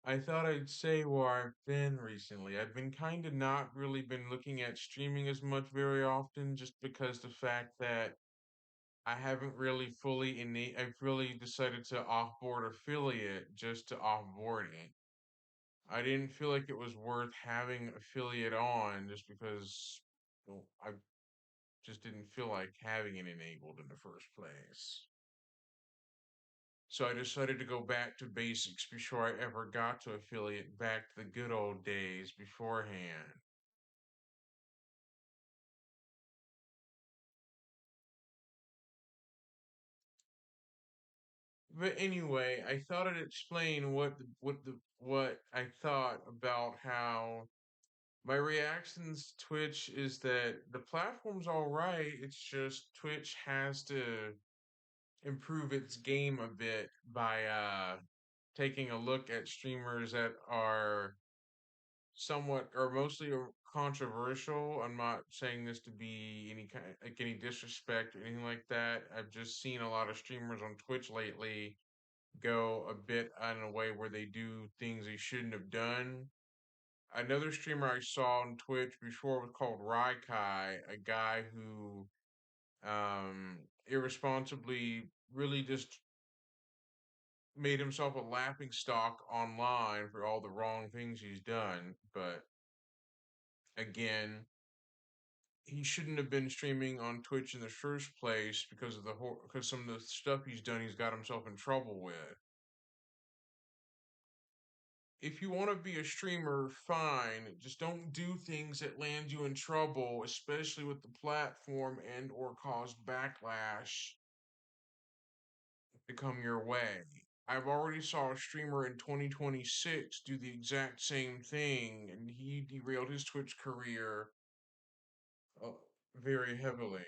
I thought I'd say where I've been recently. I've been kind of not really been looking at streaming as much very often, just because the fact that I haven't really I've really decided to offboard affiliate just to offboard it. I didn't feel like it was worth having affiliate on just because I just didn't feel like having it enabled in the first place. So I decided to go back to basics before I ever got to affiliate, back to the good old days beforehand. But anyway, I thought I'd explain what I thought about how my reactions to Twitch is that the platform's all right. It's just Twitch has to improve its game a bit by taking a look at streamers that are somewhat or mostly controversial. I'm not saying this to be any kind like any disrespect or anything like that. I've just seen a lot of streamers on Twitch lately go a bit in a way where they do things they shouldn't have done. Another streamer I saw on Twitch before was called Raikai, a guy who irresponsibly really just made himself a laughing stock online for all the wrong things he's done. But again, he shouldn't have been streaming on Twitch in the first place because of because some of the stuff he's done, he's got himself in trouble with. If you want to be a streamer, fine. Just don't do things that land you in trouble, especially with the platform and or cause backlash to come your way. I've already saw a streamer in 2026 do the exact same thing, and he derailed his Twitch career uh, very heavily.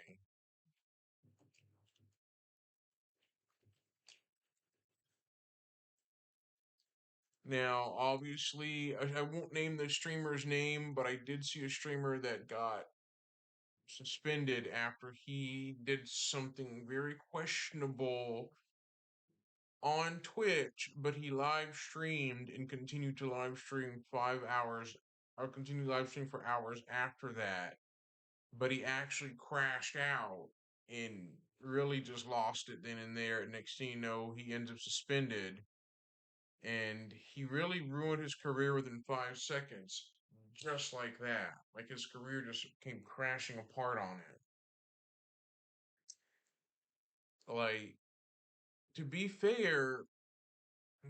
Now, obviously, I won't name the streamer's name, but I did see a streamer that got suspended after he did something very questionable on Twitch, but he live streamed and continued to live stream 5 hours or continued live stream for hours after that. But he actually crashed out and really just lost it then and there. Next thing you know, he ends up suspended and he really ruined his career within 5 seconds. Just like that. Like his career just came crashing apart on it. Like, to be fair,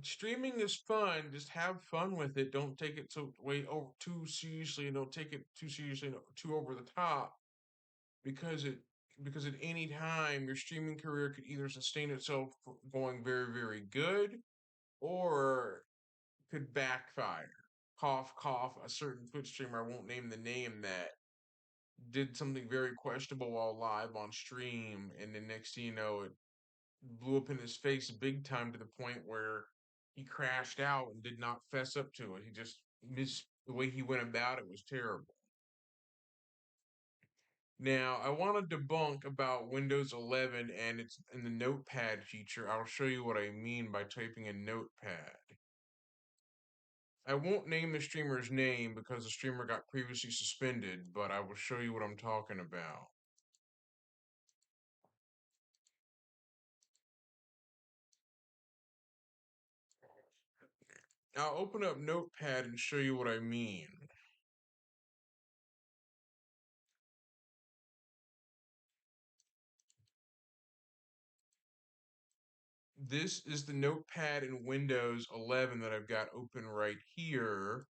streaming is fun. Just have fun with it. Don't take it so way over too seriously, and don't take it too seriously, and too over the top. Because it because at any time your streaming career could either sustain itself going very very good, or could backfire. Cough cough. A certain Twitch streamer, I won't name the name, that did something very questionable while live on stream, and the next thing you know, it blew up in his face big time to the point where he crashed out and did not fess up to it. He just missed the way he went about it was terrible. Now, I want to debunk about Windows 11 and its in the Notepad feature. I'll show you what I mean by typing in Notepad. I won't name the streamer's name because the streamer got previously suspended, but I will show you what I'm talking about. I'll open up Notepad and show you what I mean. This is the Notepad in Windows 11 that I've got open right here.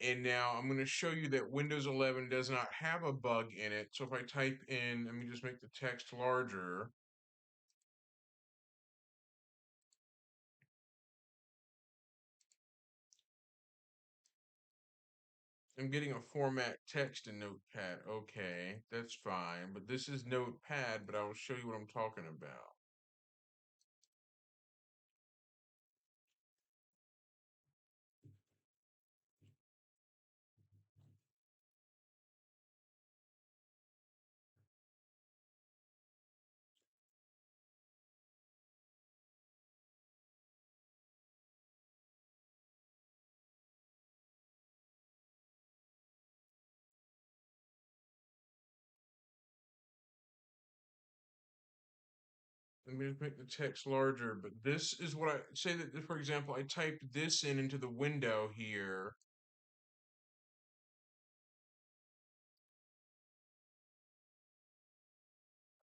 And now I'm going to show you that Windows 11 does not have a bug in it. So if I type in, let me just make the text larger. I'm getting a format text in Notepad. Okay, that's fine. But this is Notepad, but I will show you what I'm talking about. Let me just make the text larger. But this is what I say that, for example, I typed this in into the window here.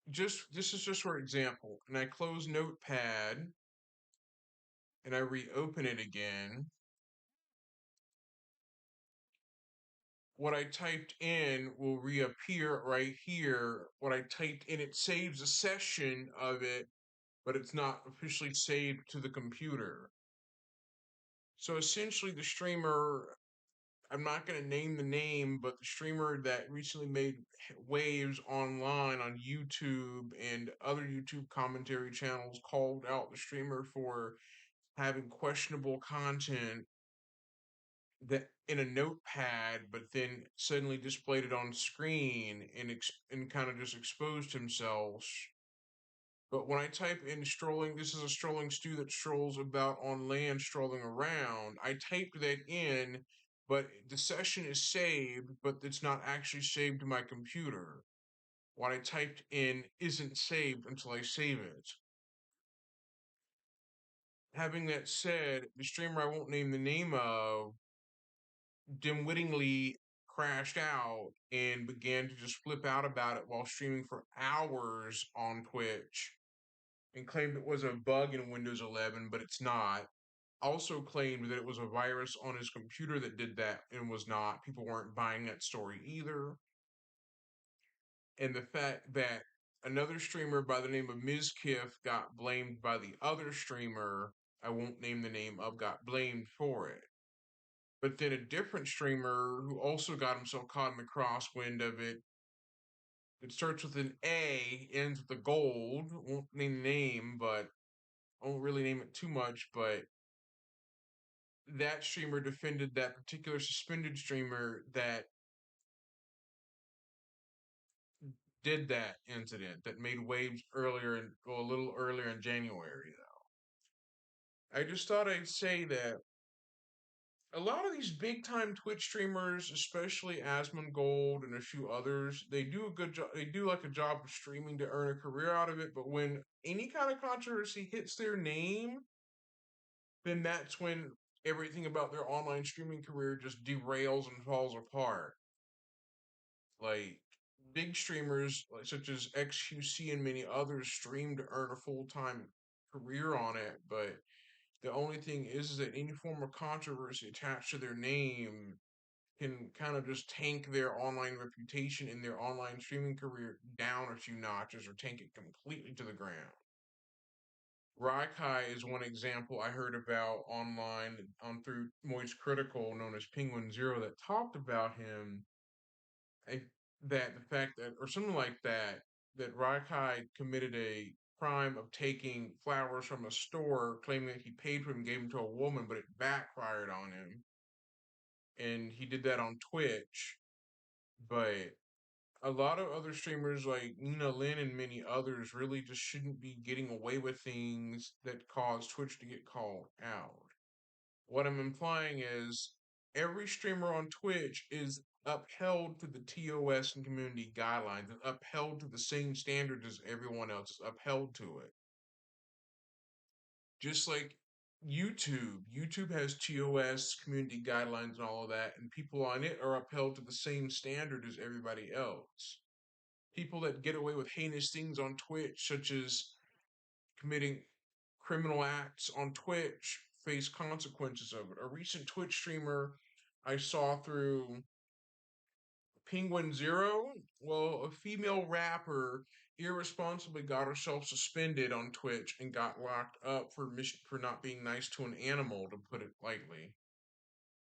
Just this is just for example, and I close Notepad and I reopen it again. What I typed in will reappear right here. What I typed in, it saves a session of it, but it's not officially saved to the computer. So essentially, the streamer, I'm not going to name the name, but the streamer that recently made waves online on YouTube and other YouTube commentary channels called out the streamer for having questionable content that in a notepad, but then suddenly displayed it on screen and kind of just exposed himself. But when I type in strolling, this is a strolling stew that strolls about on land, strolling around. I typed that in, but the session is saved, but it's not actually saved to my computer. What I typed in isn't saved until I save it. Having that said, the streamer I won't name the name of dim-wittingly crashed out and began to just flip out about it while streaming for hours on Twitch and claimed it was a bug in Windows 11, but it's not. Also claimed that it was a virus on his computer that did that and was not. People weren't buying that story either. And the fact that another streamer by the name of Mizkiff got blamed by the other streamer, I won't name the name of, got blamed for it. But then a different streamer who also got himself caught in the crosswind of it. It starts with an A, ends with a gold. Won't name the name, but I won't really name it too much. But that streamer defended that particular suspended streamer that did that incident that made waves earlier and well, a little earlier in January. I just thought I'd say that a lot of these big time Twitch streamers, especially Asmongold and a few others, they do a good job. They do like a job of streaming to earn a career out of it. But when any kind of controversy hits their name, then that's when everything about their online streaming career just derails and falls apart. Like big streamers like such as XQC and many others stream to earn a full time career on it, but the only thing is that any form of controversy attached to their name can kind of just tank their online reputation and their online streaming career down a few notches or tank it completely to the ground. Raikai is one example I heard about online on through Moist Critical, known as Penguin Zero, that talked about him. I, that the fact that, or something like that, that Raikai committed a crime of taking flowers from a store, claiming that he paid for them, gave them to a woman, but it backfired on him, and he did that on Twitch. But a lot of other streamers like Nina Lin and many others really just shouldn't be getting away with things that cause Twitch to get called out. What I'm implying is every streamer on Twitch is upheld to the TOS and community guidelines and upheld to the same standards as everyone else is upheld to it. Just like YouTube has TOS, community guidelines, and all of that, and people on it are upheld to the same standard as everybody else. People that get away with heinous things on Twitch, such as committing criminal acts on Twitch, face consequences of it. A recent Twitch streamer I saw through Penguin Zero, well, a female rapper irresponsibly got herself suspended on Twitch and got locked up for not being nice to an animal, to put it lightly.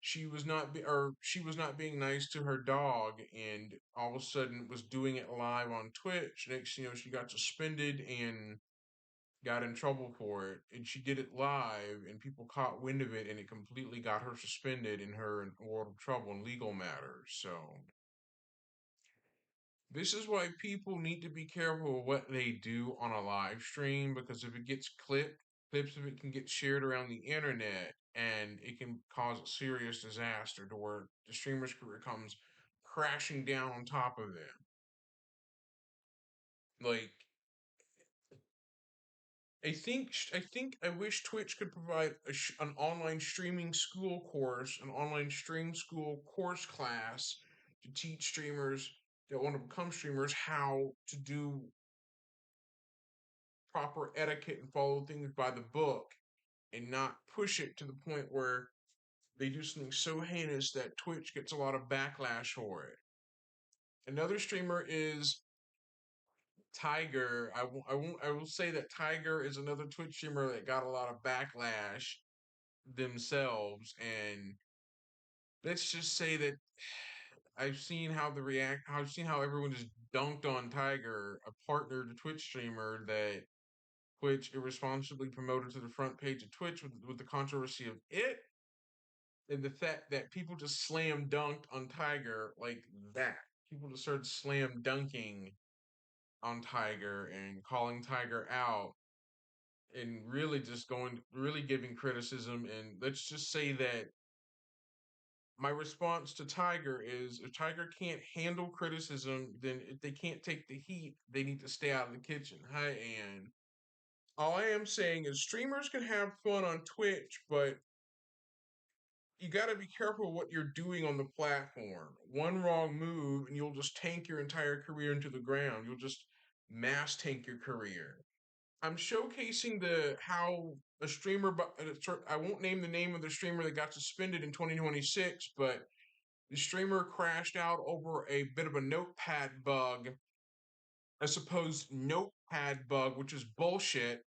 She was not being nice to her dog, and all of a sudden was doing it live on Twitch. Next, she got suspended and got in trouble for it, and she did it live, and people caught wind of it, and it completely got her suspended and her in a world of trouble in legal matters. So this is why people need to be careful of what they do on a live stream, because if it gets clipped, clips of it can get shared around the internet and it can cause a serious disaster to where the streamer's career comes crashing down on top of them. Like I wish Twitch could provide an online streaming school course, an online stream school course class to teach streamers that want to become streamers how to do proper etiquette and follow things by the book and not push it to the point where they do something so heinous that Twitch gets a lot of backlash for it. Another streamer is Tiger. I will say that Tiger is another Twitch streamer that got a lot of backlash themselves, and let's just say that I've seen how everyone just dunked on Tiger, a partner to Twitch streamer that Twitch irresponsibly promoted to the front page of Twitch with the controversy of it, and the fact that people just slam dunked on Tiger like that. People just started slam dunking on Tiger and calling Tiger out and really just really giving criticism. And let's just say that my response to Tiger is if Tiger can't handle criticism, then if they can't take the heat, they need to stay out of the kitchen. Hi, Ann. All I am saying is streamers can have fun on Twitch, but you got to be careful what you're doing on the platform. One wrong move, and you'll just tank your entire career into the ground. You'll just mass tank your career. I'm showcasing the how a streamer, I won't name the name of the streamer that got suspended in 2026, but the streamer crashed out over a bit of a notepad bug, a supposed notepad bug, which is bullshit.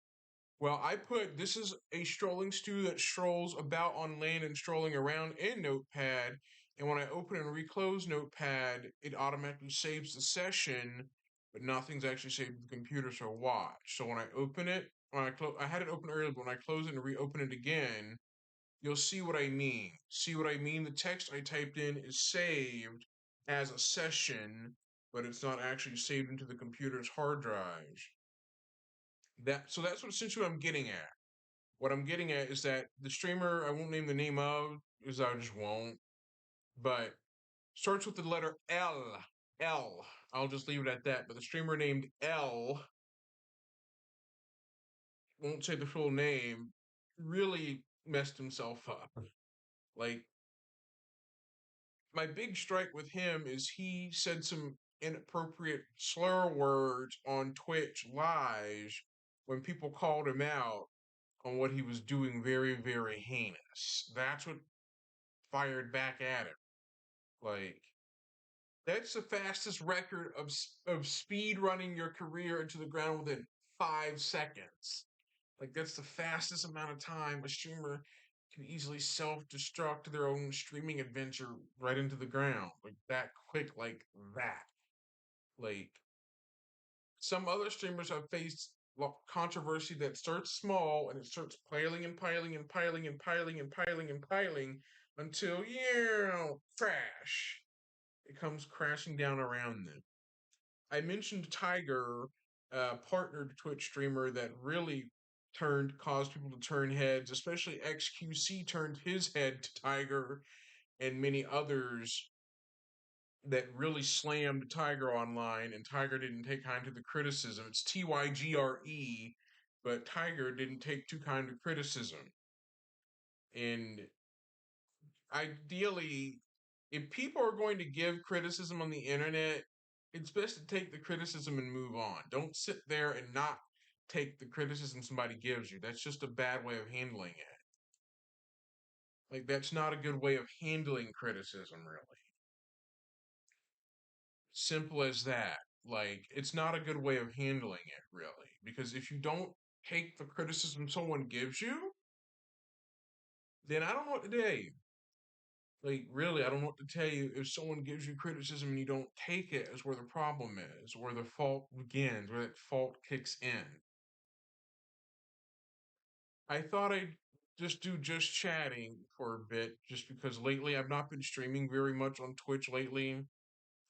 Well, I put this is a strolling stew that strolls about on land and strolling around in Notepad. And when I open and reclose Notepad, it automatically saves the session, but nothing's actually saved to the computer, so watch. So when I open it, I had it open earlier, but when I close it and reopen it again, you'll see what I mean. See what I mean? The text I typed in is saved as a session, but it's not actually saved into the computer's hard drive. That's what essentially I'm getting at. What I'm getting at is that the streamer I won't name the name of, because I just won't, but starts with the letter L. L. I'll just leave it at that. But the streamer named L, won't say the full name, really messed himself up. Like, my big strike with him is he said some inappropriate slur words on Twitch live when people called him out on what he was doing very, very heinous. That's what fired back at him. Like, that's the fastest record of speed running your career into the ground within 5 seconds. Like, that's the fastest amount of time a streamer can easily self-destruct their own streaming adventure right into the ground. Like that quick, like that. Like some other streamers have faced controversy that starts small and it starts piling and piling and piling and piling and piling and piling until crash. It comes crashing down around them. I mentioned Tiger, partnered Twitch streamer that really caused people to turn heads, especially XQC turned his head to Tiger and many others that really slammed Tiger online, and Tiger didn't take kind to the criticism. It's TYGRE, but Tiger didn't take too kind to criticism. And ideally, if people are going to give criticism on the internet, it's best to take the criticism and move on. Don't sit there and not take the criticism somebody gives you. That's just a bad way of handling it. Like, that's not a good way of handling criticism, really. Simple as that. Like, it's not a good way of handling it, really. Because if you don't take the criticism someone gives you, then I don't know what to tell you. Like, really, I don't know what to tell you. If someone gives you criticism and you don't take it, is where the problem is, where the fault begins, where that fault kicks in. I thought I'd just chatting for a bit, just because lately I've not been streaming very much on Twitch lately.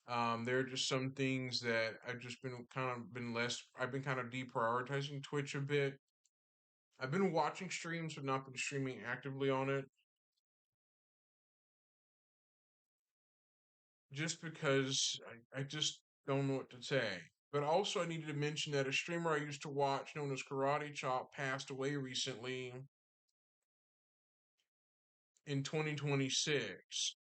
There are just some things that I've just I've been kind of deprioritizing Twitch a bit. I've been watching streams, but not been streaming actively on it, just because I just don't know what to say. But also, I needed to mention that a streamer I used to watch, known as Karate Chop, passed away recently in 2026.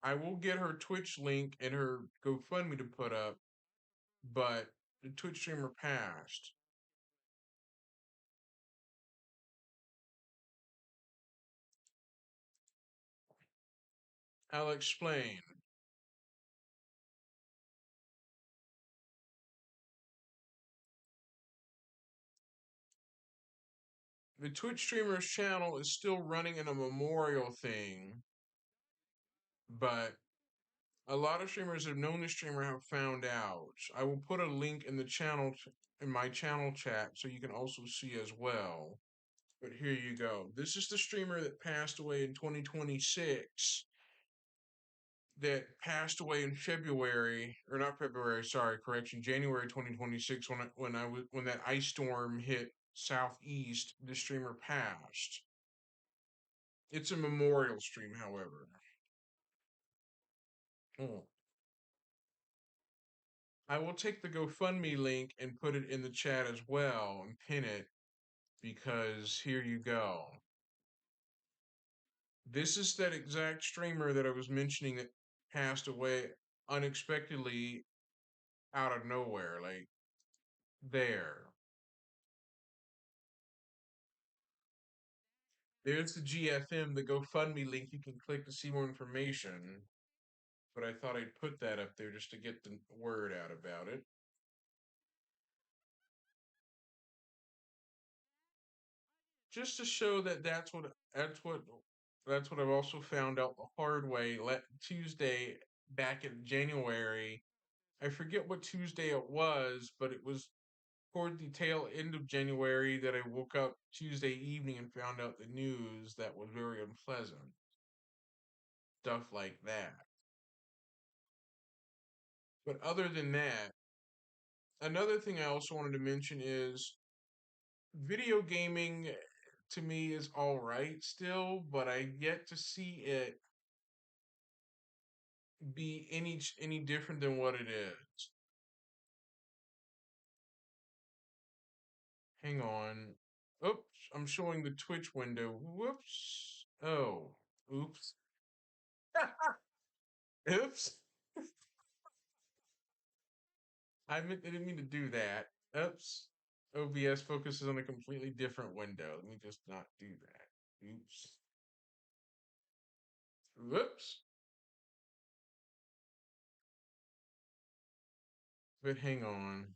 I will get her Twitch link and her GoFundMe to put up, but the Twitch streamer passed. I'll explain. The Twitch streamer's channel is still running in a memorial thing, but a lot of streamers have known the streamer have found out. I will put a link in the channel in my channel chat so you can also see as well. But here you go. This is the streamer that passed away in 2026. That passed away in February, or not February, sorry, correction, January 2026 when that ice storm hit southeast, the streamer passed. It's a memorial stream, however. Oh. I will take the GoFundMe link and put it in the chat as well and pin it because here you go. This is that exact streamer that I was mentioning that passed away unexpectedly out of nowhere. Like, there. There's the GFM, the GoFundMe link you can click to see more information. But I thought I'd put that up there just to get the word out about it. Just to show that that's what I've also found out the hard way. Tuesday back in January, I forget what Tuesday it was, but it was toward the tail end of January that I woke up Tuesday evening and found out the news that was very unpleasant. Stuff like that. But other than that, another thing I also wanted to mention is video gaming to me is all right still, but I yet to see it be any different than what it is. Hang on. Oops, I'm showing the Twitch window. Whoops. Oh, oops. Oops. I didn't mean to do that. Oops. OBS focuses on a completely different window. Let me just not do that. Oops. Whoops. But hang on.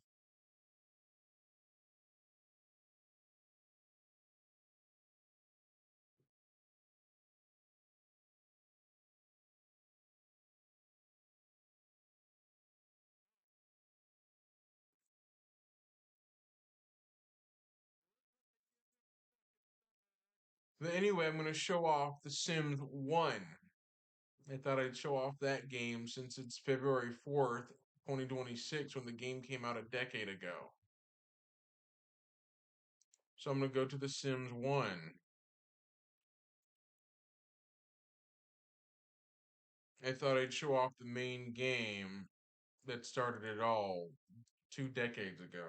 But anyway, I'm going to show off The Sims 1. I thought I'd show off that game since it's February 4th, 2026, when the game came out a decade ago. So I'm going to go to The Sims 1. I thought I'd show off the main game that started it all 2 decades ago.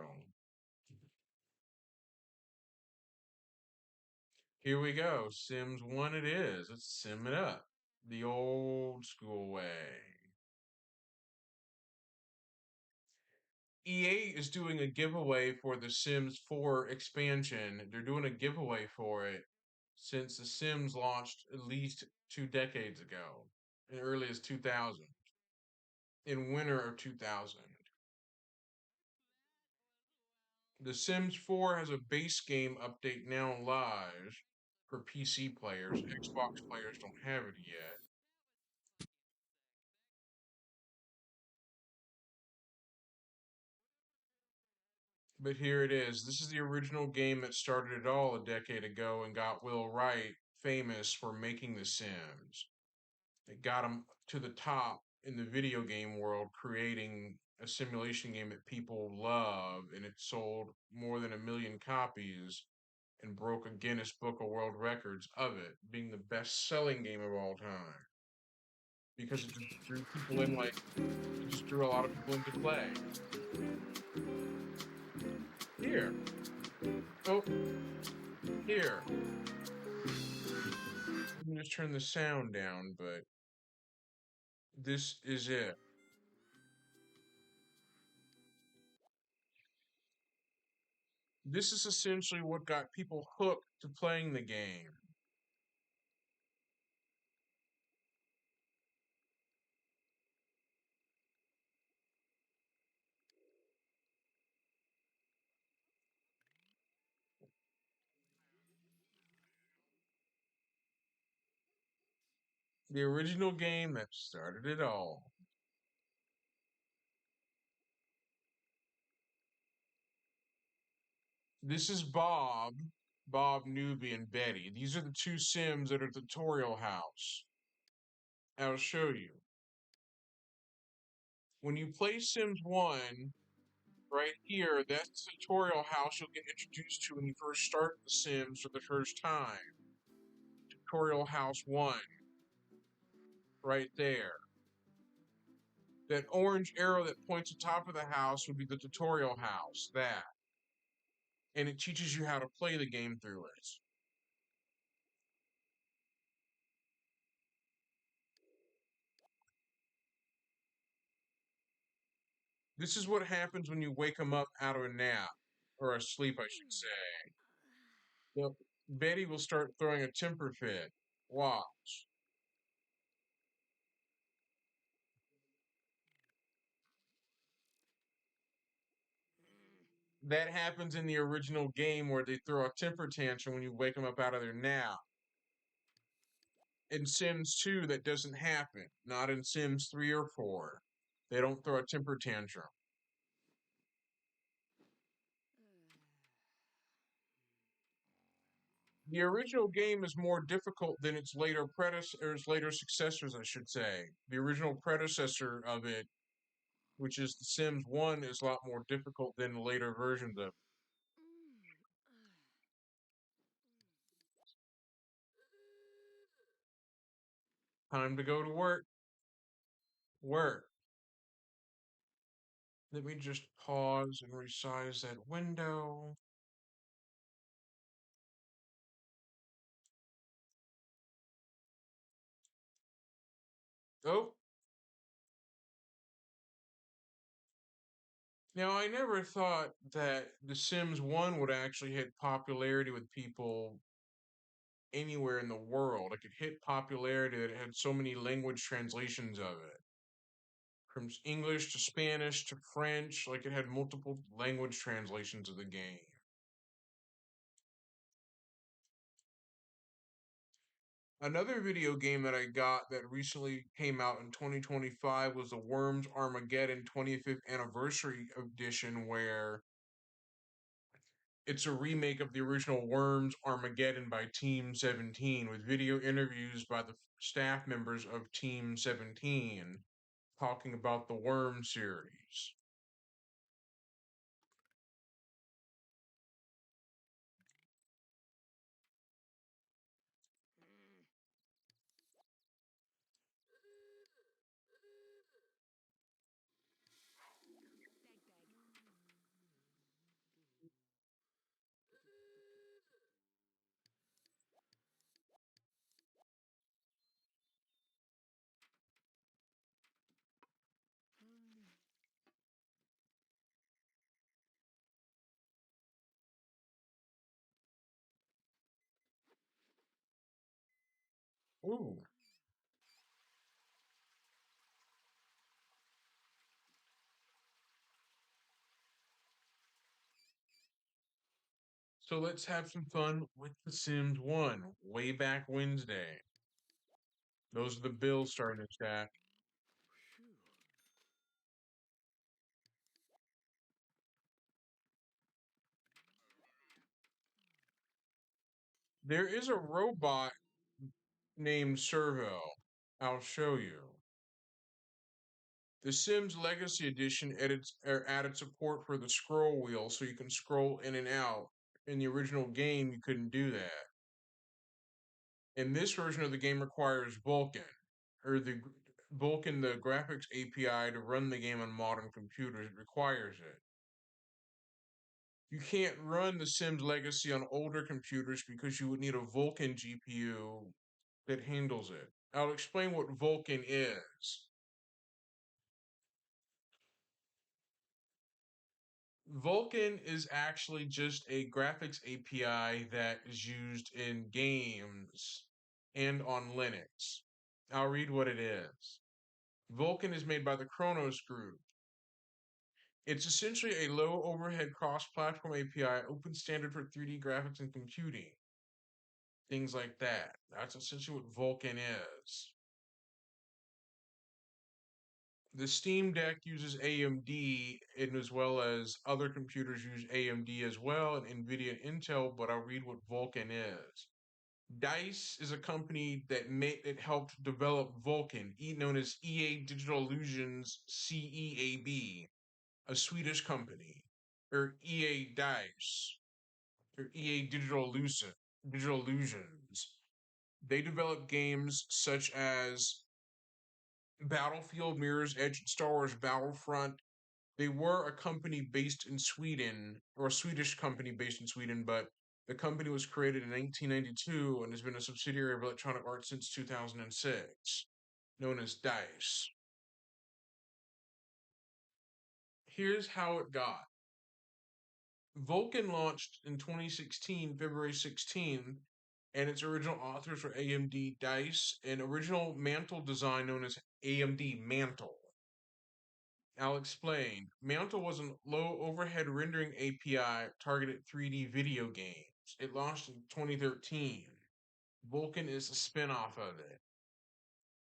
Here we go. Sims 1 it is. Let's sim it up. The old school way. EA is doing a giveaway for the Sims 4 expansion. They're doing a giveaway for it since The Sims launched at least 2 decades ago, as early as 2000, in winter of 2000. The Sims 4 has a base game update now live for PC players. Xbox players don't have it yet. But here it is. This is the original game that started it all a decade ago and got Will Wright famous for making The Sims. It got him to the top in the video game world, creating a simulation game that people love, and it sold more than 1 million copies and broke a Guinness Book of World Records of it, being the best selling game of all time. because it just drew people in like it just drew a lot of people into play. Here. Oh, here. Let me just turn the sound down, but this is it. This is essentially what got people hooked to playing the game. The original game that started it all. This is Bob Newbie, and Betty. These are the two Sims at a tutorial house. I'll show you. When you play Sims 1, right here, that's the tutorial house you'll get introduced to when you first start The Sims for the first time. Tutorial House 1, right there. That orange arrow that points at the top of the house would be the tutorial house, that. And it teaches you how to play the game through it. This is what happens when you wake them up out of a nap, or a sleep, I should say. Yep. Betty will start throwing a temper fit. Watch. That happens in the original game where they throw a temper tantrum when you wake them up out of their nap. In Sims 2, that doesn't happen. Not in Sims 3 or 4. They don't throw a temper tantrum. The original game is more difficult than its later predecessors, later successors, I should say. The original predecessor of it, which is The Sims 1, is a lot more difficult than the later versions of it. Time to go to work. Work. Let me just pause and resize that window. Oh, now I never thought that The Sims 1 would actually hit popularity with people anywhere in the world. Like it hit popularity that it had so many language translations of it. From English to Spanish to French, like it had multiple language translations of the game. Another video game that I got that recently came out in 2025 was the Worms Armageddon 25th Anniversary Edition, where it's a remake of the original Worms Armageddon by Team 17 with video interviews by the staff members of Team 17 talking about the Worm series. Ooh. So let's have some fun with The Sims 1, way back Wednesday. Those are the bills starting to chat. There is a robot named Servo. I'll show you. The Sims Legacy Edition added support for the scroll wheel so you can scroll in and out. In the original game, you couldn't do that. And this version of the game requires Vulkan, or the Vulkan, the graphics API, to run the game on modern computers. It requires it. You can't run The Sims Legacy on older computers because you would need a Vulkan GPU that handles it. I'll explain what Vulkan is. Vulkan is actually just a graphics API that is used in games and on Linux. I'll read what it is. Vulkan is made by the Kronos Group. It's essentially a low overhead cross platform API, open standard for 3D graphics and computing. Things like that. That's essentially what Vulkan is. The Steam Deck uses AMD, and as well as other computers use AMD as well, and NVIDIA and Intel, but I'll read what Vulkan is. DICE is a company that helped develop Vulkan, known as EA Digital Illusions CEAB, a Swedish company, or EA DICE, or EA Digital Illusions. They develop games such as Battlefield, Mirror's Edge, Star Wars Battlefront. They were a company based in Sweden, or a Swedish company based in Sweden, but the company was created in 1992 and has been a subsidiary of Electronic Arts since 2006, known as DICE. Here's how it got. Vulkan launched in 2016, February 16th, and its original authors were AMD DICE, and original Mantle design known as AMD Mantle. I'll explain. Mantle was a low overhead rendering API targeted 3D video games. It launched in 2013. Vulkan is a spin-off of it.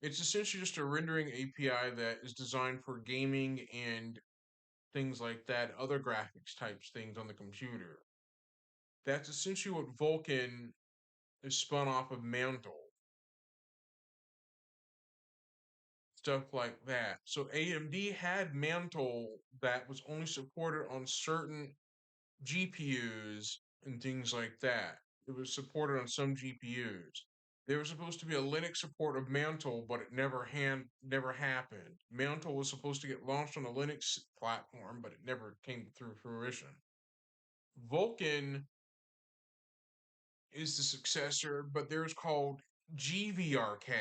It's essentially just a rendering API that is designed for gaming and things like that, other graphics types things on the computer. That's essentially what Vulkan is spun off of Mantle. Stuff like that. So AMD had Mantle that was only supported on certain GPUs and things like that. It was supported on some GPUs. There was supposed to be a Linux support of Mantle, but it never happened. Mantle was supposed to get launched on a Linux platform, but it never came through fruition. Vulkan is the successor, but there's called GVRK.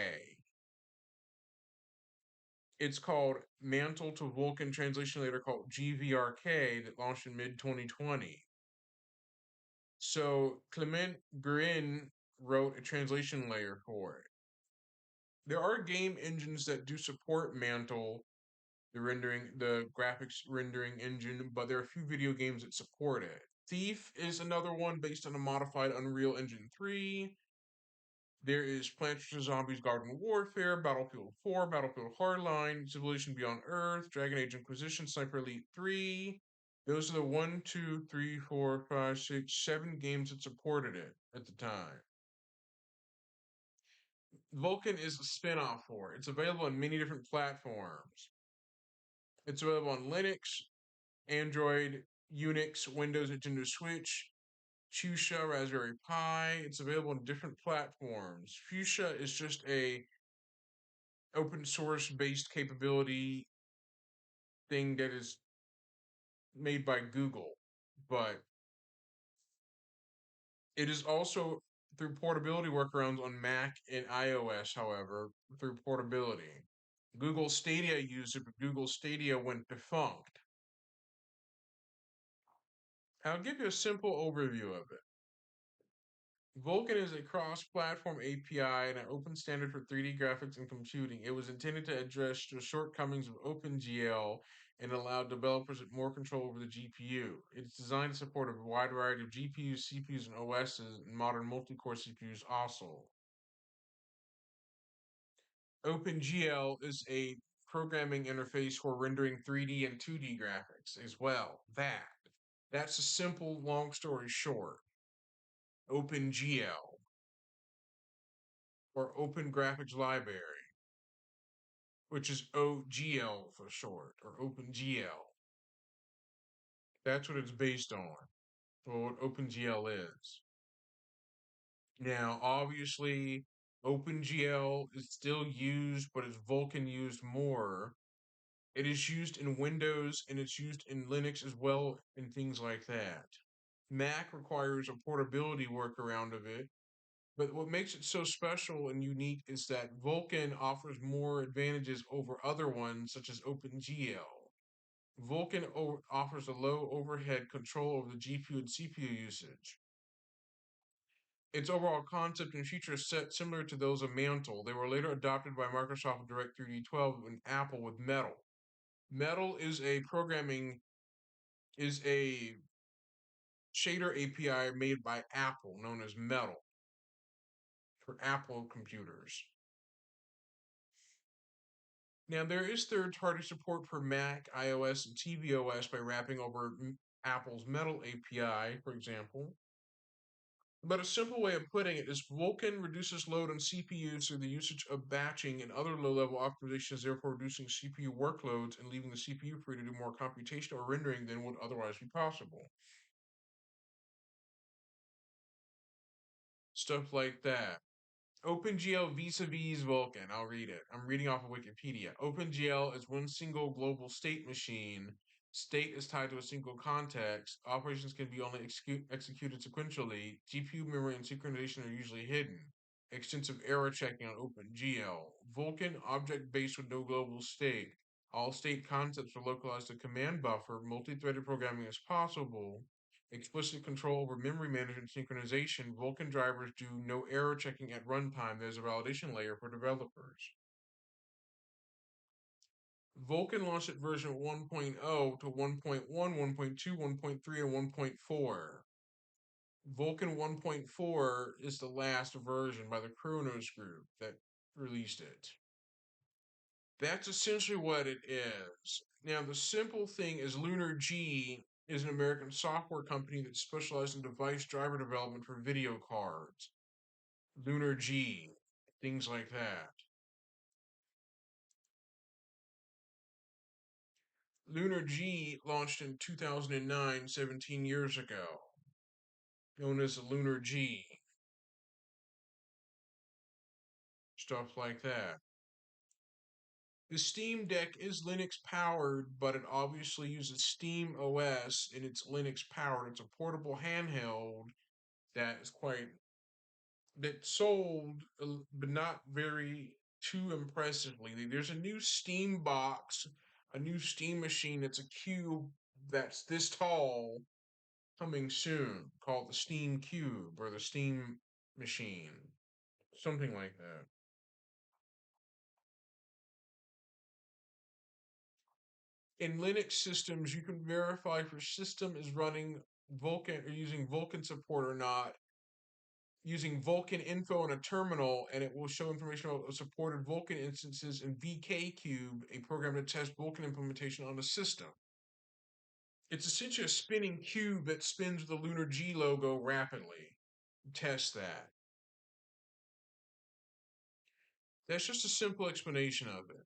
It's called Mantle to Vulkan, translation later called GVRK, that launched in mid 2020. So Clement Guerin wrote a translation layer for it. There are game engines that do support Mantle, the graphics rendering engine, but there are a few video games that support it. Thief is another one based on a modified Unreal Engine 3. There is Plants vs. Zombies Garden Warfare, Battlefield 4, Battlefield Hardline, Civilization Beyond Earth, Dragon Age Inquisition, Sniper Elite 3. Those are the 1, 2, 3, 4, 5, 6, 7 games that supported it at the time. Vulkan is a spin-off for it. It's available on many different platforms. It's available on Linux, Android, Unix, Windows, Nintendo Switch, Fuchsia, Raspberry Pi. It's available on different platforms. Fuchsia is just a open source based capability thing that is made by Google, but it is also through portability workarounds on Mac and iOS, however, through portability. Google Stadia used it, but Google Stadia went defunct. I'll give you a simple overview of it. Vulkan is a cross-platform API and an open standard for 3D graphics and computing. It was intended to address the shortcomings of OpenGL and allow developers more control over the GPU. It's designed to support a wide variety of GPUs, CPUs, and OSs, and modern multi-core CPUs also. OpenGL is a programming interface for rendering 3D and 2D graphics as well. That's a simple, long story short. OpenGL, or Open Graphics Library, which is OGL for short, or OpenGL. That's what it's based on, or what OpenGL is. Now, obviously, OpenGL is still used, but is Vulkan used more? It is used in Windows and it's used in Linux as well and things like that. Mac requires a portability workaround of it, but what makes it so special and unique is that Vulkan offers more advantages over other ones, such as OpenGL. Vulkan offers a low overhead control over the GPU and CPU usage. Its overall concept and features set similar to those of Mantle. They were later adopted by Microsoft with Direct3D 12 and Apple with Metal. Metal is a shader API made by Apple known as Metal for Apple computers. Now, there is third-party support for Mac, iOS, and tvOS by wrapping over Apple's Metal API, for example. But a simple way of putting it is Vulkan reduces load on CPUs through the usage of batching and other low-level optimizations, therefore reducing CPU workloads and leaving the CPU free to do more computation or rendering than would otherwise be possible. Stuff like that. OpenGL vis-a-vis Vulkan. I'll read it. I'm reading off of Wikipedia. OpenGL is one single global state machine. State is tied to a single context. Operations can be only executed sequentially. GPU memory and synchronization are usually hidden. Extensive error checking on OpenGL. Vulkan, object-based with no global state. All state concepts are localized to command buffer. Multi-threaded programming is possible. Explicit control over memory management synchronization. Vulkan drivers do no error checking at runtime. There's a validation layer for developers. Vulkan launched at version 1.0 to 1.1, 1.2, 1.3, and 1.4. Vulkan 1.4 is the last version by the Kronos group that released it. That's essentially what it is. Now, the simple thing is Lunar G is an American software company that specializes in device driver development for video cards. Lunar G, things like that. Lunar G launched in 2009, 17 years ago, known as the Lunar G. Stuff like that. The Steam Deck is Linux powered, but it obviously uses Steam OS and it's Linux powered. It's a portable handheld that is quite that sold, but not very too impressively. There's a new Steam box, a new Steam machine. It's a cube that's this tall coming soon called the Steam Cube or the Steam Machine, something like that. In Linux systems, you can verify if your system is running Vulkan or using Vulkan support or not using Vulkan info in a terminal, and it will show information about supported Vulkan instances in VKCube, a program to test Vulkan implementation on a system. It's essentially a spinning cube that spins with the Lunar G logo rapidly. Test that. That's just a simple explanation of it.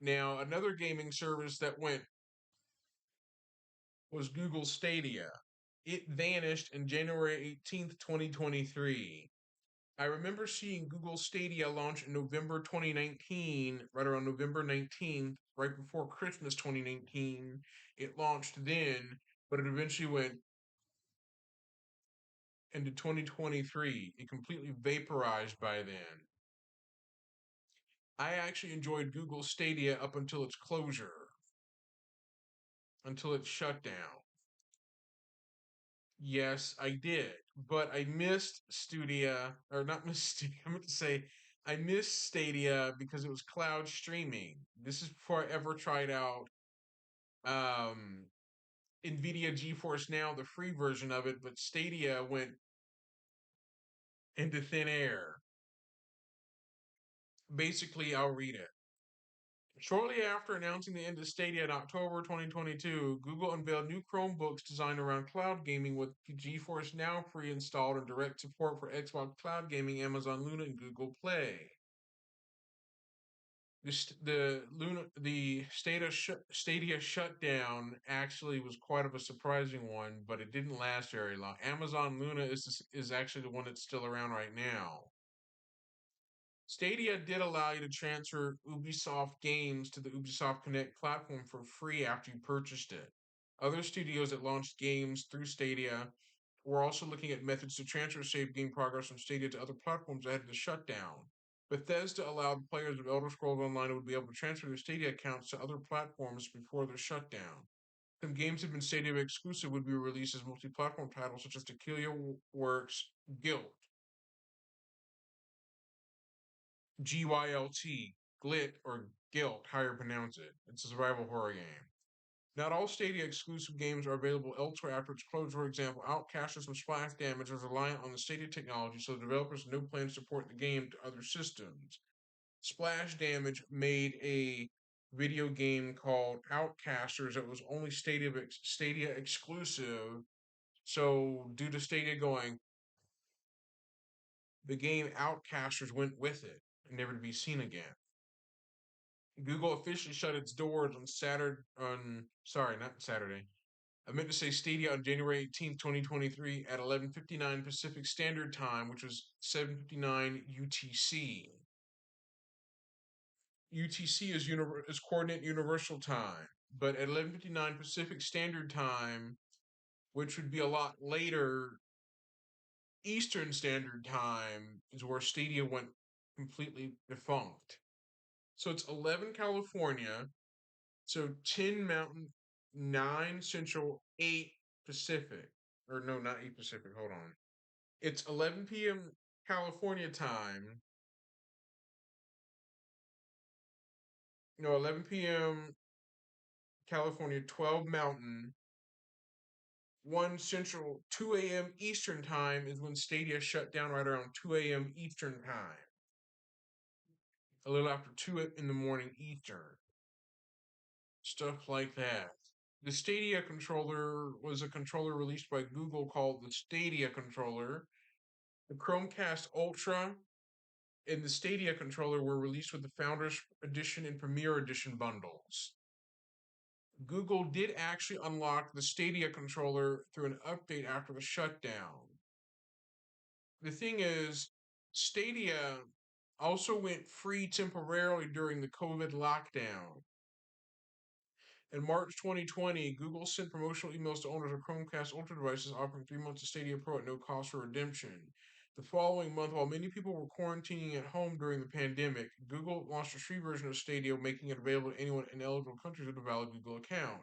Now, another gaming service that went was Google Stadia. It vanished in January 18th, 2023. I remember seeing Google Stadia launch in November 2019, right around November 19th, right before Christmas 2019. It launched then, but it eventually went into 2023. It completely vaporized by then. I actually enjoyed Google Stadia up until its closure, until it shut down. Yes, I did, but I missed Studia, or not missed Studia. I meant to say I missed Stadia because it was cloud streaming. This is before I ever tried out um, NVIDIA GeForce Now, the free version of it, but Stadia went into thin air. Basically, I'll read it. Shortly after announcing the end of Stadia in October 2022, Google unveiled new Chromebooks designed around cloud gaming with GeForce Now pre-installed and direct support for Xbox Cloud Gaming, Amazon Luna, and Google Play. The Stadia shutdown actually was quite of a surprising one, but it didn't last very long. Amazon Luna is actually the one that's still around right now. Stadia did allow you to transfer Ubisoft games to the Ubisoft Connect platform for free after you purchased it. Other studios that launched games through Stadia were also looking at methods to transfer saved game progress from Stadia to other platforms ahead of the shutdown. Bethesda allowed players of Elder Scrolls Online would be able to transfer their Stadia accounts to other platforms before the shutdown. Some games have been Stadia exclusive would be released as multi-platform titles such as Tequila Works Guilt, GYLT, Glit, or Guilt, how you pronounce it. It's a survival horror game. Not all Stadia exclusive games are available elsewhere after its closure. For example, Outcasters and Splash Damage was reliant on the Stadia technology, so the developers had no plan to support the game to other systems. Splash Damage made a video game called Outcasters that was only Stadia exclusive. So, due to Stadia going, the game Outcasters went with it and never to be seen again. Google officially shut its doors on Saturday. Not Saturday. I meant to say Stadia on January 18th, 2023 at 11:59 Pacific Standard Time, which was 7:59 UTC. UTC is Coordinate Universal Time, but at 11:59 Pacific Standard Time, which would be a lot later Eastern Standard Time, is where Stadia went completely defunct. So it's 11 California, so 10 Mountain, 9 Central, 8 Pacific. Or no, not 8 Pacific, hold on. It's 11 p.m. California time. No, 11 p.m. California, 12 Mountain, 1 Central, 2 a.m. Eastern time is when Stadia shut down right around 2 a.m. Eastern time. A little after 2 in the morning Eastern. Stuff like that. The Stadia controller was a controller released by Google called the Stadia controller. The Chromecast Ultra and the Stadia controller were released with the Founders Edition and Premier Edition bundles. Google did actually unlock the Stadia controller through an update after the shutdown. The thing is, Stadia also went free temporarily during the COVID lockdown. In March 2020, Google sent promotional emails to owners of Chromecast Ultra devices offering 3 months of Stadia Pro at no cost for redemption. The following month, while many people were quarantining at home during the pandemic, Google launched a free version of Stadia, making it available to anyone in eligible countries with a valid Google account.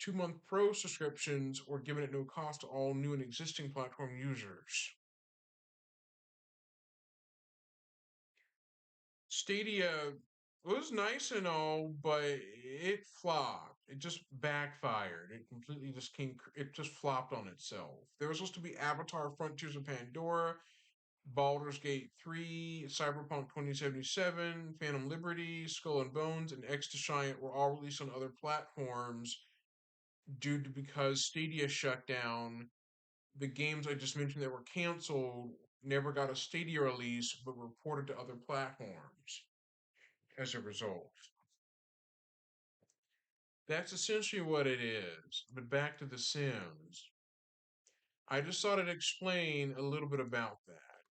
2-month Pro subscriptions were given at no cost to all new and existing platform users. Stadia was nice and all, but it flopped. It just backfired. It completely just came. It just flopped on itself. There was supposed to be Avatar: Frontiers of Pandora, Baldur's Gate 3, Cyberpunk 2077, Phantom Liberty, Skull and Bones, and X Giant were all released on other platforms due to because Stadia shut down. The games I just mentioned that were canceled never got a Stadia release, but were ported to other platforms as a result. That's essentially what it is. But back to The Sims. I just thought I'd explain a little bit about that.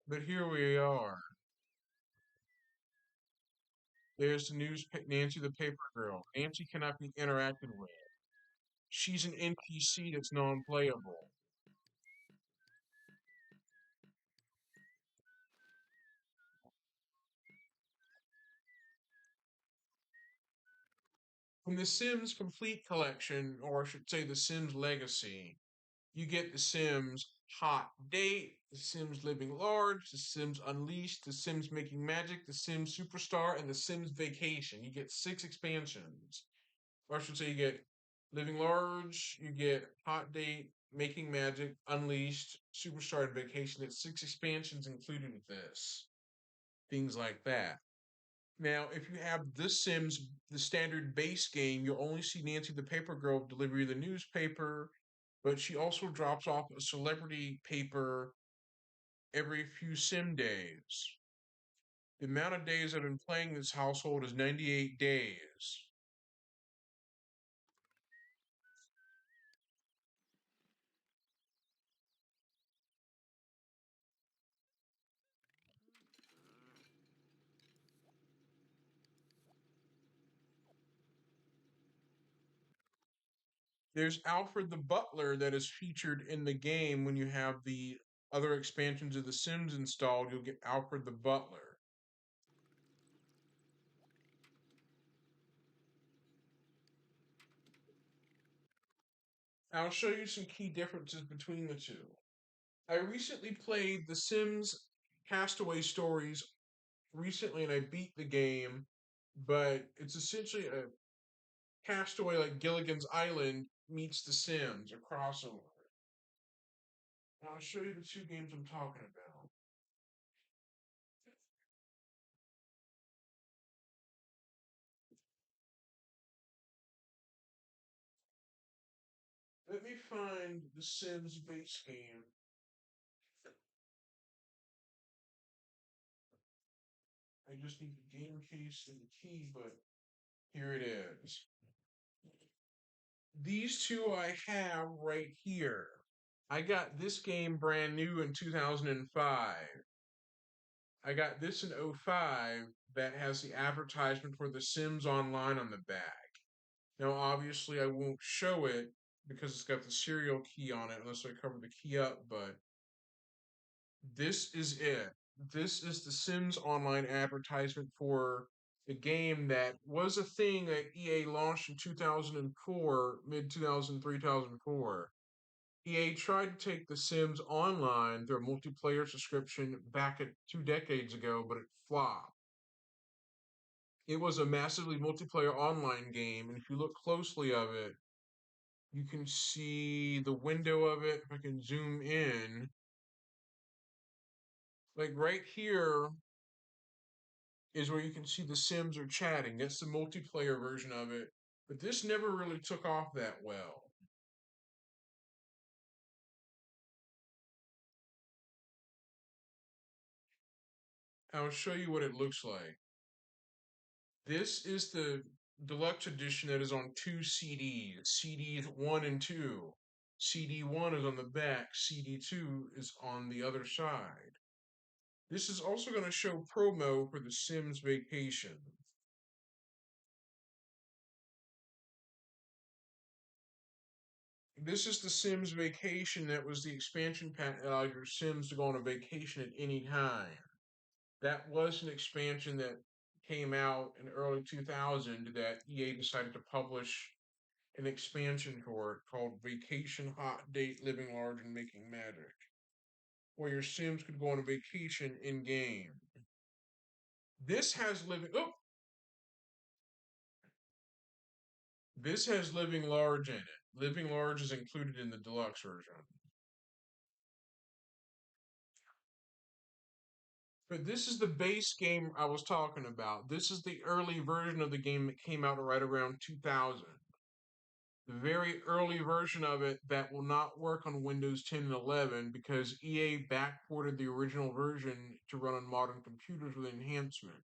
But here we are. There's the news Nancy the Paper Girl. Nancy cannot be interacted with. She's an NPC that's non playable. From the Sims Complete Collection, or I should say the Sims Legacy, you get the Sims Hot Date, the Sims Living Large, the Sims Unleashed, the Sims Making Magic, the Sims Superstar, and the Sims Vacation. You get 6 expansions. Or I should say you get Living Large, you get Hot Date, Making Magic, Unleashed, Superstar, and Vacation. It's 6 expansions included with this. Things like that. Now, if you have The Sims, the standard base game, you'll only see Nancy the Paper Girl deliver the newspaper, but she also drops off a celebrity paper every few sim days. The amount of days I've been playing this household is 98 days. There's Alfred the Butler that is featured in the game when you have the other expansions of The Sims installed. You'll get Alfred the Butler. I'll show you some key differences between the two. I recently played The Sims Castaway Stories recently and I beat the game, but it's essentially a Castaway like Gilligan's Island meets The Sims, a crossover. I'll show you the two games I'm talking about. Let me find The Sims base game. I just need the game case and the key, but here it is. These two I have right here. I got this game brand new in 2005. I got this in '05 that has the advertisement for The Sims Online on the back. Now, obviously, I won't show it because it's got the serial key on it unless I cover the key up, but this is it. This is the Sims Online advertisement for the game that was a thing that EA launched in 2004, mid 2003, 2004. EA tried to take The Sims Online, their multiplayer subscription, back at 2 decades ago, but it flopped. It was a massively multiplayer online game, and if you look closely of it, you can see the window of it. If I can zoom in, like right here is where you can see the Sims are chatting. That's the multiplayer version of it. But this never really took off that well. I'll show you what it looks like. This is the deluxe edition that is on two CDs, CDs 1 and 2. CD 1 is on the back, CD 2 is on the other side. This is also going to show promo for The Sims Vacation. This is The Sims Vacation that was the expansion pack that allowed your Sims to go on a vacation at any time. That was an expansion that came out in early 2000 that EA decided to publish an expansion for it called Vacation Hot Date Living Large and Making Magic, where your Sims could go on a vacation in game. This has living oh this has Living Large in it. Living Large is included in the deluxe version. But this is the base game I was talking about. This is the early version of the game that came out right around 2000. The very early version of it that will not work on Windows 10 and 11 because EA backported the original version to run on modern computers with enhancement.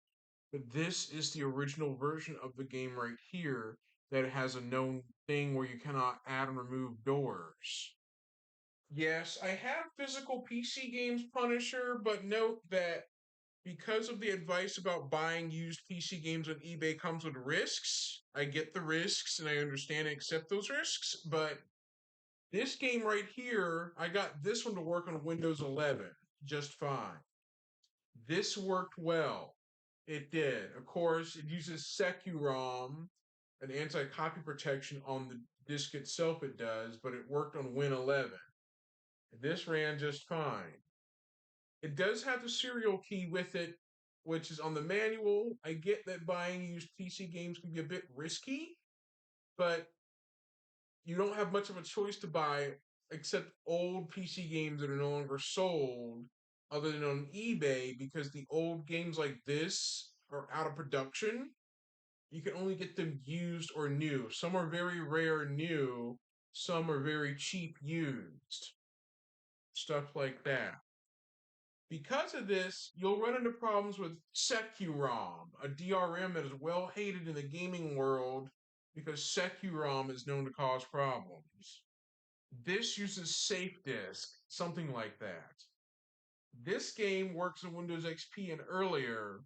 But this is the original version of the game right here that has a known thing where you cannot add and remove doors. Yes, I have physical PC games, Punisher, but note that because of the advice about buying used PC games on eBay comes with risks. I get the risks and I understand and accept those risks, but this game right here, I got this one to work on Windows 11 just fine. This worked well. It did. Of course, it uses Securom, an anti-copy protection on the disk itself it does, but it worked on Win 11. This ran just fine. It does have the serial key with it, which is on the manual. I get that buying used PC games can be a bit risky, but you don't have much of a choice to buy except old PC games that are no longer sold other than on eBay because the old games like this are out of production. You can only get them used or new. Some are very rare new, some are very cheap used. Stuff like that. Because of this, you'll run into problems with Securom, a DRM that is well hated in the gaming world because Securom is known to cause problems. This uses SafeDisk, something like that. This game works on Windows XP and earlier,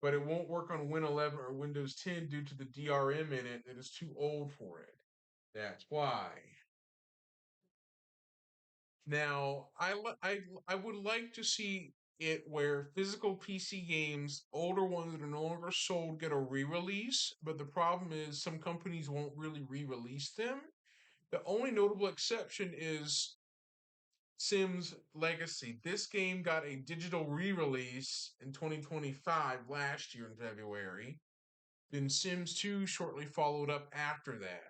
but it won't work on Win 11 or Windows 10 due to the DRM in it that is too old for it. That's why. Now, I would like to see it where physical PC games, older ones that are no longer sold, get a re-release. But the problem is some companies won't really re-release them. The only notable exception is Sims Legacy. This game got a digital re-release in 2025, last year in February. Then Sims 2 shortly followed up after that.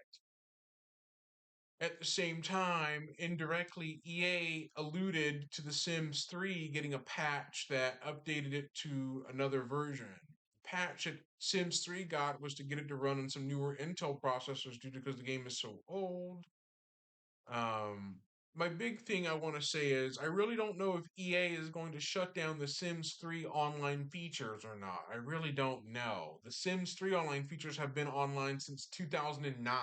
At the same time, indirectly, EA alluded to The Sims 3 getting a patch that updated it to another version. The patch that Sims 3 got was to get it to run on some newer Intel processors due to because the game is so old. Um, my big thing I want to say is I really don't know if EA is going to shut down the Sims 3 online features or not. I really don't know. The Sims 3 online features have been online since 2009.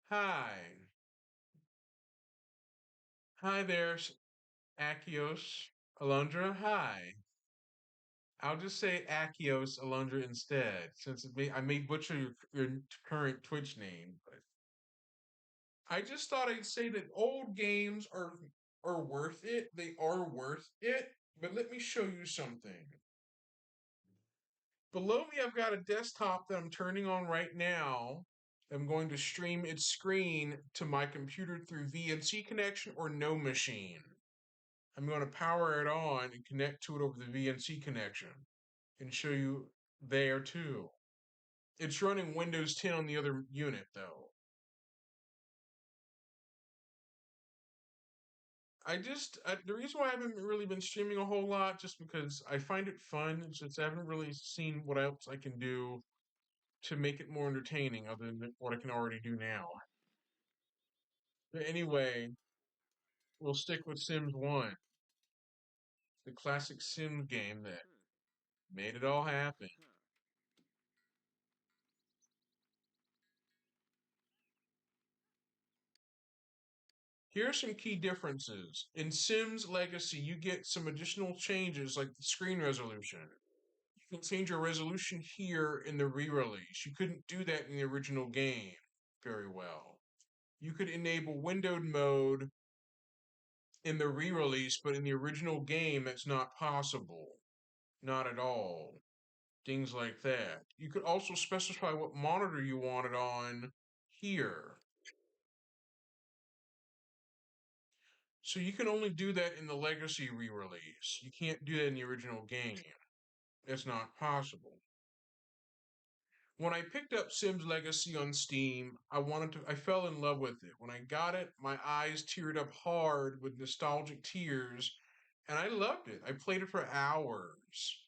Hi. Hi there, Akios Alundra. Hi. I'll just say Akios Alundra instead, since I may butcher your current Twitch name. But I just thought I'd say that old games are worth it. They are worth it. But let me show you something. Below me, I've got a desktop that I'm turning on right now. I'm going to stream its screen to my computer through VNC connection or no machine. I'm going to power it on and connect to it over the VNC connection and show you there too. It's running Windows 10 on the other unit though. The reason why I haven't really been streaming a whole lot just because I find it fun. It's just I haven't really seen what else I can do to make it more entertaining other than what I can already do now. But anyway, we'll stick with Sims 1, the classic Sims game that made it all happen. Here are some key differences. In Sims Legacy, you get some additional changes like the screen resolution. You can change your resolution here in the re-release. You couldn't do that in the original game very well. You could enable windowed mode in the re-release, but in the original game, that's not possible. Not at all. Things like that. You could also specify what monitor you want it on here. So you can only do that in the Legacy re-release. You can't do that in the original game. It's not possible. When I picked up Sims Legacy on Steam, I fell in love with it. When I got it, my eyes teared up hard with nostalgic tears, and I loved it. I played it for hours.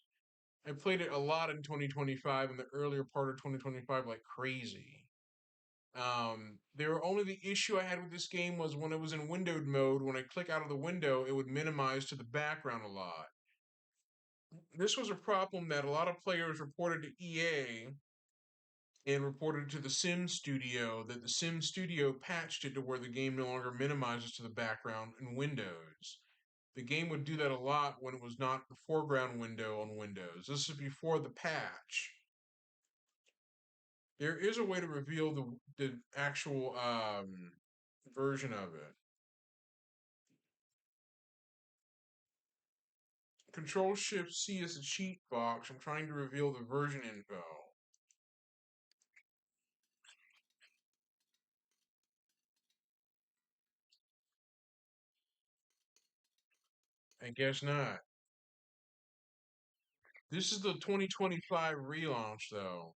I played it a lot in 2025 and the earlier part of 2025 like crazy. Only the issue I had with this game was when it was in windowed mode, when I click out of the window, it would minimize to the background a lot. This was a problem that a lot of players reported to EA and reported to the Sim Studio that the Sim Studio patched it to where the game no longer minimizes to the background in Windows. The game would do that a lot when it was not the foreground window on Windows. This is before the patch. There is a way to reveal the actual version of it. Control Shift C is a cheat box. I'm trying to reveal the version info. I guess not. This is the 2025 relaunch, though.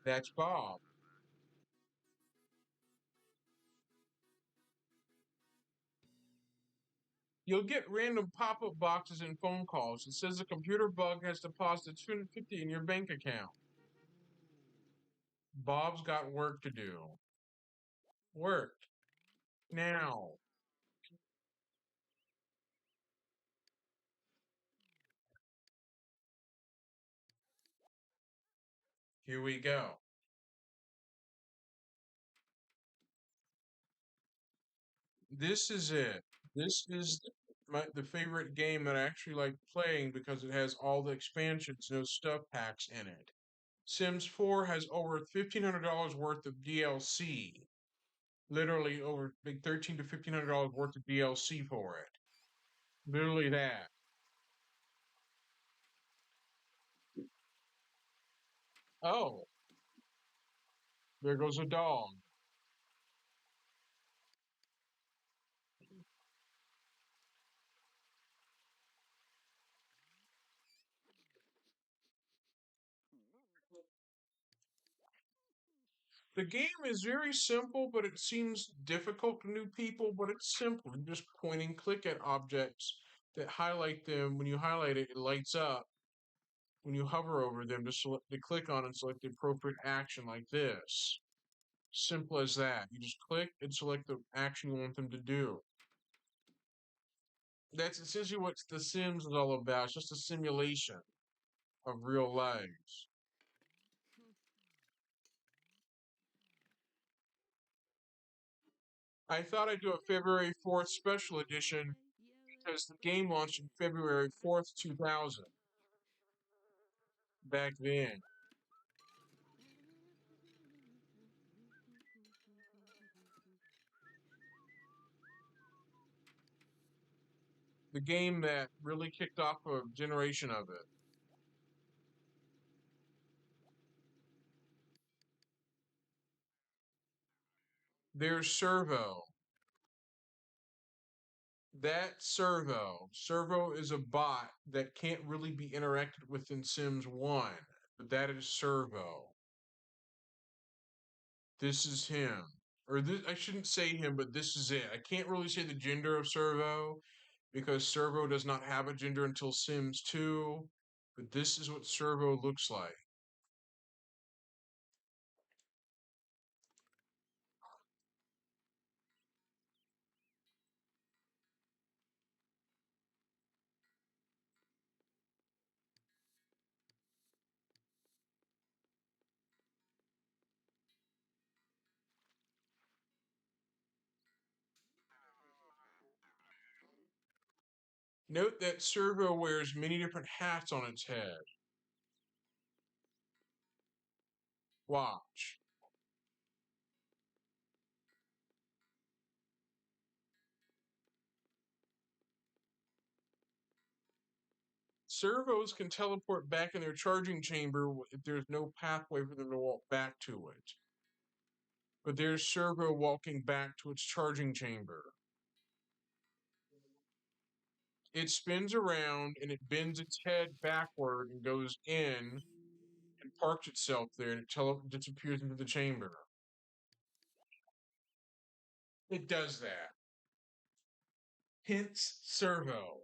That's Bob. You'll get random pop-up boxes and phone calls. It says a computer bug has deposited 250 in your bank account. Bob's got work to do. Work. Now. Here we go. This is it. This is the favorite game that I actually like playing because it has all the expansions, no stuff packs in it. Sims 4 has over $1,500 worth of DLC. Literally over like 13 to $1,500 worth of DLC for it. Literally that. Oh, there goes a dog. The game is very simple, but it seems difficult to new people, but it's simple. You just point and click at objects that highlight them. When you highlight it, it lights up. When you hover over them, to click on and select the appropriate action like this. Simple as that. You just click and select the action you want them to do. That's essentially what The Sims is all about. It's just a simulation of real lives. I thought I'd do a February 4th special edition because the game launched in February 4th, 2000, back then. The game that really kicked off a generation of it. There's Servo. That Servo is a bot that can't really be interacted with in Sims 1, but that is Servo. This is him. Or this, I shouldn't say him, but this is it. I can't really say the gender of Servo because Servo does not have a gender until Sims 2, but this is what Servo looks like. Note that Servo wears many different hats on its head. Watch. Servos can teleport back in their charging chamber if there's no pathway for them to walk back to it. But there's Servo walking back to its charging chamber. It spins around and it bends its head backward and goes in and parks itself there and it disappears into the chamber. It does that. Hence Servo.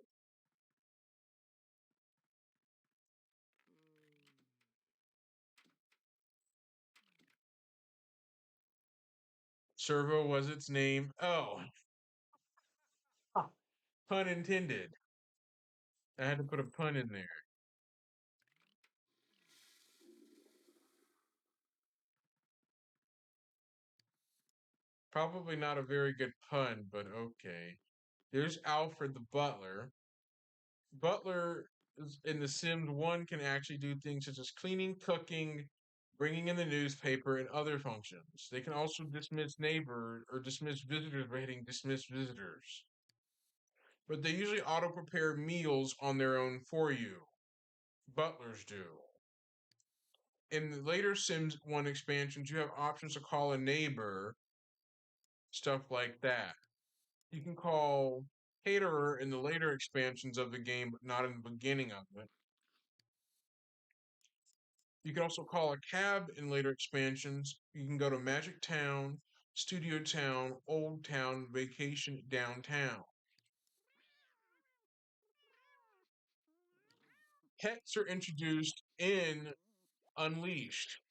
Servo was its name. Oh, pun intended. I had to put a pun in there. Probably not a very good pun, but okay. There's Alfred the butler. Butler in The Sims 1 can actually do things such as cleaning, cooking, bringing in the newspaper, and other functions. They can also dismiss neighbors or dismiss visitors by hitting dismiss visitors. But they usually auto prepare meals on their own for you. Butlers do. In the later Sims 1 expansions, you have options to call a neighbor, stuff like that. You can call caterer in the later expansions of the game, but not in the beginning of it. You can also call a cab in later expansions. You can go to Magic Town, Studio Town, Old Town, Vacation Downtown. Pets are introduced in Unleashed.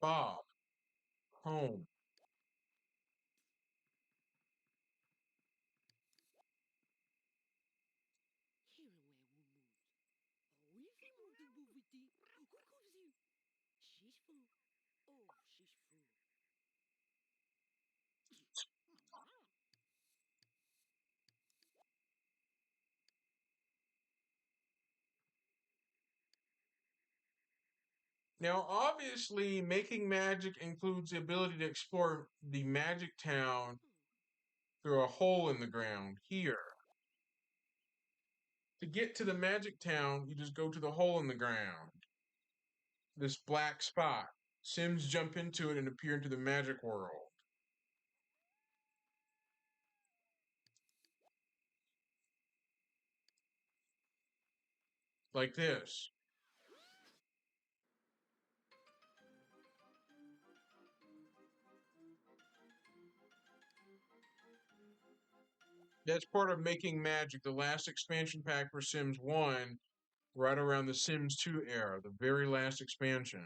Bob, home. Now, obviously, making magic includes the ability to explore the magic town through a hole in the ground here. To get to the magic town, you just go to the hole in the ground. This black spot. Sims jump into it and appear into the magic world. Like this. That's part of Making Magic, the last expansion pack for Sims 1, right around the Sims 2 era, the very last expansion.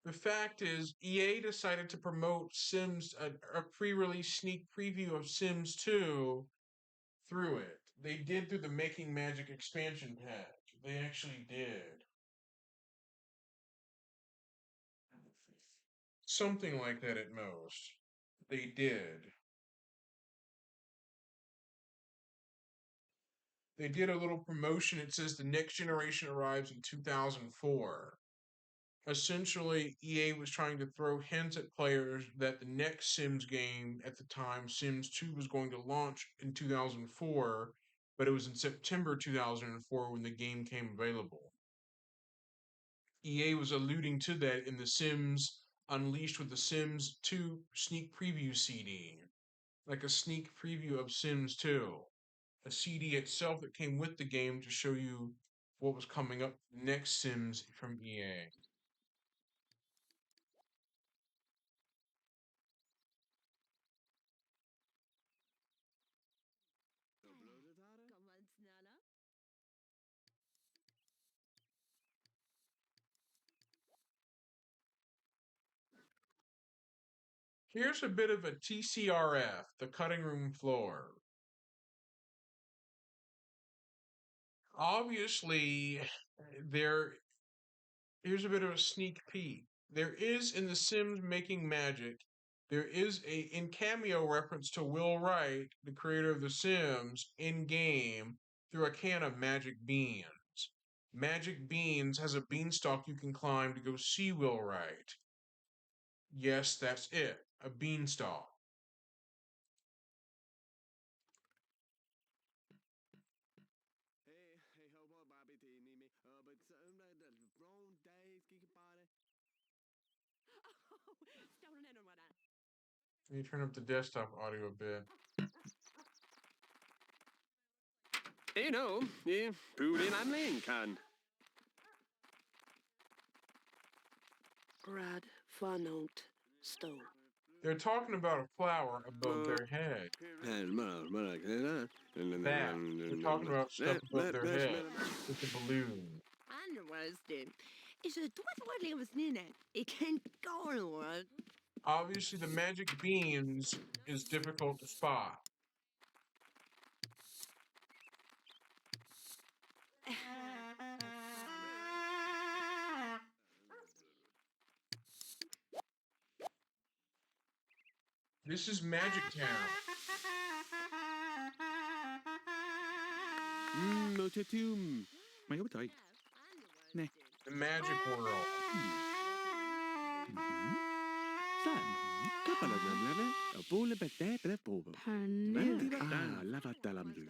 The fact is, EA decided to promote Sims, a pre release sneak preview of Sims 2 through it. They did through the Making Magic expansion pack. They actually did. Something like that at most. They did. They did a little promotion. It says the next generation arrives in 2004. Essentially, EA was trying to throw hints at players that the next Sims game at the time, Sims 2, was going to launch in 2004, but it was in September 2004 when the game came available. EA was alluding to that in The Sims Unleashed with the Sims 2 sneak preview CD, like a sneak preview of Sims 2, a CD itself that came with the game to show you what was coming up next Sims from EA. Here's a bit of a TCRF, the cutting room floor. Obviously, there here's a bit of a sneak peek. There is in The Sims Making Magic, there is a in cameo reference to Will Wright, the creator of The Sims, in game through a can of magic beans. Magic Beans has a beanstalk you can climb to go see Will Wright. Yes, that's it, a beanstalk. Let me turn up the desktop audio a bit. Brad Farnold Stowe. They're talking about a flower above their head. That. They're talking about stuff above their head. It's a balloon. Is het wat leven sneeuw? Ik ken kolen. Obviously, the magic beans is difficult to spot. This is Magic Town. Mày có trời. Nè. The magic world. Saan? Kapalalamlame, apole pete prepobo. Ah, lavatalamdu.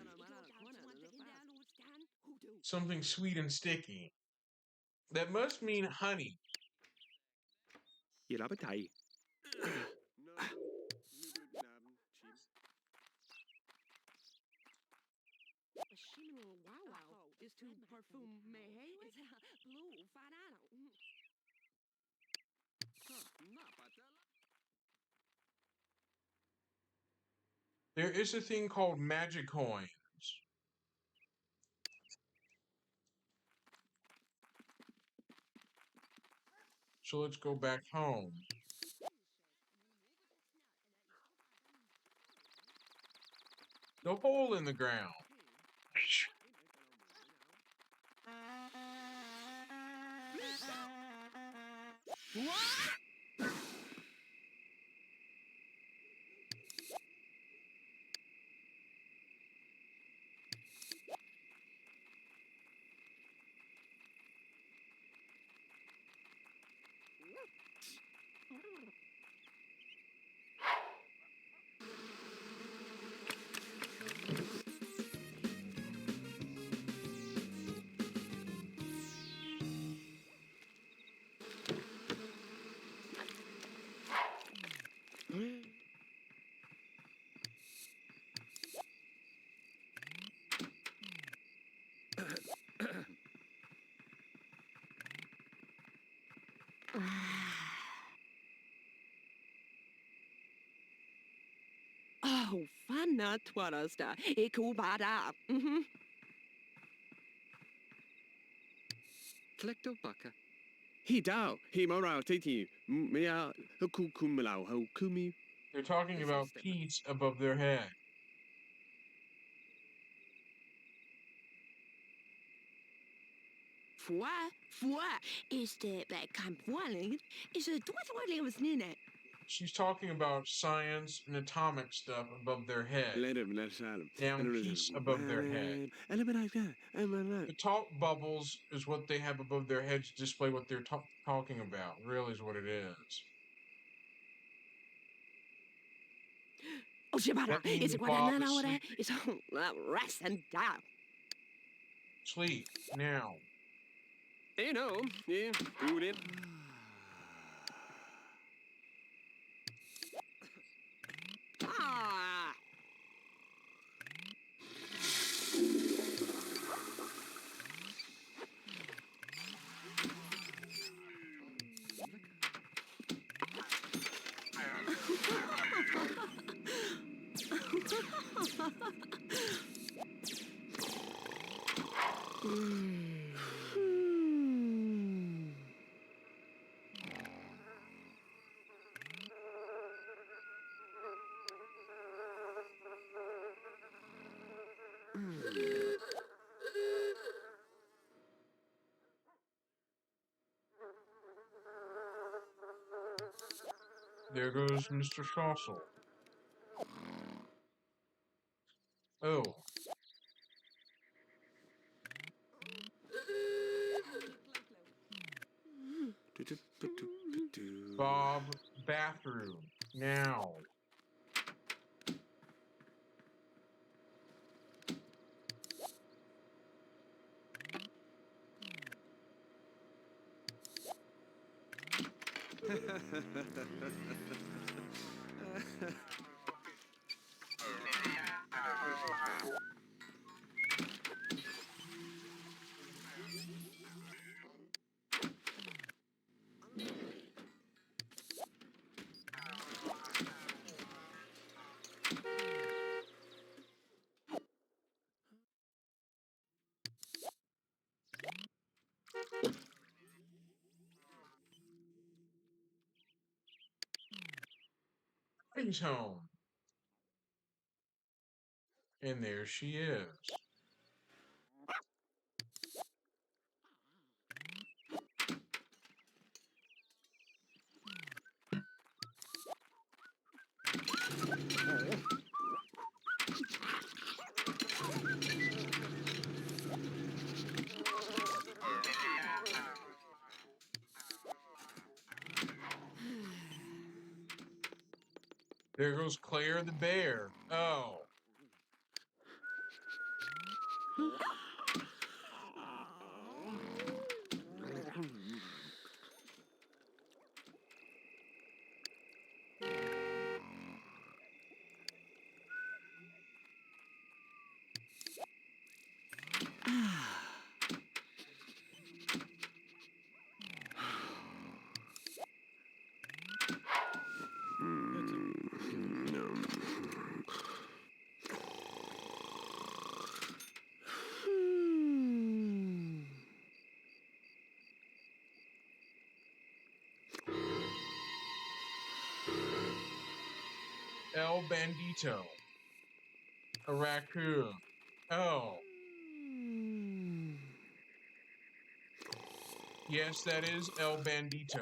Something sweet and sticky. That must mean honey. Gì đó với thầy. There is a thing called magic coins. So let's go back home. The hole in the ground. Oh, fanna twaraста. Ikubada. Collecto baka. He dao. He morao titi. Mea hukukumalau hukumi. They're talking about peace above their head. Fwa. Is the back campualing? Is a twatwali was nina. She's talking about science and atomic stuff above their head. Let him let Salem. Down peace above their head. The talk bubbles is what they have above their heads to display what they're talking about. Really is what it is. Oh, Shibata. That means Is it what Bob I is know? sleeping. It's rest and die. Sleep now. You know, yeah, food in. Ah. There goes Mr. Schossel. Oh. Bob, bathroom. Now. He's home. And there she is. There goes Claire the bear. Oh. El Bandito. A raccoon. Oh. Yes, that is El Bandito.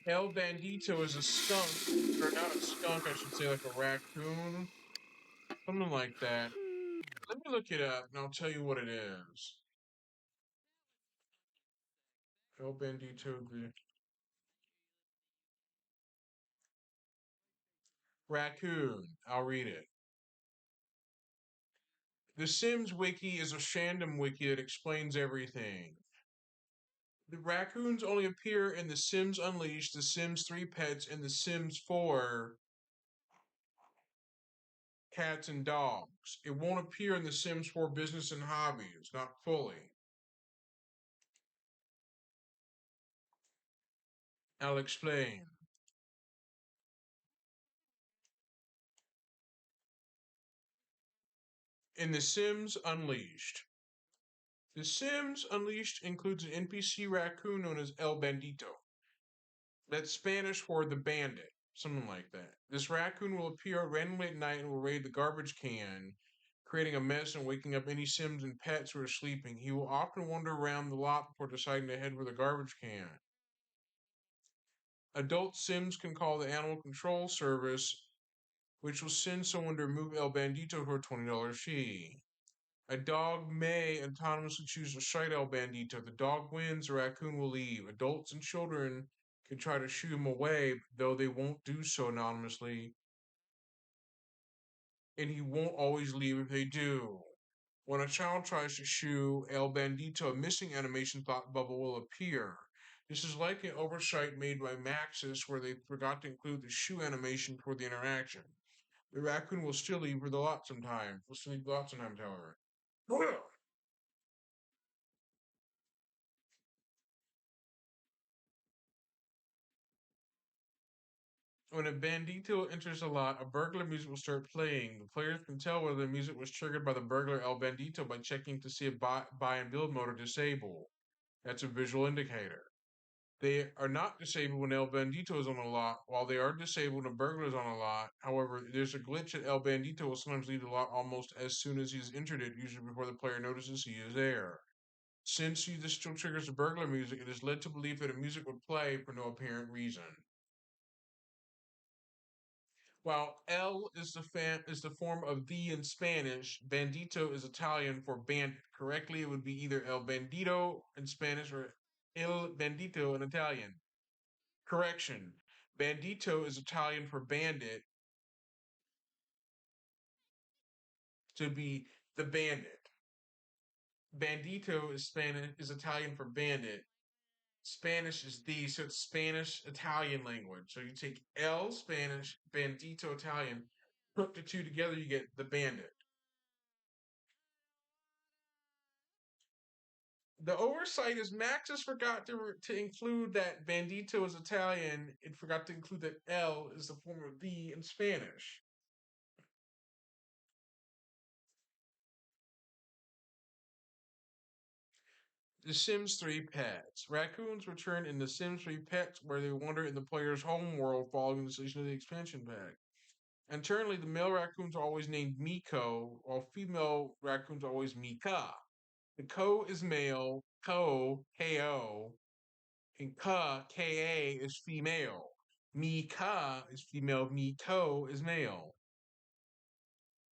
El Bandito is a skunk, or not a skunk, I should say, like a raccoon. Something like that. Let me look it up and I'll tell you what it is. El Bandito, the raccoon. I'll read it. The Sims Wiki is a fandom wiki that explains everything. The raccoons only appear in The Sims Unleashed, The Sims 3 Pets, and The Sims 4 Cats and Dogs. It won't appear in The Sims 4 Business and Hobbies, not fully. I'll explain. In The Sims Unleashed. The Sims Unleashed includes an NPC raccoon known as El Bandito. That's Spanish for the bandit, something like that. This raccoon will appear randomly at night and will raid the garbage can, creating a mess and waking up any Sims and pets who are sleeping. He will often wander around the lot before deciding to head for the garbage can. Adult Sims can call the Animal Control Service, which will send someone to remove El Bandito for a $20 fee. A dog may autonomously choose to shite El Bandito. The dog wins, the raccoon will leave. Adults and children can try to shoo him away, though they won't do so anonymously, and he won't always leave if they do. When a child tries to shoo El Bandito, a missing animation thought bubble will appear. This is like an oversight made by Maxis where they forgot to include the shoo animation for the interaction. The raccoon will still leave for the lot sometimes. Will still leave the lot sometimes, however. When a bandito enters a lot, a burglar music will start playing. The players can tell whether the music was triggered by the burglar El Bandito by checking to see if buy and build mode are disabled. That's a visual indicator. They are not disabled when El Bandito is on a lot, while they are disabled when a burglar is on a lot. However, there's a glitch that El Bandito will sometimes leave the lot almost as soon as he's entered it, usually before the player notices he is there. Since this still triggers the burglar music, it is led to believe that a music would play for no apparent reason. While El is the form of the in Spanish, bandito is Italian for bandit. Correctly, it would be either el bandito in Spanish or il bandito in Italian. Correction. Bandito is Italian for bandit to be the bandit. Bandito is Spanish is Italian for bandit. Spanish is the, so it's Spanish Italian language. So you take El Spanish, bandito Italian, put the two together, you get the bandit. The oversight is Maxis forgot to include that Bandito is Italian. It forgot to include that L is the form of the in Spanish. The Sims 3 Pets. Raccoons return in The Sims 3 Pets where they wander in the player's home world following the selection of the expansion pack. Internally, the male raccoons are always named Miko, while female raccoons are always Mika. The Ko is male, Ko, Ko, and Ka is female. Mika is female, Miko is male.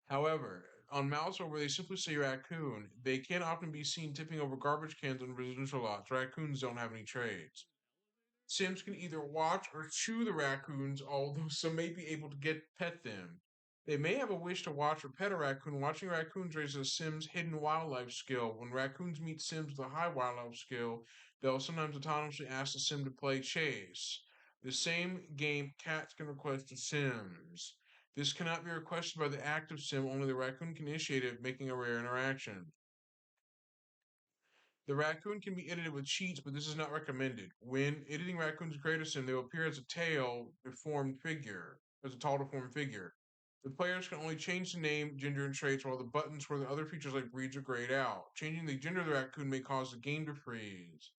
However, on Mouser, where they simply say raccoon, they can often be seen tipping over garbage cans on residential lots. Raccoons don't have any trades. Sims can either watch or chew the raccoons, although some may be able to pet them. They may have a wish to watch or pet a raccoon. Watching raccoons raises a Sim's hidden wildlife skill. When raccoons meet Sims with a high wildlife skill, they'll sometimes autonomously ask the Sim to play chase. The same game cats can request to Sims. This cannot be requested by the active Sim, only the raccoon can initiate it, making a rare interaction. The raccoon can be edited with cheats, but this is not recommended. When editing Raccoon's Greater Sim, they will appear as a tall, deformed figure. The players can only change the name, gender, and traits, while the buttons for the other features like breeds are grayed out. Changing the gender of the raccoon may cause the game to freeze.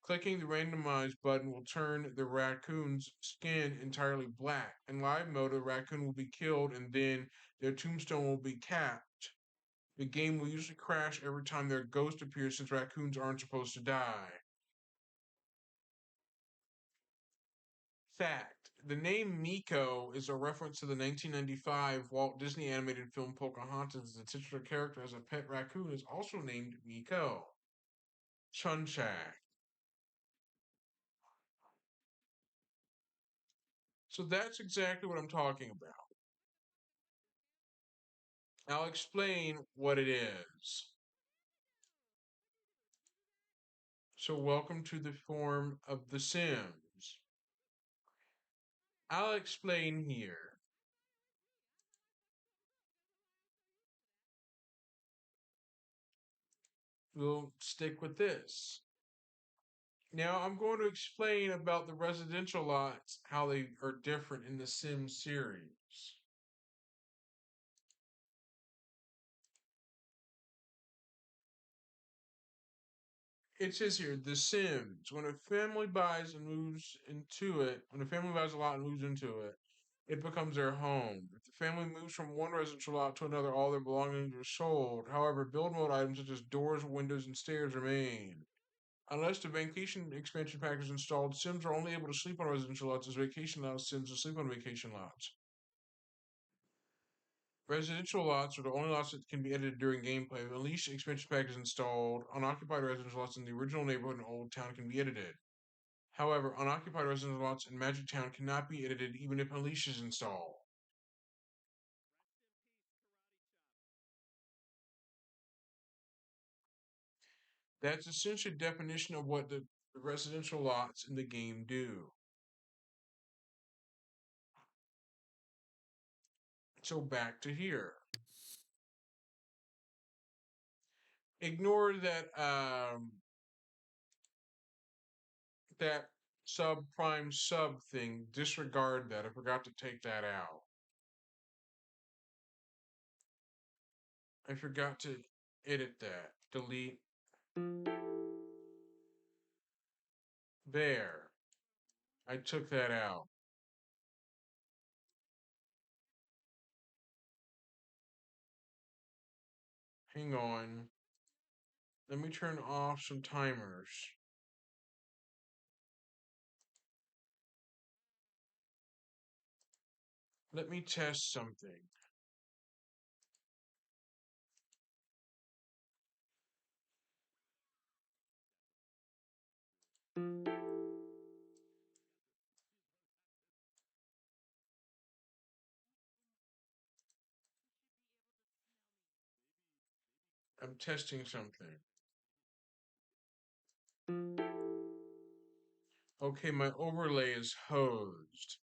Clicking the randomize button will turn the raccoon's skin entirely black. In live mode, the raccoon will be killed and then their tombstone will be capped. The game will usually crash every time their ghost appears since raccoons aren't supposed to die. Fact: the name Miko is a reference to the 1995 Walt Disney animated film Pocahontas. The titular character as a pet raccoon is also named Miko. Chunchak. So that's exactly what I'm talking about. I'll explain what it is. So welcome to the form of The Sims. I'll explain here. We'll stick with this. Now I'm going to explain about the residential lots, how they are different in the Sim series. It says here, The Sims. When a family buys a lot and moves into it, it becomes their home. If the family moves from one residential lot to another, all their belongings are sold. However, build mode items such as doors, windows, and stairs remain. Unless the vacation expansion pack is installed, Sims are only able to sleep on residential lots as vacation allows Sims to sleep on vacation lots. Residential lots are the only lots that can be edited during gameplay. If Unleashed expansion pack is installed, unoccupied residential lots in the original neighborhood and Old Town can be edited. However, unoccupied residential lots in Magic Town cannot be edited even if Unleashed is installed. That's essentially a definition of what the residential lots in the game do. So back to here. Ignore that subprime sub thing. Disregard that. I forgot to take that out. I forgot to edit that. Delete. There. I took that out. Hang on. Let me turn off some timers. Let me test something. I'm testing something. Okay, my overlay is hosed.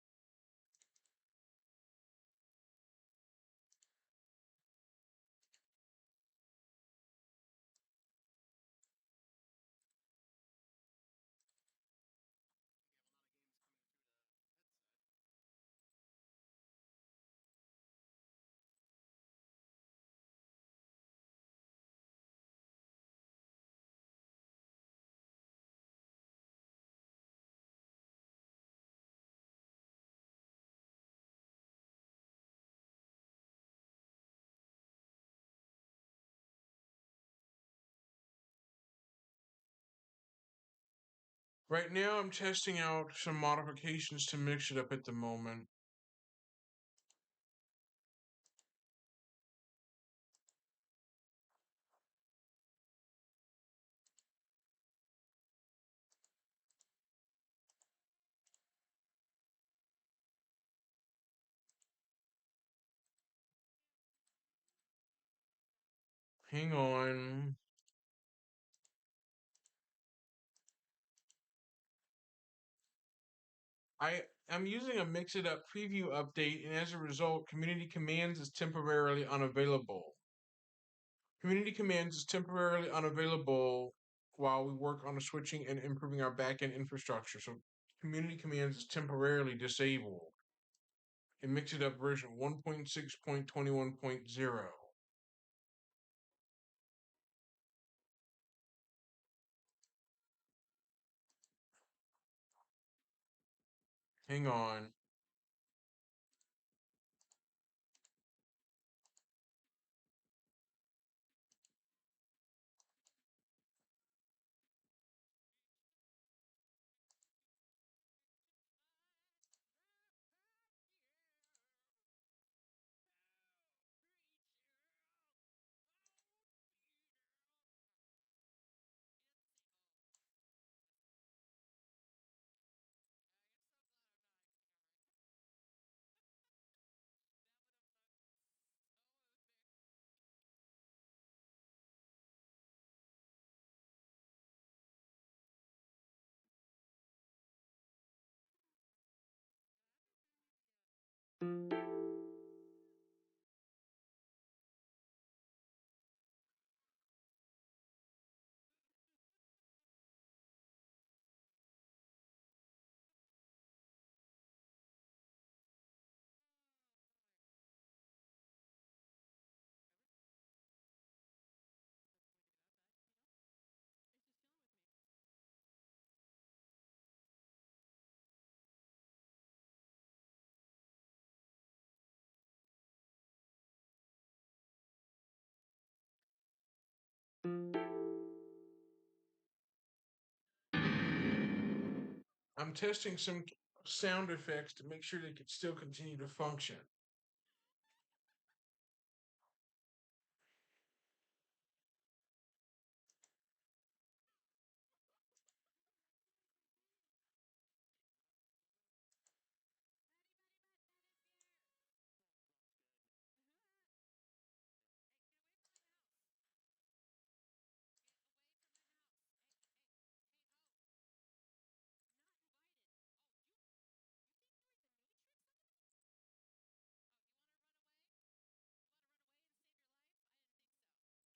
Right now, I'm testing out some modifications to mix it up at the moment. Hang on. I'm using a Mix It Up preview update, and as a result, Community Commands is temporarily unavailable. Community Commands is temporarily unavailable while we work on the switching and improving our backend infrastructure. So community commands is temporarily disabled. In Mixitup version 1.6.21.0. Hang on. I'm testing some sound effects to make sure they can still continue to function.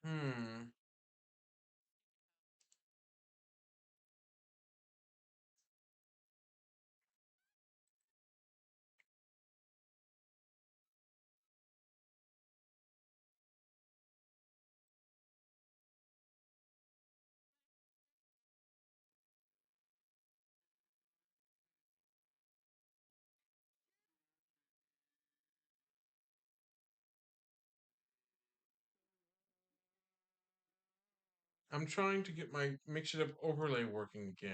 Hmm. I'm trying to get my Mixitup overlay working again.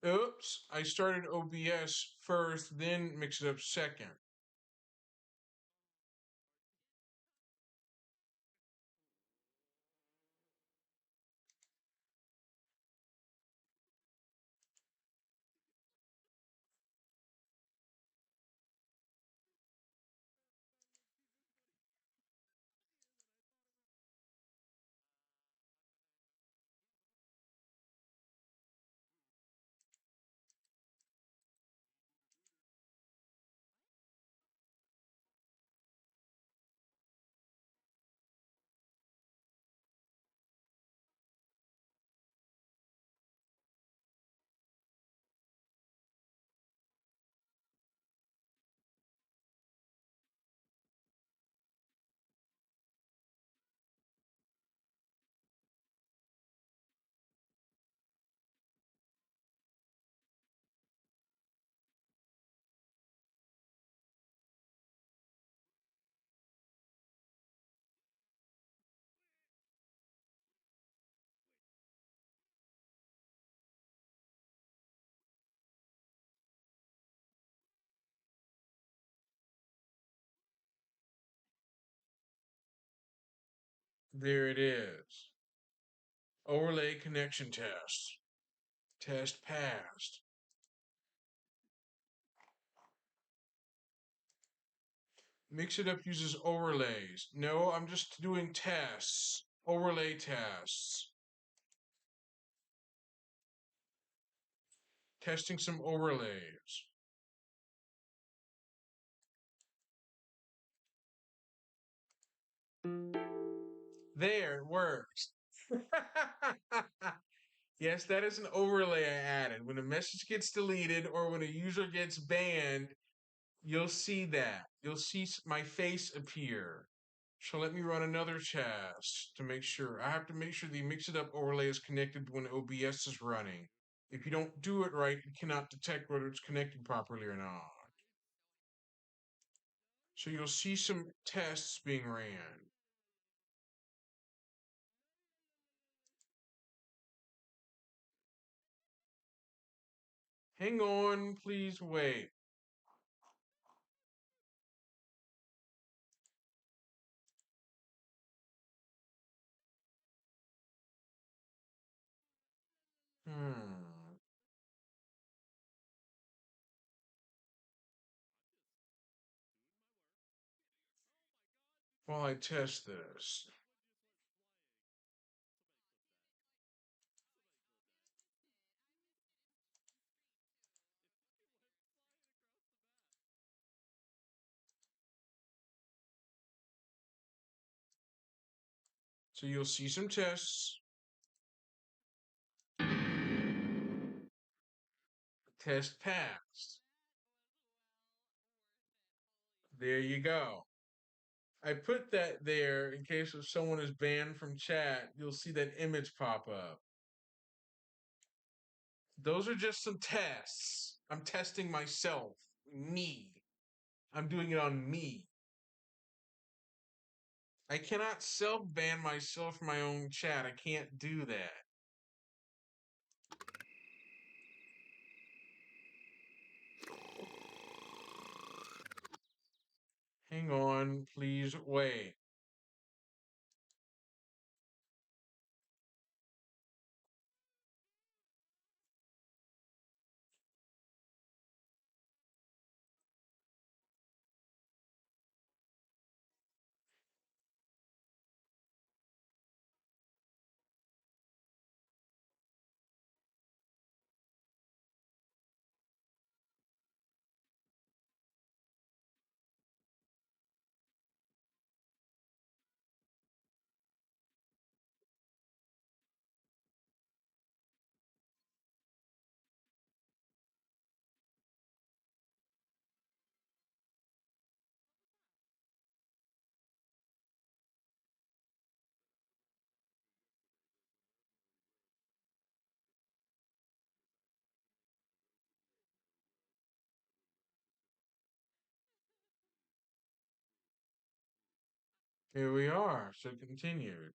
Oops, I started OBS first, then Mixitup second. There it is. Overlay connection test. Test passed. Mixitup uses overlays. No, I'm just doing tests. overlay tests. Testing some overlays. There, it works. Yes, that is an overlay I added. When a message gets deleted or when a user gets banned, you'll see that. You'll see my face appear. So let me run another test to make sure. I have to make sure the Mix It Up overlay is connected when OBS is running. If you don't do it right, it cannot detect whether it's connected properly or not. So you'll see some tests being ran. Hang on, please wait. Hmm. While I test this. So you'll see some tests. Test passed. There you go. I put that there in case if someone is banned from chat, you'll see that image pop up. Those are just some tests. I'm testing myself, me. I'm doing it on me. I cannot self-ban myself from my own chat. I can't do that. Hang on, please wait. Here we are. So continued.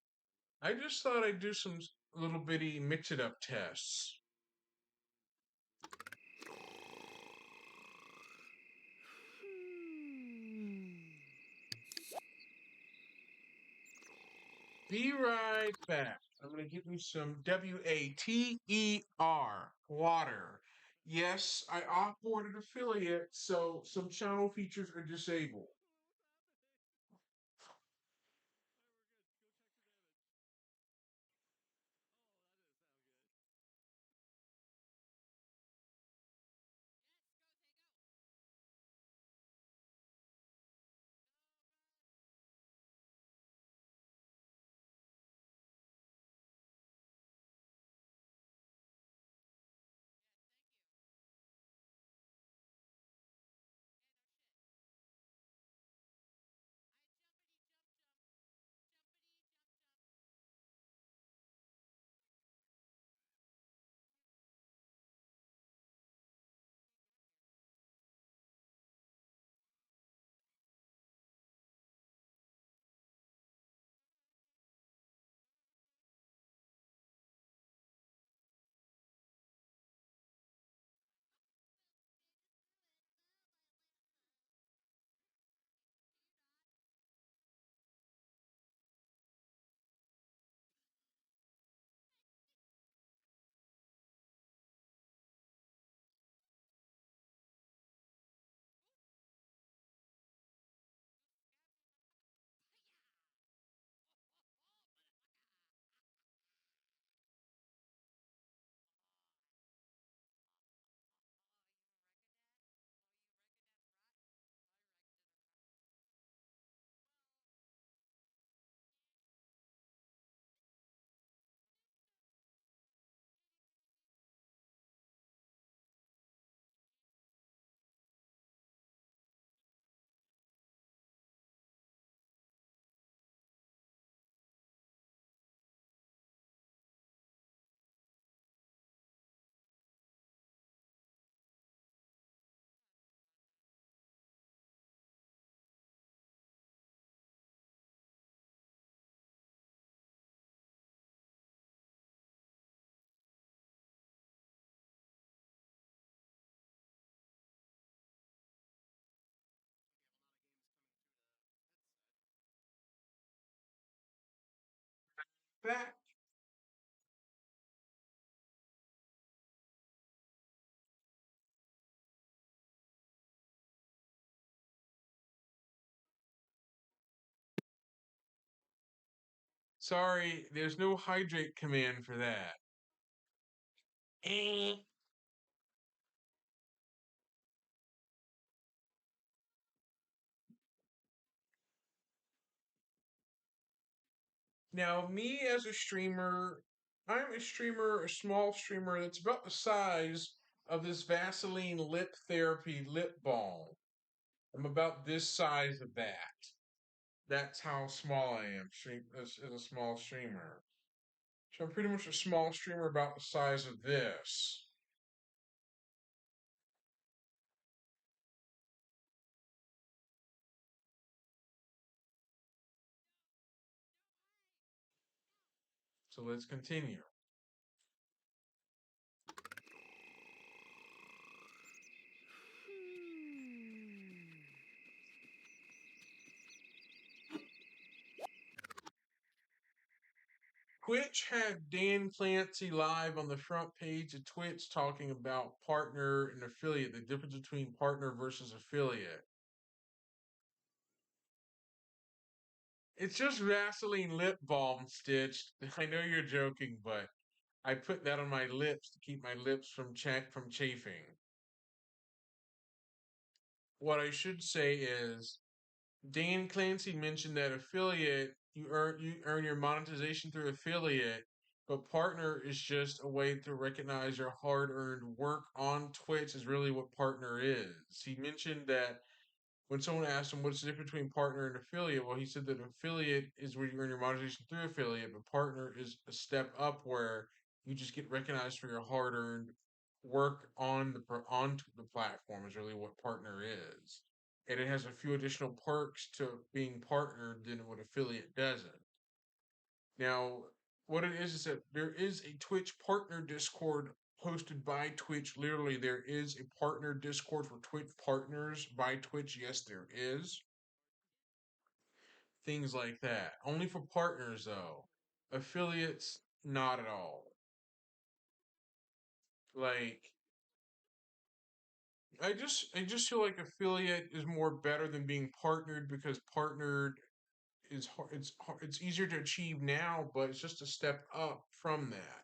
I just thought I'd do some little bitty mix it up tests. Be right back. I'm going to give you some WATER, water. Yes, I offboarded affiliate, so some channel features are disabled. back. Sorry, there's no hydrate command for that. Eh. Now, me as a streamer, I'm a small streamer that's about the size of this Vaseline Lip Therapy lip balm. I'm about this size of that. That's how small I am as a small streamer. So I'm pretty much a small streamer about the size of this. So let's continue. Twitch had Dan Clancy live on the front page of Twitch talking about partner and affiliate, the difference between partner versus affiliate. It's just Vaseline lip balm stitched. I know you're joking, but I put that on my lips to keep my lips from chafing. What I should say is Dan Clancy mentioned that affiliate you earn your monetization through affiliate, but partner is just a way to recognize your hard-earned work on Twitch is really what partner is. He mentioned that when someone asked him what's the difference between partner and affiliate, well, he said that affiliate is where you earn your monetization through affiliate, but partner is a step up where you just get recognized for your hard-earned work on the platform is really what partner is, and it has a few additional perks to being partnered than what affiliate doesn't. Now, what it is that there is a Twitch partner Discord hosted by Twitch. Literally, there is a partner Discord for Twitch partners by Twitch. Yes, there is. Things like that. Only for partners, though. Affiliates, not at all. Like, I just feel like affiliate is more better than being partnered because partnered is it's easier to achieve now, but it's just a step up from that.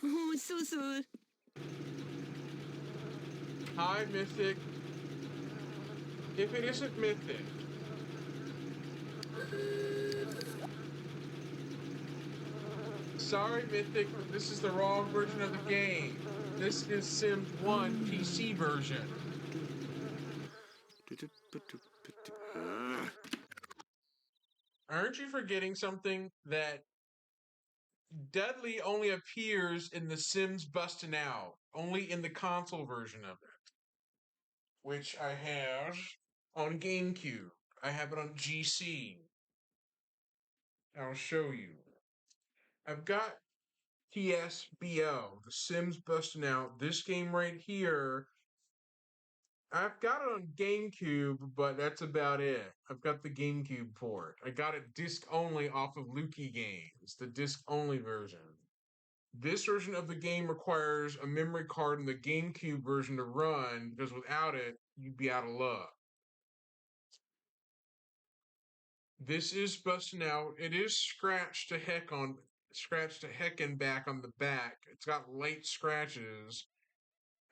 Oh, so. Hi, Mythic. If it isn't Mythic, sorry, Mythic, but this is the wrong version of the game. This is Sims 1 PC version. Aren't you forgetting something? That Dudley only appears in The Sims Bustin' Out, only in the console version of it, which I have on GameCube. I have it on GC. I'll show you. I've got TSBO, The Sims Bustin' Out. This game right here, I've got it on GameCube, but that's about it. I've got the GameCube port. I got it disc only off of Lukey Games, the disc only version. This version of the game requires a memory card in the GameCube version to run because without it, you'd be out of luck. This is busting out. It is scratched to heck and back on the back. It's got light scratches.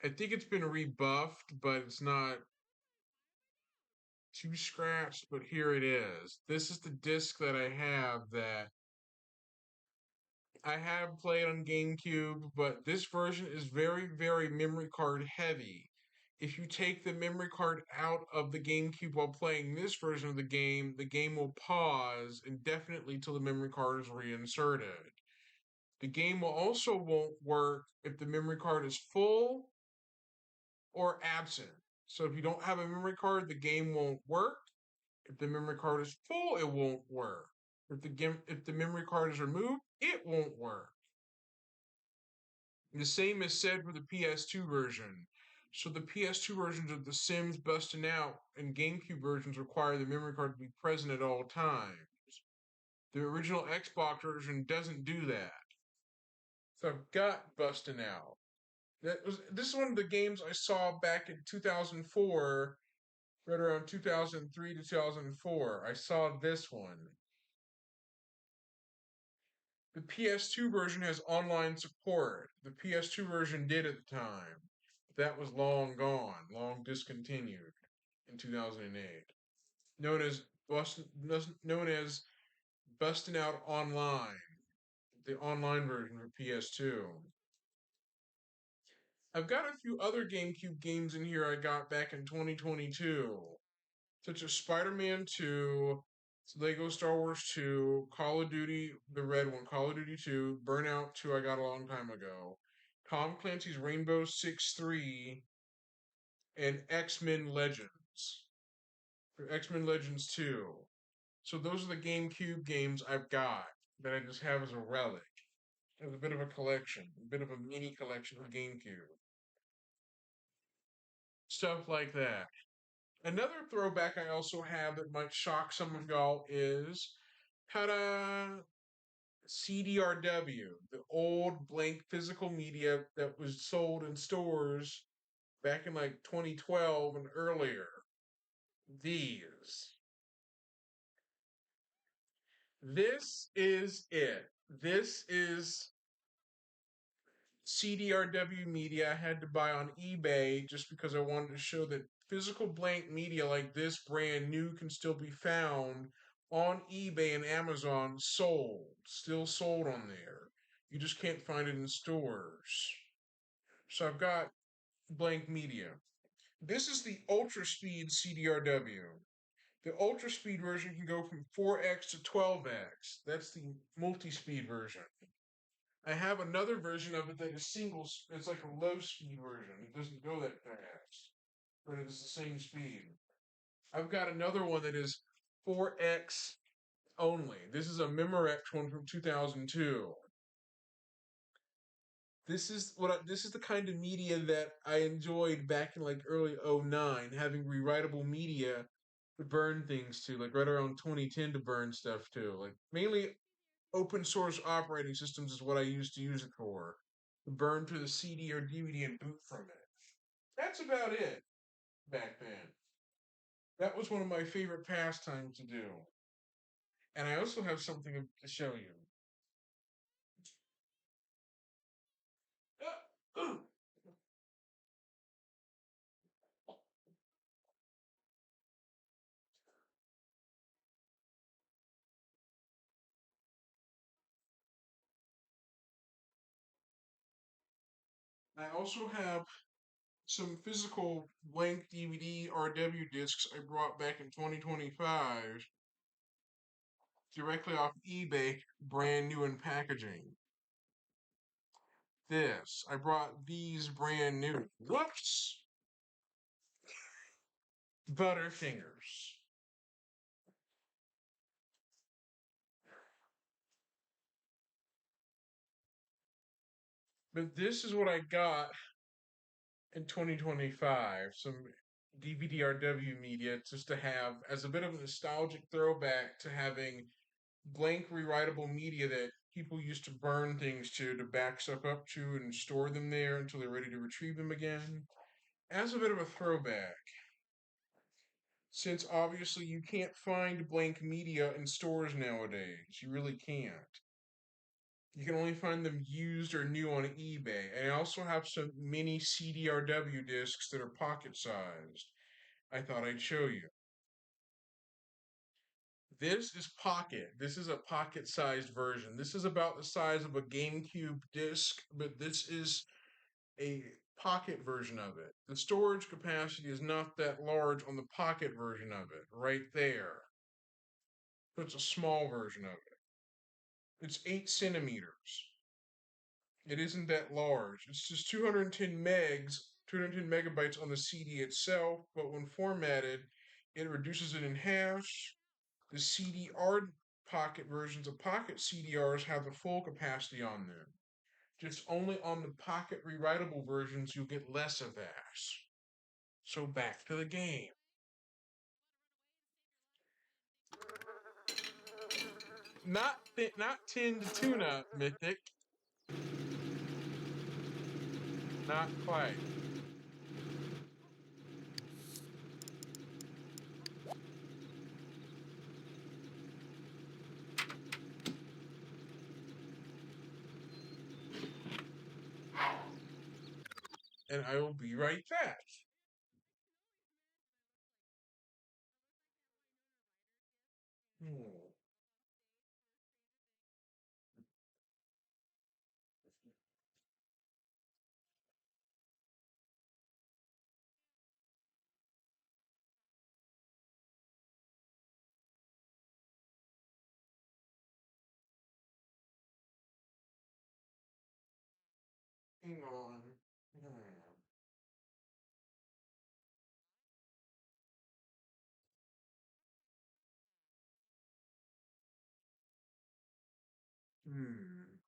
I think it's been rebuffed, but it's not too scratched, but here it is. This is the disc that I have played on GameCube, but this version is very, very memory card heavy. If you take the memory card out of the GameCube while playing this version of the game will pause indefinitely till the memory card is reinserted. The game will also won't work if the memory card is full or absent. So if you don't have a memory card, the game won't work. If the memory card is full, it won't work. If the memory card is removed, it won't work. The same is said for the PS2 version. So the PS2 versions of The Sims Busting Out and GameCube versions require the memory card to be present at all times. The original Xbox version doesn't do that. So I've got Busting Out. This is one of the games I saw back in 2004, right around 2003 to 2004. I saw this one. The PS2 version has online support. The PS2 version did at the time. That was long gone, long discontinued in 2008. Known as known as Busting Out Online, the online version for PS2. I've got a few other GameCube games in here I got back in 2022, such as Spider-Man 2, Lego Star Wars 2, Call of Duty, the red one, Call of Duty 2, Burnout 2 I got a long time ago, Tom Clancy's Rainbow Six 3, and X-Men Legends. For X-Men Legends 2. So those are the GameCube games I've got that I just have as a relic. As a bit of a collection, a bit of a mini collection of GameCube. Stuff like that. Another throwback I also have that might shock some of y'all is ta-da! CDRW, the old blank physical media that was sold in stores back in like 2012 and earlier. These. This is it. This is CDRW media I had to buy on eBay just because I wanted to show that physical blank media like this brand new can still be found on eBay and Amazon still sold on there. You just can't find it in stores. So I've got blank media. This is the Ultra Speed CDRW. The Ultra Speed version can go from 4x to 12x. That's the multi-speed version. I have another version of it that is it's like a low speed version. It doesn't go that fast, but it is the same speed. I've got another one that is 4x only. This is a Memorex one from 2002. This is the kind of media that I enjoyed back in like early '09, having rewritable media to burn things to, like right around 2010 to burn stuff to. Like mainly open source operating systems is what I used to use it for. To burn to the CD or DVD and boot from it. That's about it back then. That was one of my favorite pastimes to do. And I also have something to show you. I also have some physical blank DVD RW discs I brought back in 2025 directly off eBay, brand new in packaging. I brought these brand new. Whoops! Butterfingers. But this is what I got in 2025. Some DVD-RW media just to have as a bit of a nostalgic throwback to having blank rewritable media that people used to burn things to back stuff up to and store them there until they're ready to retrieve them again. As a bit of a throwback, since obviously you can't find blank media in stores nowadays, you really can't. You can only find them used or new on eBay. And I also have some mini CDRW discs that are pocket sized. I thought I'd show you. This is pocket. This is a pocket sized version. This is about the size of a GameCube disc, but this is a pocket version of it. The storage capacity is not that large on the pocket version of it, right there. So it's a small version of it. It's 8 centimeters. It isn't that large. It's just 210 megs, 210 megabytes on the CD itself, but when formatted, it reduces it in half. The CDR Pocket versions of Pocket CDRs have the full capacity on them. Just only on the Pocket rewritable versions you'll get less of that. So back to the game. Not 10 to tuna, Mythic. Not quite. And I will be right back. Hmm. Hang on. Hmm.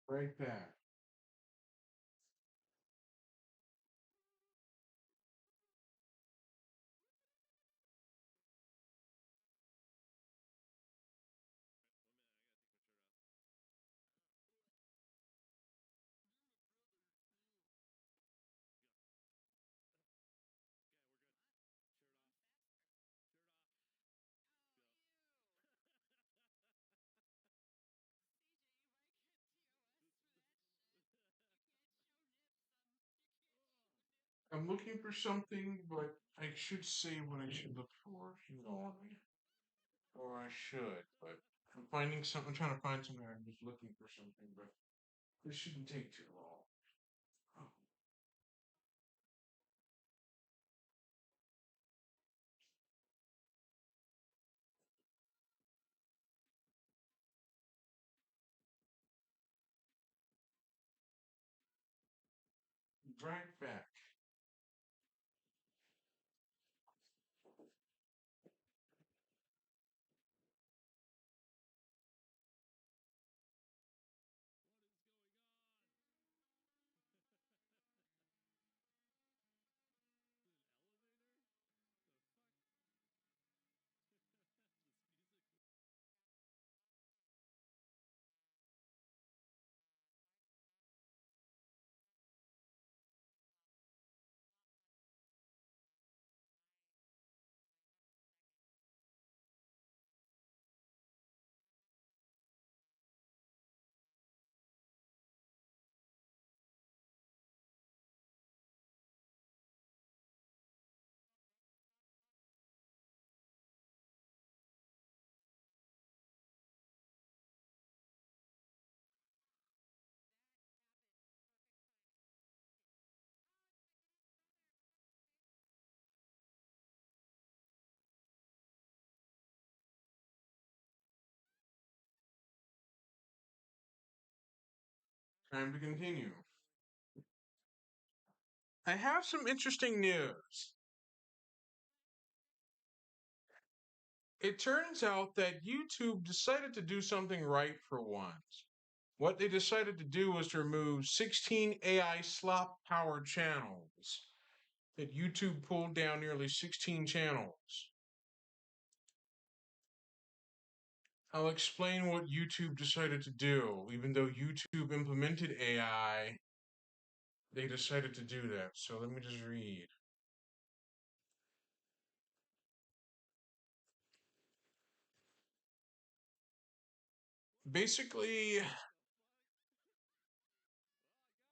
Right back. I'm looking for something, but I should say what I should look for. Hang on. Or I should, but I'm finding something. I'm trying to find something. I'm just looking for something, but this shouldn't take too long. Oh, right back. Time to continue. I have some interesting news. It turns out that YouTube decided to do something right for once. What they decided to do was to remove 16 AI slop powered channels. That YouTube pulled down nearly 16 channels. I'll explain what YouTube decided to do. Even though YouTube implemented AI, they decided to do that. So let me just read. Basically,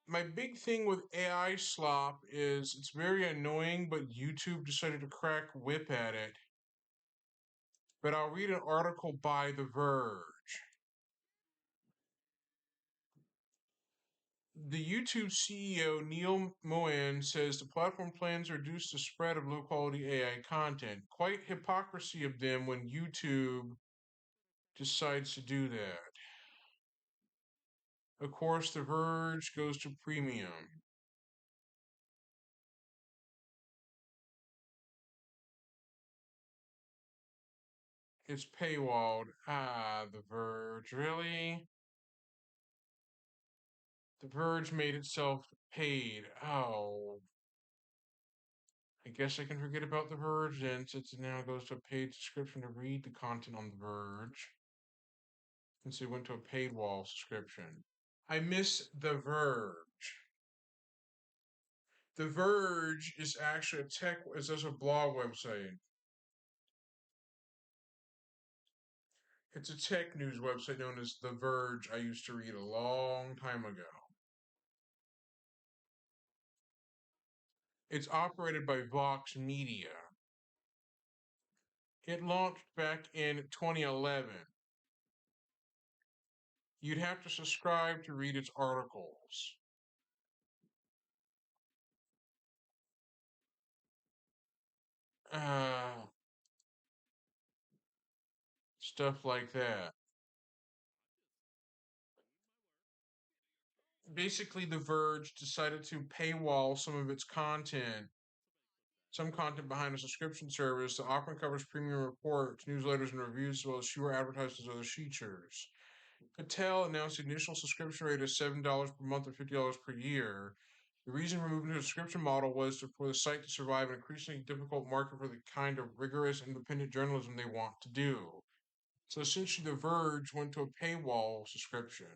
my big thing with AI slop is it's very annoying, but YouTube decided to crack whip at it. But I'll read an article by The Verge. The YouTube CEO Neil Mohan says the platform plans to reduce the spread of low quality AI content. Quite hypocrisy of them when YouTube decides to do that. Of course, The Verge goes to premium. It's paywalled. Ah, The Verge. Really? The Verge made itself paid. Oh. I guess I can forget about The Verge then, since it now goes to a paid subscription to read the content on The Verge. Since it went to a paid wall subscription. I miss The Verge. The Verge is actually is just a blog website. It's a tech news website known as The Verge. I used to read a long time ago. It's operated by Vox Media. It launched back in 2011. You'd have to subscribe to read its articles. Stuff like that. Basically, The Verge decided to paywall some of its content, some content behind a subscription service. The offering covers premium reports, newsletters, and reviews, as well as fewer advertisements and other features. Patel announced the initial subscription rate of $7 per month or $50 per year. The reason for moving to a subscription model was for the site to survive an increasingly difficult market for the kind of rigorous, independent journalism they want to do. So essentially, The Verge went to a paywall subscription.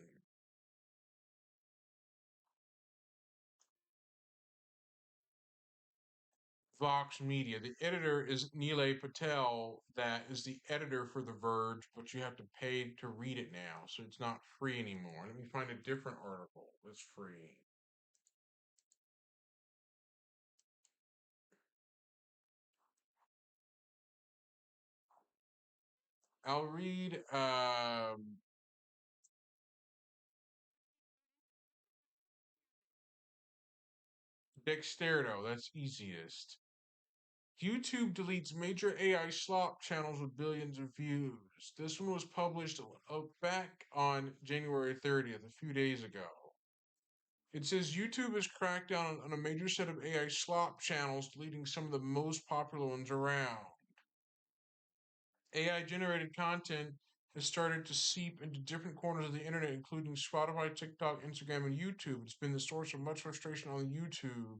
Vox Media. The editor is Nilay Patel, that is the editor for The Verge, but you have to pay to read it now, so it's not free anymore. Let me find a different article that's free. I'll read Dexterdo, that's easiest. YouTube deletes major AI slop channels with billions of views. This one was published back on January 30th, a few days ago. It says YouTube has cracked down on a major set of AI slop channels, deleting some of the most popular ones around. AI generated content has started to seep into different corners of the internet, including Spotify, TikTok, Instagram, and YouTube. It's been the source of much frustration on YouTube,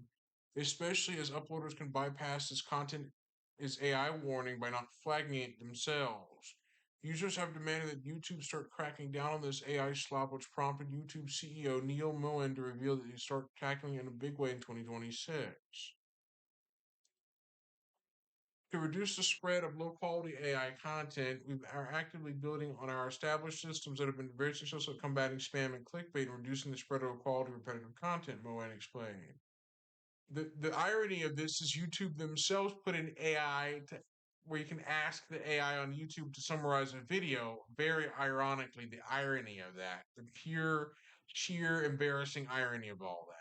especially as uploaders can bypass this content is AI warning by not flagging it themselves. Users have demanded that YouTube start cracking down on this AI slop, which prompted YouTube CEO Neil Mohan to reveal that he start tackling it in a big way in 2026. To reduce the spread of low quality AI content, we are actively building on our established systems that have been very successful at combating spam and clickbait and reducing the spread of low quality repetitive content, Mohan explained. The irony of this is YouTube themselves put in AI where you can ask the AI on YouTube to summarize a video. Very ironically, the irony of that, the pure, sheer, embarrassing irony of all that.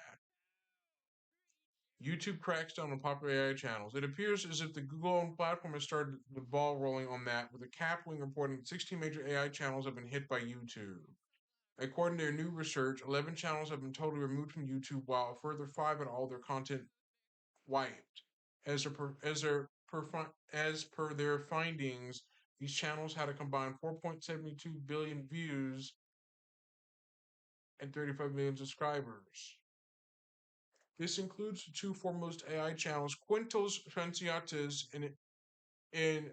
YouTube cracks down on popular AI channels. It appears as if the Google-owned platform has started the ball rolling on that, with the Capwing reporting that 16 major AI channels have been hit by YouTube. According to their new research, 11 channels have been totally removed from YouTube, while a further 5 had all their content wiped. As per their findings, these channels had a combined 4.72 billion views and 35 million subscribers. This includes the two foremost AI channels, Quintos Fanciates and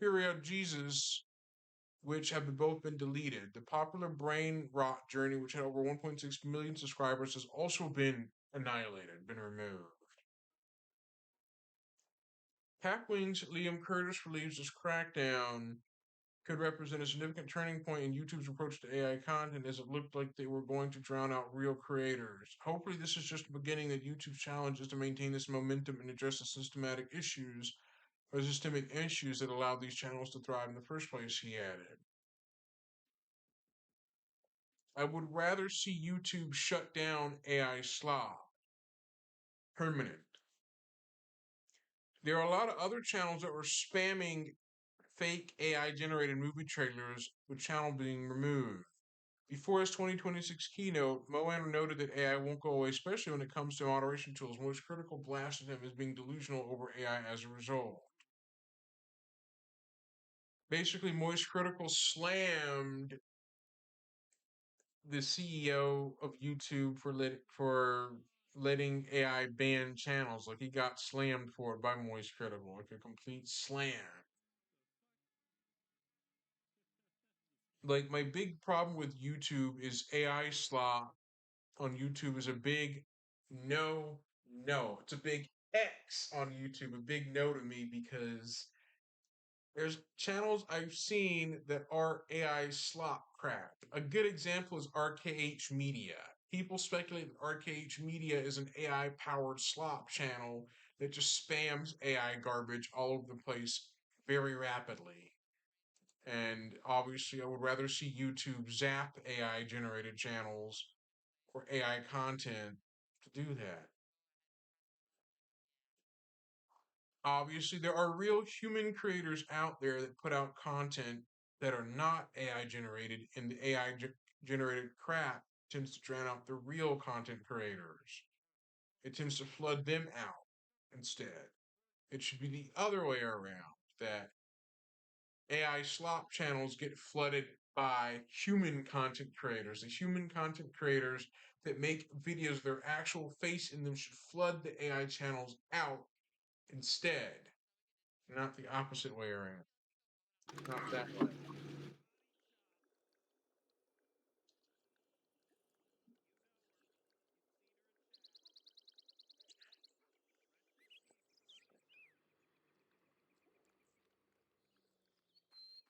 Period Jesus, which have both been deleted. The popular Brain Rot Journey, which had over 1.6 million subscribers, has also been annihilated, been removed. Capwing's Liam Curtis believes this crackdown could represent a significant turning point in YouTube's approach to AI content, as it looked like they were going to drown out real creators. Hopefully, this is just the beginning that YouTube's challenge is to maintain this momentum and address the systemic issues that allowed these channels to thrive in the first place, he added. I would rather see YouTube shut down AI slop. Permanent. There are a lot of other channels that were spamming fake AI generated movie trailers, with channel being removed. Before his 2026 keynote, Moen noted that AI won't go away, especially when it comes to moderation tools. Most Critical blasted him as being delusional over AI as a result. Basically, Moist Critical slammed the CEO of YouTube for letting AI ban channels. Like, he got slammed for it by Moist Critical, like a complete slam. Like, my big problem with YouTube is AI slop on YouTube is a big no. It's a big X on YouTube, a big no to me, because there's channels I've seen that are AI slop crap. A good example is RKH Media. People speculate that RKH Media is an AI powered slop channel that just spams AI garbage all over the place very rapidly. And obviously, I would rather see YouTube zap AI generated channels or AI content to do that. Obviously, there are real human creators out there that put out content that are not AI generated, and the AI generated crap tends to drown out the real content creators. It tends to flood them out instead. It should be the other way around, that AI slop channels get flooded by human content creators. The human content creators that make videos with their actual face in them should flood the AI channels out instead, not the opposite way around. Not that way.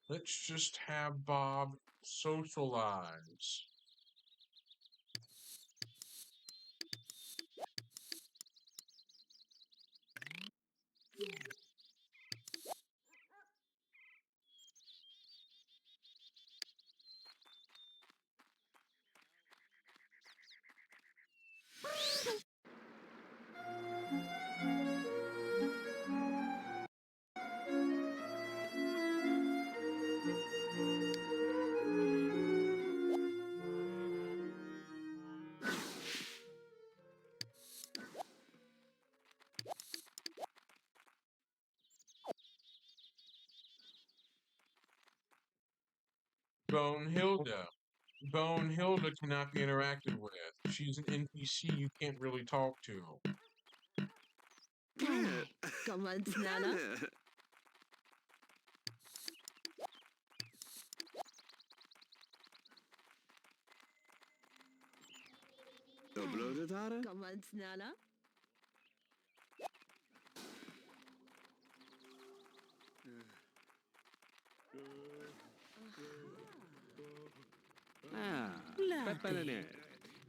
Let's just have Bob socialize. Bone Hilda. Bone Hilda cannot be interacted with. She's an NPC you can't really talk to. Come on, Nana. Come on, Nana. Pepperoni.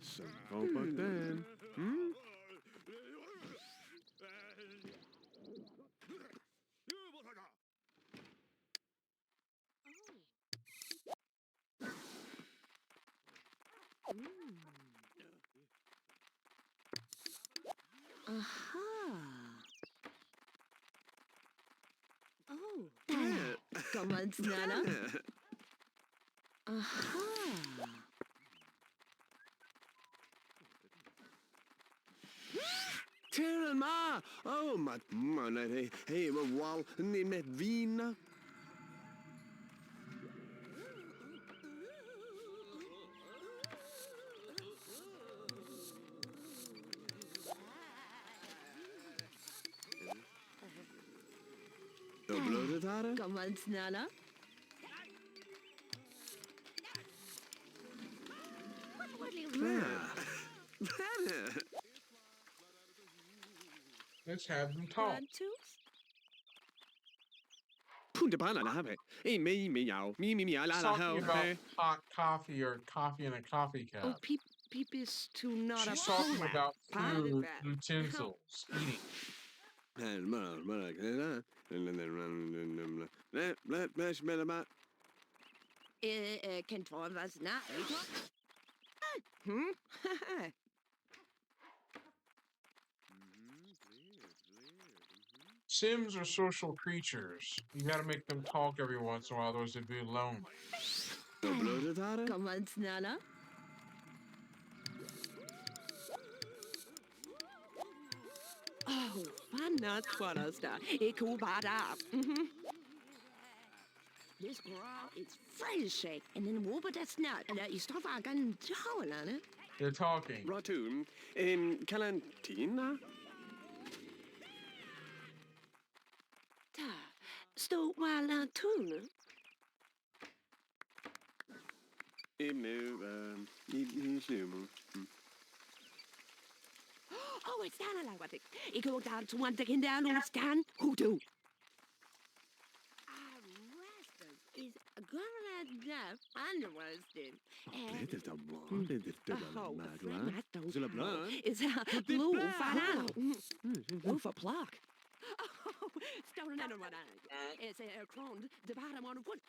So, but then. Aha. Oh. Come on, Nana. Aha. Tell ma! Oh, my man, hey, wall, ni met vina. Come on, Nana. Let's have them talk. Punta pana la have. Hey, me, meow, me, la He's la talking ho, about hey. hot coffee or coffee in a coffee Oh, cup. peep is to not She's a talking poem. about Part of food, that. utensils, eating. Kan ta was not. Hmm? Sims are social creatures. You gotta make them talk every once in a while, otherwise they'd be lonely. De blöde Tare? Kom on, sneller. Oh, fanat kvarasta. Ik hoor bad up. This girl is fresh, and then whoop it that's not. And you stop I can tell on it. They're talking. Rotun. Calantina? Sto while tune. Imu. Oh, it's down like what ik go down to one thing down on stand. Who do? Is gonna love underwasted. Dit is de man. Dit is de Oh, man. Fred blauw? is a blue fanal. Blue for pluck. Oh, stolen and one eye. It's a crowned the bottom on foot.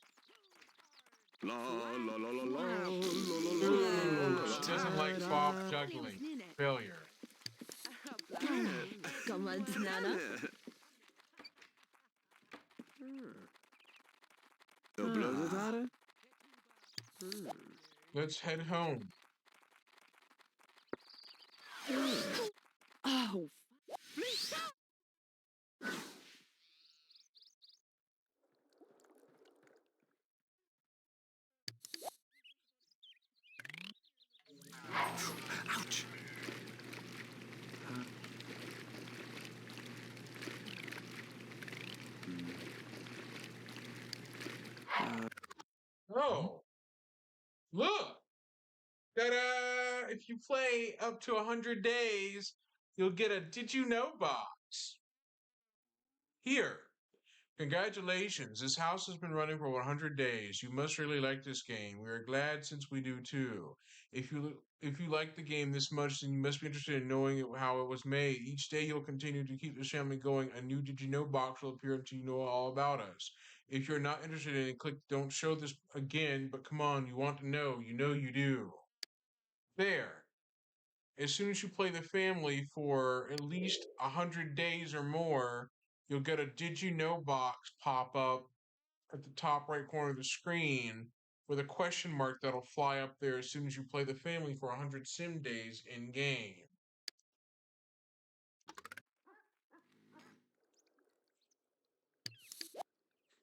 La la la la la Ooh, she doesn't like Bob juggling. Failure. Come on, Nana. De blöde Tare? Let's head home. Oh, Ouch. Oh, look! Ta-da! If you play up to 100 days, you'll get a Did You Know box. Here. Congratulations. This house has been running for 100 days. You must really like this game. We are glad since we do too. If you like the game this much, then you must be interested in knowing how it was made. Each day you'll continue to keep this family going. A new Did You Know box will appear until you know all about us. If you're not interested in it, click Don't Show This again, but come on, you want to know. You know you do. There. As soon as you play the family for at least 100 days or more, you'll get a Did You Know box pop up at the top right corner of the screen with a question mark that'll fly up there as soon as you play the family for 100 sim days in game.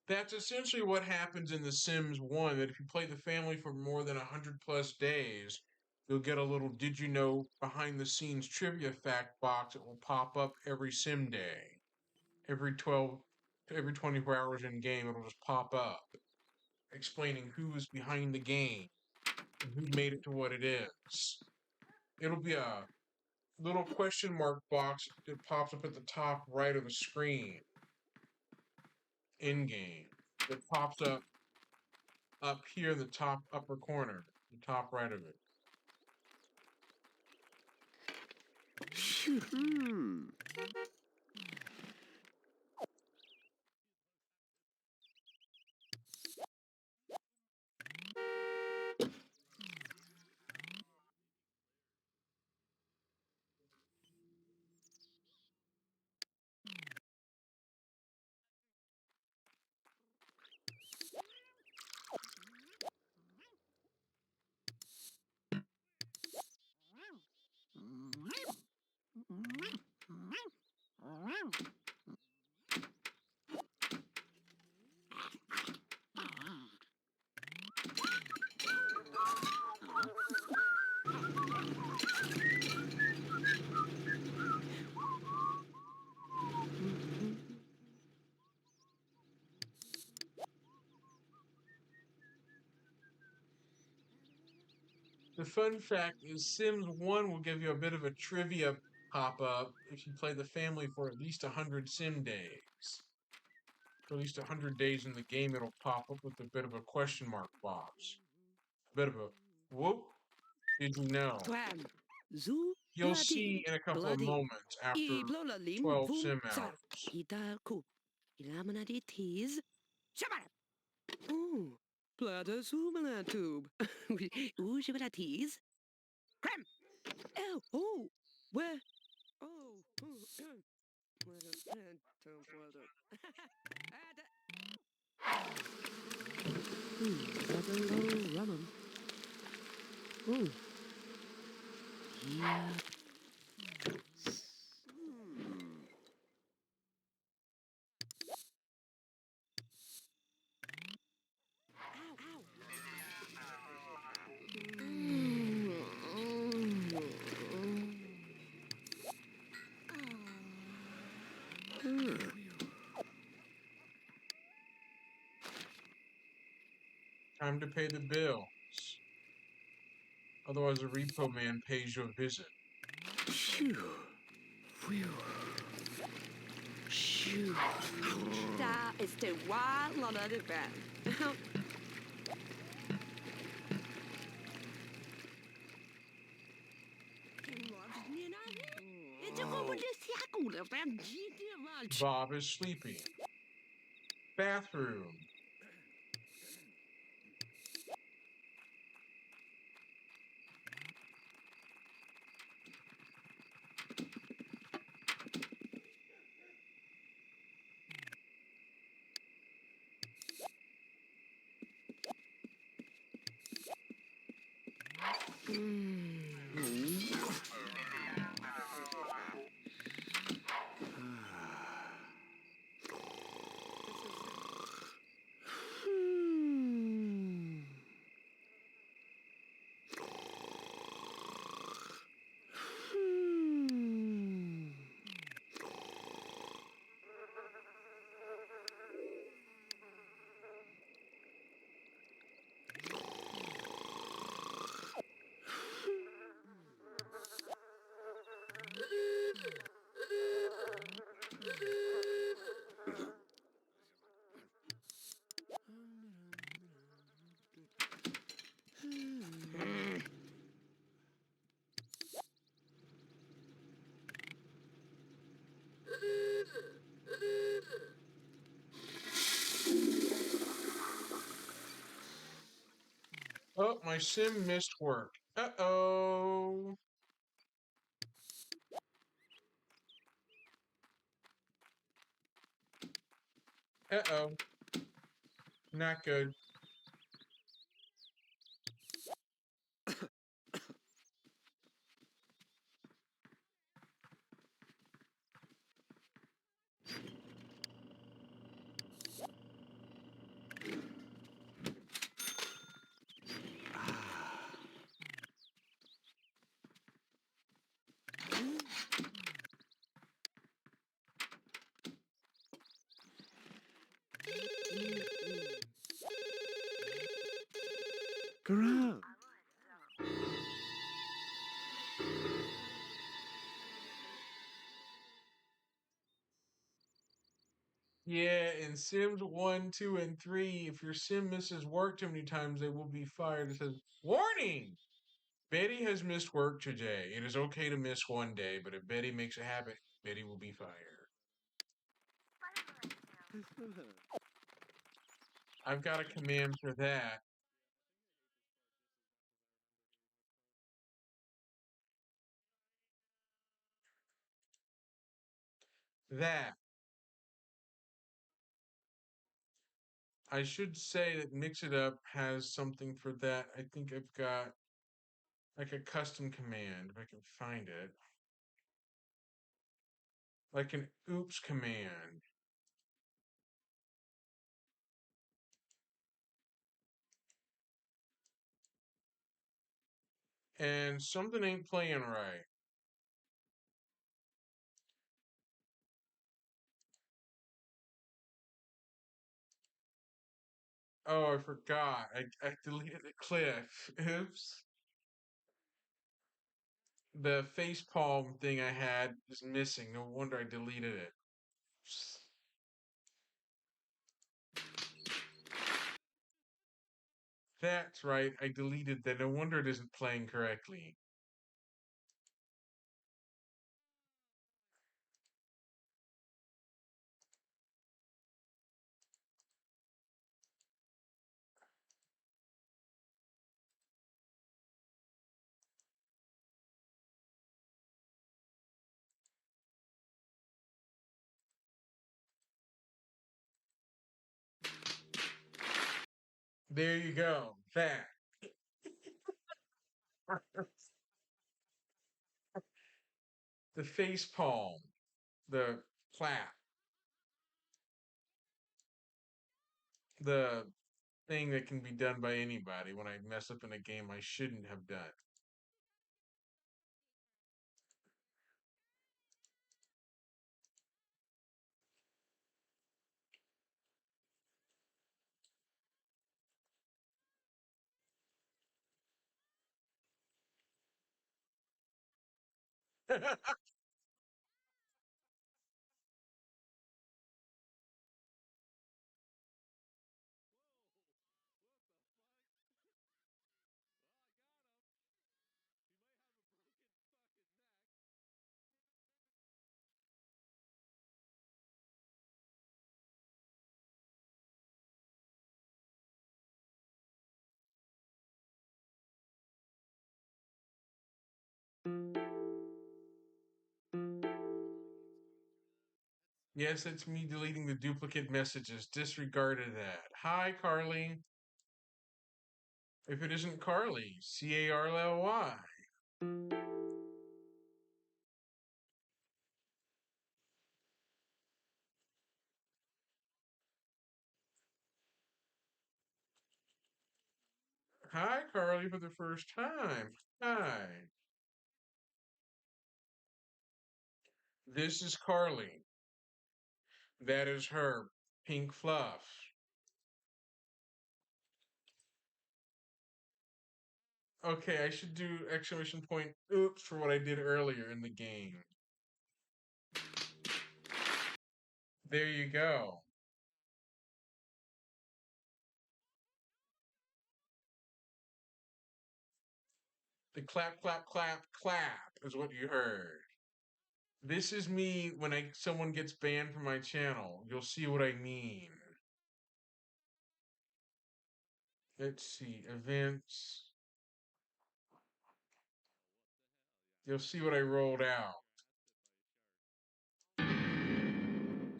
That's essentially what happens in The Sims 1, that if you play the family for more than 100 plus days, you'll get a little Did You Know behind the scenes trivia fact box that will pop up every sim day. Every 24 hours in game, it'll just pop up explaining who is behind the game and who made it to what it is. It'll be a little question mark box that pops up at the top right of the screen in game. That pops up here in the top upper corner, the top right of it. The fun fact is Sims 1 will give you a bit of a trivia pop up if you play the family for at least 100 sim days. For at least 100 days in the game, it'll pop up with a bit of a question mark box. A bit of a whoop. Did you know? Clam. Zoo. You'll see in a couple of moments after I blola lim 12 vu sim sa. hours. Ita ku. Ilamana di tease. Shabara. Oh. Plata sumana tube. Ooh, shabara tease. Cram! Oh, oh, where? Oh, where the phantom for the. Double low rum. Oh, yeah. Ow, ow. Time to pay the bills. Otherwise, the repo man pays you a visit. Phew. Phew. Phew. That is the wild lot of the band. Bob is sleeping. Bathroom. Oh, my sim missed work. Uh-oh. Uh-oh. Not good. Grab. Yeah, in Sims 1, 2, and 3, if your sim misses work too many times, they will be fired. It says, Warning! Betty has missed work today. It is okay to miss one day, but if Betty makes a habit, Betty will be fired. I've got a command for that. That. I should say that Mix It Up has something for that. I think I've got like a custom command, if I can find it. Like an oops command. And something ain't playing right. Oh, I forgot. I deleted the cliff. Oops. The face palm thing I had is missing. No wonder I deleted it. That's right. I deleted that. No wonder it isn't playing correctly. There you go. That. The face palm. The clap. The thing that can be done by anybody when I mess up in a game I shouldn't have done. Yes, it's me deleting the duplicate messages. Disregarded that. Hi, Carly. If it isn't Carly, Carly. Hi, Carly, for the first time. Hi. This is Carly. That is her. Pink Fluff. Okay, I should do exclamation point oops for what I did earlier in the game. There you go. The clap, clap, clap, clap is what you heard. This is me when someone gets banned from my channel. You'll see what I mean. Let's see, events. You'll see what I rolled out.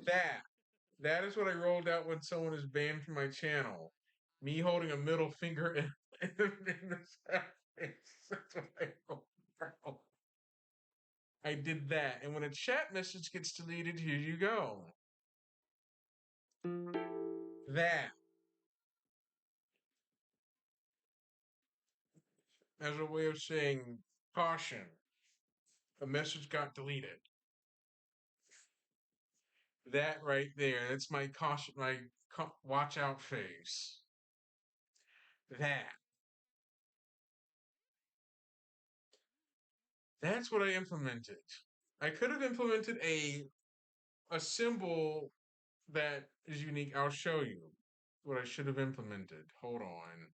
That. That is what I rolled out when someone is banned from my channel. Me holding a middle finger in the face. That's what I rolled out. I did that. And when a chat message gets deleted, here you go. That. As a way of saying caution. A message got deleted. That right there. That's my caution, watch out face. That. That's what I implemented. I could have implemented a symbol that is unique. I'll show you what I should have implemented. Hold on.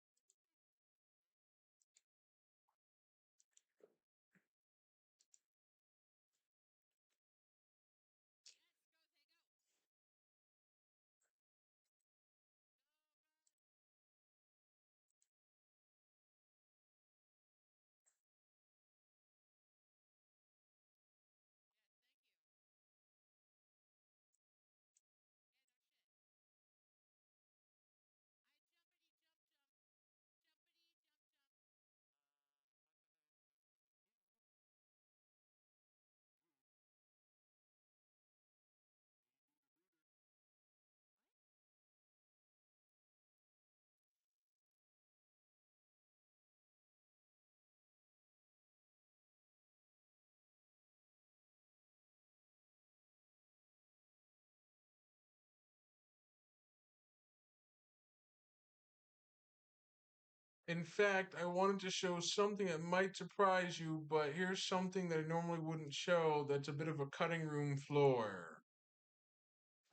In fact, I wanted to show something that might surprise you, but here's something that I normally wouldn't show that's a bit of a cutting room floor.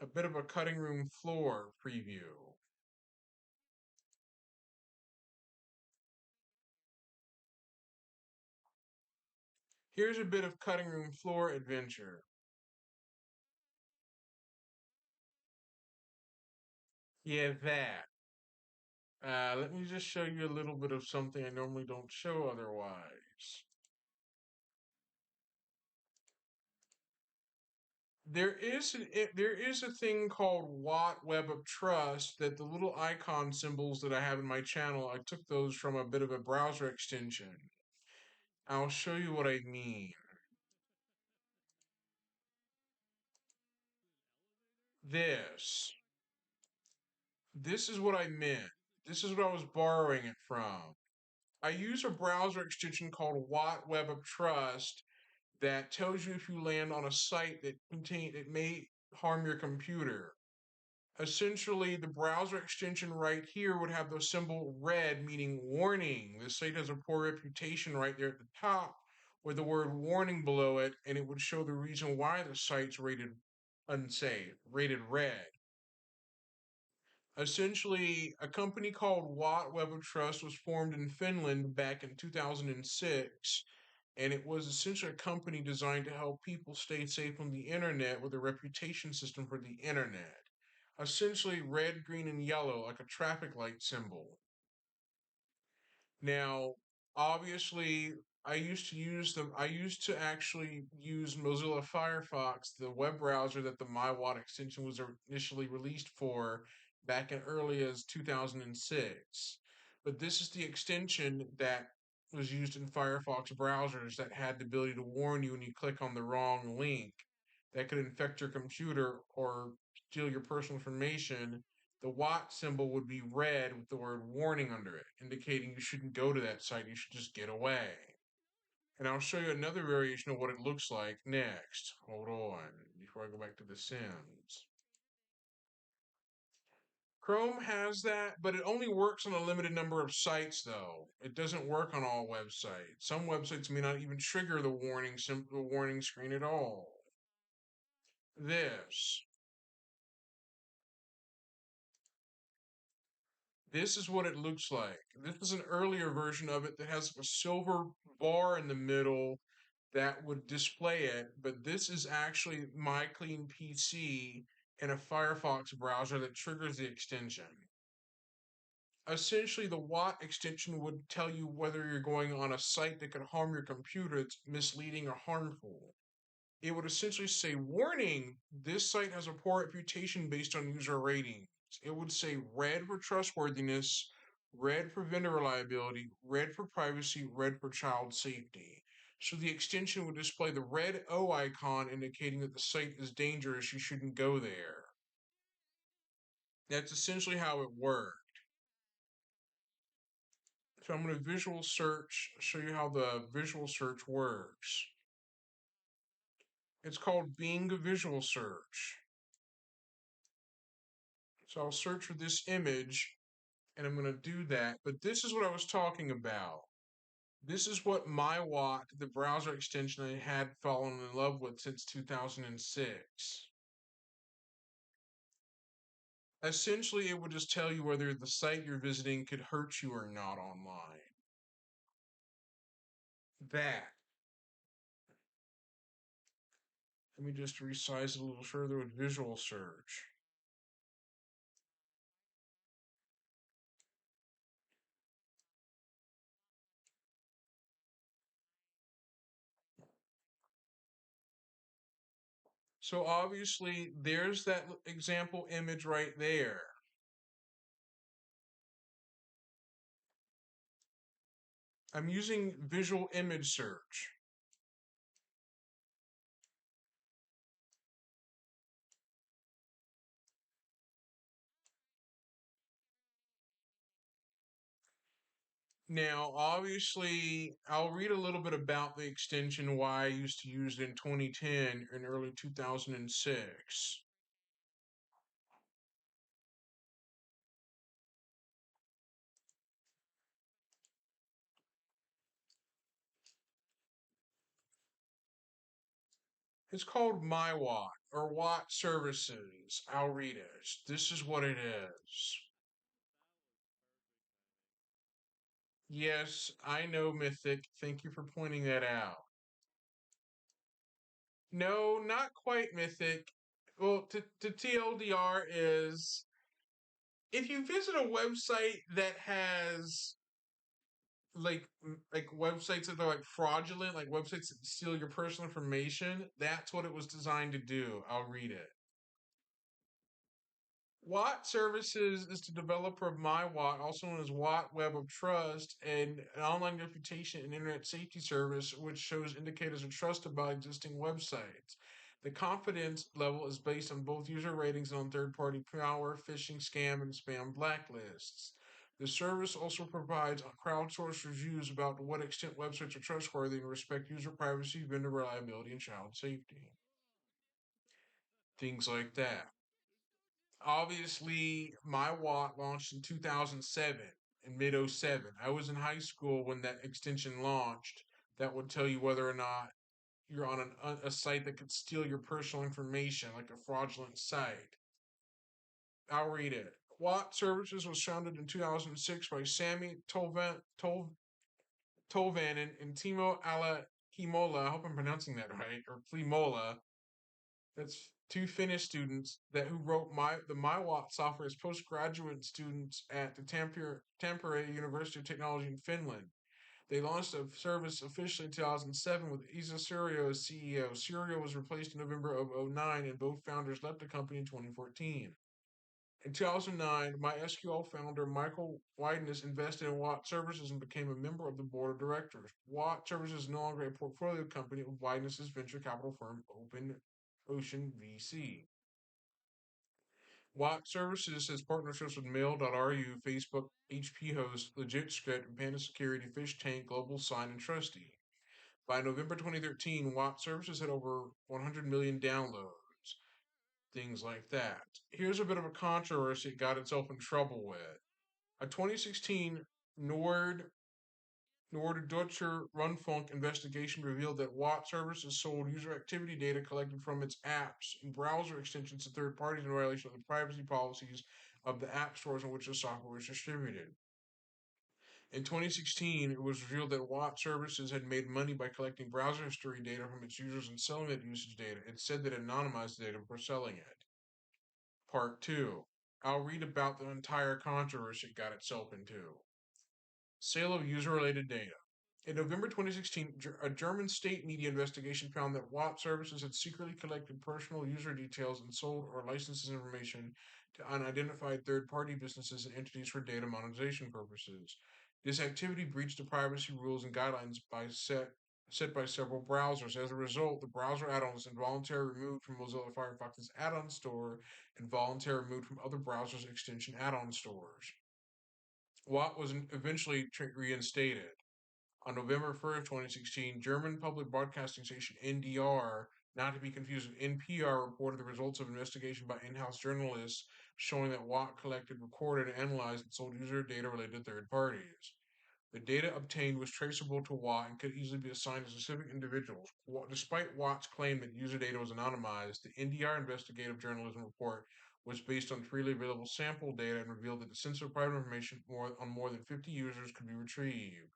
A bit of a cutting room floor preview. Here's a bit of cutting room floor adventure. Yeah, that. Let me just show you a little bit of something I normally don't show otherwise. there is a thing called Watt Web of Trust that the little icon symbols that I have in my channel, I took those from a bit of a browser extension. I'll show you what I mean. This is what I meant. This is what I was borrowing it from. I use a browser extension called Watt Web of Trust that tells you if you land on a site that may harm your computer. Essentially, the browser extension right here would have the symbol red, meaning warning. This site has a poor reputation right there at the top with the word warning below it, and it would show the reason why the site's rated unsafe, rated red. Essentially, a company called Watt Web of Trust was formed in Finland back in 2006, and it was essentially a company designed to help people stay safe on the internet with a reputation system for the internet. Essentially, red, green, and yellow, like a traffic light symbol. Now, obviously, I used to actually use Mozilla Firefox, the web browser that the MyWatt extension was initially released for back in early as 2006. But this is the extension that was used in Firefox browsers that had the ability to warn you when you click on the wrong link that could infect your computer or steal your personal information. The Watt symbol would be red with the word warning under it, indicating you shouldn't go to that site, you should just get away. And I'll show you another variation of what it looks like next. Hold on, before I go back to The Sims. Chrome has that, but it only works on a limited number of sites, though. It doesn't work on all websites. Some websites may not even trigger the warning screen at all. This is what it looks like. This is an earlier version of it that has a silver bar in the middle that would display it, but this is actually My Clean PC in a Firefox browser that triggers the extension. Essentially, the Watt extension would tell you whether you're going on a site that could harm your computer, it's misleading or harmful. It would essentially say, warning, this site has a poor reputation based on user ratings. It would say red for trustworthiness, red for vendor reliability, red for privacy, red for child safety. So the extension would display the red O icon indicating that the site is dangerous, you shouldn't go there. That's essentially how it worked. So I'm going to visual search, show you how the visual search works. It's called Bing Visual Search. So I'll search for this image, and I'm going to do that. But this is what I was talking about. This is what MyWatt, the browser extension I had fallen in love with since 2006. Essentially, it would just tell you whether the site you're visiting could hurt you or not online. That. Let me just resize it a little further with visual search. So obviously, there's that example image right there. I'm using visual image search. Now, obviously, I'll read a little bit about the extension, why I used to use it in 2010 and early 2006. It's called MyWatt or Watt Services. I'll read it. This is what it is. Yes, I know, Mythic. Thank you for pointing that out. No, not quite Mythic. Well, the TLDR is if you visit a website that has like websites that are like fraudulent, like websites that steal your personal information. That's what it was designed to do. I'll read it. Watt Services is the developer of MyWatt, also known as Watt Web of Trust, and an online reputation and internet safety service which shows indicators of trust about existing websites. The confidence level is based on both user ratings and on third-party malware, phishing, scam, and spam blacklists. The service also provides crowdsourced reviews about to what extent websites are trustworthy and respect user privacy, vendor reliability, and child safety. Things like that. Obviously, my Watt launched in 2007, in mid '07. I was in high school when that extension launched. That would tell you whether or not you're on a site that could steal your personal information, like a fraudulent site. I'll read it. Watt Services was founded in 2006 by Sami Tolvanen and Timo Alahimola. I hope I'm pronouncing that right, or Klimola. That's two Finnish students that who wrote the MyWatt software as postgraduate students at the Tampere University of Technology in Finland. They launched the service officially in 2007 with Isa Suryo as CEO. Suryo was replaced in November of '09, and both founders left the company in 2014. In 2009, MySQL founder Michael Wideness invested in Watt Services and became a member of the board of directors. Watt Services is no longer a portfolio company of Wideness's venture capital firm Open Ocean VC. Watt Services has partnerships with Mail.ru, Facebook, HP Host, LegitScript, Panda Security, Fish Tank, Global Sign, and Trusty. By November 2013, Watt Services had over 100 million downloads. Things like that. Here's a bit of a controversy it got itself in trouble with. A 2016 Norddeutscher Rundfunk investigation revealed that Watt Services sold user activity data collected from its apps and browser extensions to third parties in violation of the privacy policies of the app stores in which the software was distributed. In 2016, it was revealed that Watt Services had made money by collecting browser history data from its users and selling that usage data. It said that it anonymized the data before selling it. Part 2. I'll read about the entire controversy it got itself into. Sale of user-related data. In November 2016, a German state media investigation found that Watt Services had secretly collected personal user details and sold or licensed this information to unidentified third-party businesses and entities for data monetization purposes. This activity breached the privacy rules and guidelines set by several browsers. As a result, the browser add-on was involuntarily removed from Mozilla Firefox's add-on store and voluntarily removed from other browsers' extension add-on stores. Watt was eventually reinstated. On November 1st, 2016, German public broadcasting station NDR, not to be confused with NPR, reported the results of an investigation by in-house journalists showing that Watt collected, recorded, analyzed, and sold user data related to third parties. The data obtained was traceable to Watt and could easily be assigned to specific individuals. Despite Watt's claim that user data was anonymized, the NDR investigative journalism report was based on freely available sample data and revealed that the sensitive private information on more than 50 users could be retrieved.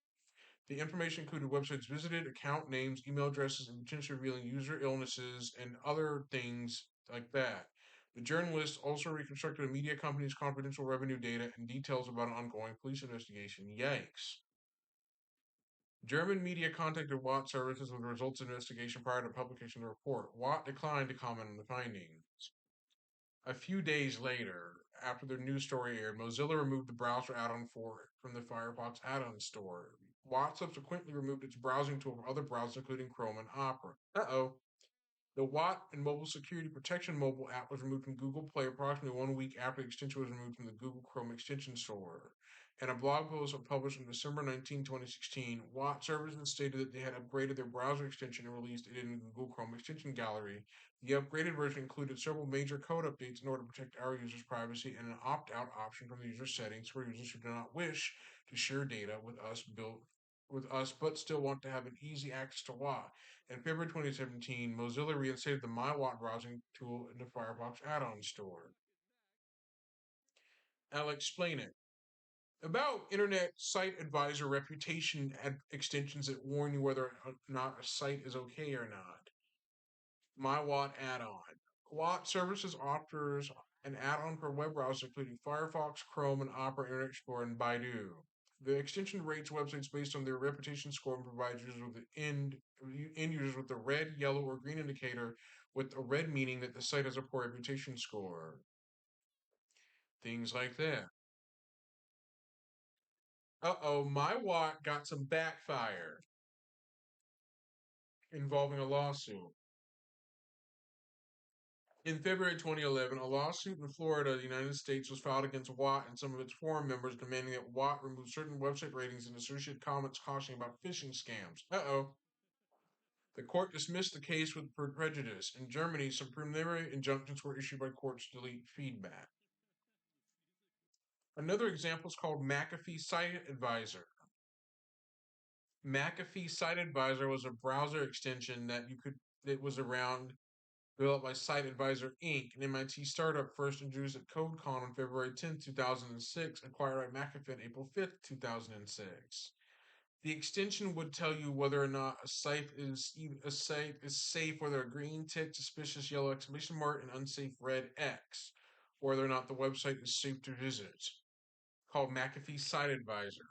The information included websites visited, account names, email addresses, and potentially revealing user illnesses and other things like that. The journalists also reconstructed a media company's confidential revenue data and details about an ongoing police investigation. Yikes. German media contacted Watt Services with the results of the investigation prior to publication of the report. Watt declined to comment on the findings. A few days later, after the news story aired, Mozilla removed the browser add-on for it from the Firefox add-on store. Watt subsequently removed its browsing tool from other browsers, including Chrome and Opera. The Watt and Mobile Security Protection mobile app was removed from Google Play approximately 1 week after the extension was removed from the Google Chrome extension store. In a blog post published on December 19, 2016, Watt Services stated that they had upgraded their browser extension and released it in the Google Chrome extension gallery. The upgraded version included several major code updates in order to protect our users' privacy and an opt-out option from the user settings for users who do not wish to share data with us but still want to have an easy access to Watt. In February 2017, Mozilla reinstated the MyWatt browsing tool in the Firefox add-on store. I'll explain it. About Internet Site Advisor reputation extensions that warn you whether or not a site is okay or not. MyWatt add-on. Watt Services offers an add-on for web browsers including Firefox, Chrome, and Opera Internet Explorer, and Baidu. The extension rates websites based on their reputation score and provides users with end users with a red, yellow, or green indicator, with a red meaning that the site has a poor reputation score. Things like that. Uh-oh, my watt got some backfire involving a lawsuit. In February 2011, a lawsuit in Florida, the United States, was filed against Watt and some of its forum members, demanding that Watt remove certain website ratings and associated comments cautioning about phishing scams. Uh-oh. The court dismissed the case with prejudice. In Germany, some preliminary injunctions were issued by courts to delete feedback. Another example is called McAfee Site Advisor. McAfee Site Advisor was a browser extension that was around, developed by Site Advisor Inc., an MIT startup first introduced at CodeCon on February 10, 2006, acquired by McAfee on April 5, 2006. The extension would tell you whether or not a site is safe, whether a green tick, suspicious yellow exclamation mark, and unsafe red X, whether or not the website is safe to visit. Called McAfee Site Advisor.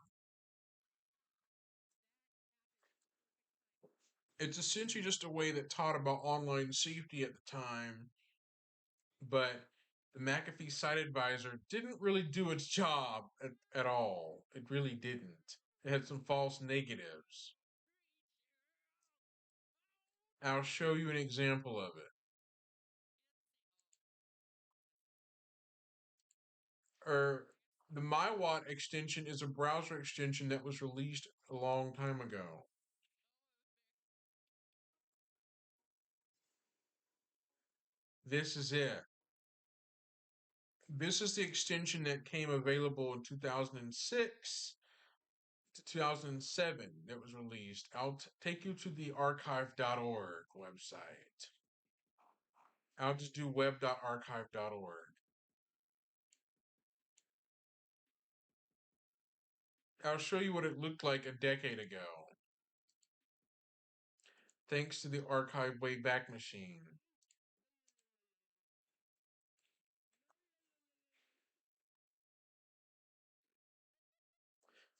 It's essentially just a way that taught about online safety at the time, but the McAfee Site Advisor didn't really do its job at all. It really didn't. It had some false negatives. I'll show you an example of it. The MyWatt extension is a browser extension that was released a long time ago. This is it. This is the extension that came available in 2006 to 2007 that was released. I'll take you to the archive.org website. I'll just do web.archive.org. I'll show you what it looked like a decade ago. Thanks to the archive Wayback Machine.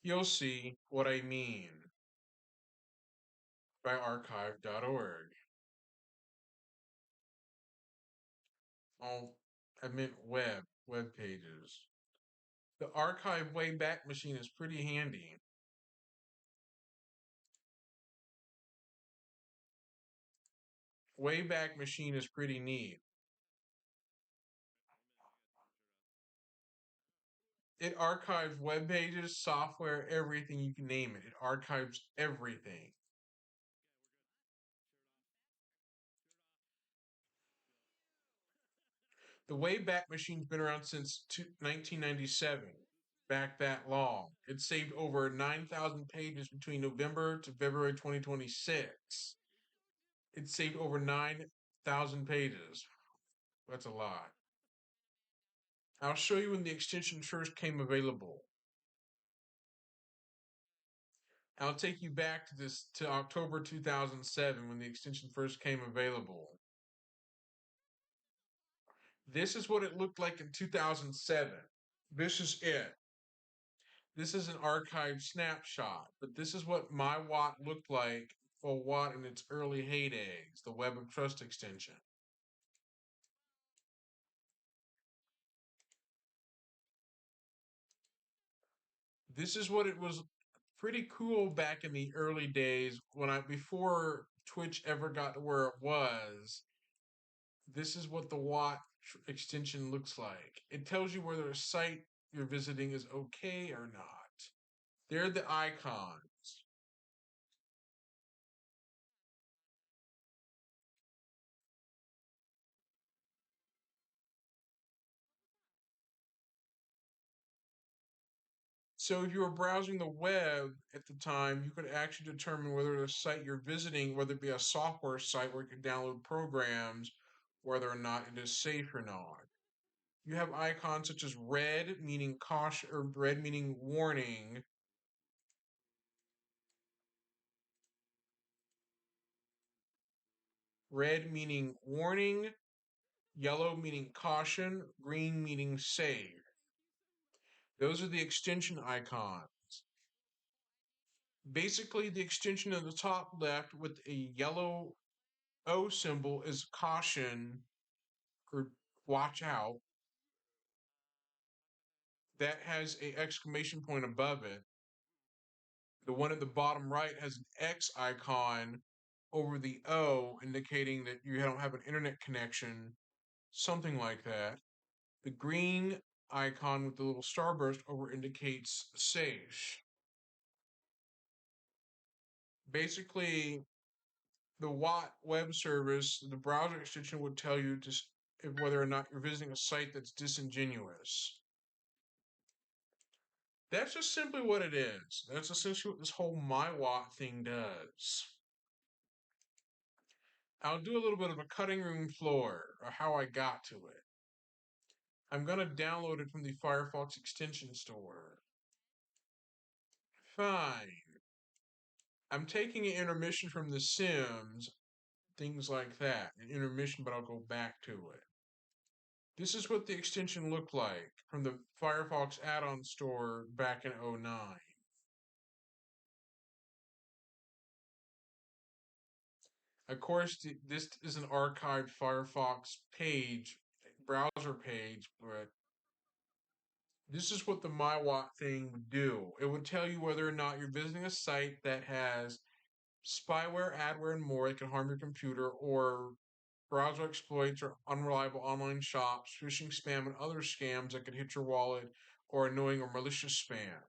You'll see what I mean by archive.org. Oh, I meant web pages. The archive Wayback Machine is pretty handy. Wayback Machine is pretty neat. It archives web pages, software, everything you can name it. It archives everything. The Wayback Machine's been around since 1997. Back that long. It saved over 9,000 pages between November to February 2026. It saved over 9,000 pages. That's a lot. I'll show you when the extension first came available. I'll take you back to October 2007 when the extension first came available. This is what it looked like in 2007. This is it. This is an archived snapshot, but this is what MyWatt looked like for Watt in its early heydays, the Web of Trust extension. This is what it was pretty cool back in the early days before Twitch ever got to where it was. This is what the Watt extension looks like. It tells you whether a site you're visiting is okay or not. They're the icons. So if you were browsing the web at the time, you could actually determine whether the site you're visiting, whether it be a software site where you can download programs, whether or not it is safe or not. You have icons such as red, meaning caution, or red meaning warning. Red meaning warning, yellow meaning caution, green meaning safe. Those are the extension icons. Basically, the extension in the top left with a yellow O symbol is caution or watch out. That has a exclamation point above it. The one at the bottom right has an X icon over the O, indicating that you don't have an internet connection, something like that. The green icon with the little starburst over indicates safe. Basically, the WAT web service, the browser extension would tell you whether or not you're visiting a site that's disingenuous. That's just simply what it is. That's essentially what this whole MyWatt thing does. I'll do a little bit of a cutting room floor of how I got to it. I'm going to download it from the Firefox extension store. Fine. I'm taking an intermission from The Sims, things like that. An intermission, but I'll go back to it. This is what the extension looked like from the Firefox add-on store back in 2009. Of course, this is an archived Firefox page, browser page, but this is what the MyWatt thing would do. It would tell you whether or not you're visiting a site that has spyware, adware, and more that can harm your computer, or browser exploits or unreliable online shops, phishing spam, and other scams that could hit your wallet, or annoying or malicious spam.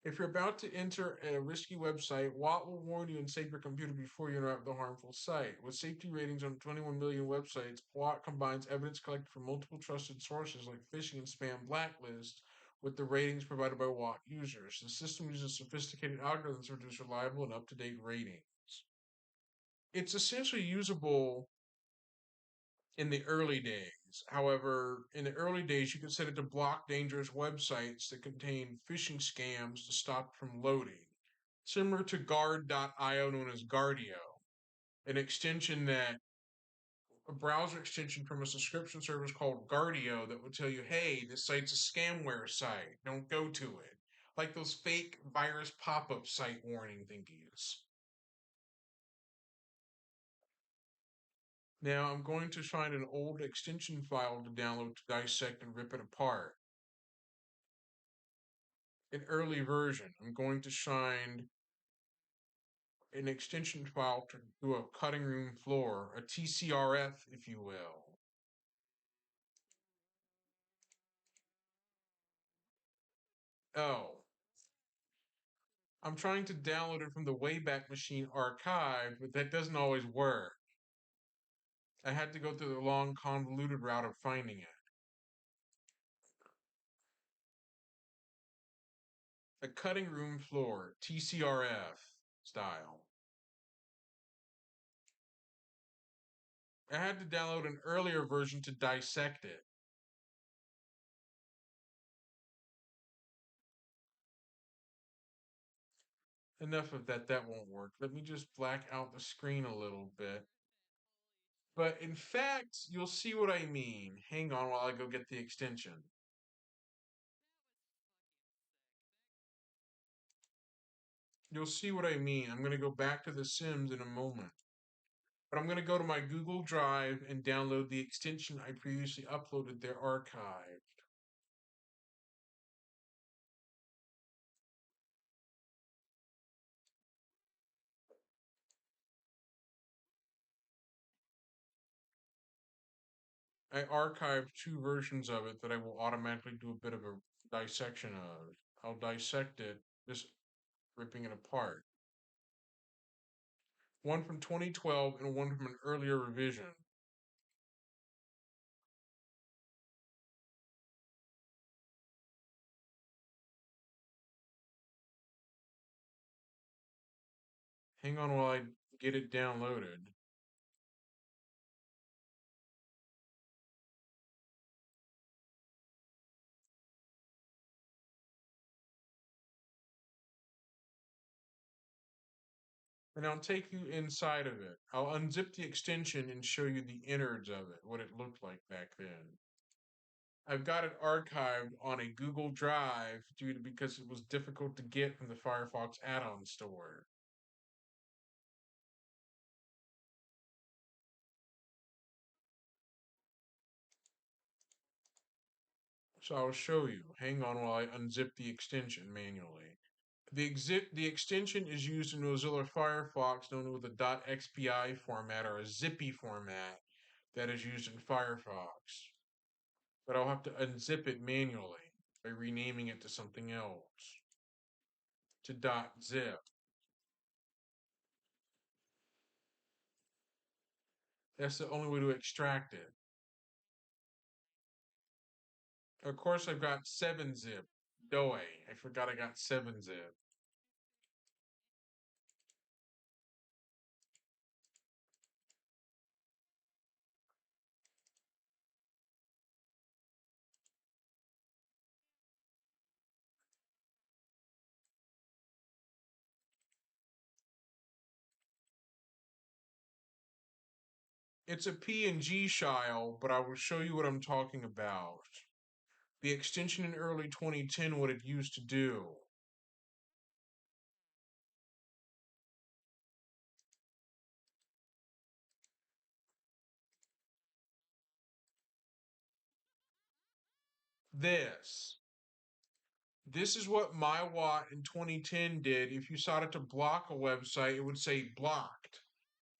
If you're about to enter a risky website, Watt will warn you and save your computer before you interact with the harmful site. With safety ratings on 21 million websites, Watt combines evidence collected from multiple trusted sources like phishing and spam blacklists with the ratings provided by Watt users. The system uses sophisticated algorithms to produce reliable and up-to-date ratings. It's essentially usable in the early days. However, in the early days, you could set it to block dangerous websites that contain phishing scams to stop it from loading. Similar to Guard.io, known as Guardio, an extension a browser extension from a subscription service called Guardio that would tell you, hey, this site's a scamware site. Don't go to it. Like those fake virus pop-up site warning thingies. Now I'm going to find an old extension file to download to dissect and rip it apart. An early version. I'm going to find an extension file to do a cutting room floor, a TCRF, if you will. Oh. I'm trying to download it from the Wayback Machine archive, but that doesn't always work. I had to go through the long, convoluted route of finding it. A cutting room floor, TCRF style. I had to download an earlier version to dissect it. Enough of that, that won't work. Let me just black out the screen a little bit. But in fact, you'll see what I mean. Hang on while I go get the extension. You'll see what I mean. I'm going to go back to The Sims in a moment. But I'm going to go to my Google Drive and download the extension I previously uploaded there archived. I archived two versions of it that I will automatically do a bit of a dissection of. I'll dissect it, just ripping it apart. One from 2012 and one from an earlier revision. Hang on while I get it downloaded. And I'll take you inside of it. I'll unzip the extension and show you the innards of it, what it looked like back then. I've got it archived on a Google Drive because it was difficult to get from the Firefox add-on store. So I'll show you. Hang on while I unzip the extension manually. The extension is used in Mozilla Firefox known with a .xpi format or a zippy format that is used in Firefox. But I'll have to unzip it manually by renaming it to something else, to .zip. That's the only way to extract it. Of course, I've got 7-zip. Doe. I forgot I got 7-zip. It's a PNG file, but I will show you what I'm talking about. The extension in early 2010, what it used to do. This. This is what MyWatt in 2010 did. If you sought to block a website, it would say blocked.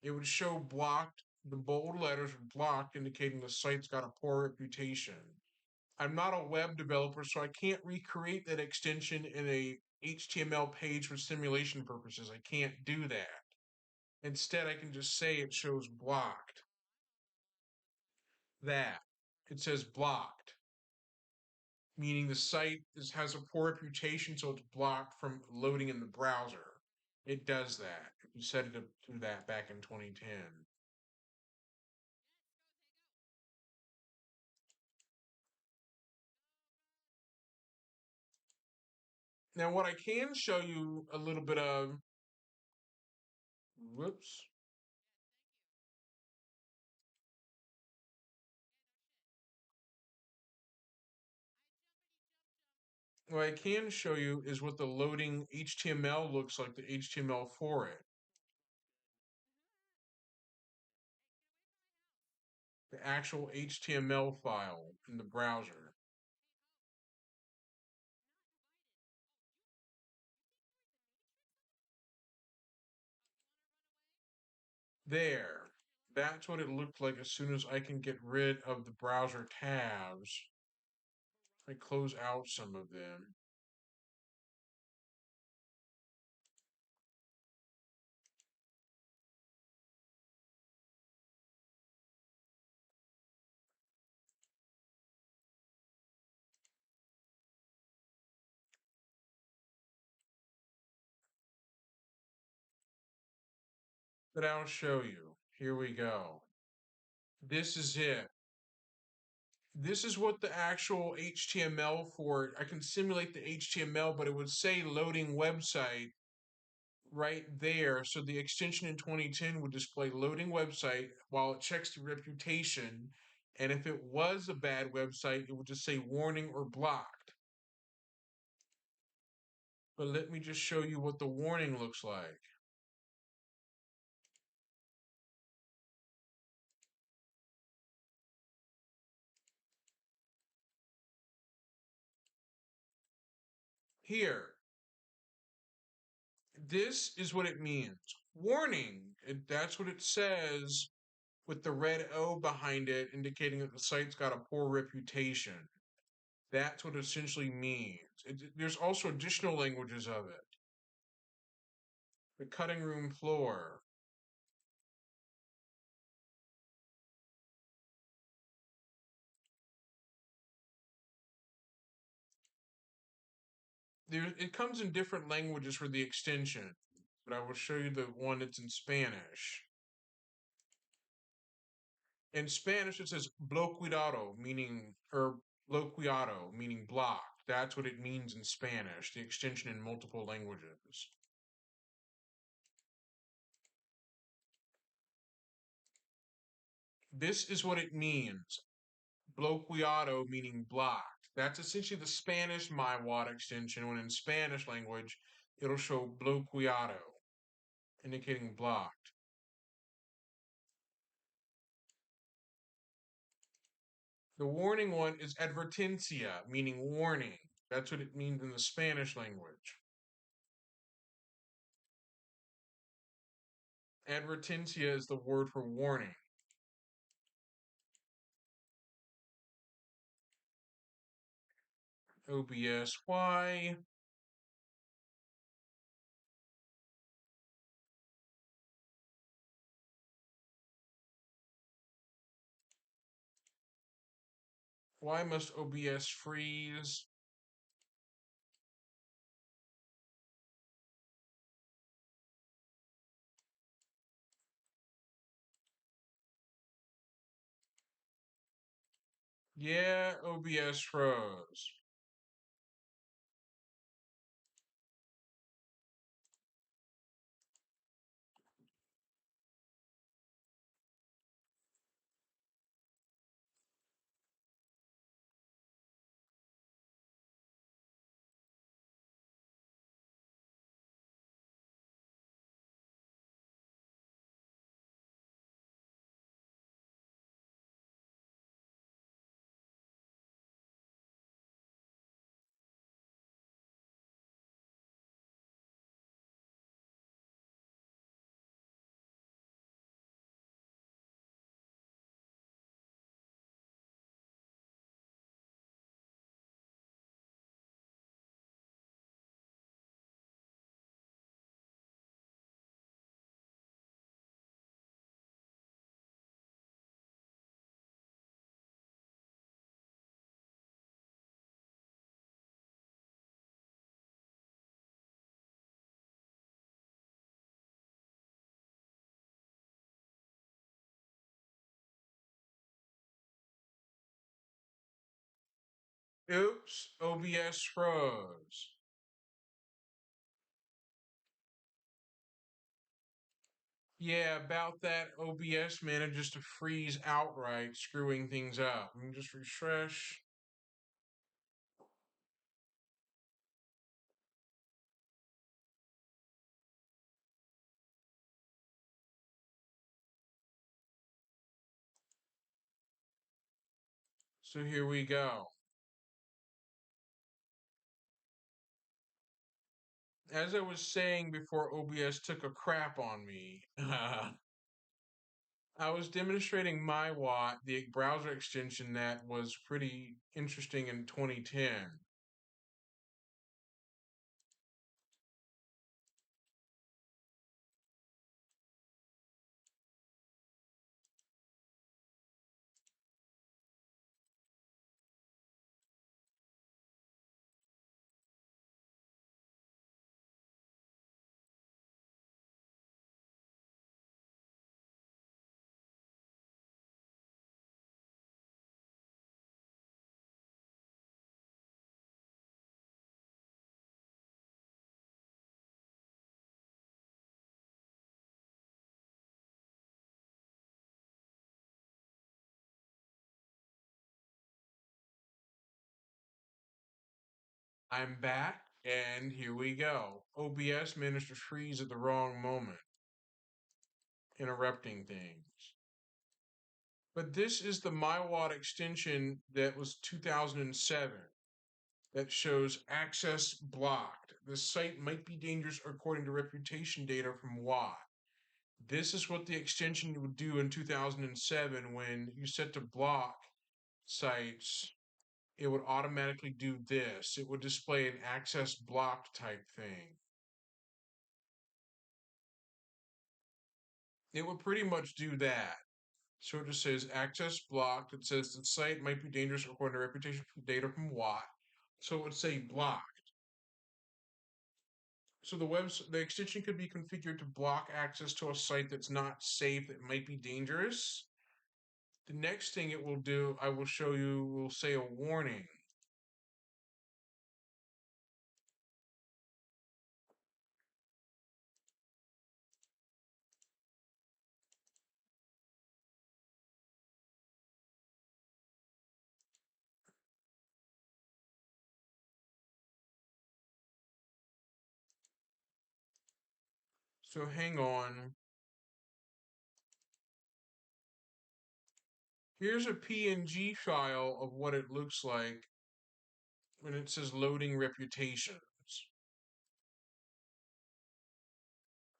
It would show blocked. The bold letters were blocked, indicating the site's got a poor reputation. I'm not a web developer, so I can't recreate that extension in a HTML page for simulation purposes. I can't do that. Instead, I can just say it shows blocked. That. It says blocked, meaning the site has a poor reputation, so it's blocked from loading in the browser. It does that. You set it to do that back in 2010. Now, what I can show you a little bit of, whoops. What I can show you is what the loading HTML looks like, the HTML for it. The actual HTML file in the browser. There. That's what it looked like as soon as I can get rid of the browser tabs. I close out some of them. But I'll show you. Here we go. This is it. This is what the actual HTML for it. I can simulate the HTML, but it would say loading website right there. So the extension in 2010 would display loading website while it checks the reputation. And if it was a bad website, it would just say warning or blocked. But let me just show you what the warning looks like. Here, this is what it means. Warning. That's what it says with the red O behind it, indicating that the site's got a poor reputation. That's what it essentially means. There's also additional languages of it. The cutting room floor. It comes in different languages for the extension, but I will show you the one that's in Spanish. In Spanish, it says bloqueado, meaning block. That's what it means in Spanish, the extension in multiple languages. This is what it means. bloqueado meaning blocked. That's essentially the Spanish MyWatt extension, when in Spanish language, it'll show bloqueado, indicating blocked. The warning one is advertencia, meaning warning. That's what it means in the Spanish language. Advertencia is the word for warning. OBSY. Why must OBS freeze? Yeah, OBS froze. Oops, OBS froze. Yeah, about that, OBS manages to freeze outright, screwing things up. Let me just refresh. So here we go. As I was saying before OBS took a crap on me, I was demonstrating MyWatt, the browser extension that was pretty interesting in 2010. I'm back, and here we go. OBS managed to freeze at the wrong moment, interrupting things. But this is the MyWatt extension that was 2007 that shows access blocked. The site might be dangerous according to reputation data from Watt. This is what the extension would do in 2007 when you set to block sites. It would automatically do this. It would display an access blocked type thing. It would pretty much do that. So it just says access blocked. It says the site might be dangerous according to reputation data from Watt. So it would say blocked. So the extension could be configured to block access to a site that's not safe, that might be dangerous. The next thing it will do, I will show you, will say a warning. So hang on. Here's a PNG file of what it looks like when it says loading reputations.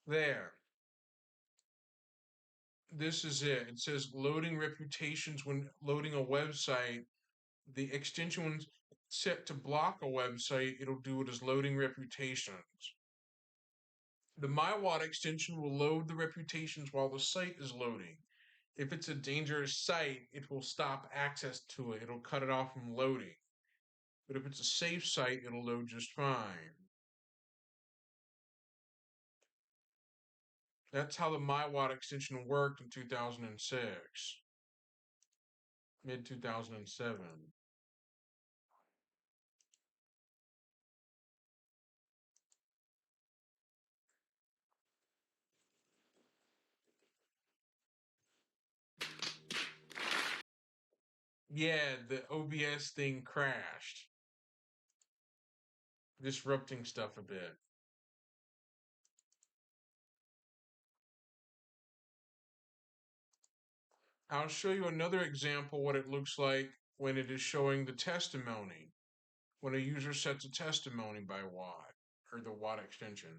There. This is it. It says loading reputations when loading a website. The extension when set to block a website, it'll do it as loading reputations. The MyWatt extension will load the reputations while the site is loading. If it's a dangerous site, it will stop access to it. It'll cut it off from loading. But if it's a safe site, it'll load just fine. That's how the MyWatt extension worked in 2006, mid 2007. Yeah, the OBS thing crashed, disrupting stuff a bit. I'll show you another example what it looks like when it is showing the testimony. When a user sets a testimony by Watt, or the Watt extension,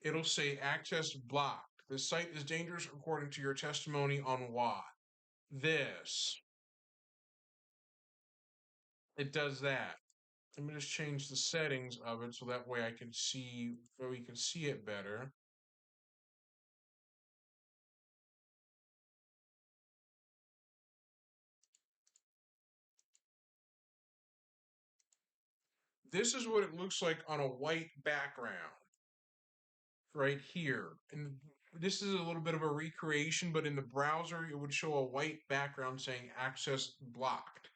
it'll say access blocked. The site is dangerous according to your testimony on Watt. This. It does that. Let me just change the settings of it so that way I can see, so we can see it better. This is what it looks like on a white background right here. And this is a little bit of a recreation, but in the browser, it would show a white background saying access blocked.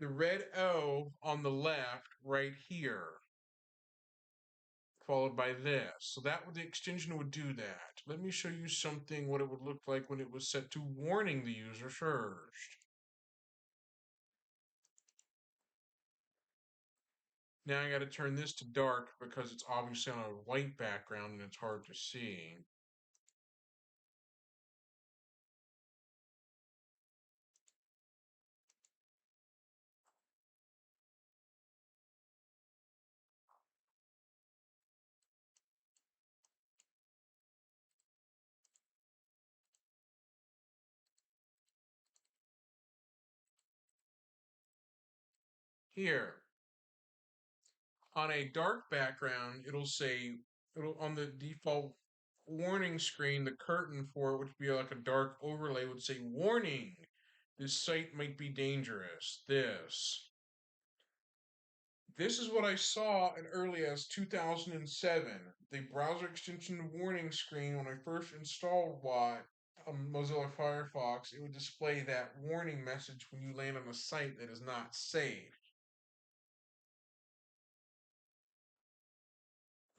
The red O on the left right here, followed by this. So that would, the extension would do that. Let me show you something, what it would look like when it was set to warning the user first. Now I got to turn this to dark because it's obviously on a white background and it's hard to see. Here, on a dark background, it'll say, it'll on the default warning screen, the curtain for it, which would be like a dark overlay, would say, warning, this site might be dangerous. This is what I saw as early as 2007. The browser extension warning screen, when I first installed Watt on Mozilla Firefox, it would display that warning message when you land on a site that is not safe.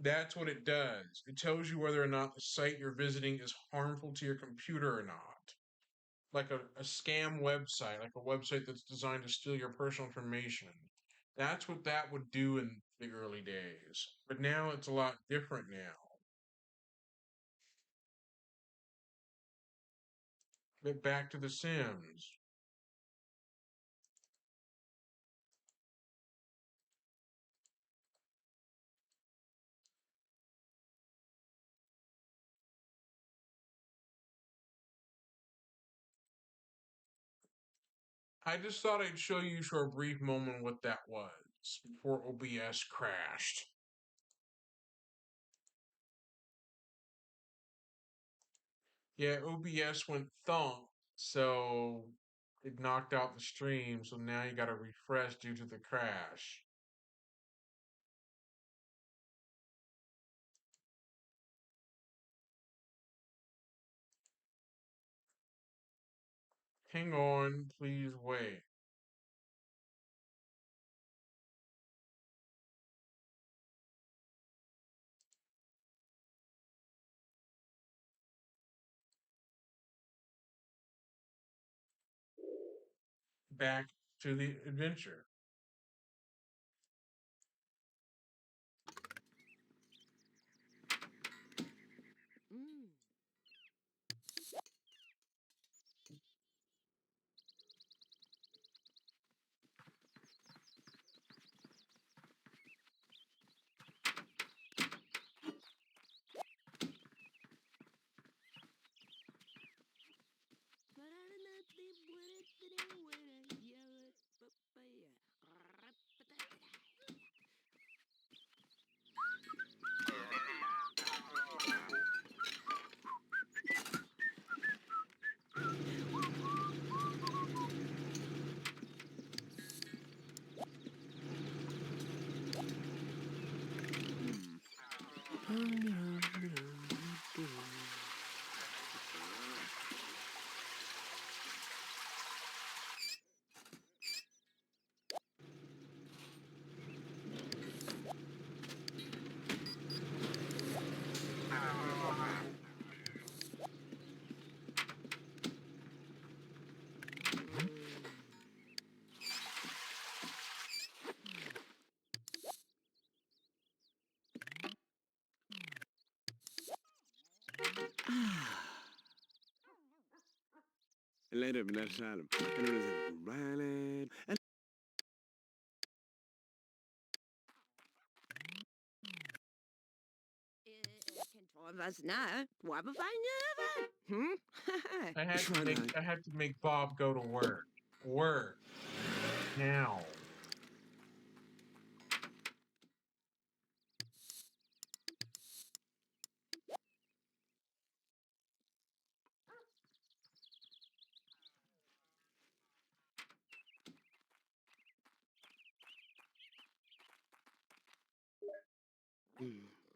That's what it does. It tells you whether or not the site you're visiting is harmful to your computer or not. Like a scam website, like a website that's designed to steal your personal information. That's what that would do in the early days. But now it's a lot different now. But back to The Sims. I just thought I'd show you for a brief moment what that was before OBS crashed. Yeah, OBS went thunk, so it knocked out the stream, so now you gotta refresh due to the crash. Hang on, please wait. Back to the adventure. Better than Salem. And Kan was na? Wat bevan I had to make Bob go to work. Work now.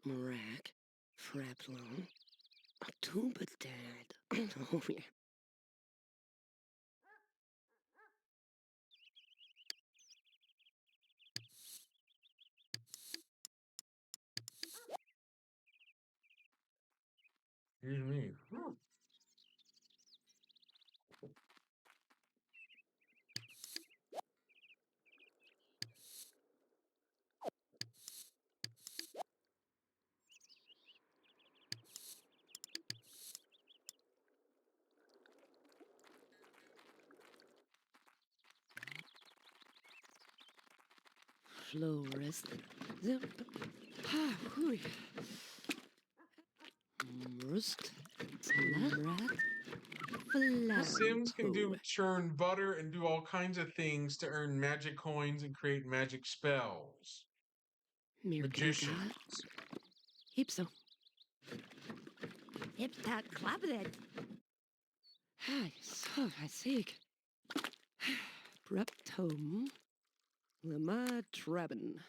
Marak, Fraplon, Tumbadad. Oh, yeah. Excuse me. Florist. Zip. Ha, hui. Rust. Rat. Sims can Flampo. churn butter and do all kinds of things to earn magic coins and create magic spells. Mirkenga. Magicians. Hipso. Hipstat clappedet. Hi, so I see. Breptome. Lama Trabin.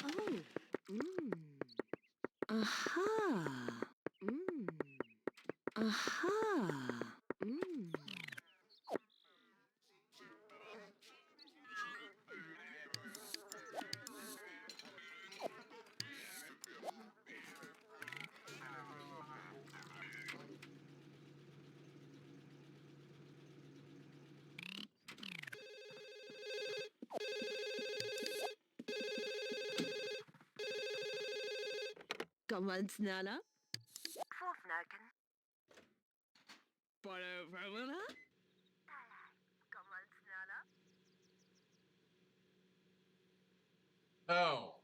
Oh. Mm. Aha. Mm. Aha. Mm. Comment Nana? Fofnaken. Para Comment Nana. Oh.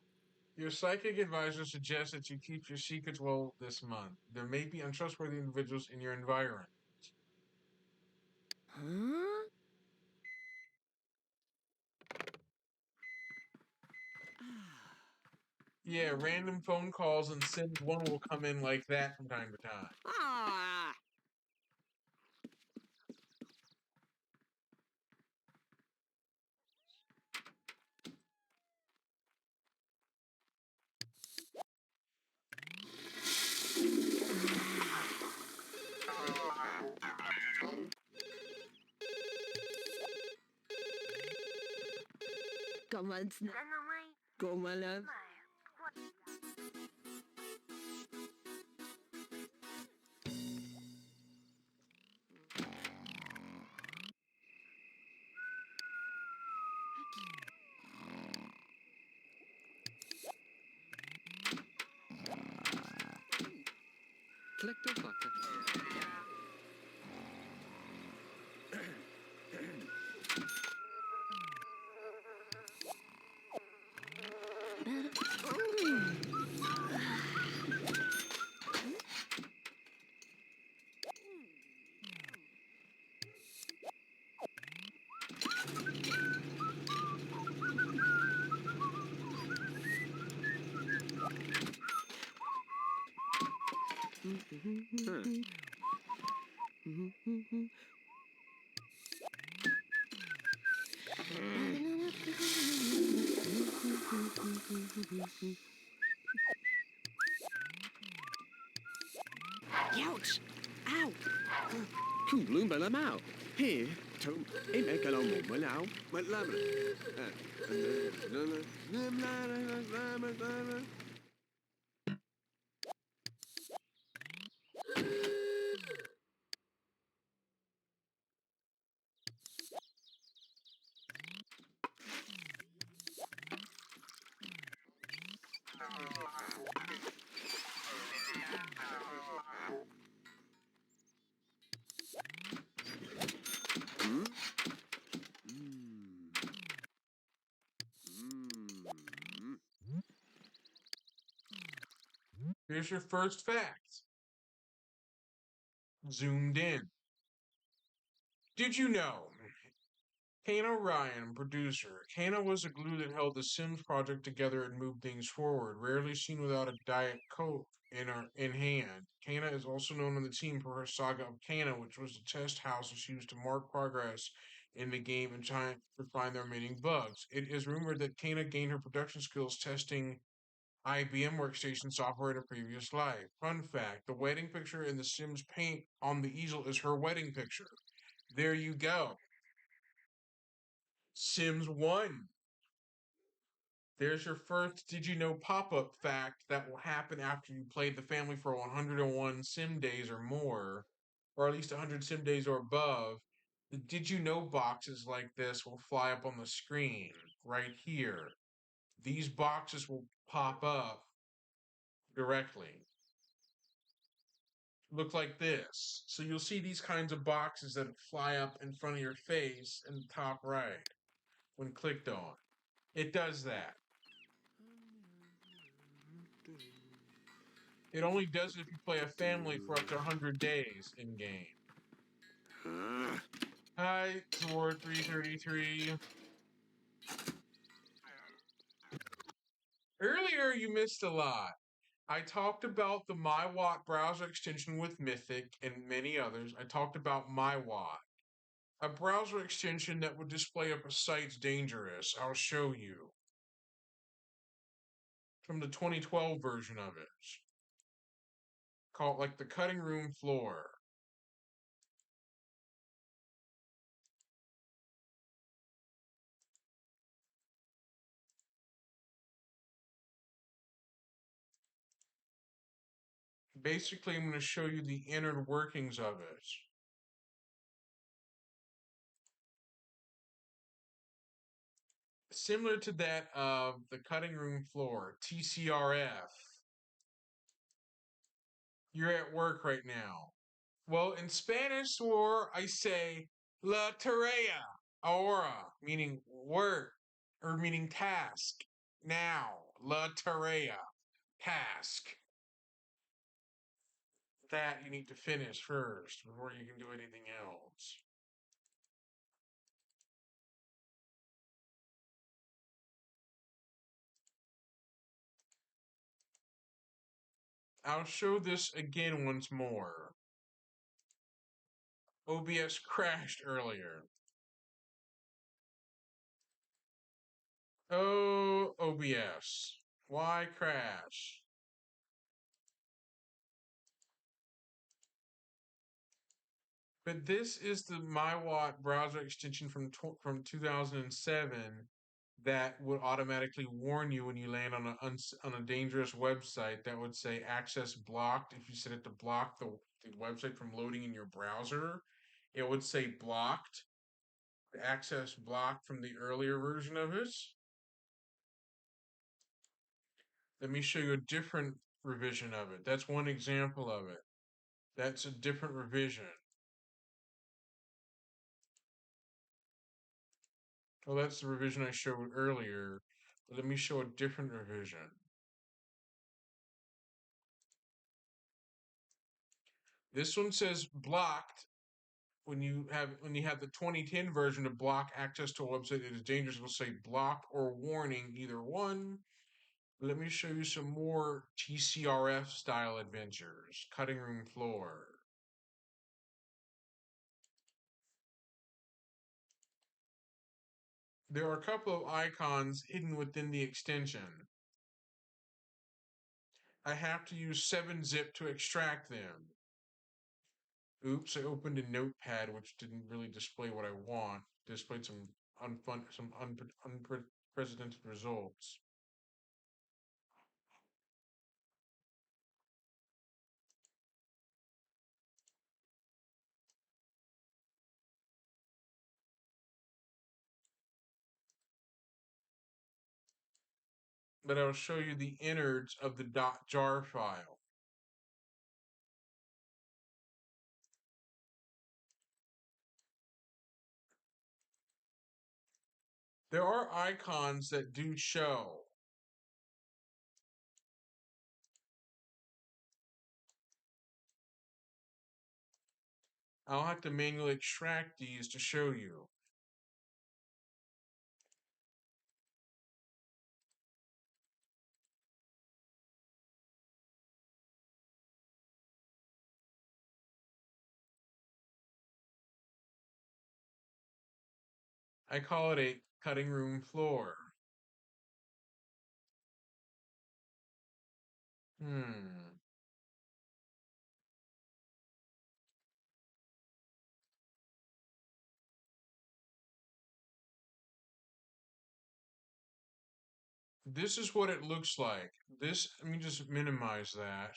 Your psychic advisor suggests that you keep your secrets well this month. There may be untrustworthy individuals in your environment. Huh? Yeah, random phone calls and Sims 1 will come in like that from time to time. Ah. Comment Then away. Comment What? click the fucker. Huh. Ouch! Ow! Cool bloom by out. Here, Tom, ain't make a long one now, but love Here's your first fact. Zoomed in. Did you know? Kana Ryan, producer. Kana was the glue that held the Sims project together and moved things forward, rarely seen without a Diet Coke in hand. Kana is also known on the team for her saga of Kana, which was the test house she used to mark progress in the game and try to find the remaining bugs. It is rumored that Kana gained her production skills testing IBM workstation software in a previous life. Fun fact, the wedding picture in the Sims paint on the easel is her wedding picture. There you go. Sims 1. There's your first Did You Know pop-up fact that will happen after you played the family for 101 sim days or more, or at least 100 sim days or above. The Did You Know boxes like this will fly up on the screen right here. These boxes will pop up directly. Look like this. So you'll see these kinds of boxes that fly up in front of your face in the top right when clicked on. It does that. It only does it if you play a family for up to 100 days in game. Hi, Sword333. Earlier, you missed a lot. I talked about the MyWatt browser extension with Mythic and many others. I talked about MyWatt, a browser extension that would display if a site's dangerous. I'll show you. From the 2012 version of it. Called like the cutting room floor. Basically, I'm going to show you the inner workings of it. Similar to that of the cutting room floor, TCRF. You're at work right now. Well, in Spanish, or I say la tarea, ahora, meaning work, or meaning task. Now, la tarea, task. That you need to finish first before you can do anything else. I'll show this again once more. OBS crashed earlier. Oh, OBS. Why crash? But this is the MyWatt browser extension from 2007 that would automatically warn you when you land on a dangerous website that would say access blocked. If you set it to block the website from loading in your browser, it would say blocked, access blocked from the earlier version of it. Let me show you a different revision of it. That's one example of it. That's a different revision. Well, that's the revision I showed earlier. But let me show a different revision. This one says blocked. When you have the 2010 version of block access to a website that is dangerous, it'll say blocked or warning, either one. Let me show you some more TCRF style adventures. Cutting room floor. There are a couple of icons hidden within the extension. I have to use 7-zip to extract them. Oops, I opened a notepad which didn't really display what I want. Displayed some unprecedented results. but I'll show you the innards of the .jar file. There are icons that do show. I'll have to manually extract these to show you. I call it a cutting room floor. This is what it looks like. Let me just minimize that.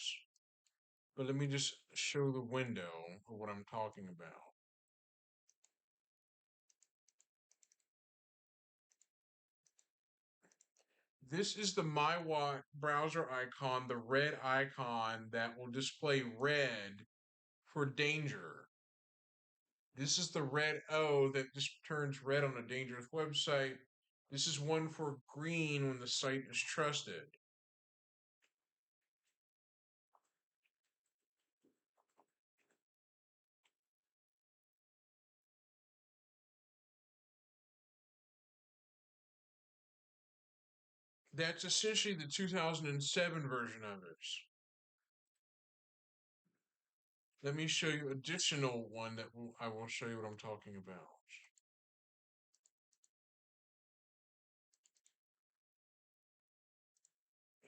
But let me just show the window of what I'm talking about. This is the MyWatt browser icon, the red icon that will display red for danger. This is the red O that just turns red on a dangerous website. This is one for green when the site is trusted. That's essentially the 2007 version of it. Let me show you additional one that I will show you what I'm talking about.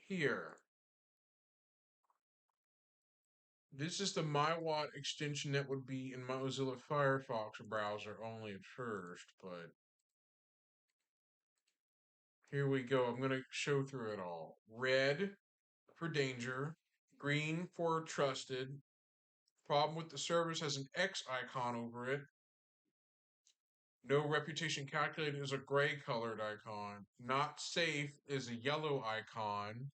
Here. This is the MyWatt extension that would be in Mozilla Firefox browser only at first, but here we go. I'm going to show through it all. Red for danger, green for trusted. Problem with the service has an X icon over it. No reputation calculated is a gray colored icon. Not safe is a yellow icon.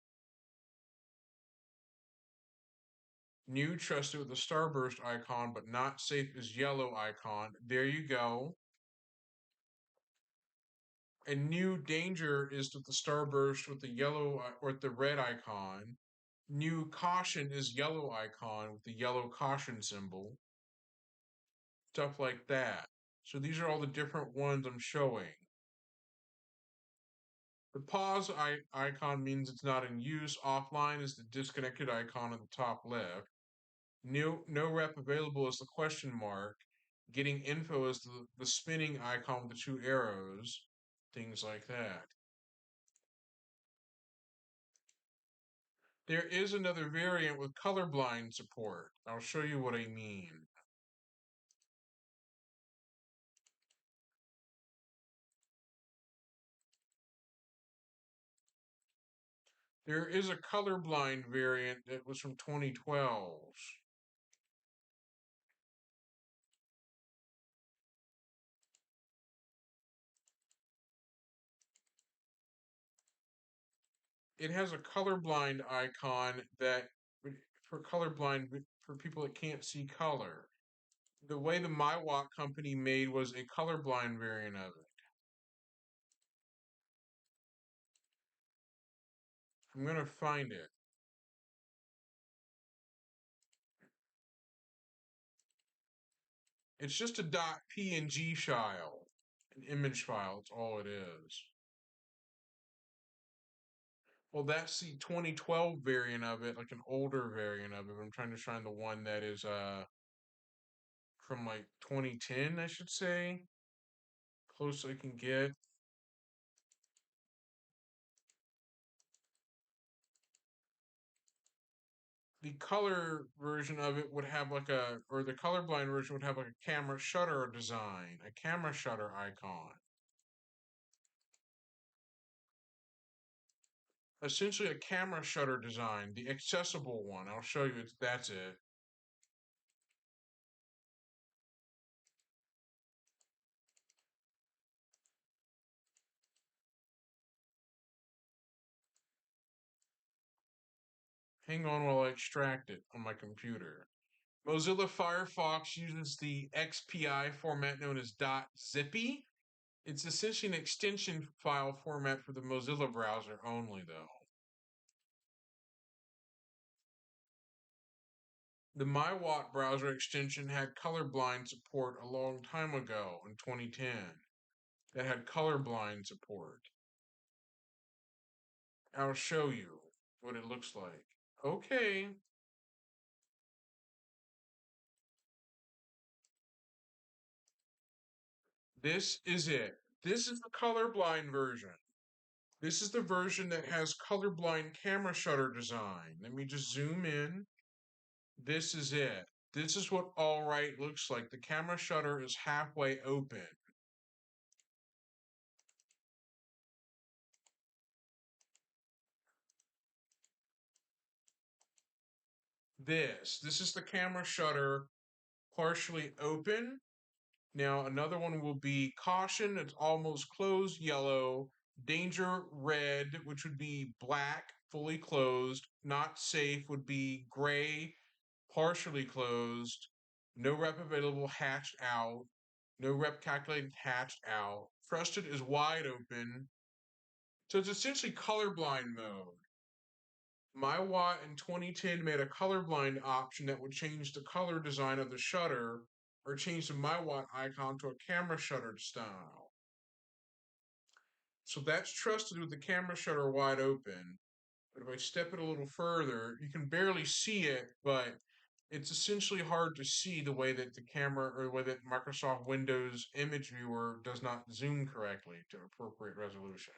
New trusted with a starburst icon, but not safe is yellow icon. There you go. And new danger is with the starburst with the yellow or the red icon. New caution is yellow icon with the yellow caution symbol. Stuff like that. So these are all the different ones I'm showing. The pause icon means it's not in use. Offline is the disconnected icon at the top left. No rep available is the question mark. Getting info is the spinning icon with the two arrows. Things like that. There is another variant with colorblind support. I'll show you what I mean. There is a colorblind variant that was from 2012. It has a colorblind icon that for colorblind for people that can't see color. The way the MyWatt company made was a colorblind variant of it. I'm going to find it. It's just a .png file, an image file. That's all it is. Well, that's the 2012 variant of it, like an older variant of it. I'm trying to find the one that is from like 2010, I should say. Close I can get. The color version of it would have like or the colorblind version would have like a camera shutter design, a camera shutter icon. Essentially a camera shutter design, the accessible one. I'll show you, that's it. Hang on while I extract it on my computer. Mozilla Firefox uses the XPI format known as .zippy. It's essentially an extension file format for the Mozilla browser only, though. The MyWatt browser extension had colorblind support a long time ago in 2010. That had colorblind support. I'll show you what it looks like. Okay. This is it. This is the colorblind version. This is the version that has colorblind camera shutter design. Let me just zoom in. This is it. This is what all right looks like. The camera shutter is halfway open. This is the camera shutter partially open. Now another one will be caution, it's almost closed, yellow, danger, red, which would be black, fully closed, not safe would be gray, partially closed, no rep available, hatched out, no rep calculated, hatched out. Trusted is wide open. So it's essentially colorblind mode. MyWatt in 2010 made a colorblind option that would change the color design of the shutter or change the MyWatt icon to a camera shutter style. So that's trusted with the camera shutter wide open. But if I step it a little further, you can barely see it, but it's essentially hard to see the way that the camera or the way that Microsoft Windows image viewer does not zoom correctly to appropriate resolution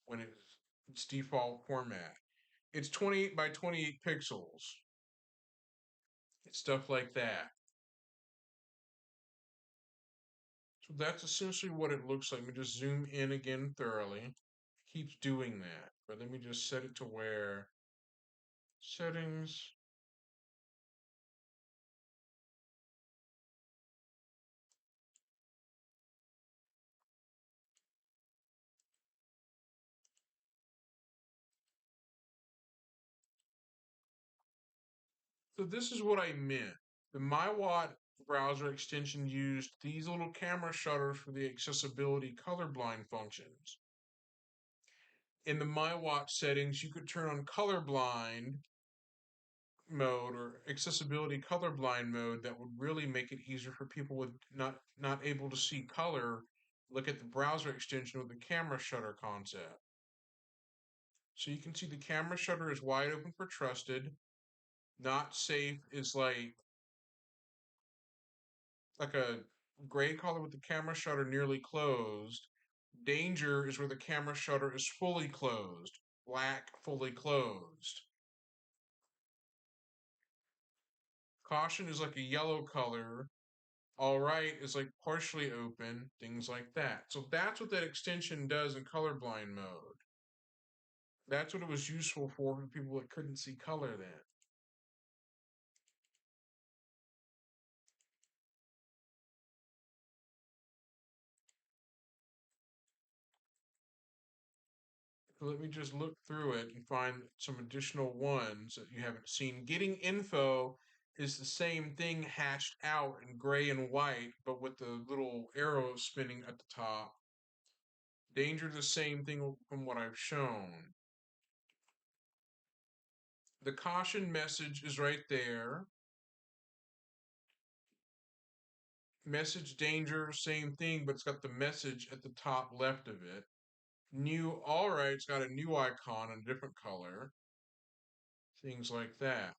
when it's its default format. It's 28 by 28 pixels. It's stuff like that. So that's essentially what it looks like. Let me just zoom in again thoroughly. It keeps doing that. But let me just set it to where settings. So this is what I meant. The MyWatt browser extension used these little camera shutters for the accessibility colorblind functions. In the MyWatt settings, you could turn on colorblind mode or accessibility colorblind mode that would really make it easier for people with not able to see color look at the browser extension with the camera shutter concept. So you can see the camera shutter is wide open for trusted. Not safe is like a gray color with the camera shutter nearly closed. Danger is where the camera shutter is fully closed. Black, fully closed. Caution is like a yellow color. All right is like partially open, things like that. So that's what that extension does in colorblind mode. That's what it was useful for people that couldn't see color then. So let me just look through it and find some additional ones that you haven't seen. Getting info is the same thing hashed out in gray and white, but with the little arrow spinning at the top. Danger, the same thing from what I've shown. The caution message is right there. Message danger, same thing, but it's got the message at the top left of it. New, all right, it's got a new icon in a different color. Things like that.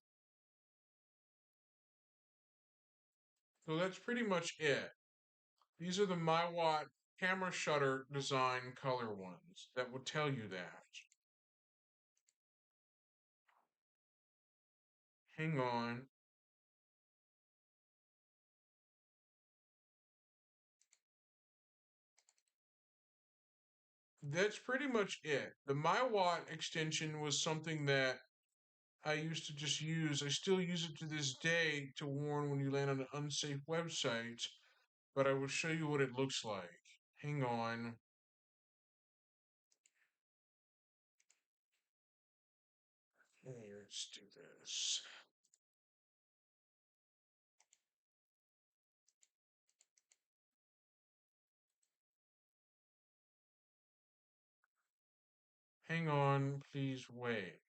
So that's pretty much it. These are the MyWatt camera shutter design color ones that will tell you that. Hang on. That's pretty much it. The MyWatt extension was something that I used to just use. I still use it to this day to warn when you land on an unsafe website, but I will show you what it looks like. Hang on. Okay. Let's do this. Hang on, please wait.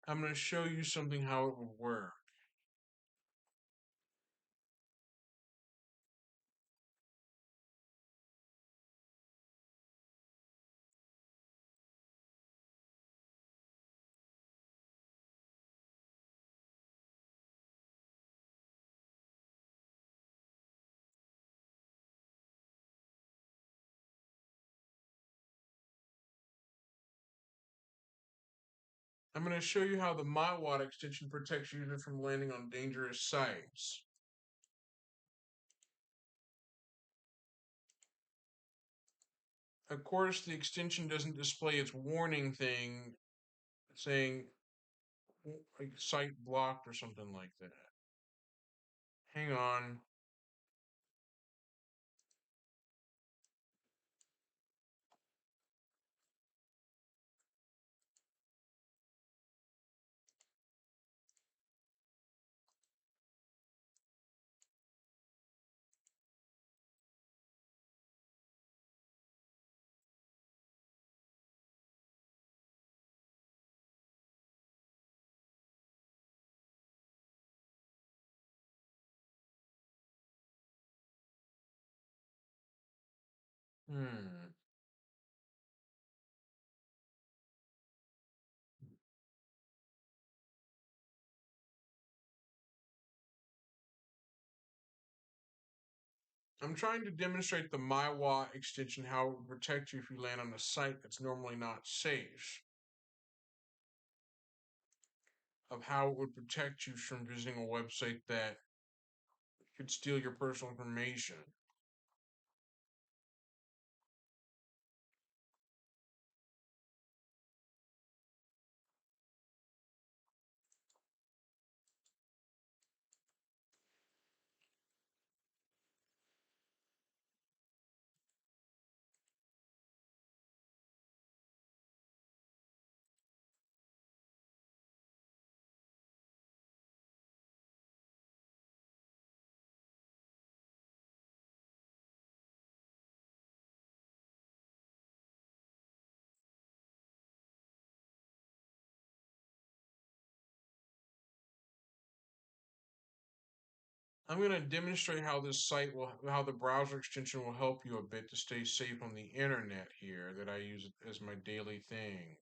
I'm going to show you something how it would work. I'm going to show you how the MyWatt extension protects users from landing on dangerous sites. Of course, the extension doesn't display its warning thing saying like site blocked or something like that. Hang on. Hmm. I'm trying to demonstrate the MyWatt extension, how it would protect you if you land on a site that's normally not safe. Of how it would protect you from visiting a website that could steal your personal information. I'm going to demonstrate how how the browser extension will help you a bit to stay safe on the internet here, that I use it as my daily thing.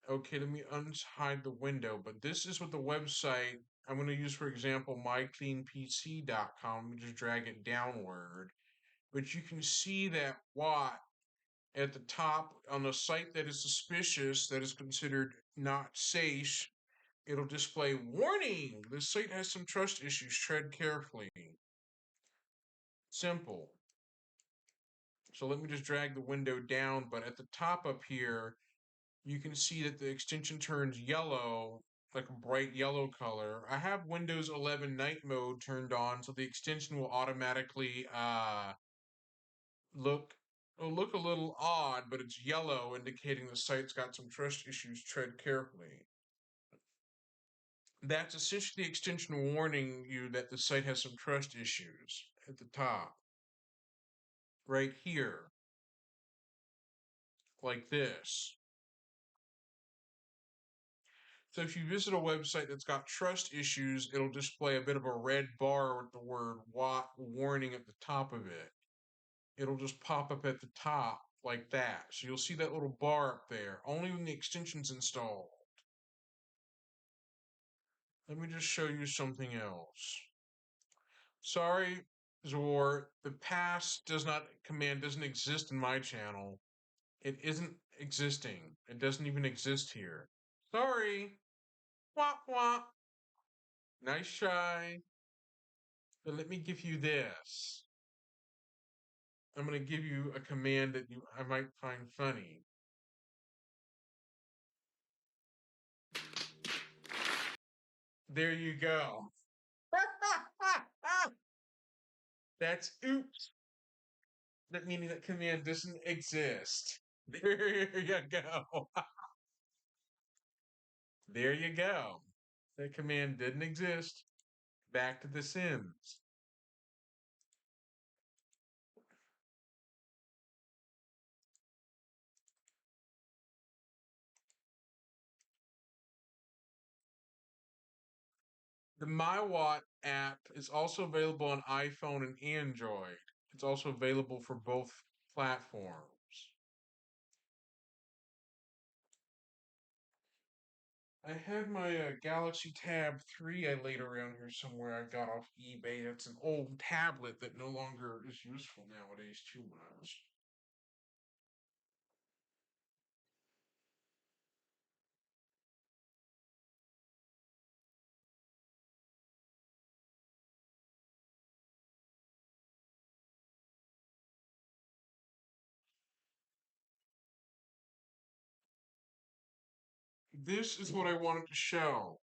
Okay, let me unhide the window, but this is what the website I'm going to use, for example, mycleanpc.com. Let me just drag it downward. But you can see that Watt at the top on a site that is suspicious, that is considered not safe, it'll display warning. This site has some trust issues. Tread carefully. Simple. So let me just drag the window down, but at the top up here, you can see that the extension turns yellow, like a bright yellow color. I have Windows 11 night mode turned on, so the extension will automatically look it'll look a little odd, but it's yellow, indicating the site's got some trust issues. Tread carefully. That's essentially the extension warning you that the site has some trust issues at the top. Right here. Like this. So if you visit a website that's got trust issues, it'll display a bit of a red bar with the word "Watt" warning at the top of it. It'll just pop up at the top like that. So you'll see that little bar up there, only when the extension's installed. Let me just show you something else. Sorry, Zor, the pass command doesn't exist in my channel. It isn't existing. It doesn't even exist here. Sorry. Wah wah. Nice try. But let me give you this. I'm going to give you a command that I might find funny. There you go. That's oops. That meaning that command doesn't exist. There you go. There you go. That command didn't exist. Back to The Sims. The MyWatt app is also available on iPhone and Android. It's also available for both platforms. I had my Galaxy Tab 3 I laid around here somewhere I got off eBay. It's an old tablet that no longer is useful nowadays too much. This is what I wanted to show.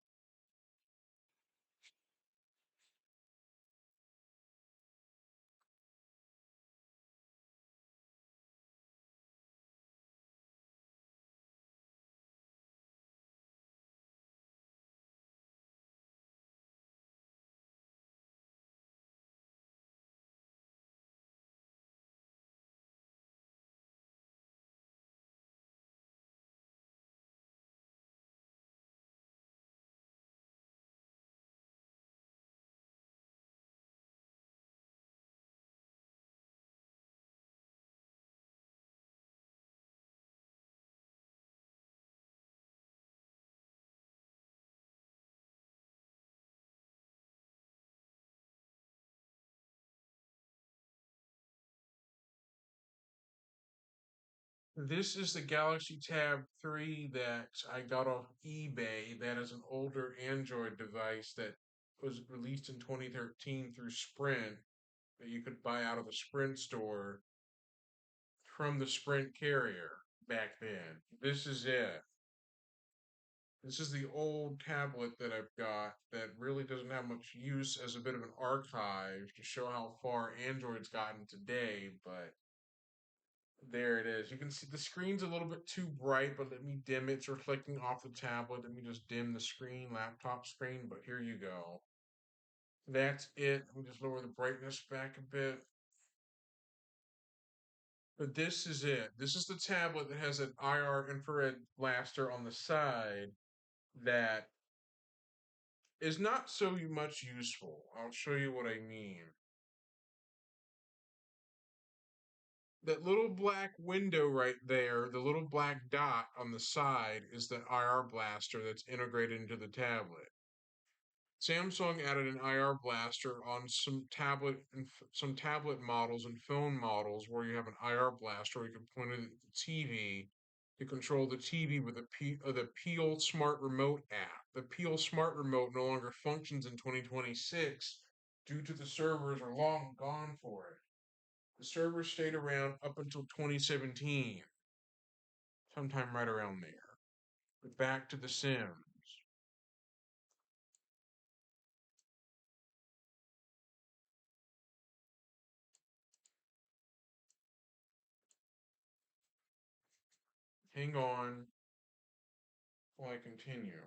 This is the Galaxy Tab 3 that I got off eBay. That is an older Android device that was released in 2013 through Sprint that you could buy out of the Sprint store from the Sprint carrier back then. This is it. This is the old tablet that I've got that really doesn't have much use as a bit of an archive to show how far Android's gotten today, but there it is. You can see the screen's a little bit too bright, but let me dim it. It's reflecting off the tablet. Let me just dim the screen, laptop screen, but here you go. That's it. Let me just lower the brightness back a bit. But this is it. This is the tablet that has an IR infrared blaster on the side that is not so much useful. I'll show you what I mean. That little black window right there, the little black dot on the side, is the IR blaster that's integrated into the tablet. Samsung added an IR blaster on some tablet models and phone models where you have an IR blaster where you can point it at the TV to control the TV with the Peel Smart Remote app. The Peel Smart Remote no longer functions in 2026 due to the servers are long gone for it. The servers stayed around up until 2017, sometime right around there. But back to The Sims. Hang on while I continue.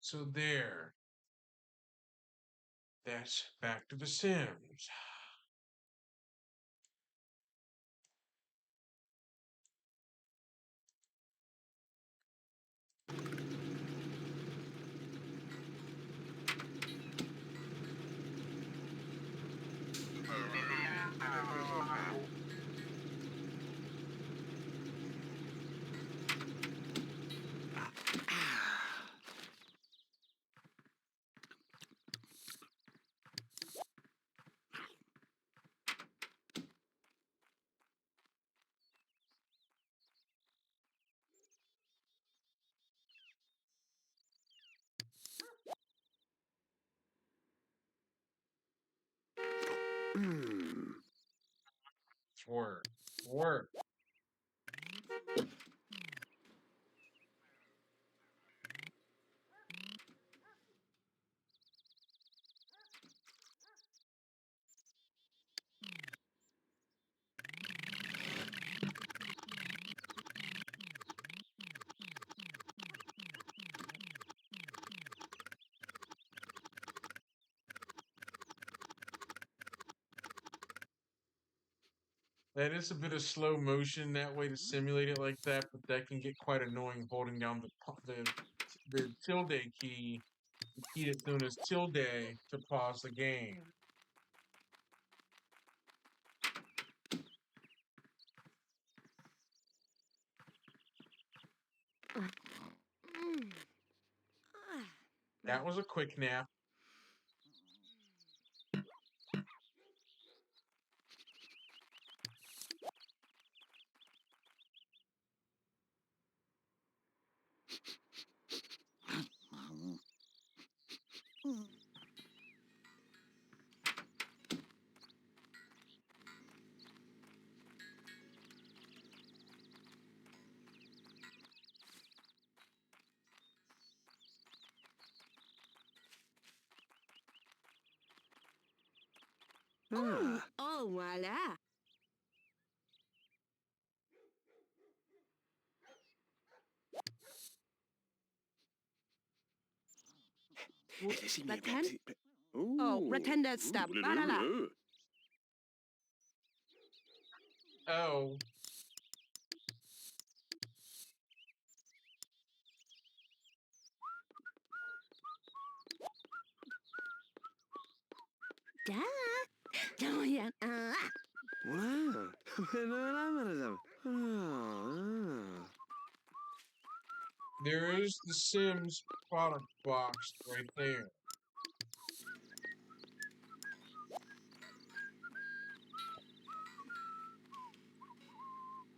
So there. That's back to The Sims. Work. Work. That is a bit of slow motion that way to simulate it like that, but that can get quite annoying holding down the tilde key, the key that's known as tilde to pause the game. That was a quick nap. Ah. Oh, voila. Reckon? Oh, reckon that stuff. La la la. Oh, Da. Oh, yeah. Wow. there is the Sims product box right there.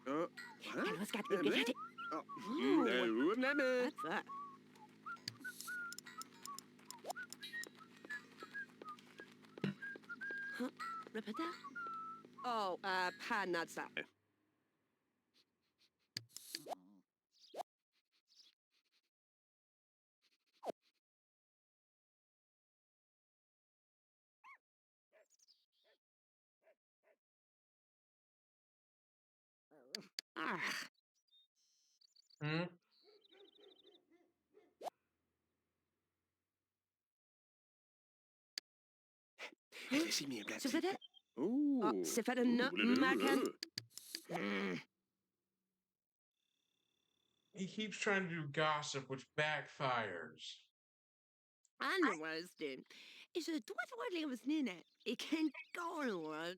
Oh, huh? Hello, Scott. Eh, Get it. Oh, Oh, never. what's that? Huh? Repeat that? Oh, pan nuts that. Ah. Hmm? See me Så för det? Oh. Ja, så för det man kan... He keeps trying to do gossip, which backfires. Annerledes. Is het wat levens niet? Ik kan go hoor.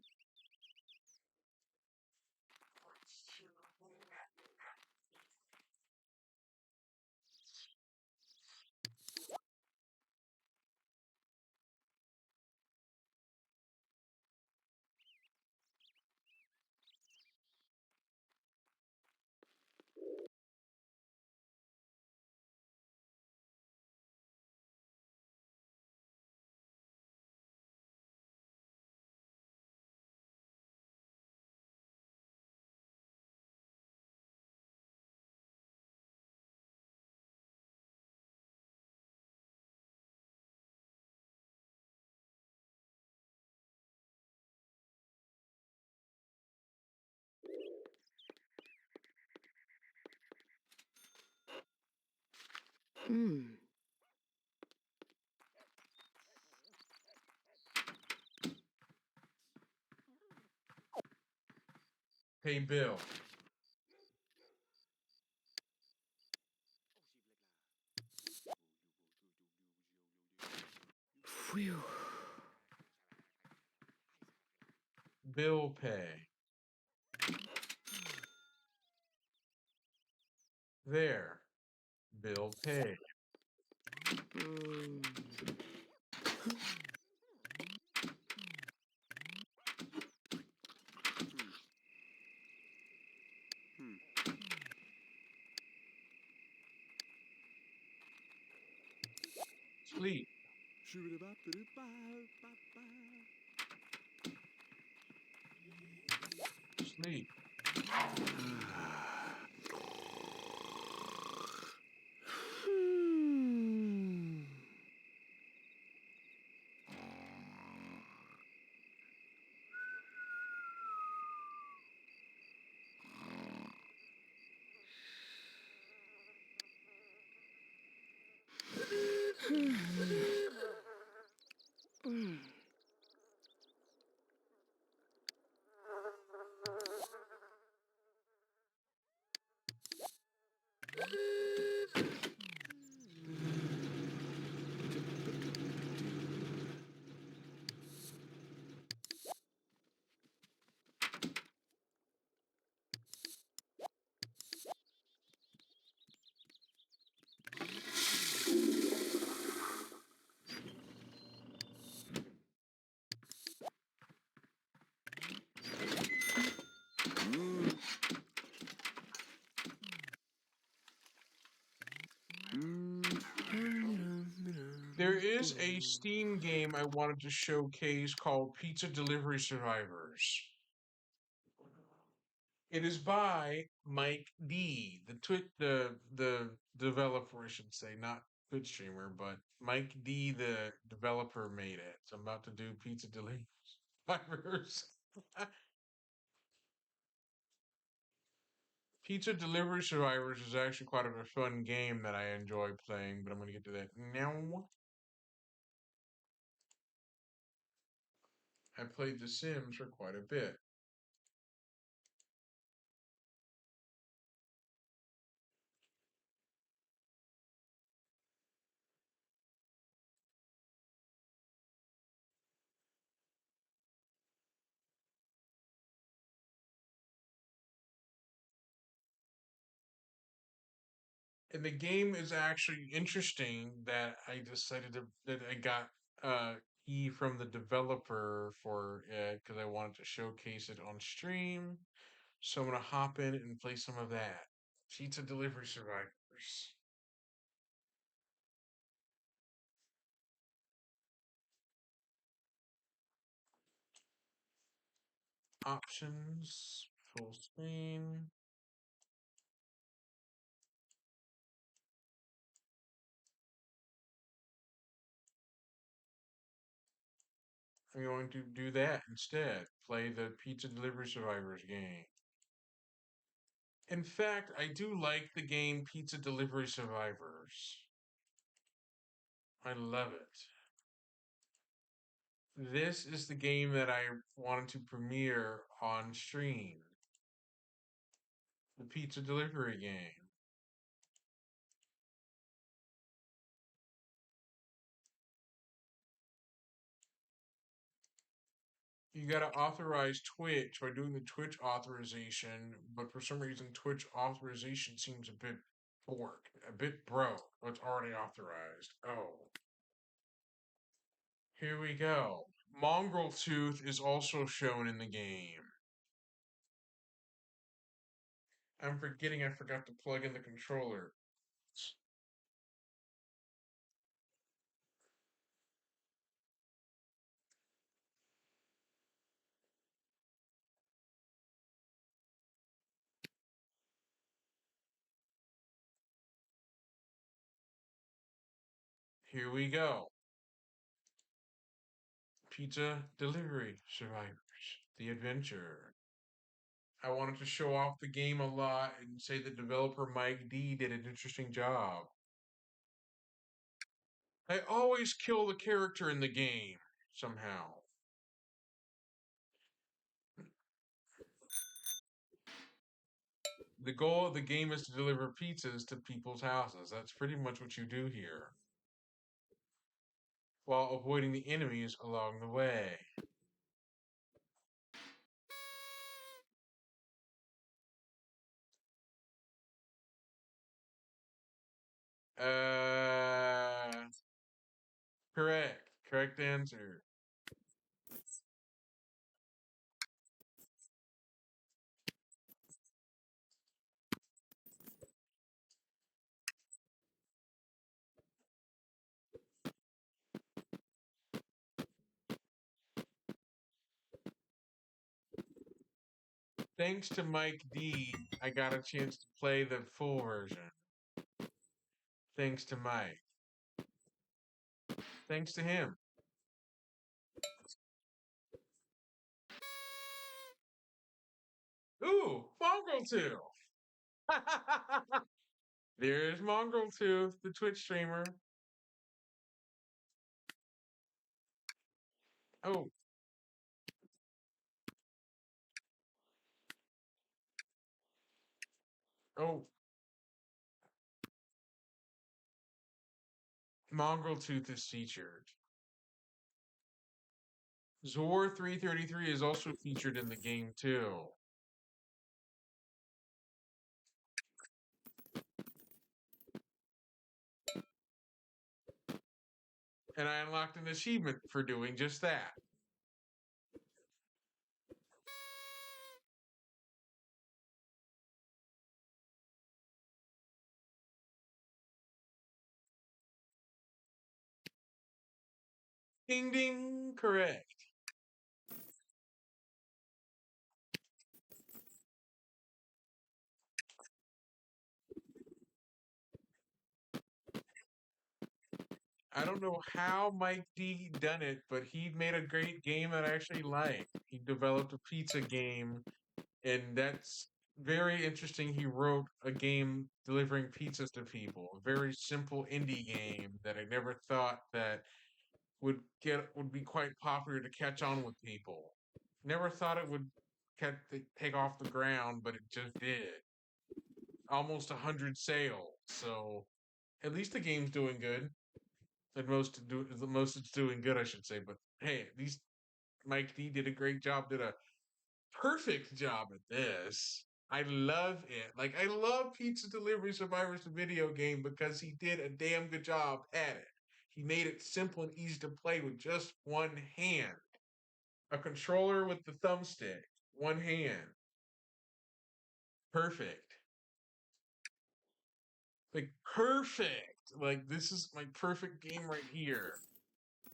Hey, Bill. Phew. Bill pay. There. Bill pay. Sleep. Sleep. There is a Steam game I wanted to showcase called Pizza Delivery Survivors. It is by Mike D, the developer, I should say, not Twitch streamer, but Mike D, the developer, made it. So I'm about to do Pizza Delivery Survivors. Pizza Delivery Survivors is actually quite a fun game that I enjoy playing, but I'm going to get to that now. I played The Sims for quite a bit. And the game is actually interesting that I decided that I got key from the developer for it because I wanted to showcase it on stream. So I'm gonna hop in and play some of that. Pizza Delivery Survivors. Options, full screen. I'm going to do that instead. Play the Pizza Delivery Survivors game. In fact, I do like the game Pizza Delivery Survivors. I love it. This is the game that I wanted to premiere on stream. The pizza delivery game. You gotta authorize Twitch by doing the Twitch authorization, but for some reason Twitch authorization seems a bit bork, a bit broke. Oh, it's already authorized. Oh. Here we go. Mongrel Tooth is also shown in the game. I'm forgetting I forgot to plug in the controller. Here we go. Pizza Delivery Survivors. The Adventure. I wanted to show off the game a lot and say the developer Mike D did an interesting job. I always kill the character in the game somehow. The goal of the game is to deliver pizzas to people's houses. That's pretty much what you do here, while avoiding the enemies along the way. Correct. Correct answer. Thanks to Mike D, I got a chance to play the full version. Thanks to Mike. Thanks to him. Ooh, Mongrel Tooth. There's Mongrel Tooth, the Twitch streamer. Oh. Oh. Mongrel Tooth is featured. Zor 333 is also featured in the game too. And I unlocked an achievement for doing just that. Ding ding, correct. I don't know how Mike D done it, but he made a great game that I actually liked. He developed a pizza game, and that's very interesting. He wrote a game delivering pizzas to people. A very simple indie game that I never thought that would be quite popular to catch on with people. Never thought it would take off the ground, but it just did. Almost 100 sales, so at least the game's doing good. The most it's doing good, I should say. But hey, at least Mike D did a great job, did a perfect job at this. I love it. Like, I love Pizza Delivery Survivors, the video game, because he did a damn good job at it. He made it simple and easy to play with just one hand. A controller with the thumbstick, one hand. Perfect. Like, perfect. Like, this is my perfect game right here.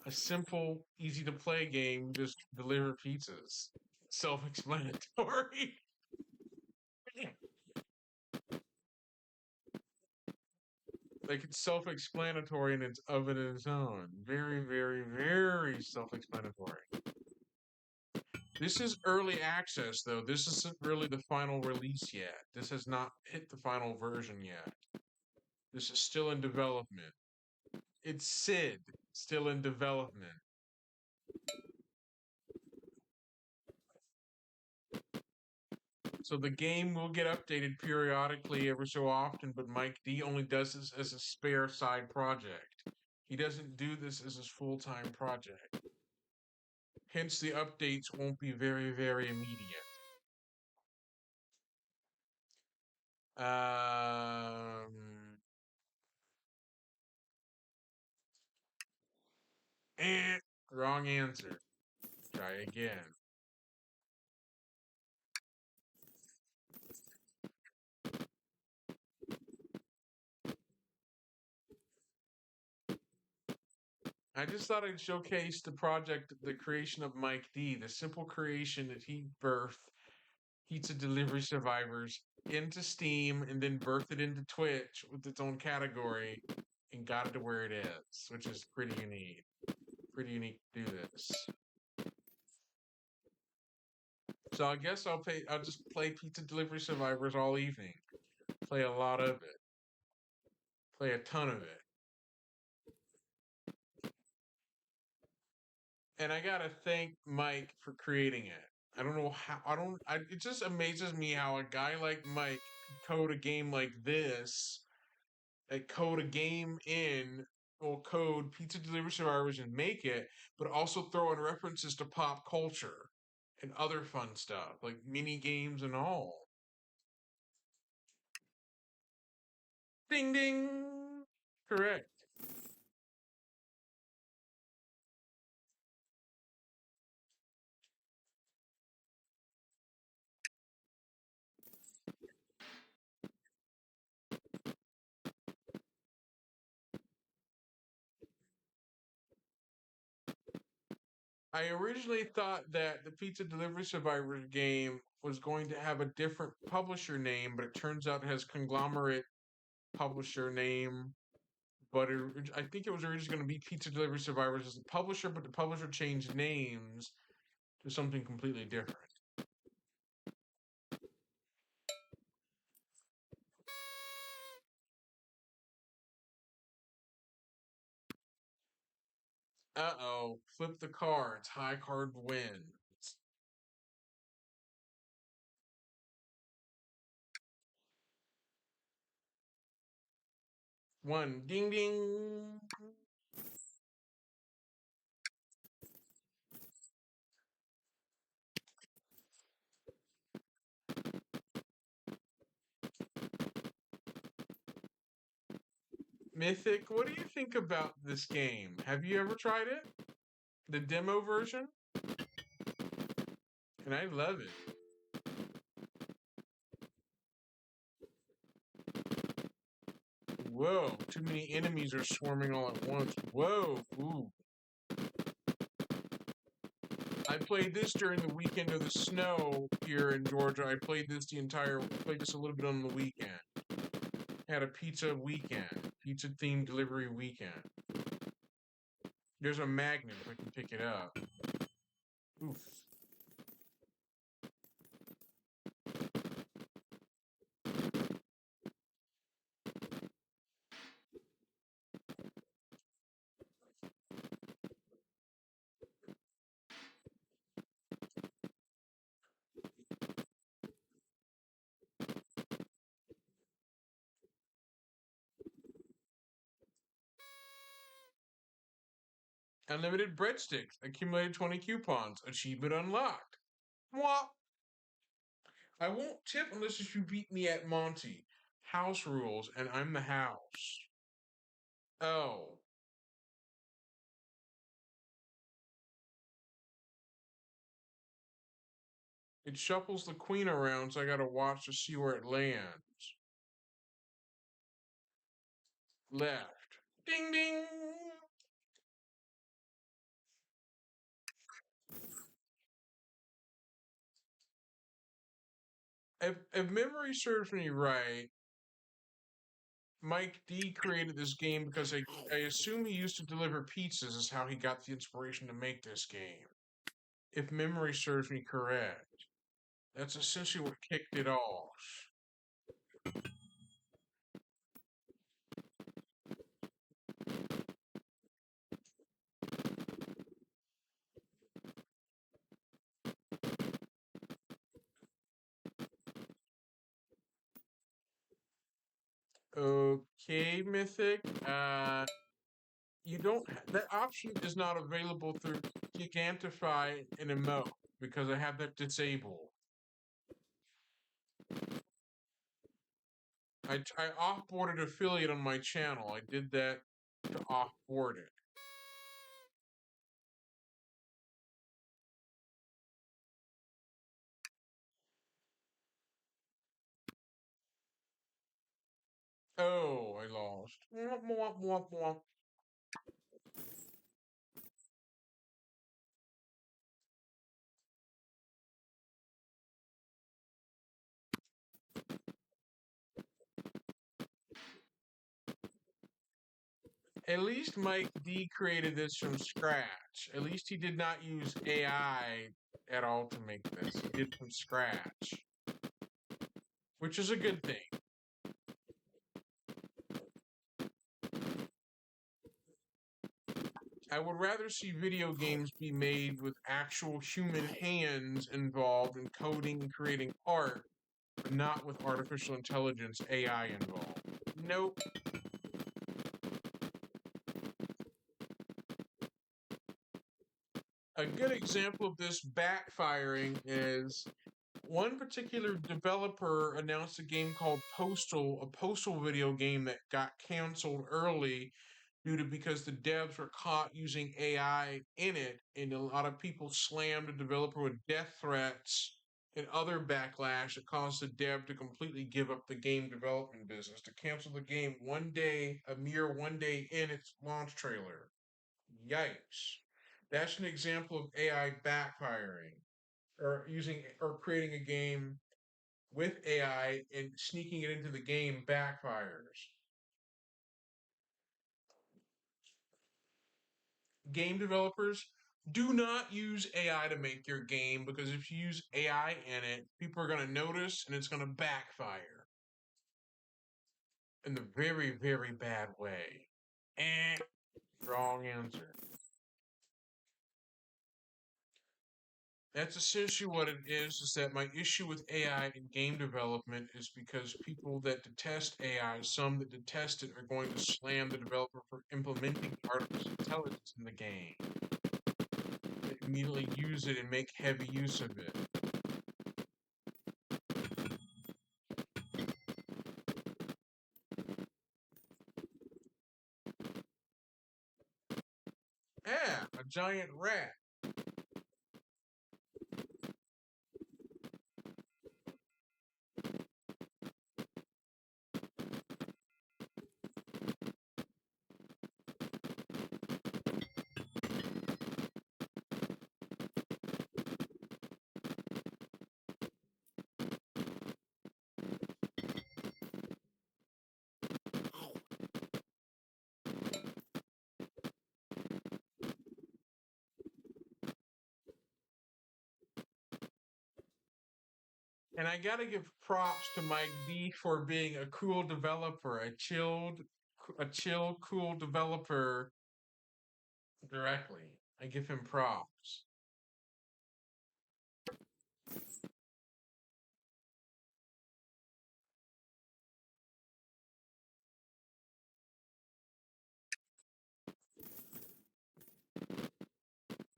A simple, easy to play game, just deliver pizzas. Self explanatory. Like, it's self explanatory and it's of it in its own. Very, very, very self explanatory. This is early access, though. This isn't really the final release yet. This has not hit the final version yet. This is still in development. It's Sid, still in development. So the game will get updated periodically every so often, but Mike D only does this as a spare side project. He doesn't do this as his full-time project. Hence, the updates won't be very, very immediate. Wrong answer. Try again. I just thought I'd showcase the project, the creation of Mike D, the simple creation that he birthed, Pizza Delivery Survivors, into Steam, and then birthed it into Twitch with its own category, and got it to where it is, which is pretty unique. Pretty unique to do this. So I guess I'll just play Pizza Delivery Survivors all evening. Play a lot of it. Play a ton of it. And I gotta thank Mike for creating it. I don't know how. It just amazes me how a guy like Mike code a game like this, code a game in, or code Pizza Delivery Survivors and make it, but also throw in references to pop culture and other fun stuff like mini games and all. Ding ding. Correct. I originally thought that the Pizza Delivery Survivors game was going to have a different publisher name, but it turns out it has conglomerate publisher name. But I think it was originally going to be Pizza Delivery Survivors as the publisher, but the publisher changed names to something completely different. Uh-oh, flip the cards. High card wins. One, ding ding. Mythic, what do you think about this game? Have you ever tried it? The demo version? And I love it. Whoa, too many enemies are swarming all at once. Whoa, ooh. I played this during the weekend of the snow here in Georgia. I played this a little bit on the weekend. Had a pizza weekend, pizza themed delivery weekend. There's a magnet if I can pick it up. Oof. Unlimited breadsticks. Accumulated 20 coupons. Achievement unlocked. Mwah! I won't tip unless you beat me at Monty. House rules, and I'm the house. Oh. It shuffles the queen around, so I gotta watch to see where it lands. Left. Ding ding! If memory serves me right, Mike D created this game because I assume he used to deliver pizzas, is how he got the inspiration to make this game. If memory serves me correct. That's essentially what kicked it off. Okay, Mythic. You don't. That option is not available through Gigantify and Emote because I have that disabled. I offboarded affiliate on my channel. I did that to offboard it. Oh, I lost. Mwah, mwah, mwah, mwah. At least Mike D created this from scratch. At least he did not use AI at all to make this. He did from scratch. Which is a good thing. I would rather see video games be made with actual human hands involved in coding and creating art, but not with artificial intelligence AI involved. Nope. A good example of this backfiring is one particular developer announced a game called Postal, a postal video game that got canceled early because the devs were caught using AI in it, and a lot of people slammed the developer with death threats and other backlash that caused the dev to completely give up the game development business, to cancel the game a mere 1 day in its launch trailer. Yikes. That's an example of AI backfiring, or creating a game with AI and sneaking it into the game backfires. Game developers, do not use AI to make your game, because if you use AI in it, people are going to notice and it's going to backfire in the very, very bad way. Wrong answer. That's essentially what it is that my issue with AI in game development is because people that detest AI, some that detest it, are going to slam the developer for implementing artificial intelligence in the game. They immediately use it and make heavy use of it. A giant rat. And I gotta give props to Mike D for being a cool developer, a chill, cool developer directly. I give him props.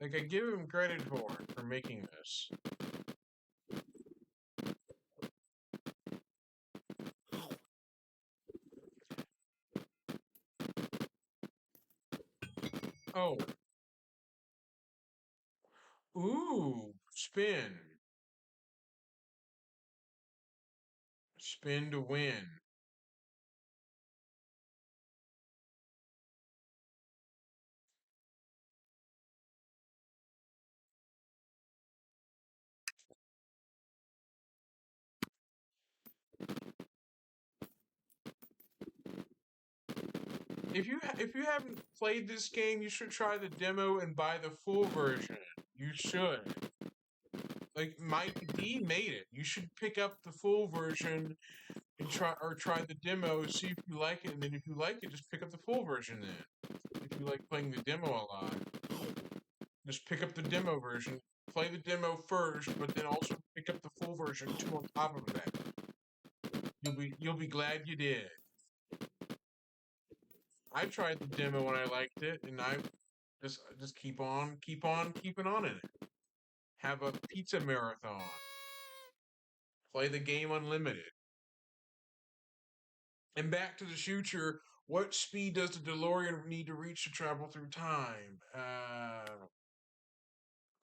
Like, I give him credit for making this. Oh. Ooh, spin. Spin to win. If you haven't played this game, you should try the demo and buy the full version. You should. Like, Mike D made it. You should pick up the full version and try the demo, see if you like it, and then if you like it, just pick up the full version then. If you like playing the demo a lot, just pick up the demo version, play the demo first, but then also pick up the full version too on top of that. You'll be glad you did. I tried the demo and I liked it, and I just keep on keeping on in it. Have a pizza marathon. Play the game unlimited. And Back to the Future, what speed does the DeLorean need to reach to travel through time?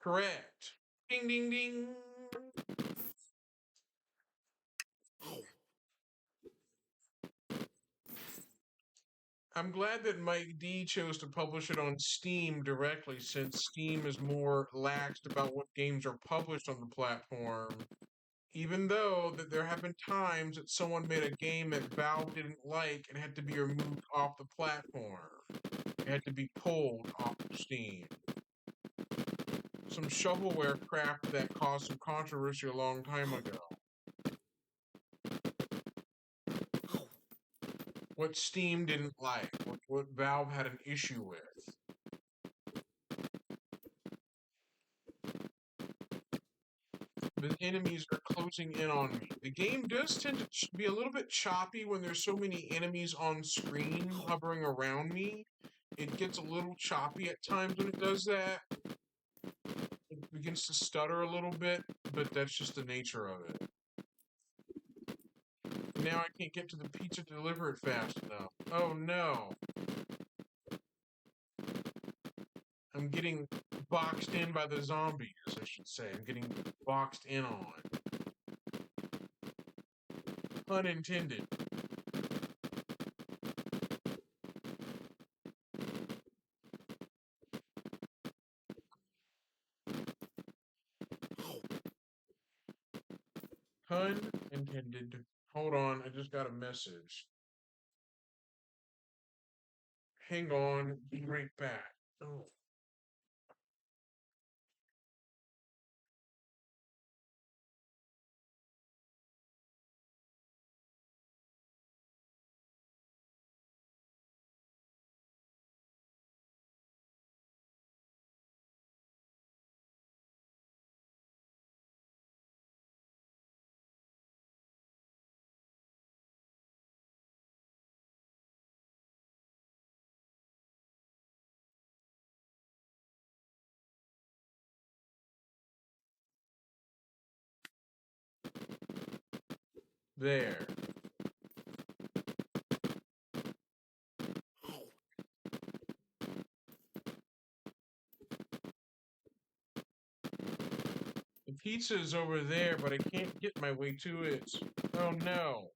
Correct. Ding, ding, ding. I'm glad that Mike D chose to publish it on Steam directly, since Steam is more laxed about what games are published on the platform. Even though that there have been times that someone made a game that Valve didn't like and had to be removed off the platform. It had to be pulled off of Steam. Some shovelware crap that caused some controversy a long time ago. What Steam didn't like, what Valve had an issue with. the enemies are closing in on me. The game does tend to be a little bit choppy when there's so many enemies on screen hovering around me. It gets a little choppy at times when it does that. It begins to stutter a little bit, but that's just the nature of it. Now I can't get to the pizza to deliver it fast enough. Oh no. I'm getting boxed in by the zombies, I should say. I'm getting boxed in on. Pun intended. Pun intended. Hold on, I just got a message. Hang on, be right back. Oh. There. The pizza is over there, but I can't get my way to it. Oh no.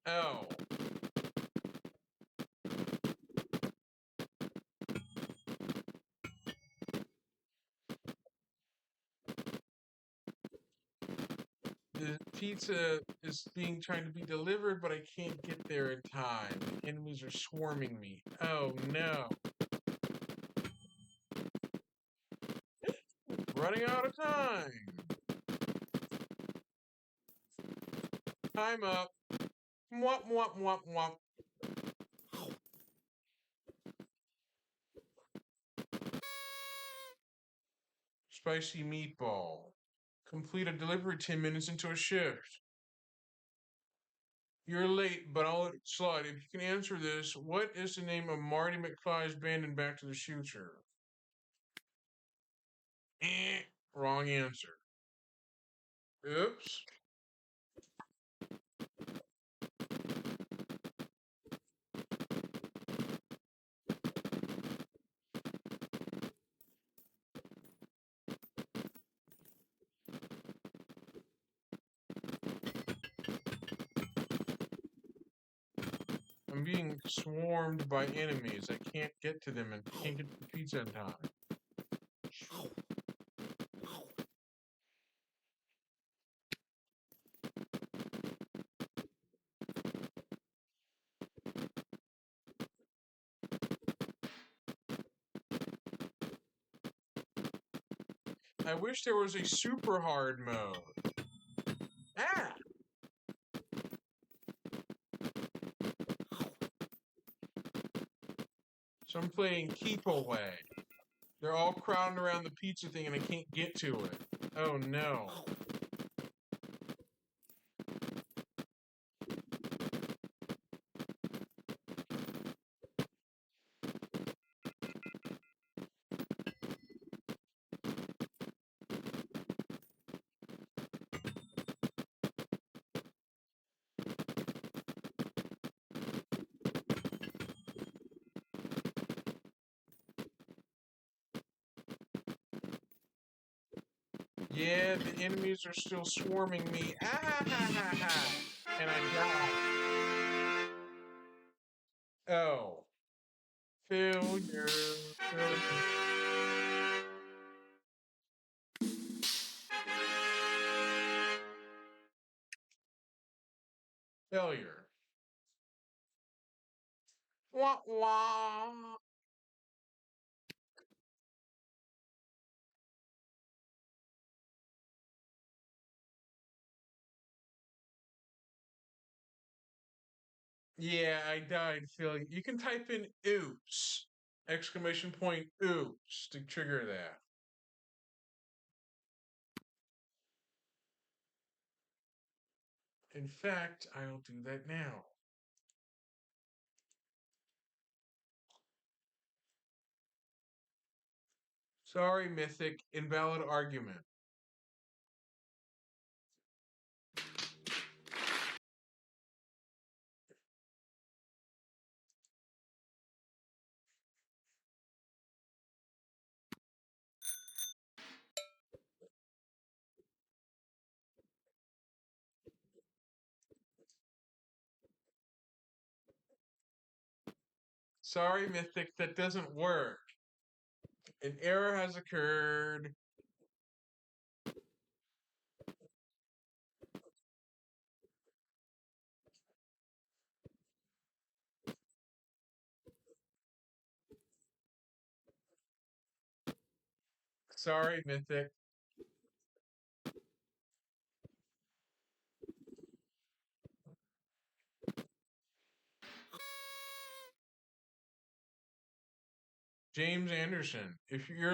Oh. The pizza is being trying to be delivered, but I can't get there in time. The enemies are swarming me. Oh no. Running out of time. Time up. Mwop, mwop, mwop, mwop. Spicy meatball. Complete a delivery 10 minutes into a shift. You're late, but I'll let it slide. If you can answer this, what is the name of Marty McFly's band in Back to the Future? Wrong answer. Oops. I'm being swarmed by enemies. I can't get to them and can't get to the pizza in time. I wish there was a super hard mode. Ah! So I'm playing keep away. They're all crowding around the pizza thing and I can't get to it. Oh no. Yeah, the enemies are still swarming me. Ah ha ha ha ha. And I died. Oh. Failure. Failure. Wah wah. Yeah, I died feeling. You can type in oops! Exclamation point oops to trigger that. In fact, I'll do that now. Sorry, Mythic. Invalid argument. Sorry, Mythic. That doesn't work. An error has occurred. Sorry, Mythic. James Anderson. If you're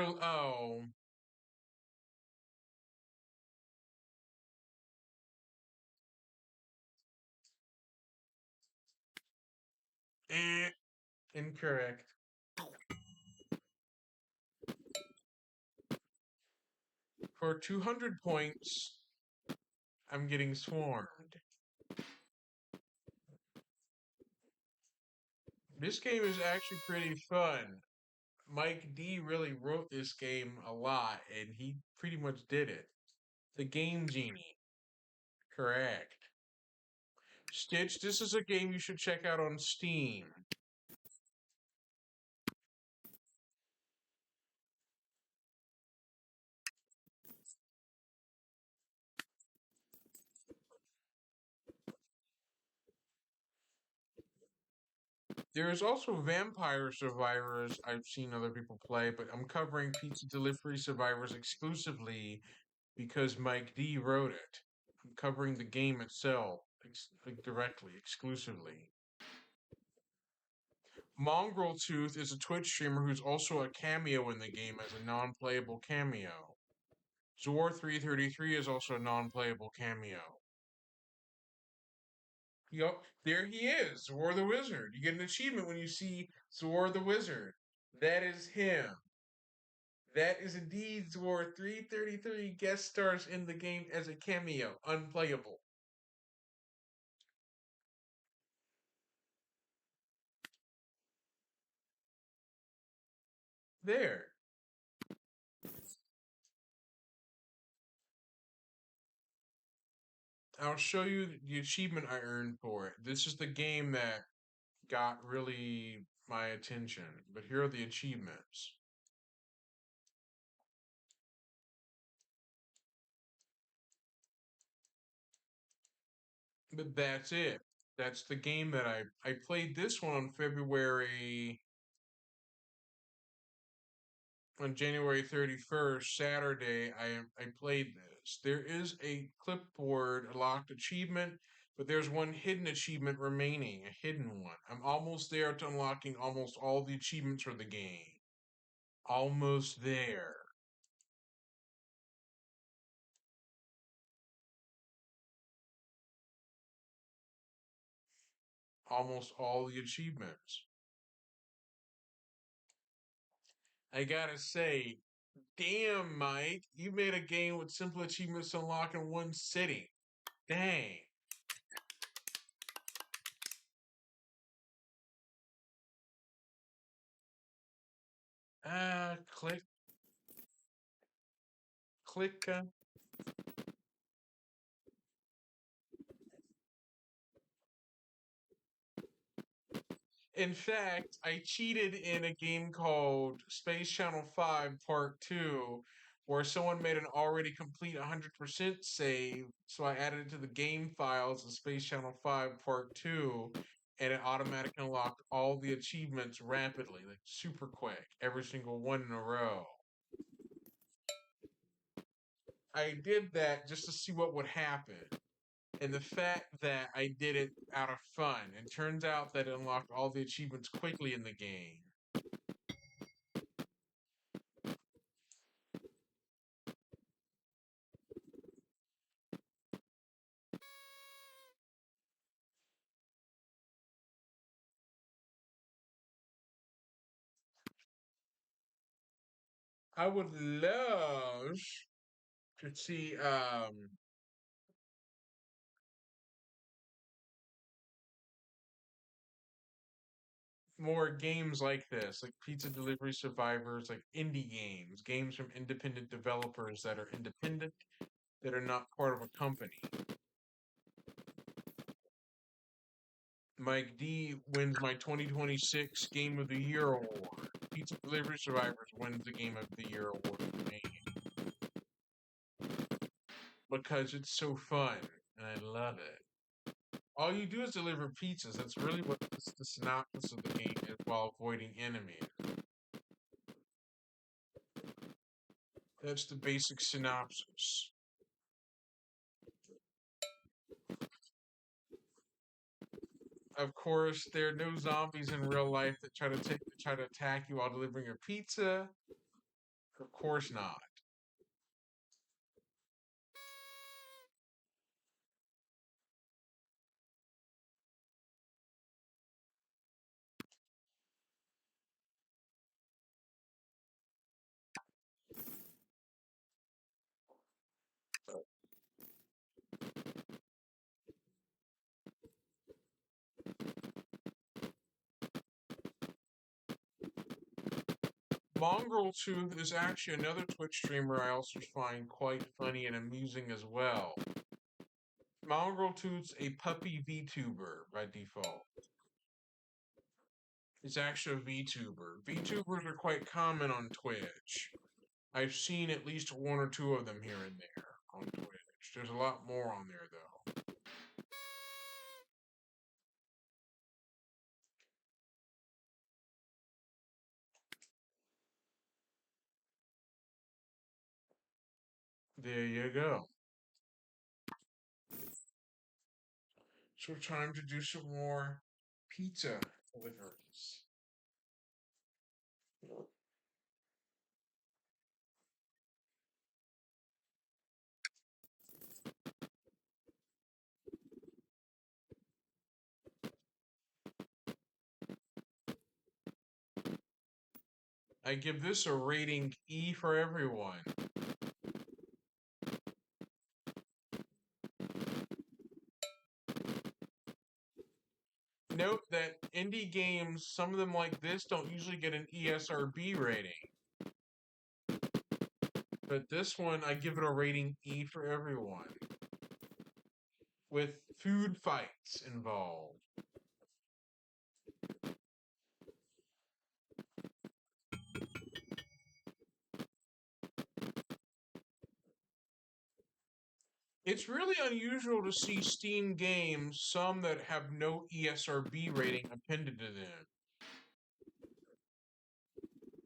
incorrect. For 200 points, I'm getting swarmed. This game is actually pretty fun. Mike D really wrote this game a lot, and he pretty much did it. The Game Genie. Correct. Stitch, this is a game you should check out on Steam. There is also Vampire Survivors I've seen other people play, but I'm covering Pizza Delivery Survivors exclusively because Mike D wrote it. I'm covering the game itself directly, exclusively. Mongrel Tooth is a Twitch streamer who's also a cameo in the game as a non-playable cameo. Zor333 is also a non-playable cameo. Yup, there he is, Zor the Wizard. You get an achievement when you see Zor the Wizard. That is him. That is indeed Zor 333 guest stars in the game as a cameo, unplayable. There. I'll show you the achievement I earned for it. This is the game that got really my attention, but here are the achievements. But that's it. That's the game that I played this one on January 31st, Saturday. I played this. There is a clipboard locked achievement, but there's one hidden achievement remaining, a hidden one. I'm almost there to unlocking almost all the achievements for the game. Almost there. Almost all the achievements. I gotta say, damn, Mike, you made a game with simple achievements to unlock in one sitting. Dang. Click. Click. In fact, I cheated in a game called Space Channel 5 Part 2, where someone made an already complete 100% save. So I added it to the game files of Space Channel 5 Part 2, and it automatically unlocked all the achievements rapidly, like super quick, every single one in a row. I did that just to see what would happen. and the fact that I did it out of fun. And turns out that it unlocked all the achievements quickly in the game. I would love to see more games like this, like Pizza Delivery Survivors, like indie games, games from independent developers that are independent, that are not part of a company. Mike D wins my 2026 Game of the Year award. Pizza Delivery Survivors wins the Game of the Year award for me. Because it's so fun, and I love it. All you do is deliver pizzas. That's really what the synopsis of the game is, while avoiding enemies. That's the basic synopsis. Of course, there are no zombies in real life that try to attack you while delivering your pizza. Of course not. Mongrel Tooth is actually another Twitch streamer I also find quite funny and amusing as well. Mongrel Tooth's a puppy VTuber by default. He's actually a VTuber. VTubers are quite common on Twitch. I've seen at least one or two of them here and there on Twitch. There's a lot more on there, though. There you go. So time to do some more pizza deliveries. I give this a rating E for everyone. Note that indie games, some of them like this, don't usually get an ESRB rating. But this one, I give it a rating E for everyone. With food fights involved. It's really unusual to see Steam games, some that have no ESRB rating appended to them.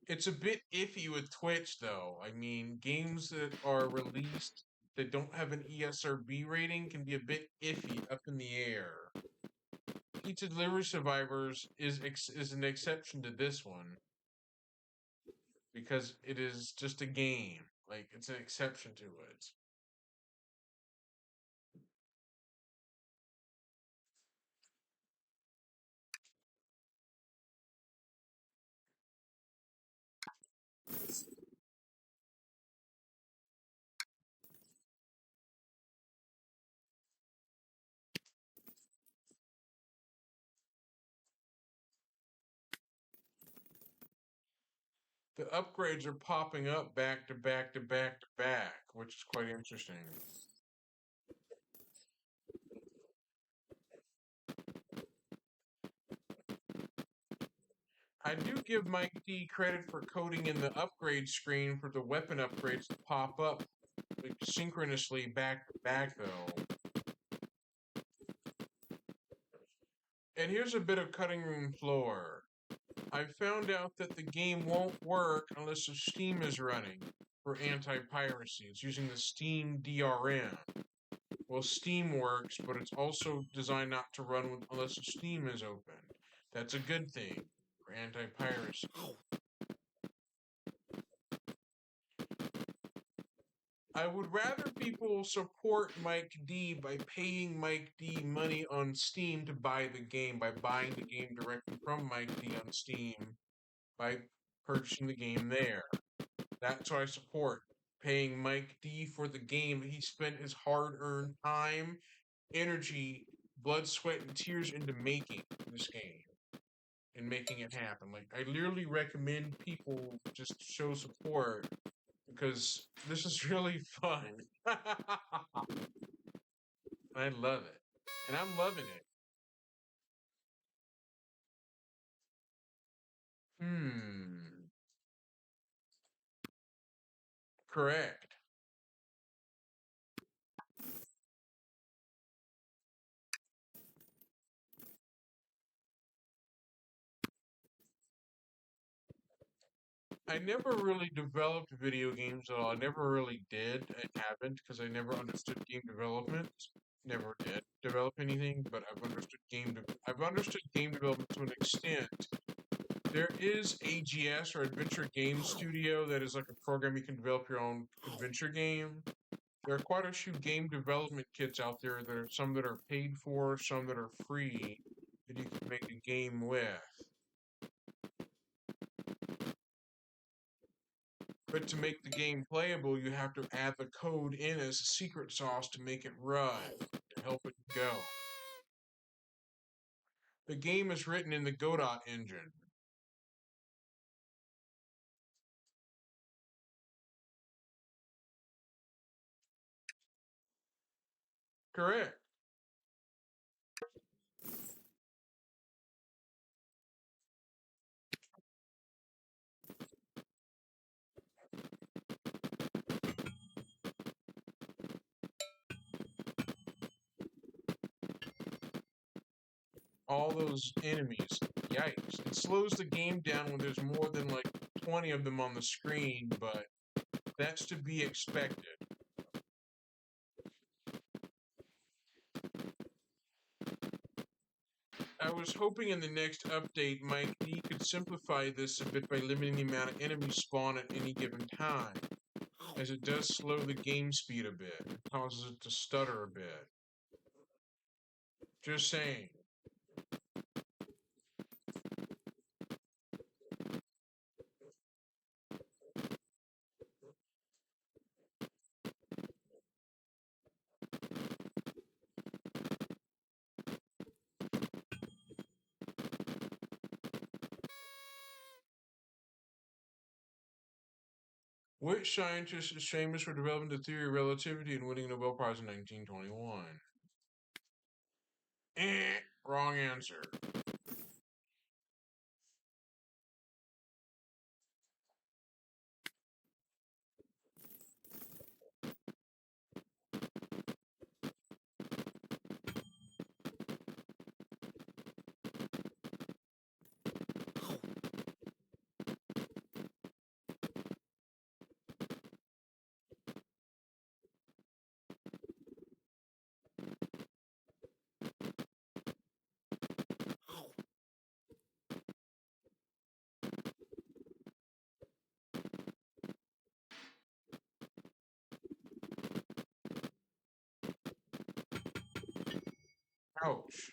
It's a bit iffy with Twitch, though. I mean, games that are released that don't have an ESRB rating can be a bit iffy, up in the air. Pizza Delivery Survivors is an exception to this one, because it is just a game. Like, it's an exception to it. The upgrades are popping up back to back to back to back, which is quite interesting. I do give Mike D credit for coding in the upgrade screen for the weapon upgrades to pop up like, synchronously back to back, though. And here's a bit of cutting room floor. I found out that the game won't work unless the Steam is running for anti-piracy. It's using the Steam DRM, Well, Steam works, but it's also designed not to run unless Steam is open. That's a good thing for anti-piracy. I would rather people support Mike D by paying Mike D money on Steam to buy the game, by buying the game directly from Mike D on Steam, by purchasing the game there. That's what I support. Paying Mike D for the game he spent his hard-earned time, energy, blood, sweat, and tears into making this game and making it happen. Like, I literally recommend people just show support because this is really fun. I love it. And I'm loving it. Correct. I never really developed video games at all. I never really did. I haven't because I never understood game development. Never did develop anything, but I've understood game development to an extent. There is AGS or Adventure Game Studio that is like a program you can develop your own adventure game. There are quite a few game development kits out there. There are some that are paid for, some that are free that you can make a game with. But to make the game playable, you have to add the code in as a secret sauce to make it run, to help it go. The game is written in the Godot engine. Correct. All those enemies. Yikes. It slows the game down when there's more than like 20 of them on the screen, but that's to be expected. I was hoping in the next update Mike D could simplify this a bit by limiting the amount of enemies spawn at any given time, as it does slow the game speed a bit. It causes it to stutter a bit. Just saying. Which scientist is famous for developing the theory of relativity and winning a Nobel Prize in 1921? Wrong answer. Ouch.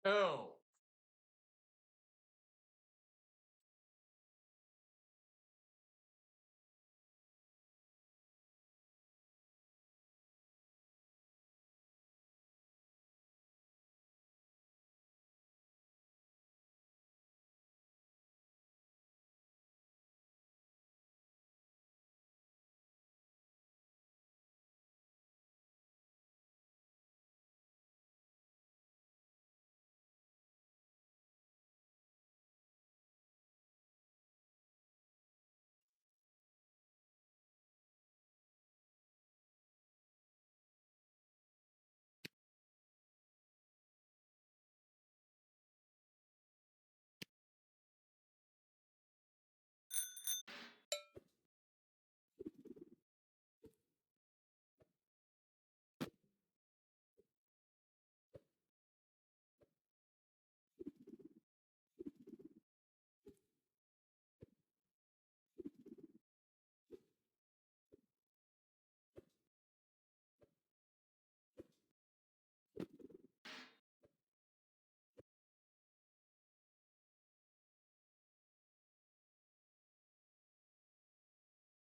Oh.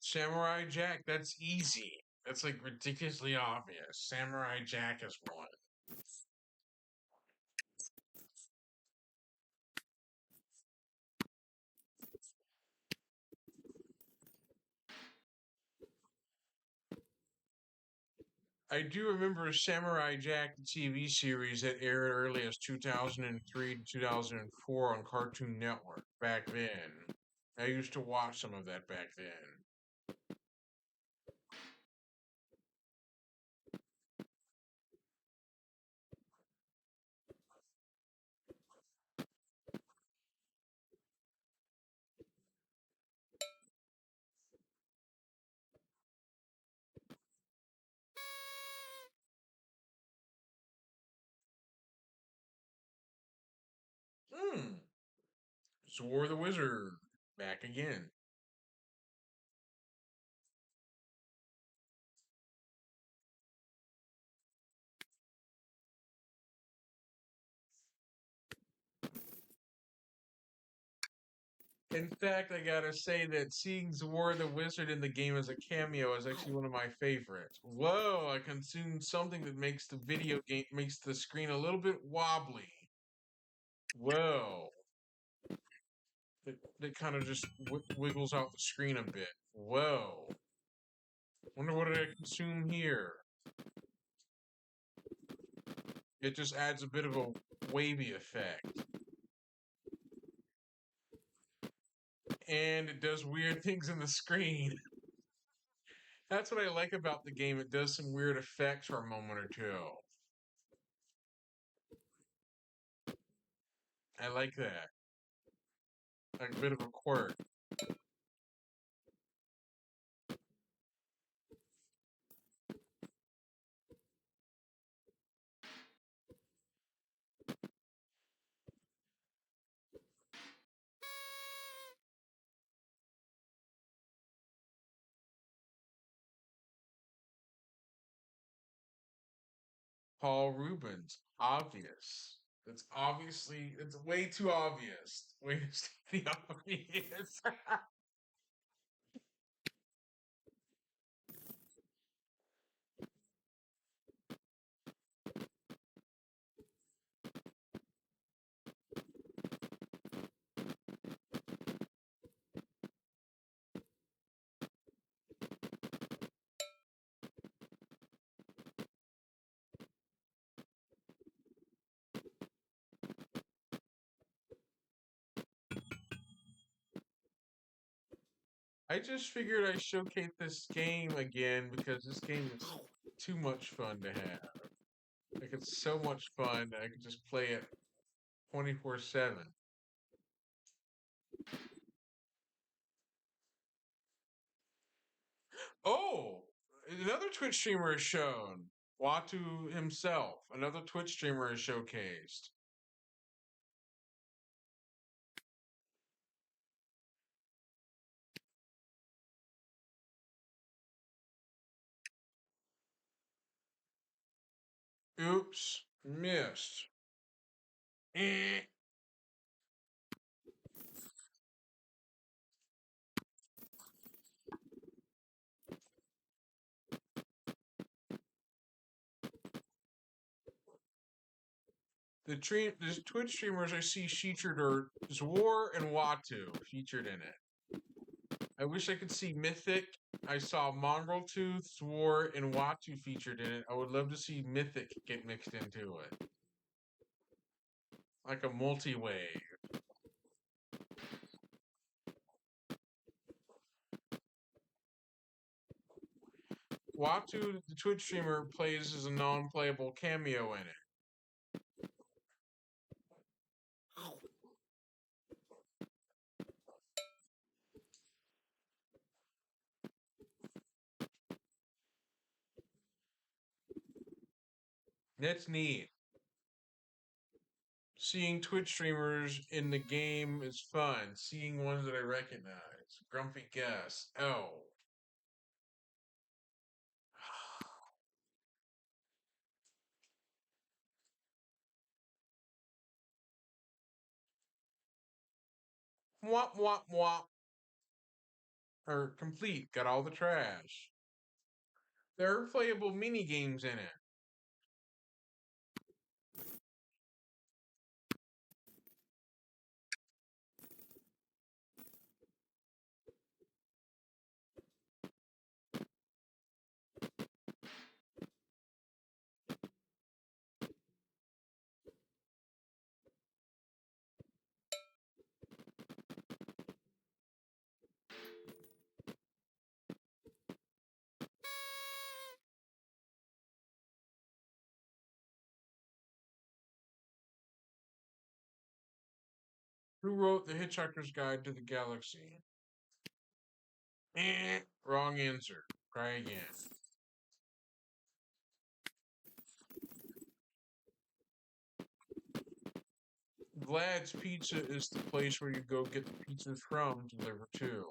Samurai Jack, that's easy. That's like ridiculously obvious. Samurai Jack is one. I do remember Samurai Jack, the TV series that aired early as 2003 to 2004 on Cartoon Network back then. I used to watch some of that back then. Hmm. Zor the Wizard, back again. In fact, I gotta say that seeing Zor the Wizard in the game as a cameo is actually one of my favorites. Whoa, I consumed something that makes the video game, makes the screen a little bit wobbly. Whoa. That kind of just wiggles out the screen a bit. Whoa. Wonder what did I consume here? It just adds a bit of a wavy effect. And it does weird things in the screen. That's what I like about the game. It does some weird effects for a moment or two. I like that. Like a bit of a quirk. Paul Rubens. Obvious. It's obviously, it's way too obvious. Way too obvious. I just figured I'd showcase this game again because this game is too much fun to have. Like, it's so much fun, I could just play it 24/7. Oh, another Twitch streamer is shown. Watu himself, another Twitch streamer is showcased. Oops, missed. Eh. The Twitch streamers I see featured are Zwar and Watu featured in it. I wish I could see Mythic. I saw Mongrel Tooth, Zwar, and Watu featured in it. I would love to see Mythic get mixed into it. Like a multi-wave. Watu, the Twitch streamer, plays as a non-playable cameo in it. That's neat. Seeing Twitch streamers in the game is fun. Seeing ones that I recognize. Grumpy Gus. Oh. Womp womp womp. or complete, got all the trash. There are playable mini games in it. Who wrote The Hitchhiker's Guide to the Galaxy? Wrong answer. Try again. Vlad's Pizza is the place where you go get the pizzas from delivered to.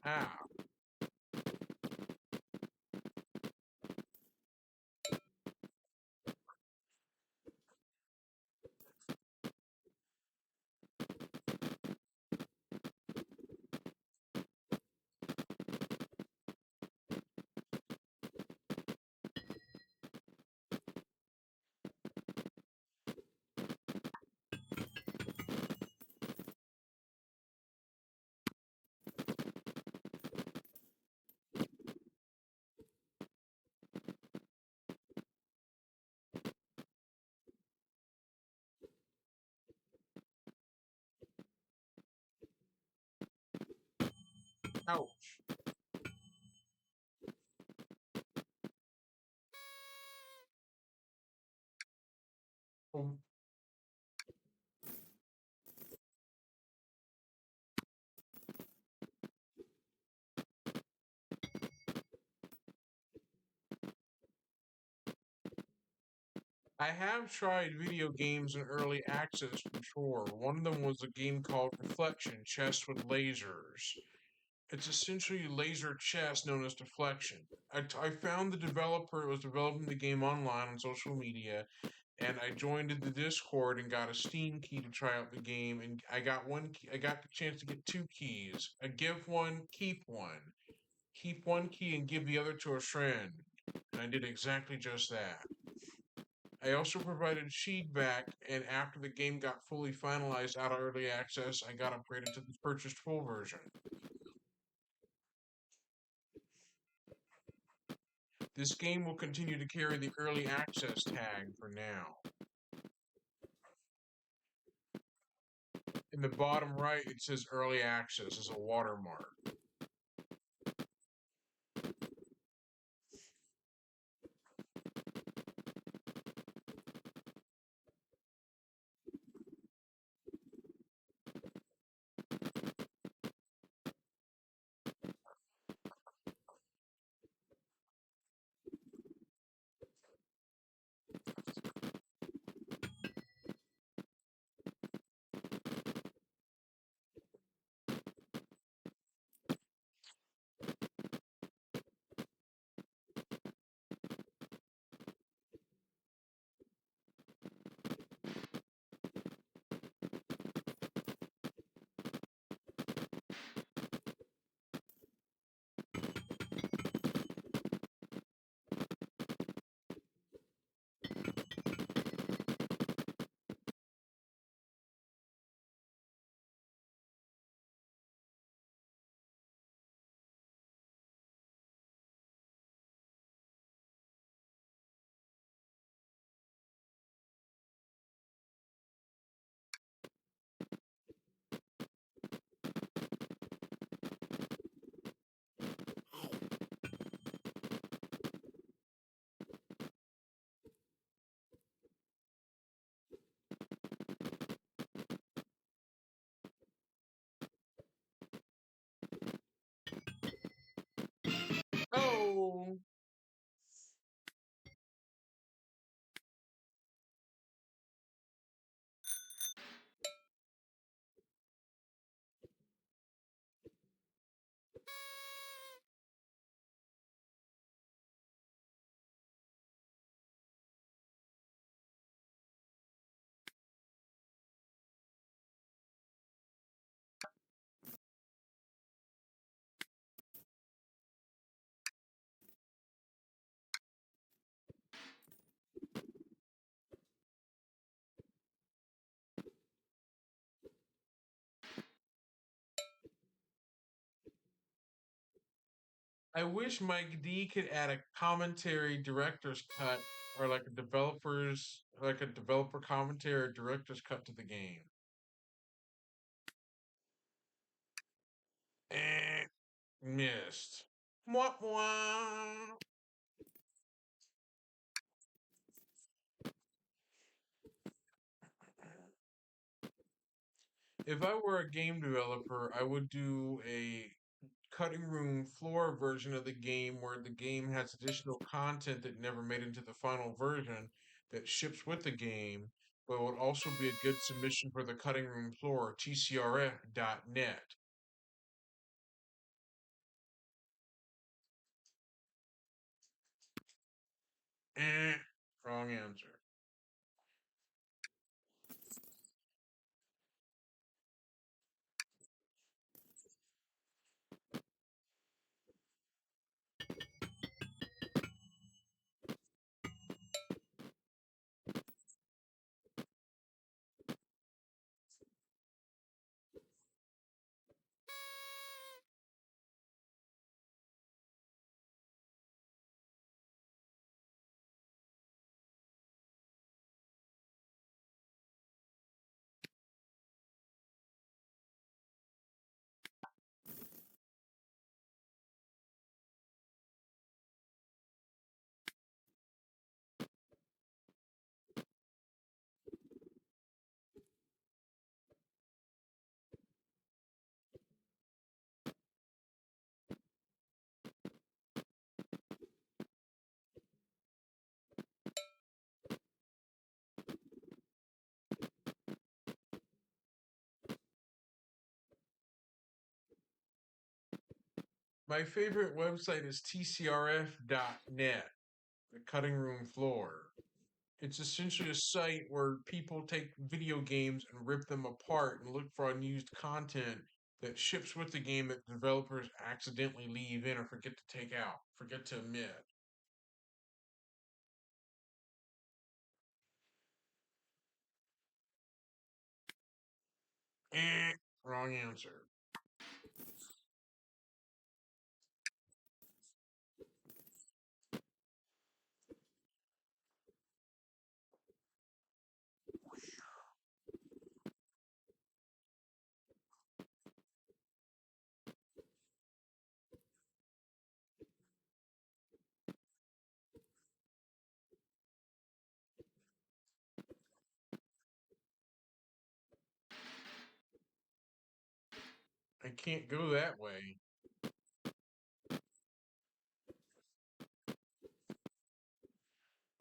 Ah. Ouch. Oh. I have tried video games in early access before. One of them was a game called Deflection, Chess with Lasers. It's essentially laser chess known as Deflection. I found the developer was developing the game online on social media, and I joined the Discord and got a Steam key to try out the game. And I got one. I got the chance to get 2 keys. I give one, keep one. Keep one key and give the other to a friend. And I did exactly just that. I also provided feedback, and after the game got fully finalized out of early access, I got upgraded to the purchased full version. This game will continue to carry the early access tag for now. In the bottom right, it says early access as a watermark. I wish Mike D could add a commentary director's cut or like a developer commentary or director's cut to the game. Missed. Mwah, mwah. If I were a game developer, I would do a cutting room floor version of the game where the game has additional content that never made into the final version that ships with the game, but would also be a good submission for the cutting room floor, tcrf.net. Wrong answer. My favorite website is tcrf.net, the cutting room floor. It's essentially a site where people take video games and rip them apart and look for unused content that ships with the game that developers accidentally leave in or forget to take out, forget to omit. Wrong answer. I can't go that way.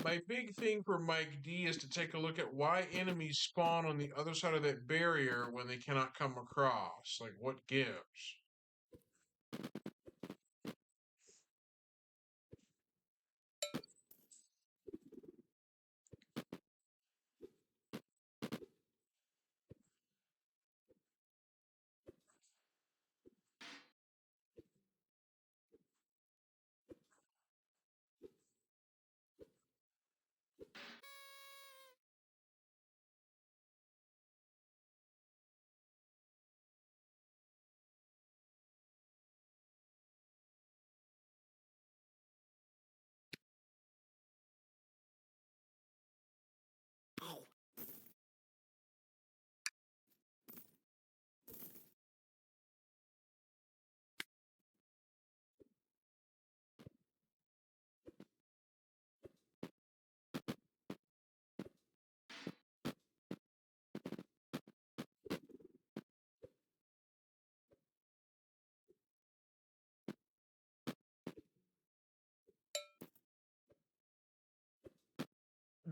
My big thing for Mike D is to take a look at why enemies spawn on the other side of that barrier when they cannot come across. Like, what gives?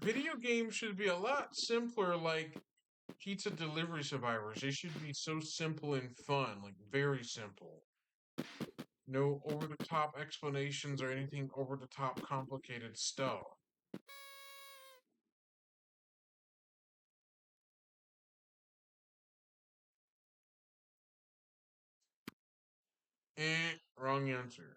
Video games should be a lot simpler, like Pizza Delivery Survivors. They should be so simple and fun, like very simple. No over the top explanations or anything over the top complicated stuff. Wrong answer.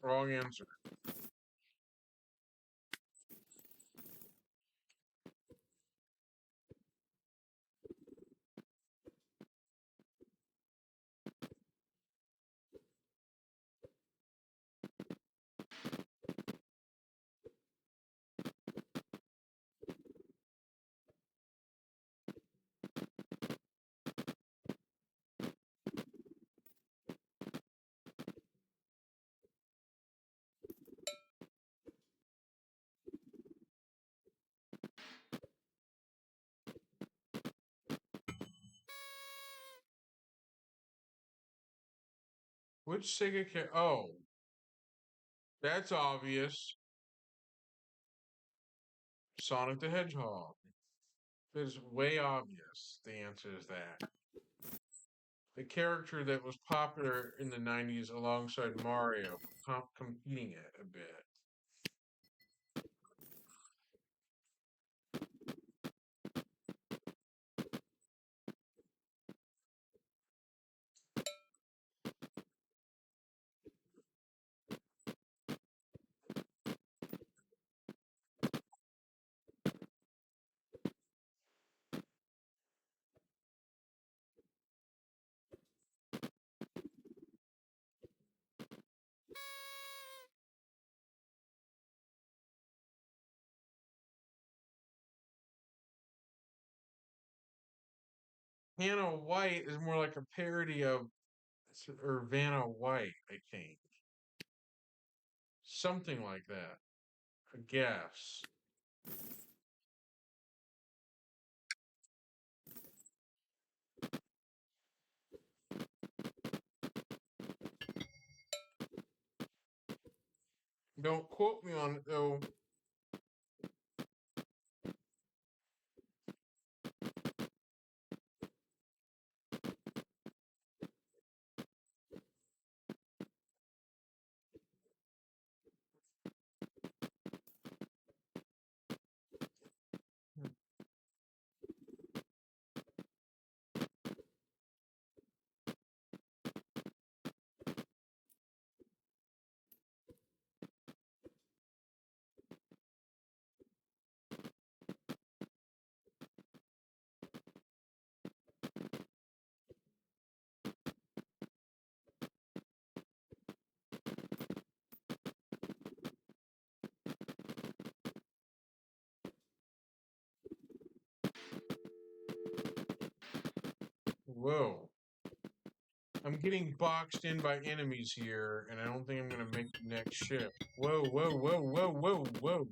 Wrong answer. Which Sega Oh, that's obvious. Sonic the Hedgehog. It's way obvious. The answer is that. The character that was popular in the 90s alongside Mario, competing it a bit. Hannah White is more like a parody of Vanna White, I think. Something like that. I guess. Don't quote me on it though. Whoa. I'm getting boxed in by enemies here, and I don't think I'm gonna make the next shift. Whoa, whoa, whoa, whoa, whoa, whoa.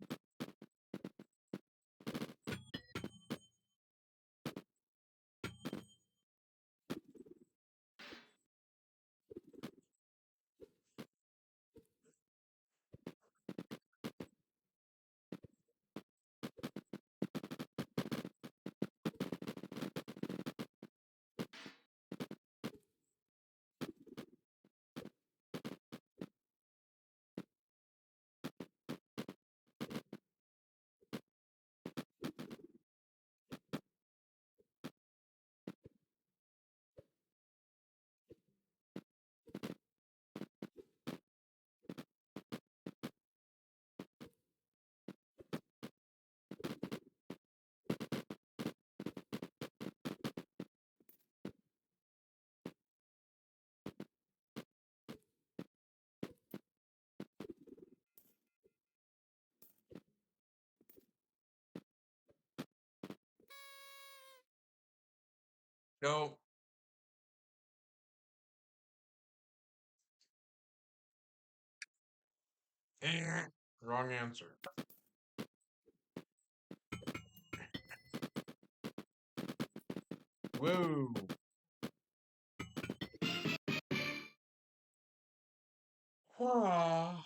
No. Wrong answer. Whoa. Ah.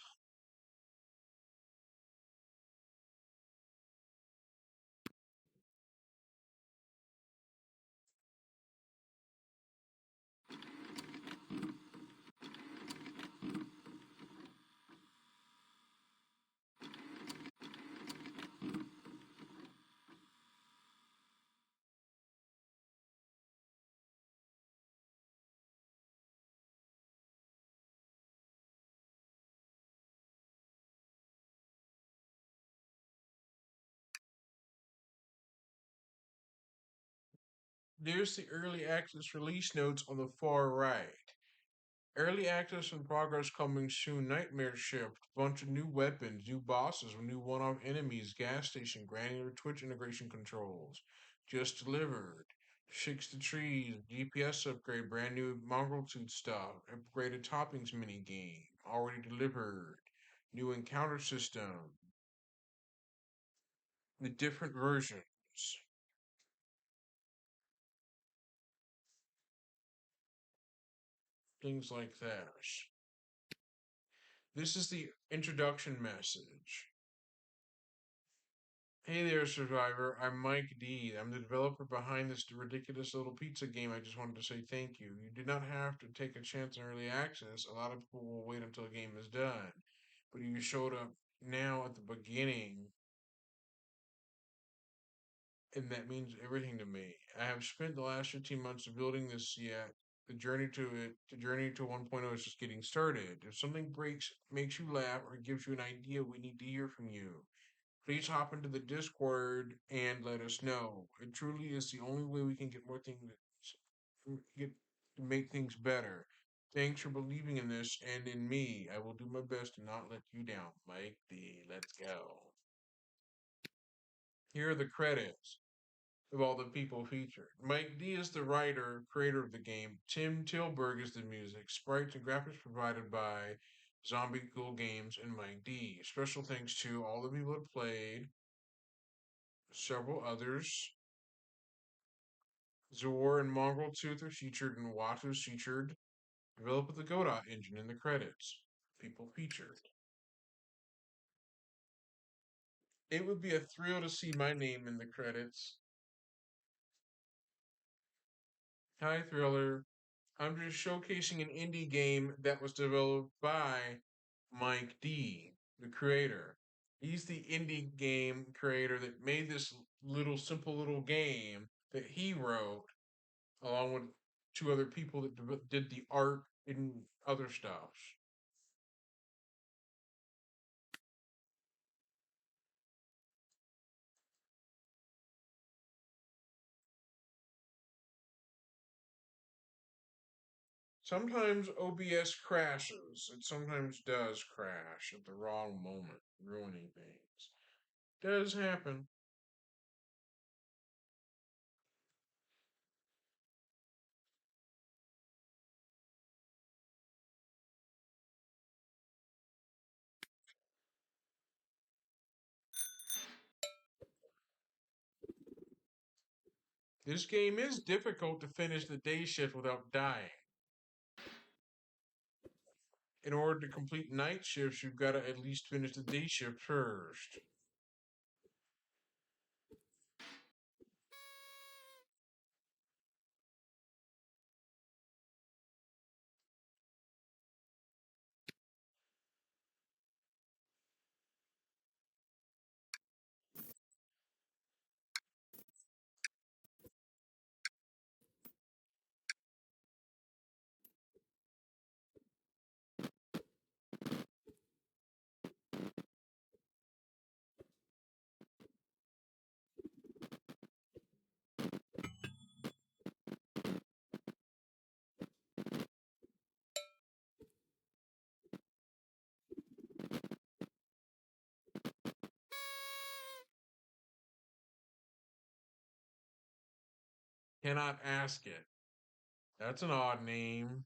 There's the early access release notes on the far right. Early access and progress coming soon. Nightmare Shift. Bunch of new weapons, new bosses, new one-off enemies. Gas station. Granular Twitch integration controls. Just delivered. Shakes the trees. GPS upgrade. Brand new mongrel tooth stuff. Upgraded toppings mini game. Already delivered. New encounter system. The different versions. Things like that. This is the introduction message. Hey there, Survivor. I'm Mike D. I'm the developer behind this ridiculous little pizza game. I just wanted to say thank you. You did not have to take a chance on early access. A lot of people will wait until the game is done. But you showed up now at the beginning, and that means everything to me. I have spent the last 15 months building this yet. The journey to 1.0 is just getting started. If something breaks, makes you laugh, or gives you an idea, we need to hear from you. Please hop into the Discord and let us know. It truly is the only way we can get more things, get to make things better. Thanks for believing in this and in me. I will do my best to not let you down. Mike D. Let's go. Here are the credits of all the people featured. Mike D is the writer, creator of the game. Tim Tilburg is the music. Sprites and graphics provided by Zombie Cool Games and Mike D. Special thanks to all the people that played, several others. Zor and Mongrel Tooth are featured, and Watu is featured. Developed with the Godot engine in the credits. People featured. It would be a thrill to see my name in the credits. Hi, Thriller. I'm just showcasing an indie game that was developed by Mike D, the creator. He's the indie game creator that made this little simple little game that he wrote along with two other people that did the art and other stuff. Sometimes OBS crashes. It sometimes does crash at the wrong moment, ruining things. Does happen. This game is difficult to finish the day shift without dying. In order to complete night shifts, you've got to at least finish the day shift first. Cannot ask it. That's an odd name.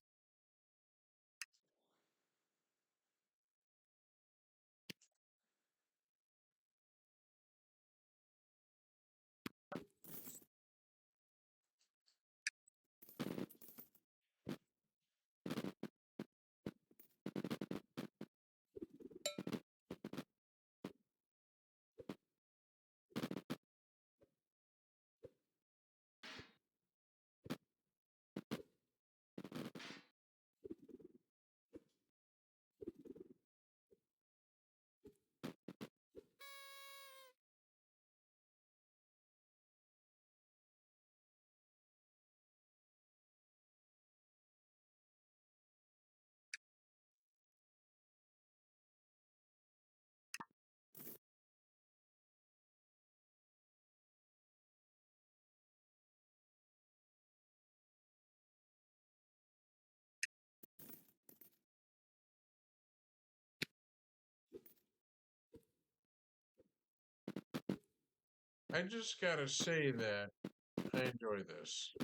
I just gotta say that I enjoy this.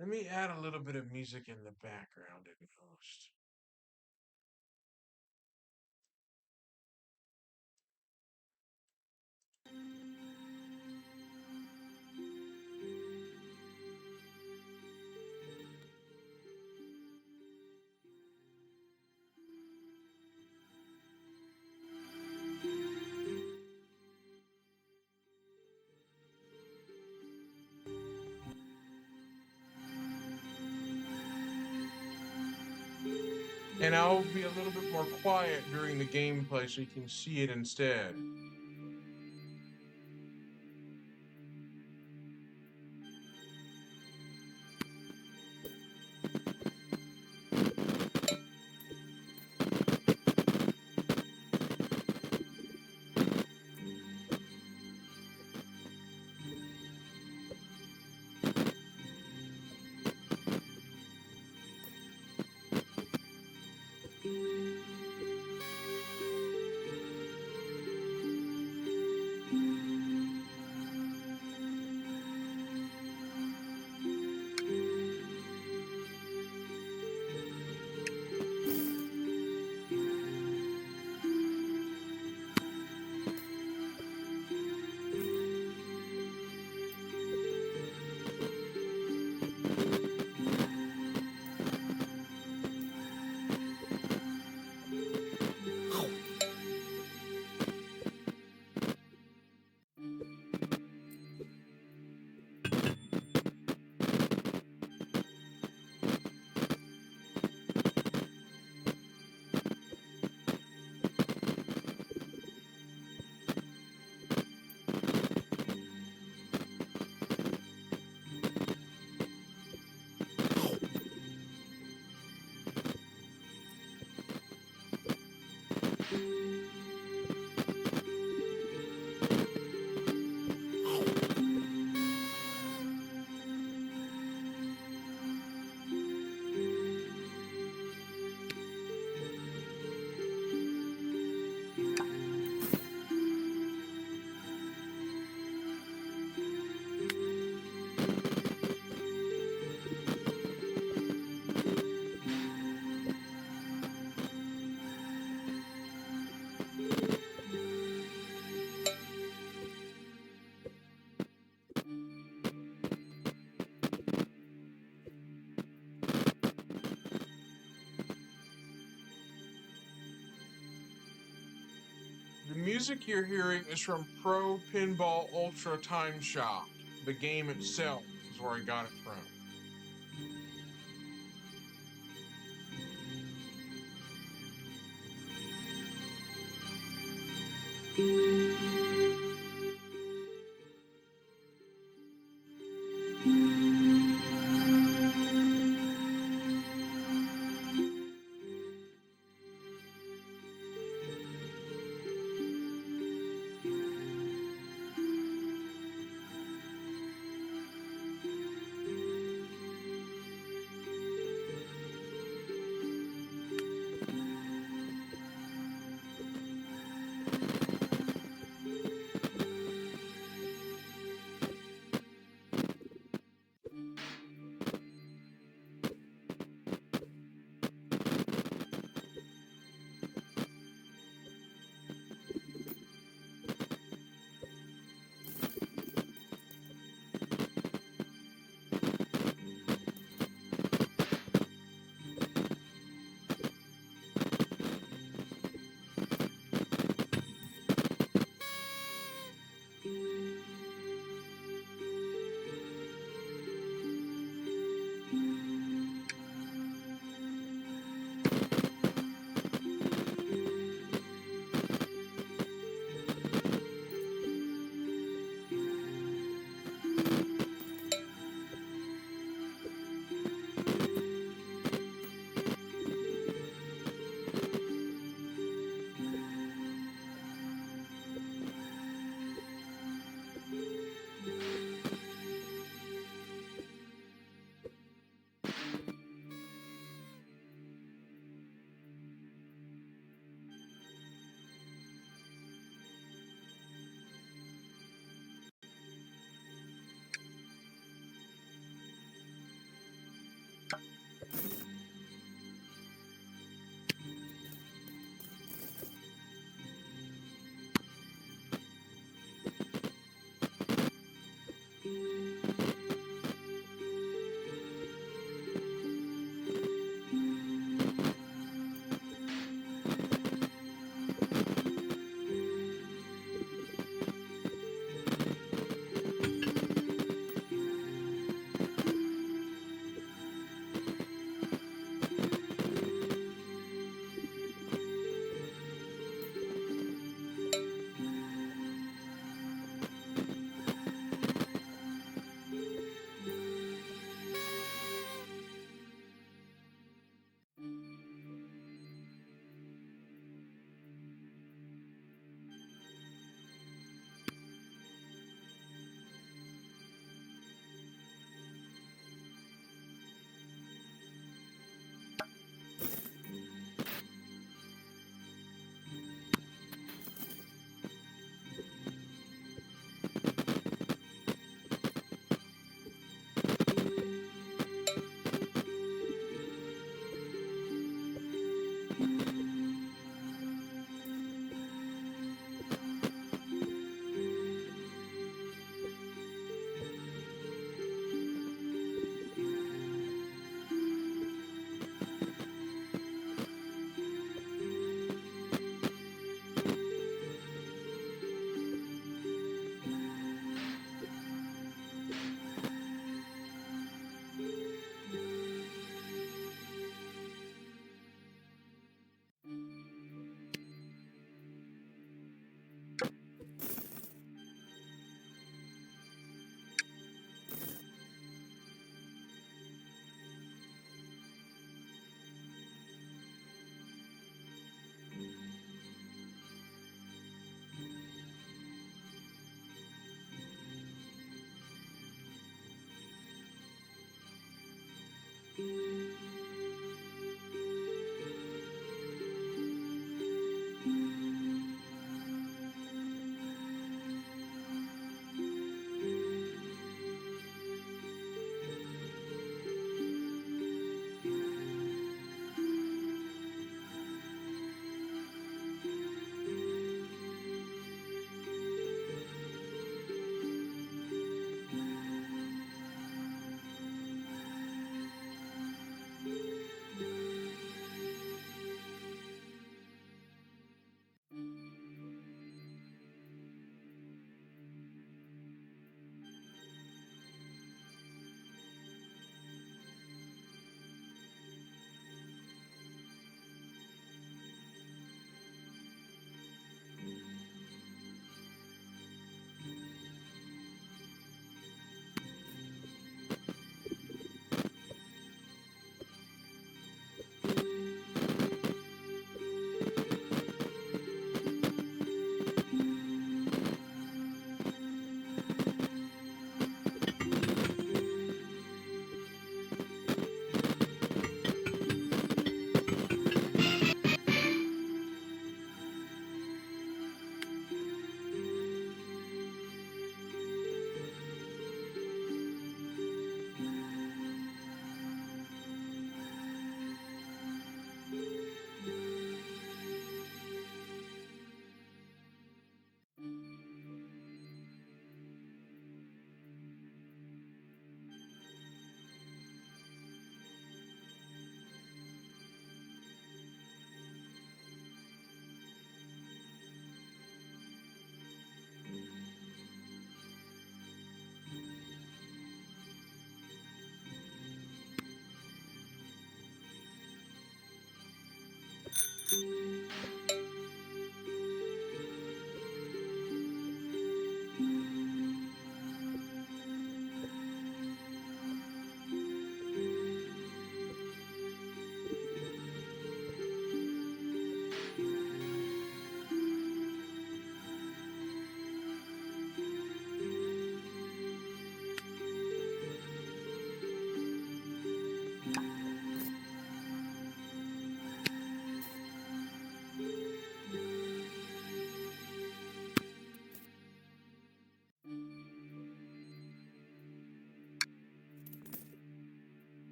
Let me add a little bit of music in the background at most. And I'll be a little bit more quiet during the gameplay so you can see it instead. music you're hearing is from Pro Pinball Ultra Time Shop. The game itself is where I got it from.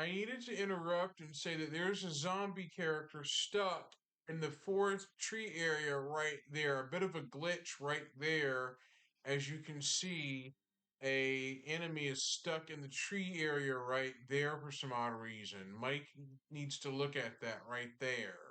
I needed to interrupt and say that there's a zombie character stuck in the forest tree area right there. A bit of a glitch right there. As you can see, a enemy is stuck in the tree area right there for some odd reason. Mike needs to look at that right there.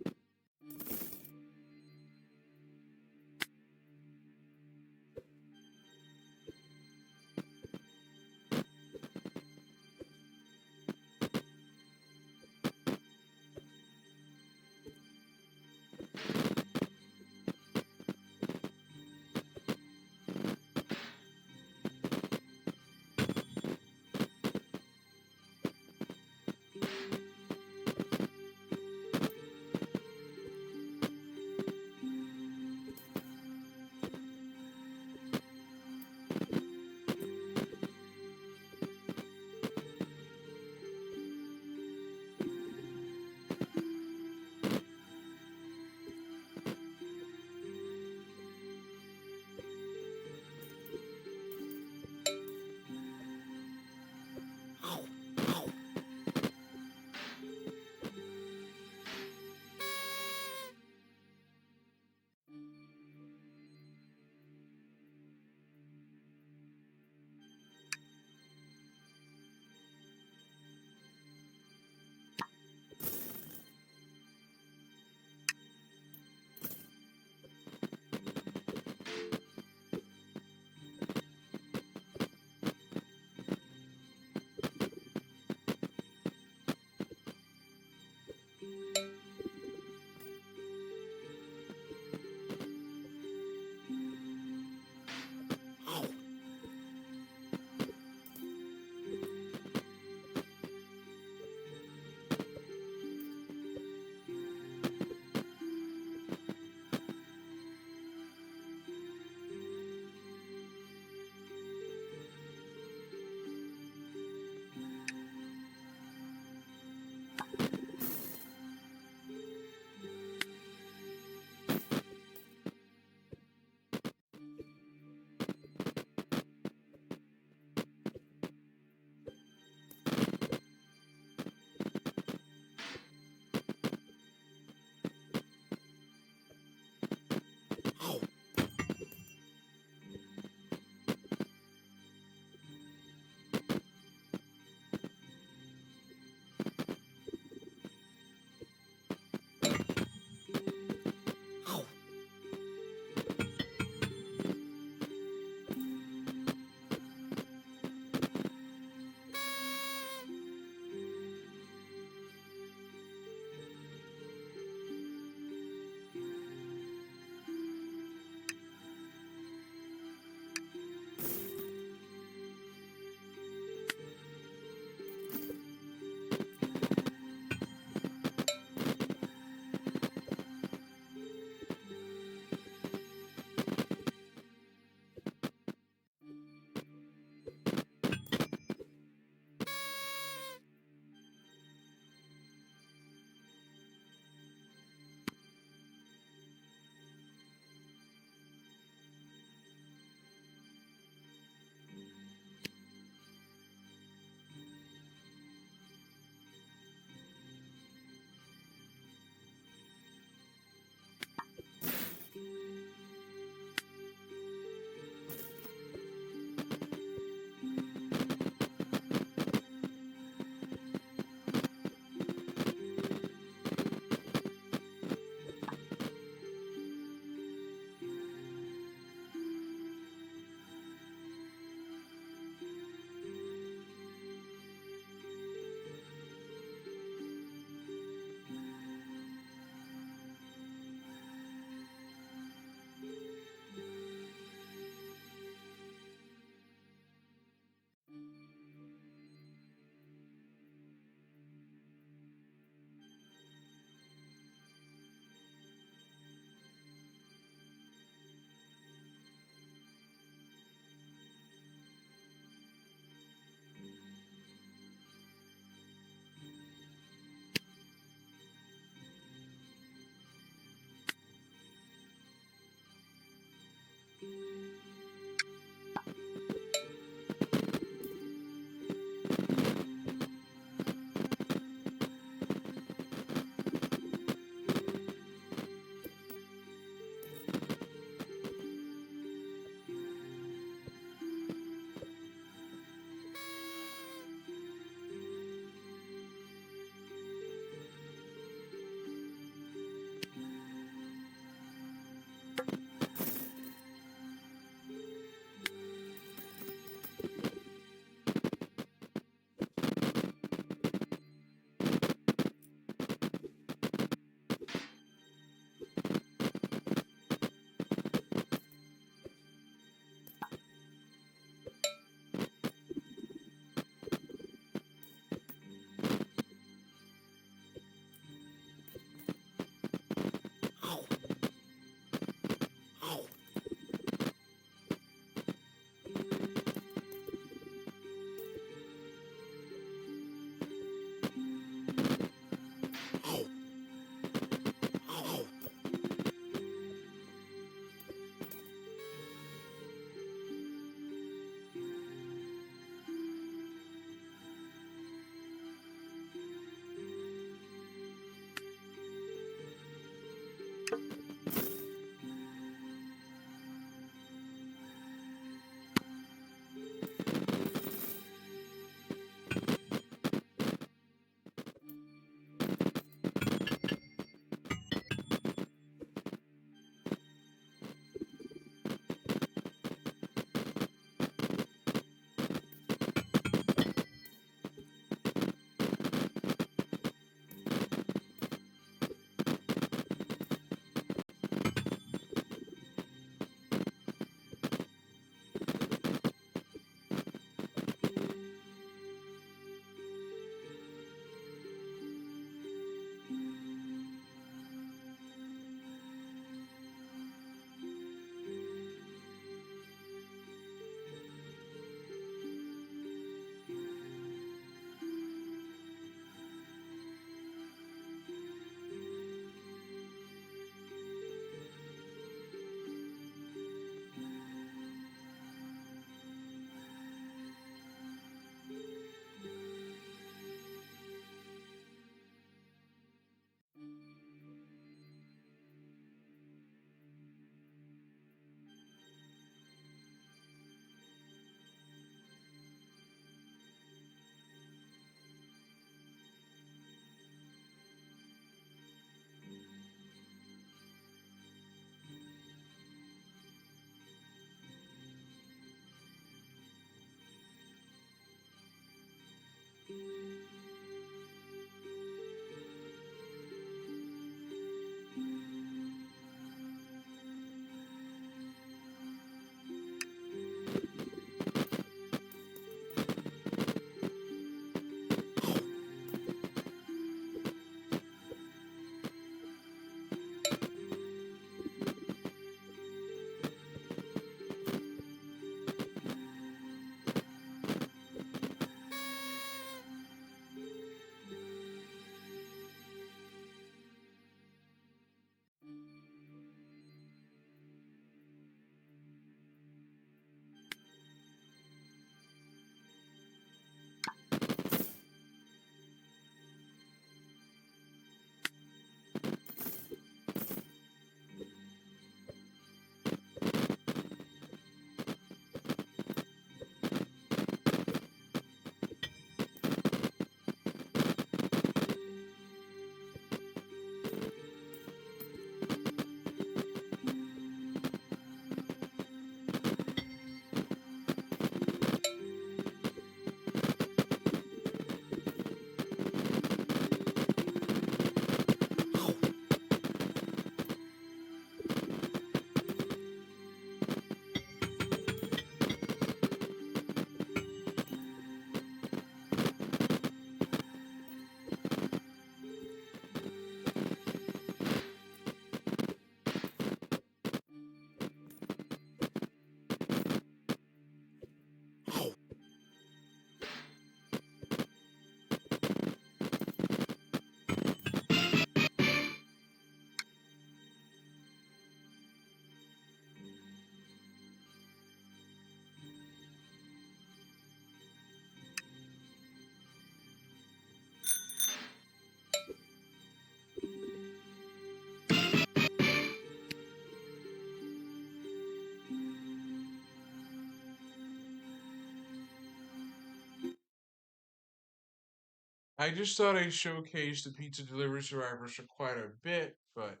I just thought I'd showcase the pizza delivery survivors for quite a bit, but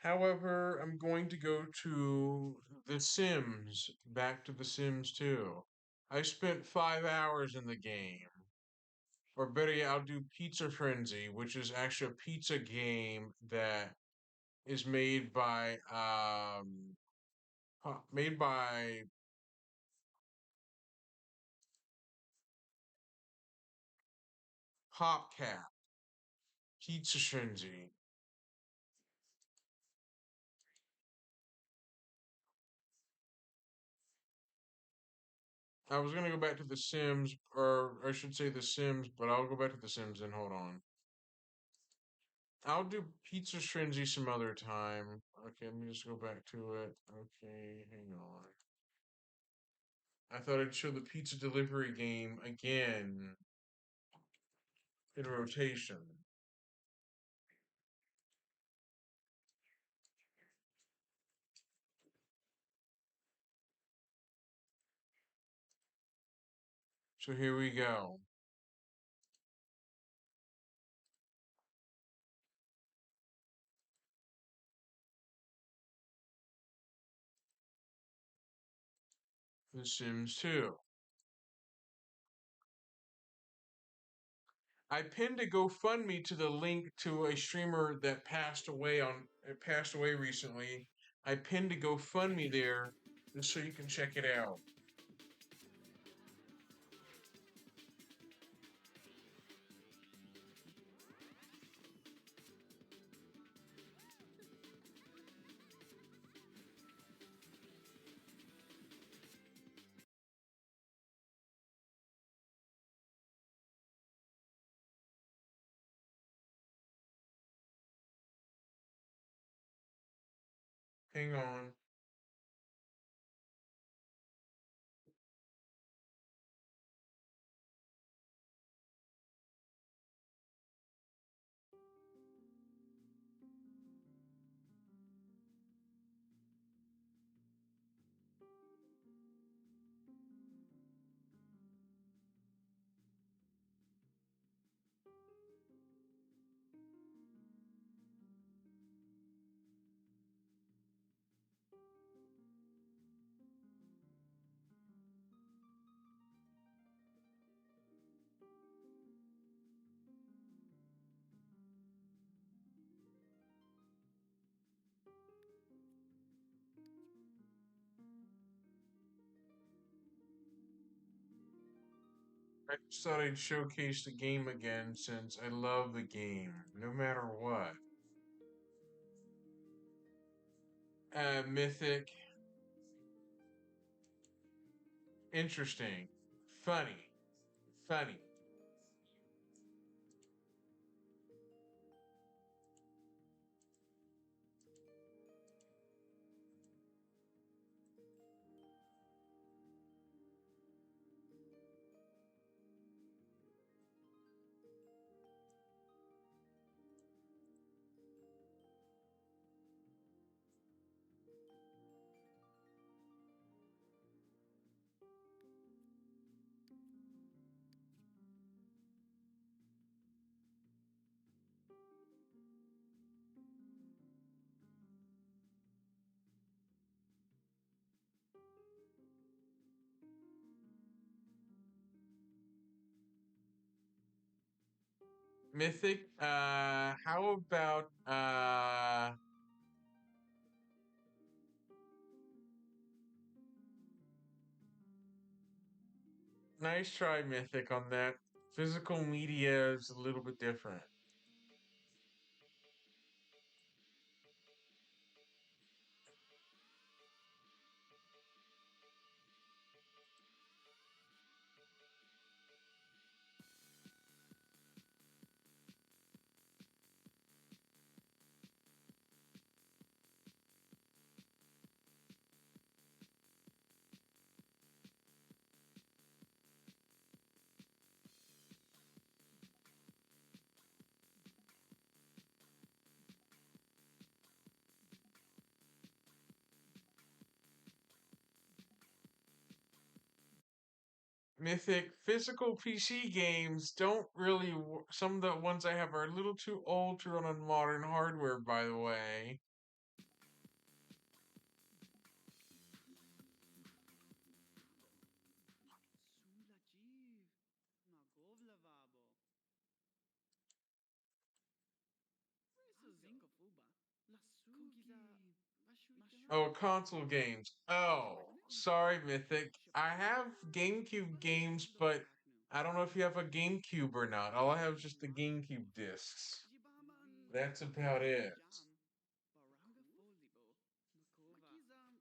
however, I'm going to go to The Sims, back to The Sims 2. I spent 5 hours in the game. Or better yet, I'll do Pizza Frenzy, which is actually a pizza game that is made by PopCap. Pizza Frenzy. I was gonna go back to The Sims, or I should say The Sims, but I'll go back to The Sims and hold on. I'll do Pizza Frenzy some other time. Okay, let me just go back to it. Okay, hang on. I thought I'd show the pizza delivery game again in rotation. So here we go. The Sims 2. I pinned a GoFundMe to the link to a streamer that passed away recently. I pinned a GoFundMe there just so you can check it out. Hang on. I just thought I'd showcase the game again since I love the game, no matter what. Mythic, interesting, funny, funny. Mythic, how about nice try, Mythic, on that. Physical media is a little bit different. Mythic, physical PC games don't really. Some of the ones I have are a little too old to run on modern hardware, by the way. Oh, console games. Oh, sorry, Mythic. I have GameCube games, but I don't know if you have a GameCube or not. All I have is just the GameCube discs. That's about it.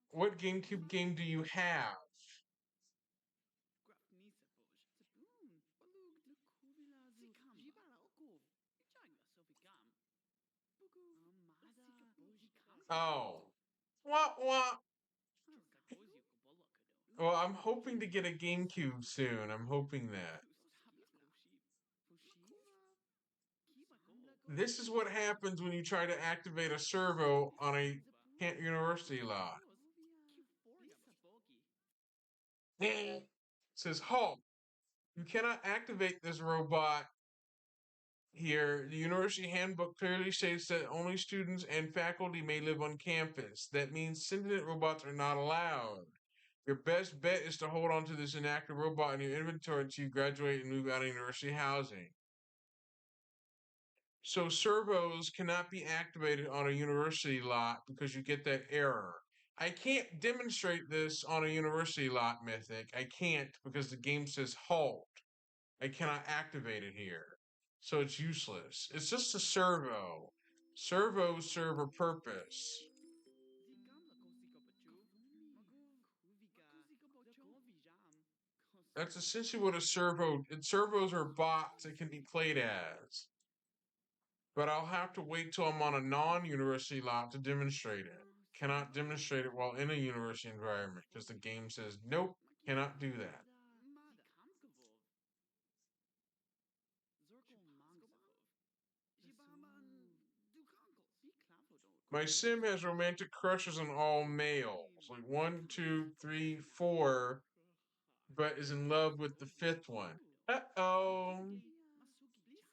What GameCube game do you have? Oh. What? Well, I'm hoping to get a GameCube soon. I'm hoping that. This is what happens when you try to activate a servo on a Kent University lot. It says, halt. You cannot activate this robot here. The university handbook clearly states that only students and faculty may live on campus. That means sentient robots are not allowed. Your best bet is to hold on to this inactive robot in your inventory until you graduate and move out of university housing. So servos cannot be activated on a university lot because you get that error. I can't demonstrate this on a university lot, Mythic. I can't because the game says halt. I cannot activate it here. So it's useless. It's just a servo. Servos serve a purpose. That's essentially what a servo. Servos are bots that can be played as. But I'll have to wait till I'm on a non-university lot to demonstrate it. Cannot demonstrate it while in a university environment because the game says nope, cannot do that. My sim has romantic crushes on all males, like 1, 2, 3, 4, but is in love with the fifth one. Uh-oh.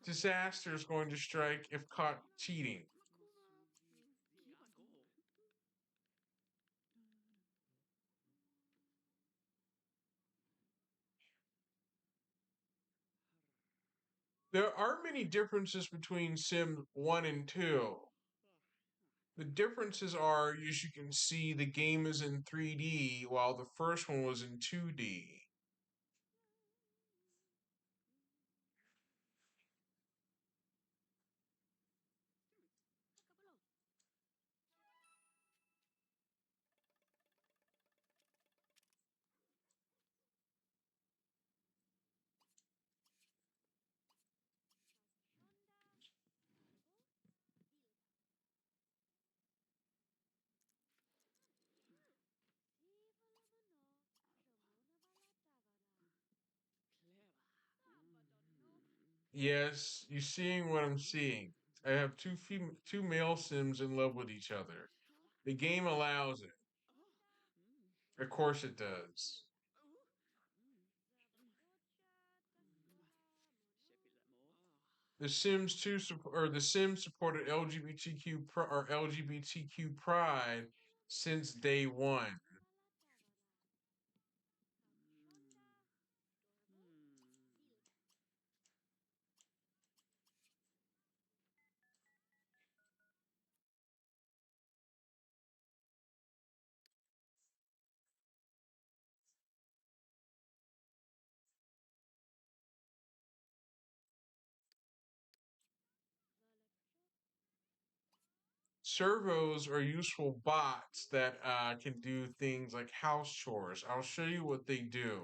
Disaster is going to strike if caught cheating. There are many differences between Sim 1 and 2. The differences are, as you can see, the game is in 3D while the first one was in 2D. Yes, you're seeing what I'm seeing. I have two male Sims in love with each other. The game allows it. Of course it does. The Sims 2 or the Sims supported LGBTQ pride since day one. Servos are useful bots that can do things like house chores. I'll show you what they do.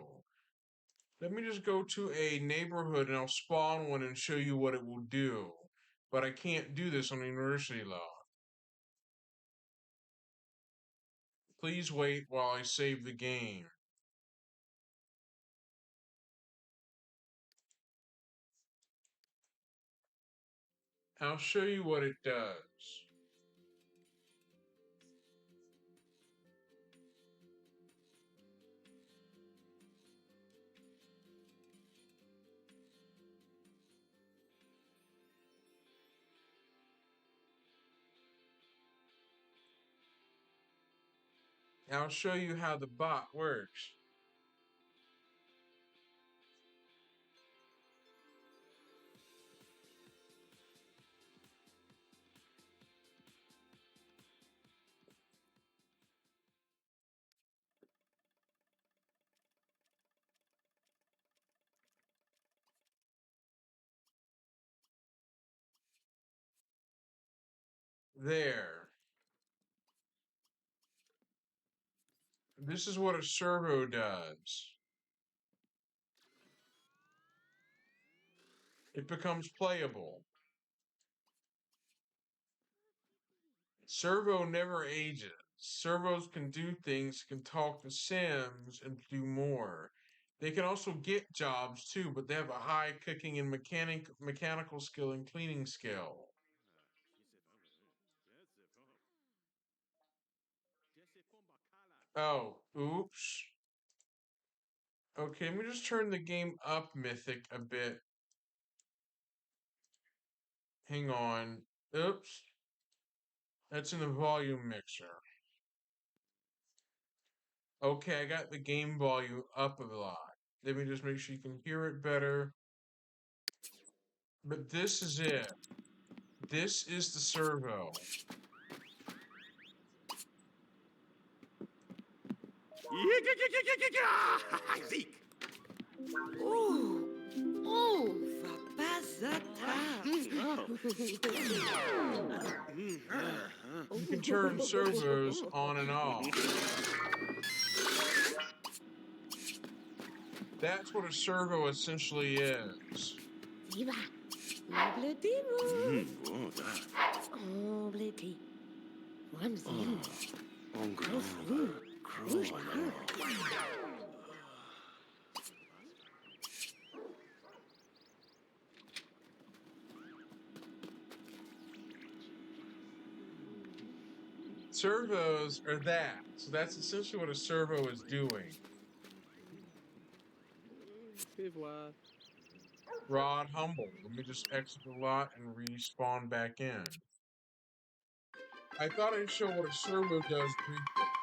Let me just go to a neighborhood and I'll spawn one and show you what it will do. But I can't do this on university law. Please wait while I save the game. I'll show you what it does. I'll show you how the bot works. There. This is what a servo does. It becomes playable. Servo never ages. Servos can do things, can talk to Sims, and do more. They can also get jobs too, but they have a high cooking and mechanical skill and cleaning skill. Oh, oops. Okay, let me just turn the game up, Mythic, a bit. Hang on. Oops. That's in the volume mixer. Okay, I got the game volume up a lot. Let me just make sure you can hear it better. But this is it. This is the servo. Zeke! Oh, Vapazata. You can turn servos on and off. That's what a servo essentially is. Diva. Obletivo. Oh, that. Obleti. Wamzin. Uncle. Servos are that. So that's essentially what a servo is doing. Rod Humble. Let me just exit a lot and respawn back in. I thought I'd show what a servo does briefly.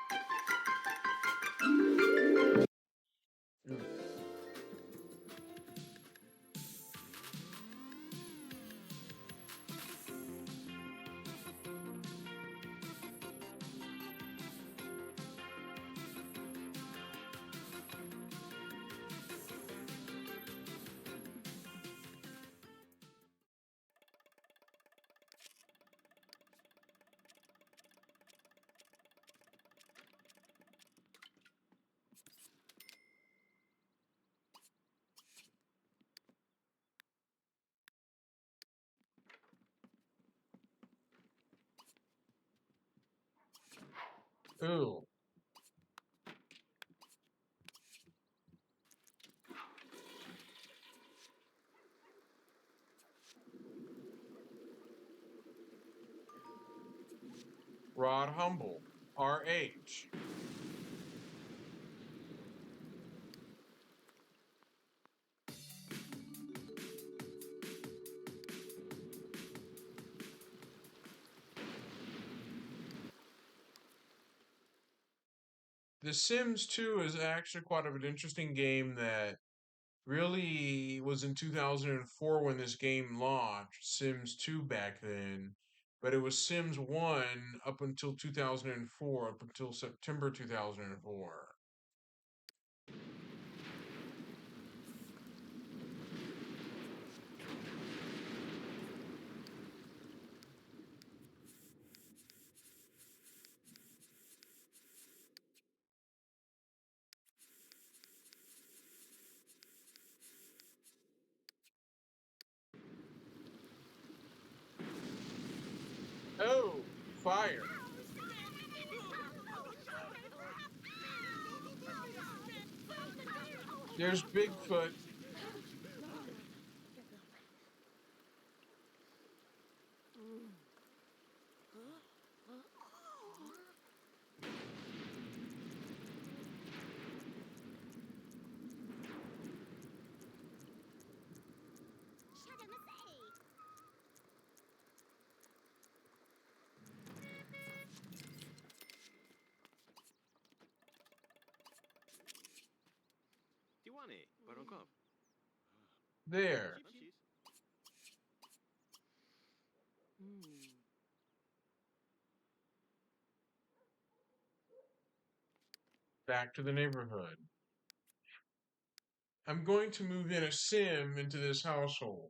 Ooh. Rod Humble. RH. The Sims 2 is actually quite of an interesting game that really was in 2004 when this game launched, Sims 2 back then, but it was Sims 1 up until 2004, up until September 2004. Oh, fire. There's Bigfoot. Funny, but encore. There. Back to the neighborhood. I'm going to move in a sim into this household.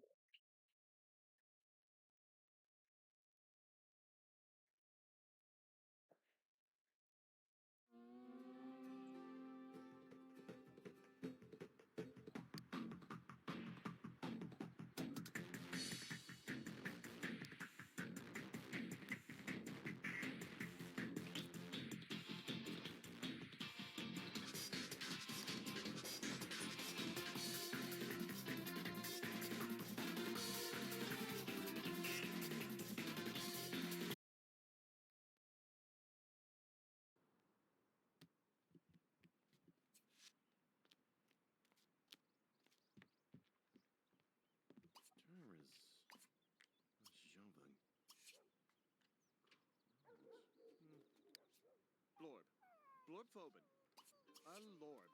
Blorb. Blorb Phobin. A lorb.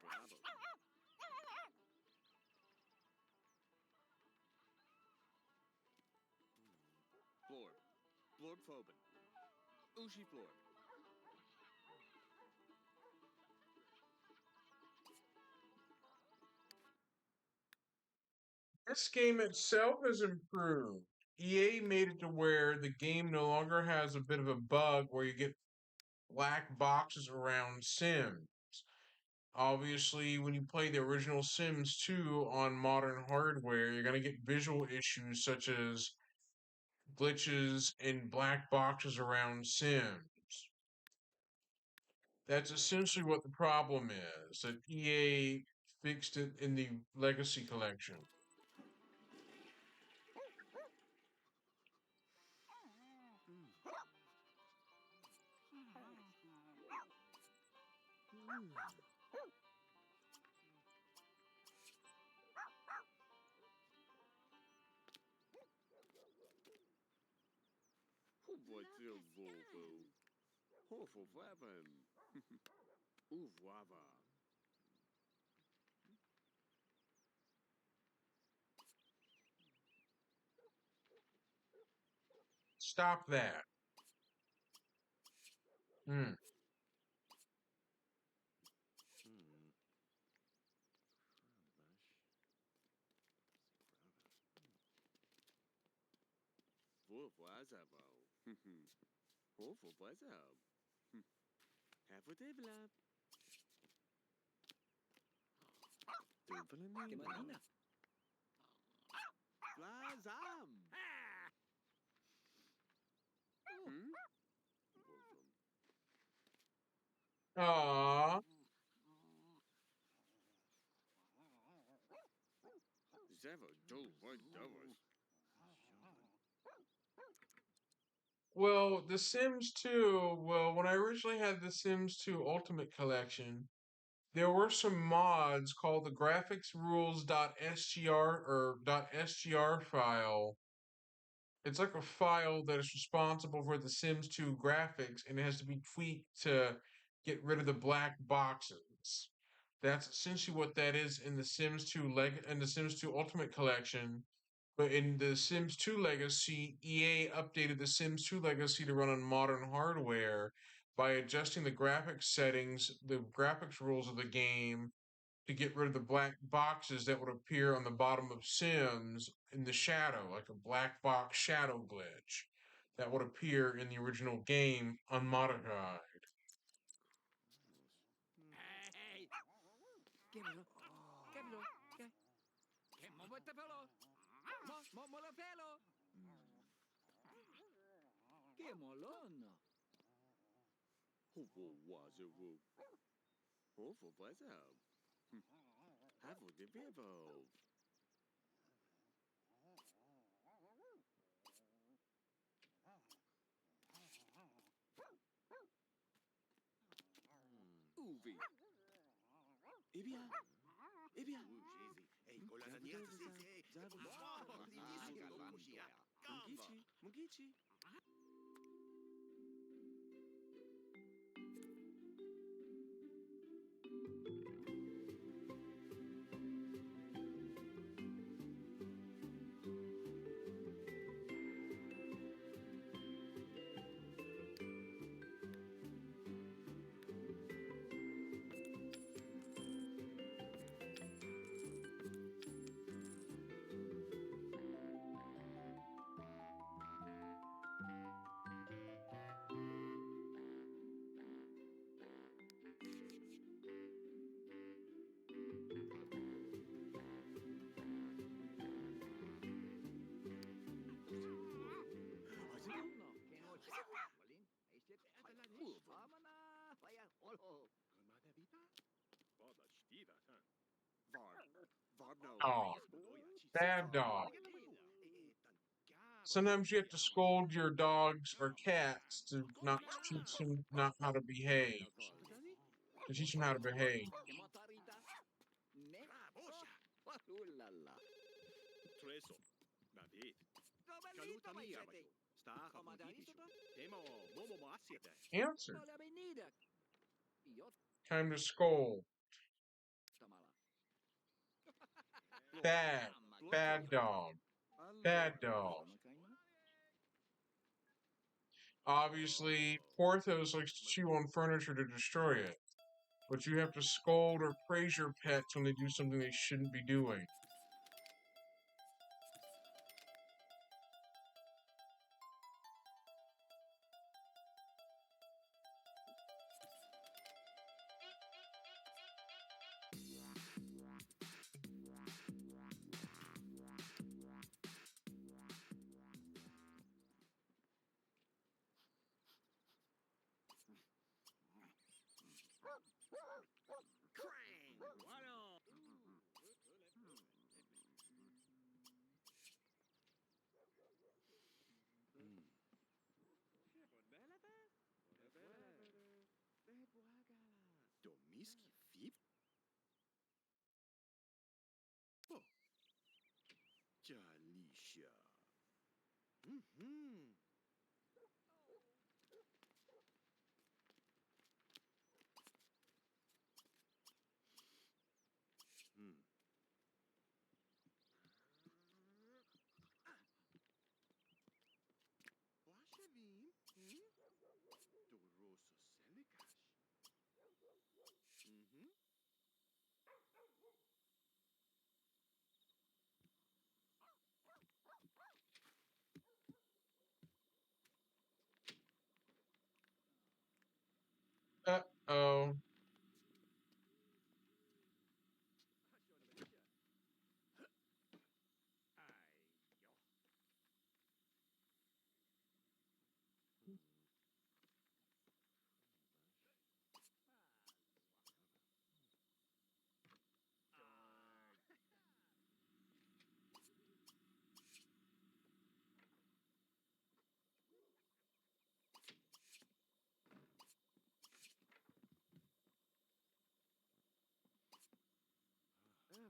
Bravo. Blorb. Blorb Phobin. Ushi Blorb. This game itself has improved. EA made it to where the game no longer has a bit of a bug where you get black boxes around Sims. Obviously, when you play the original Sims 2 on modern hardware, you're going to get visual issues such as glitches and black boxes around Sims. That's essentially what the problem is, that EA fixed it in the Legacy Collection. What's your Volvo? Hofo Flappen. Uvrava. Stop that. Hmm. Wofwazavo. Hofo Wazab. Have a develop. Kemalina. Flazam. Aww. Zero do what does. Well, The Sims 2, well, when I originally had The Sims 2 Ultimate Collection, there were some mods called the graphics rules.sgr or .sgr file. It's like a file that is responsible for the Sims 2 graphics and it has to be tweaked to get rid of the black boxes. That's essentially what that is in the Sims 2 in the Sims 2 Ultimate Collection. But in the Sims 2 Legacy, EA updated the Sims 2 Legacy to run on modern hardware by adjusting the graphics settings, the graphics rules of the game to get rid of the black boxes that would appear on the bottom of Sims in the shadow, like a black box shadow glitch that would appear in the original game unmodified. Hey! Kemelo. Kemelo. Kemo botapelo. Molapelo. Kemolon. Hofo Wazavo. Hofo Wazab. Have a develop. Uvi. Eh bien. Mugichi. Dog. Bad dog. Sometimes you have to scold your dogs or cats to not teach them not how to behave. To teach them how to behave. Treso. David. Benito, Kaluta mai mia siete? bajo. Sta Comadani Mugichi. sota? Temo momo asiete. Answer. Hola, benida. Io Time to scold. tamala. Bad. Bad dog. Bad dog. Obviously, Porthos likes to chew on furniture to destroy it. But you have to scold or praise your pets when they do something they shouldn't be doing. Domiski Fib? Oh. Jalicia. Mhm. Hmm. Washavim? Doroso Selikash. Mhm. Uh-oh.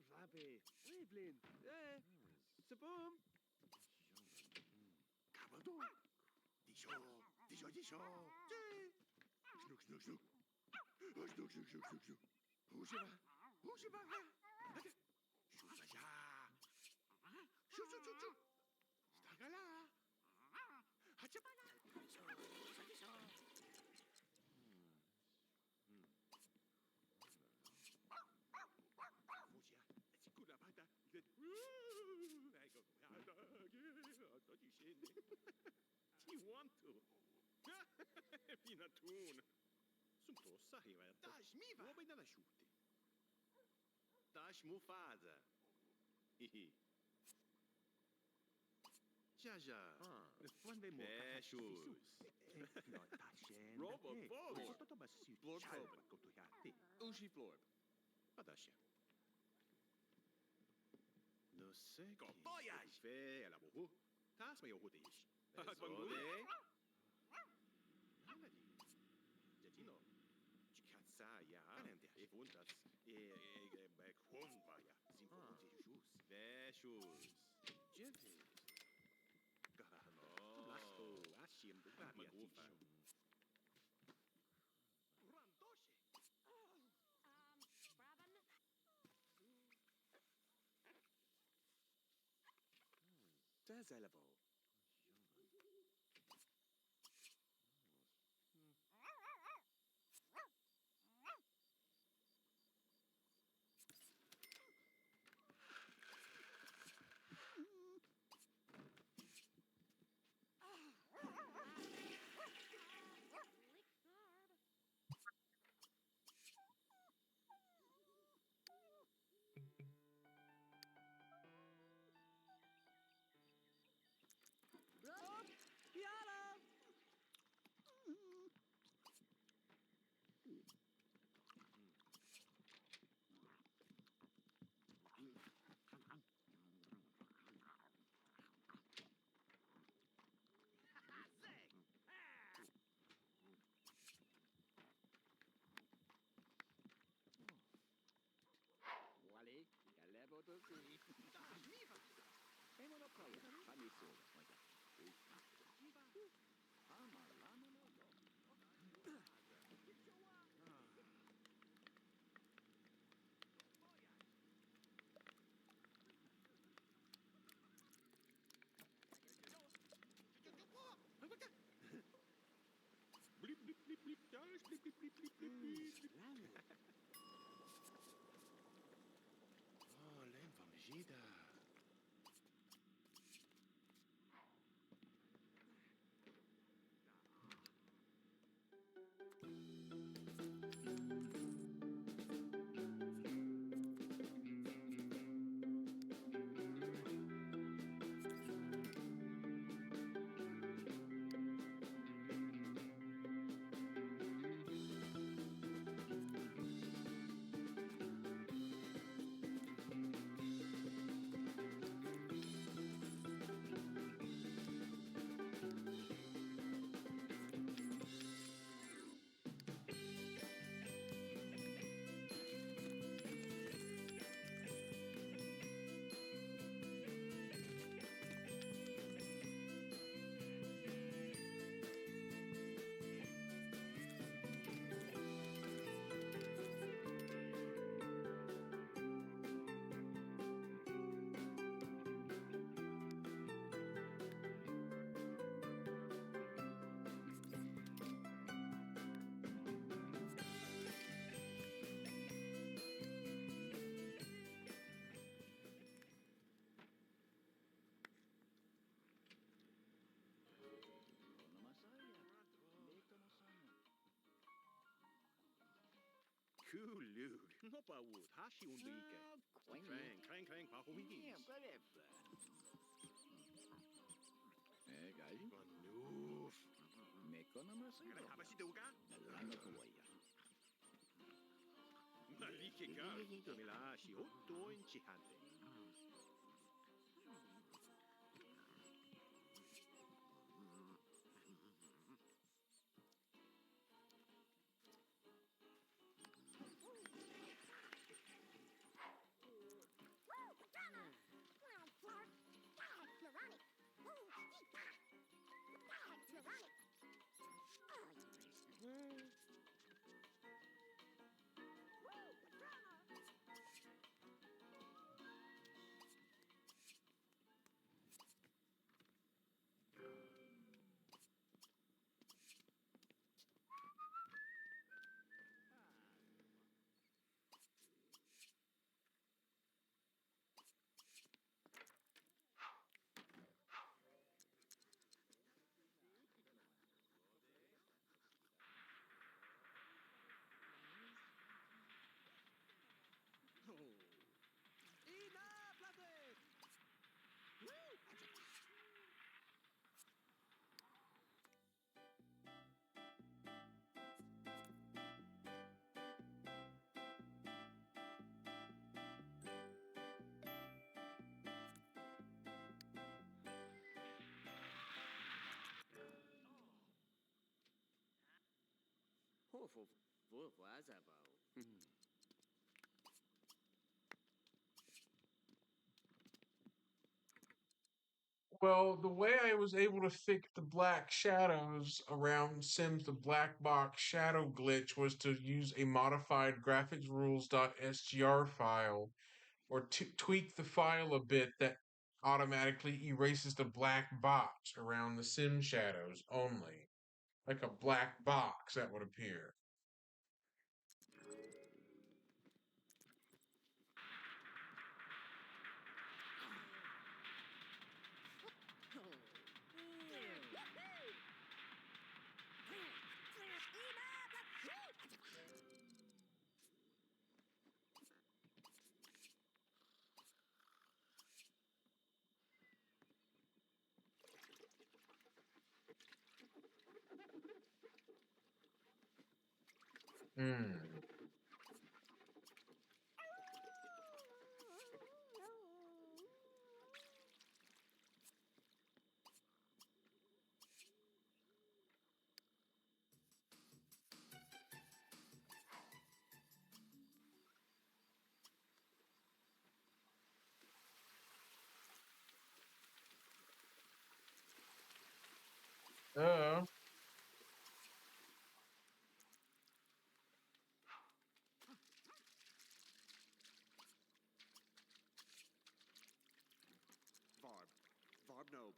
Vabe. Evelyn. Saboom. Kabado. Disho. Disho, disho. Snook, snook, snook. Snook, snook, snook, snook, snook. Hoeseba. Hoeseba. Shubaja. Shoo, shoo, shoo, shoo. Stagala. Hachapala. Ti want to? Pinatun. Sunt o sahiva. Dash miva. Uomini dalla sciuti. Dash Mufasa. Hihi. Já, já. Quando é Peixos. Robot Vogue. Florb Hope. Ushi Florb. Padasha. Lo sé que... Voyage. Fé, la bohu. Tas ma yohu deish. Quando é? Jatino. Chikatsa ya. E fundas. E kwon vaya. Simpo jus. chose. Je vais. Lasto, Ashim, Bukaria, Randoche. Brabin? Tazelevo. Lick Tharb. Rob! Yellow! Wally, Galebo to see. Hey, no, Koya. Honey, so. Blip, blip, blip, blip, dash, blip, blip, blip, blip, blip, blip. Oh, l'invangida. Kulug. Noppa wood. Hashi undike. Krang, krang, krang, pa humigis. Hey, guys. Manuf. Kaya habasi duga? Malike ka. Mila si otto in chihante. Enough, Ludwig! Was about. Well, the way I was able to fix the black shadows around Sims, the black box shadow glitch, was to use a modified graphicsrules.sgr file or tweak the file a bit that automatically erases the black box around the sim shadows only. Like a black box that would appear. Hmm. Oh. Varb. Varb Nobe.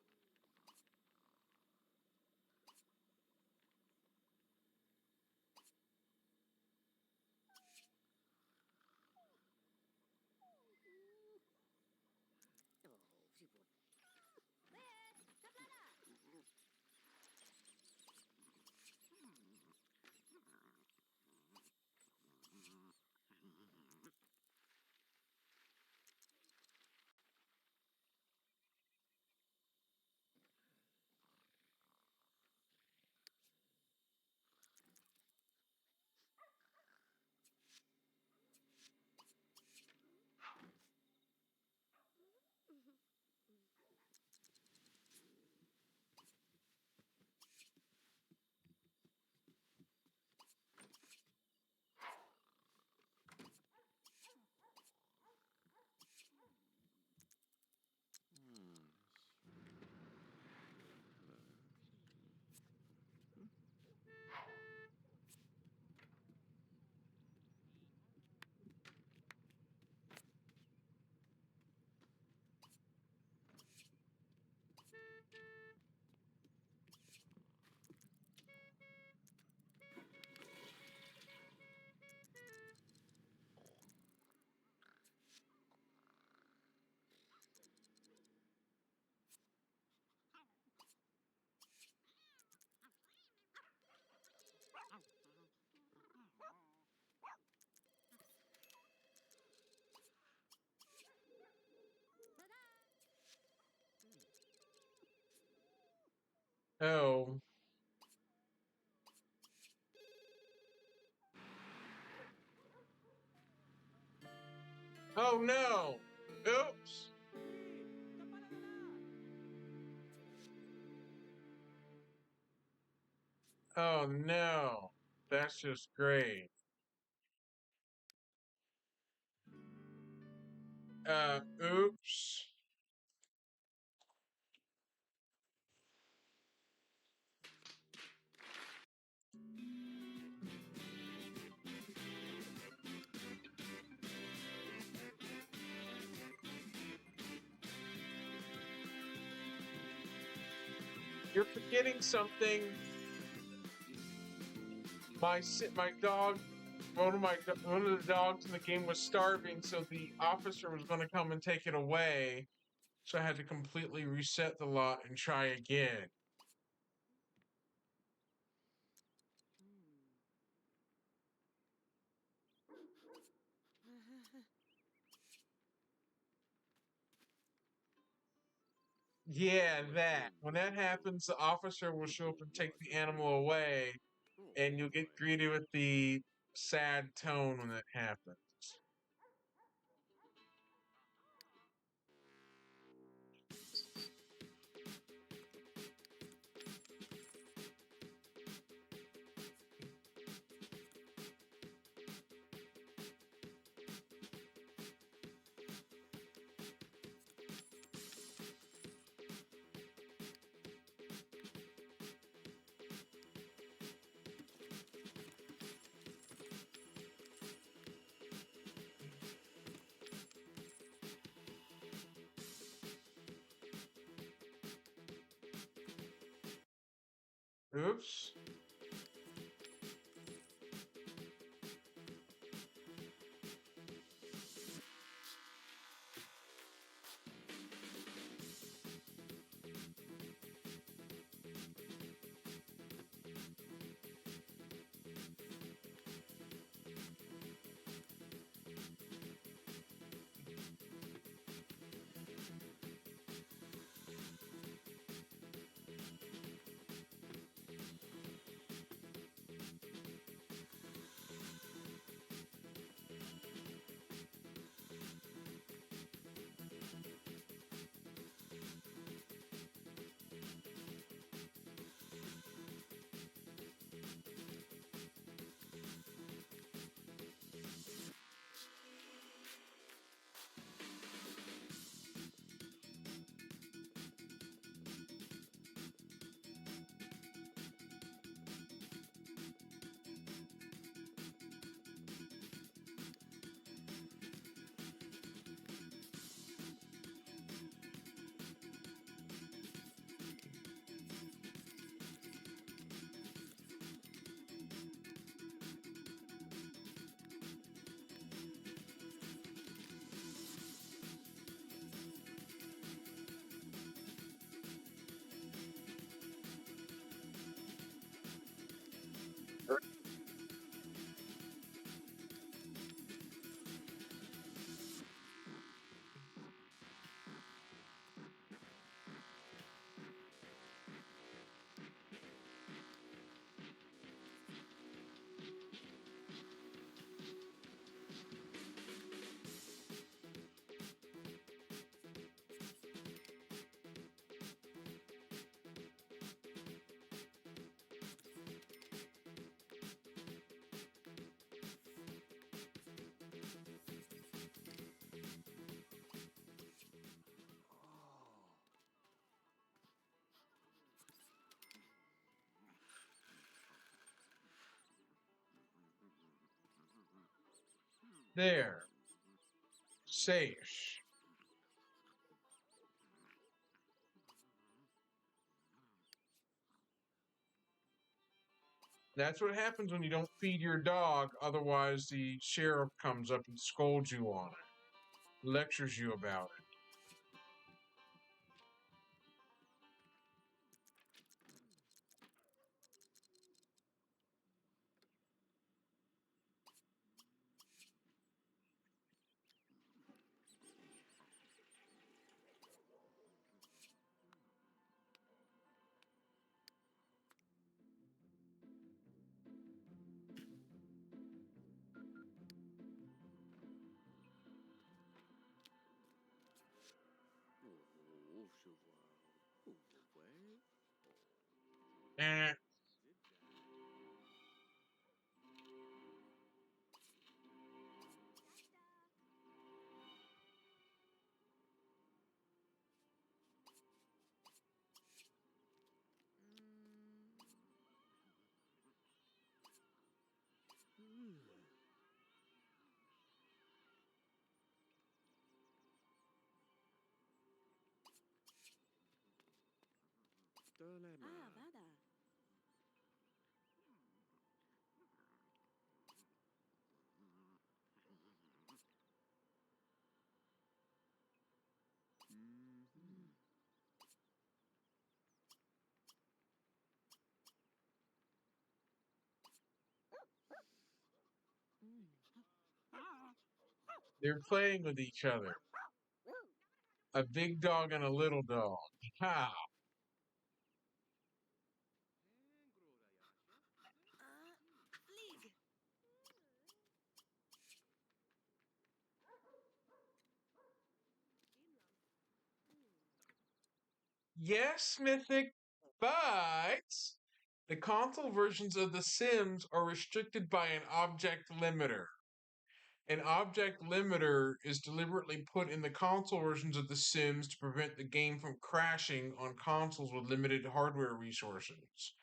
Oh. Oh no! Oops! Oh no! That's just great. Oops. You're forgetting something. My dog, one of the dogs in the game was starving, so the officer was going to come and take it away. So I had to completely reset the lot and try again. Yeah, that. When that happens, the officer will show up and take the animal away, and you'll get greeted with the sad tone when that happens. Oops. There. Safe. That's what happens when you don't feed your dog, otherwise the sheriff comes up and scolds you on it, lectures you about it. Oh, je vois. Oh, ouais. Eh. Sit down. Dolema. Ah, vada. They're playing with each other. A big dog and a little dog. Ha! Flieg. Yes, Mythic, but the console versions of The Sims are restricted by an object limiter. An object limiter is deliberately put in the console versions of The Sims to prevent the game from crashing on consoles with limited hardware resources.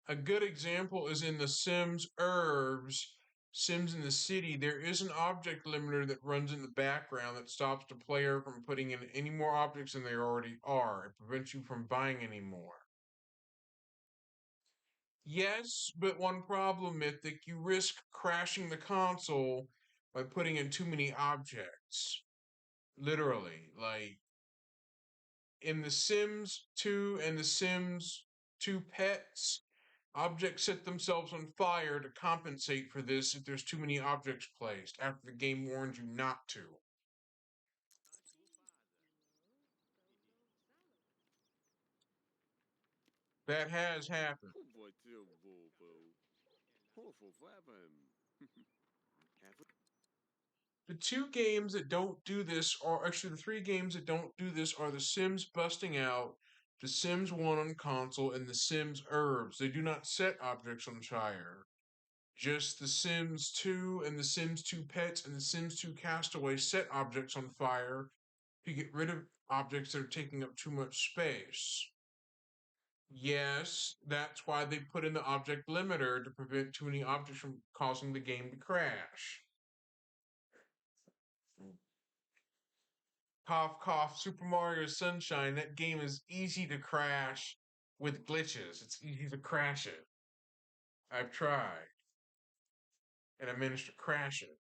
A good example is in The Sims Herbs, Sims in the City, there is an object limiter that runs in the background that stops the player from putting in any more objects than there already are. It prevents you from buying any more. Yes, but one problem, Mythic, you risk crashing the console by putting in too many objects. Literally, like in The Sims 2 and The Sims 2 Pets, objects set themselves on fire to compensate for this if there's too many objects placed after the game warns you not to. That has happened. The two games that don't do this, or actually the three games that don't do this, are The Sims Busting Out, The Sims 1 on console, and The Sims Herbs. They do not set objects on fire. Just The Sims 2 and The Sims 2 Pets and The Sims 2 Castaway set objects on fire to get rid of objects that are taking up too much space. Yes, that's why they put in the object limiter to prevent too many objects from causing the game to crash. Cough, cough, Super Mario Sunshine, that game is easy to crash with glitches. It's easy to crash it. I've tried, and I managed to crash it.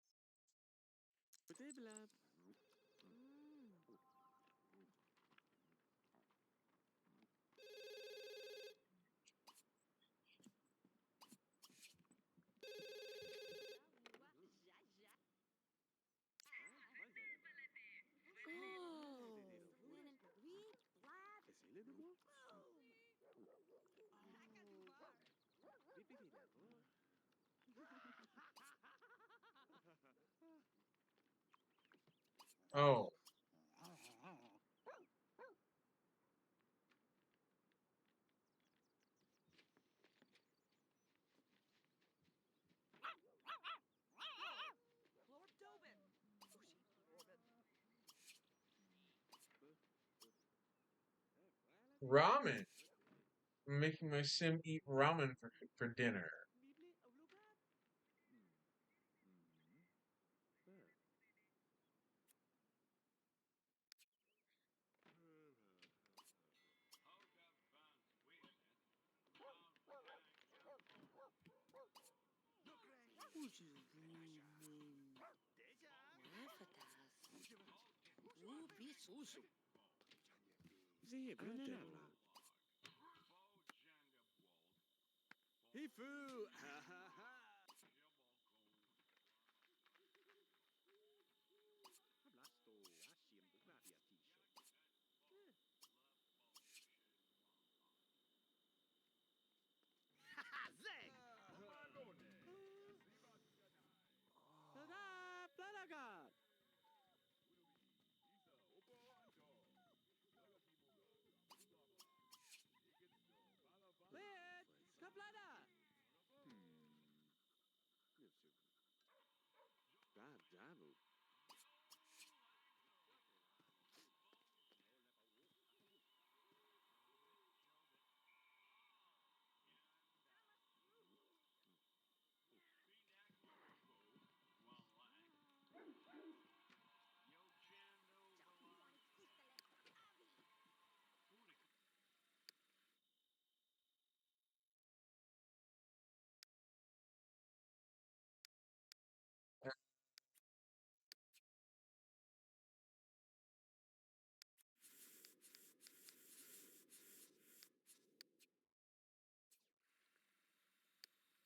Oh, ramen. I'm making my sim eat ramen for dinner. Hifu!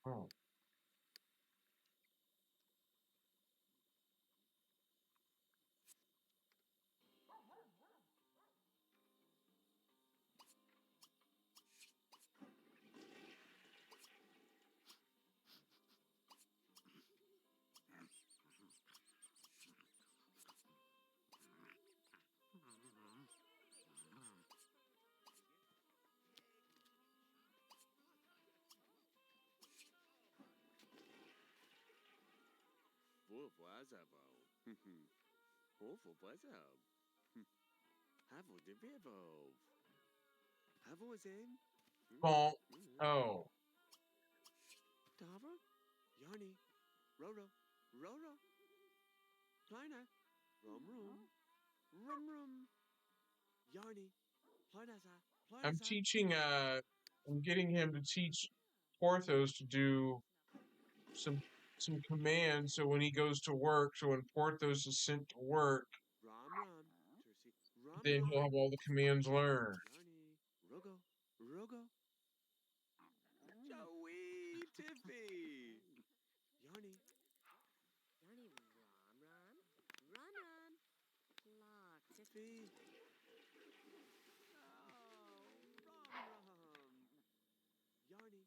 Oh. Bonk. Oh. Roro, Roro, Kleiner, Rum Rum, Rum Rum, Yarny, Planaza, I'm Planaza. teaching. I'm getting him to teach Porthos to do some commands. So when he goes to work, so when Porthos is sent to work, Rum Rum, Tercy, Rum then he'll Rum, have all the commands learned. Yarny, Rogo, Rogo. Joey Tiffy! Yarny, Yarny rom rom, rom rom, lock Tiffy. Oh, Rum Rum. Yarny,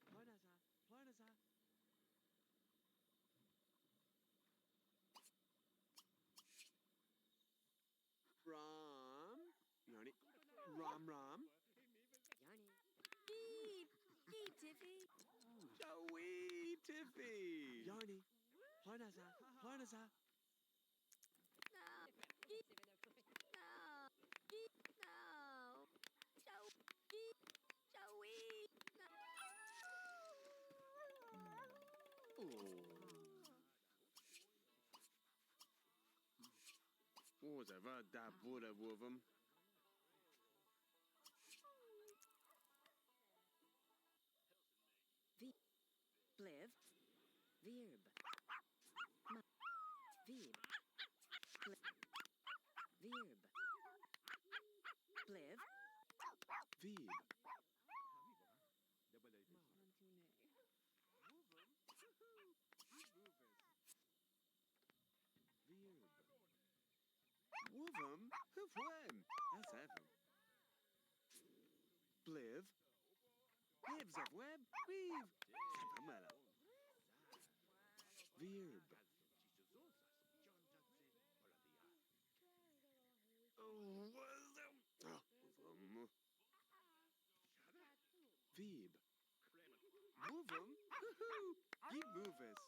Planaza, Planaza. Rum, Yarny, Rum Rum. Yarny. Beep, beep, Tiffy. Joey Tiffy! Yarny, Planaza, Planaza. No, beep, no, beep, no. Joe, beep, Joey. What was that? That would have with him. Bliv, verb. Ma, verb. Verb. Bliv, Veeb. Woovum? When? That's heaven. Bliv. Hibs of web. Weave. Sapamela. Verb. Oh, Veeb. Woovum? Give movis.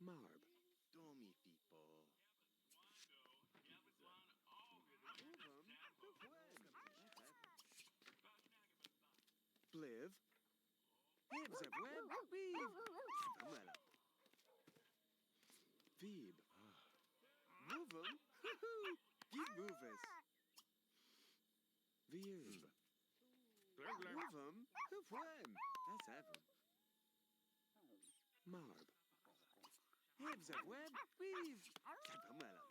Marb. Domi people. Bliv. Hibs of web. Weave. Sapamela. Veeb. Woovum? Give movis. Verb. Woovum? When? That's heaven. Marb. Hibs of web. Weave. Sapamela.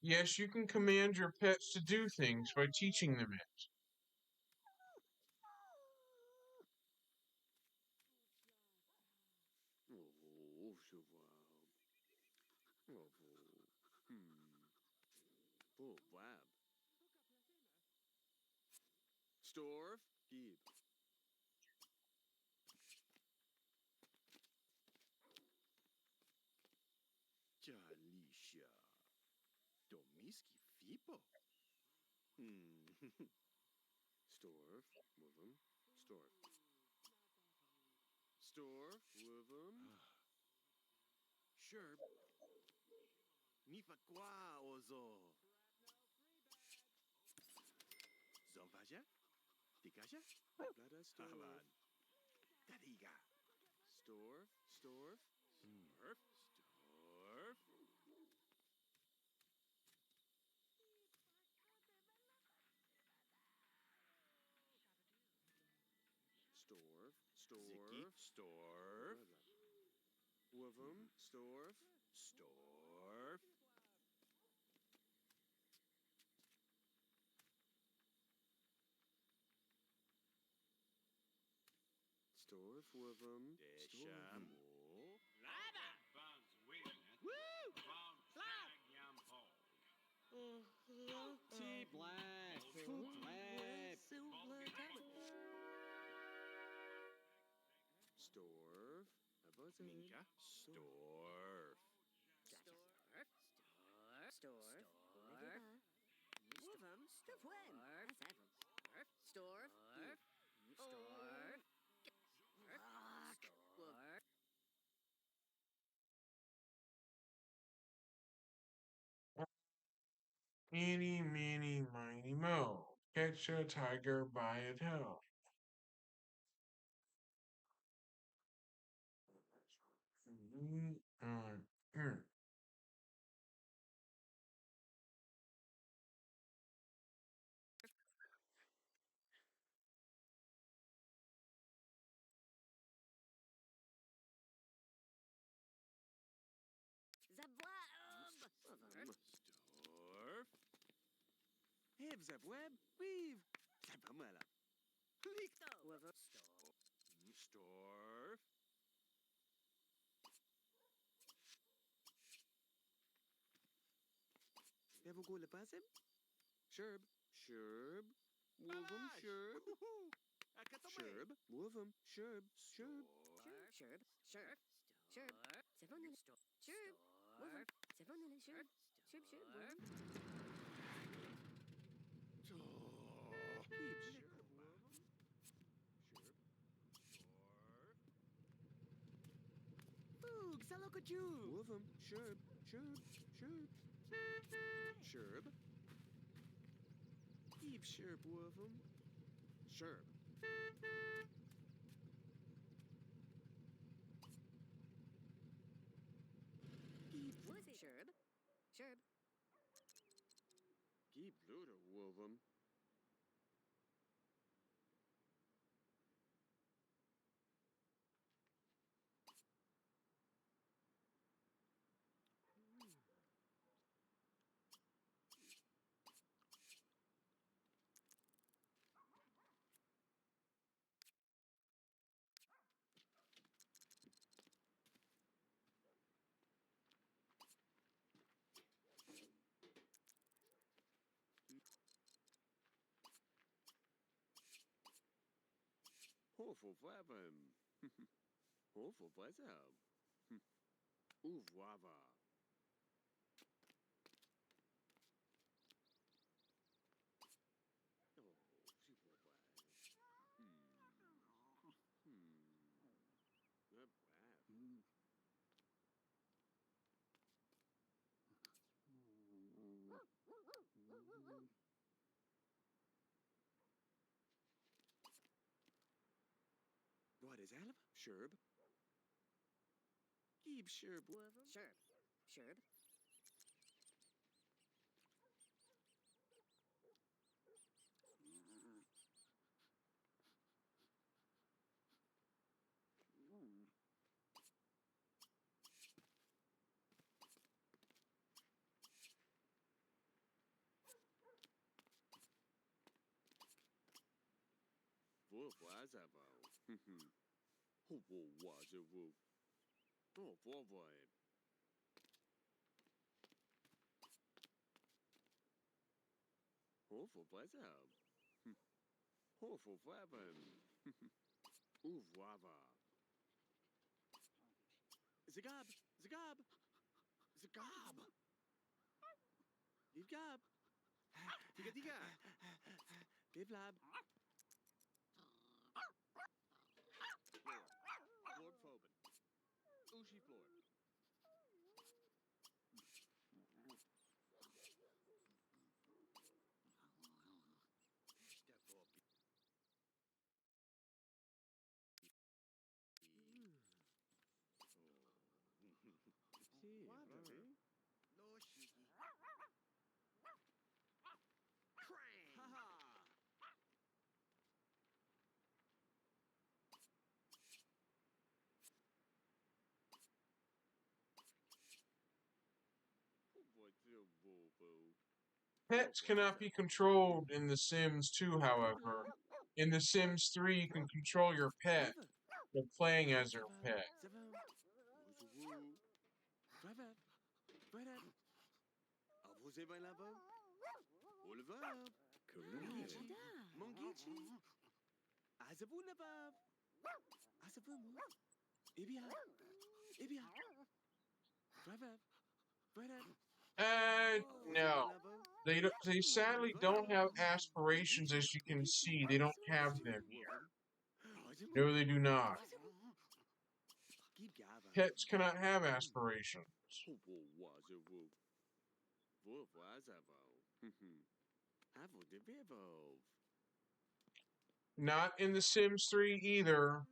Yes, you can command your pets to do things by teaching them it. Oh, cheval. Oh, oh, wab. Storf, Geeb. Jalisha. Domiski Fipo. Storf, Woovum, Storf. Storf, Woovum. Sherb. Nifa kwa ozo. Zompaja? Dikaja? Gada Storf. Dadiga. Storf, Storf. Storf, Storf. Storf, Storf, Storf. Woovum, Storf, Storf. Storf, Woovum, Storf. Tea blast, food blast. Storf. Minka. Storf. Storf, storf, storf. Woovum, storf. That's heaven. Storf, storf, storf. Storf. Eeny, meeny, miny, mo. Catch a tiger by a tail. Zablab! Storf. Hev zap web. Weave. Zapamela. Licto. Whoever. Storf. Ever go lepasem? Sherb. Sherb. Wolvum. Sherb. Sherb. Wolvum. Sherb. Sherb. Sherb. Sherb. Sherb. Sevonil. Sherb. Whoever. Sevonil. Sherb. Sherb. Sherb. Whoever. Keep sherb. Wolvum. Sherb. Storf. Foog. Salokaju. Wolvum. Sherb. Sherb. Sherb. Sherb. Keep sherb. Wolvum. Sherb. Keep. What is it? Sherb. Sherb. Keep Ludo. Wolvum. Hofo Fabem. Hofo Bazab. Uvrava. Oh, super What is Alab? Sherb. Keep Sherb. Whoever. Sherb. Sherb. Wolf was a vow. Hobo was a wolf. Oh, boy. Hofo Bazab. Hofo Fabem. Uvrava. Zagab. Zagab. Zagab. Gab. Tiga tiga. Biblab. Floor. Lord Foben. Ushi floor. Step up. What, baby? No shiki. Crane. Ha ha. Oh boy, too, boo. Pets cannot be controlled in The Sims 2, however. In The Sims 3, you can control your pet, but playing as your pet. No. They sadly don't have aspirations, as you can see. They don't have them here. No, they do not. Pets cannot have aspirations. Avo de vivo. Not in The Sims 3 either.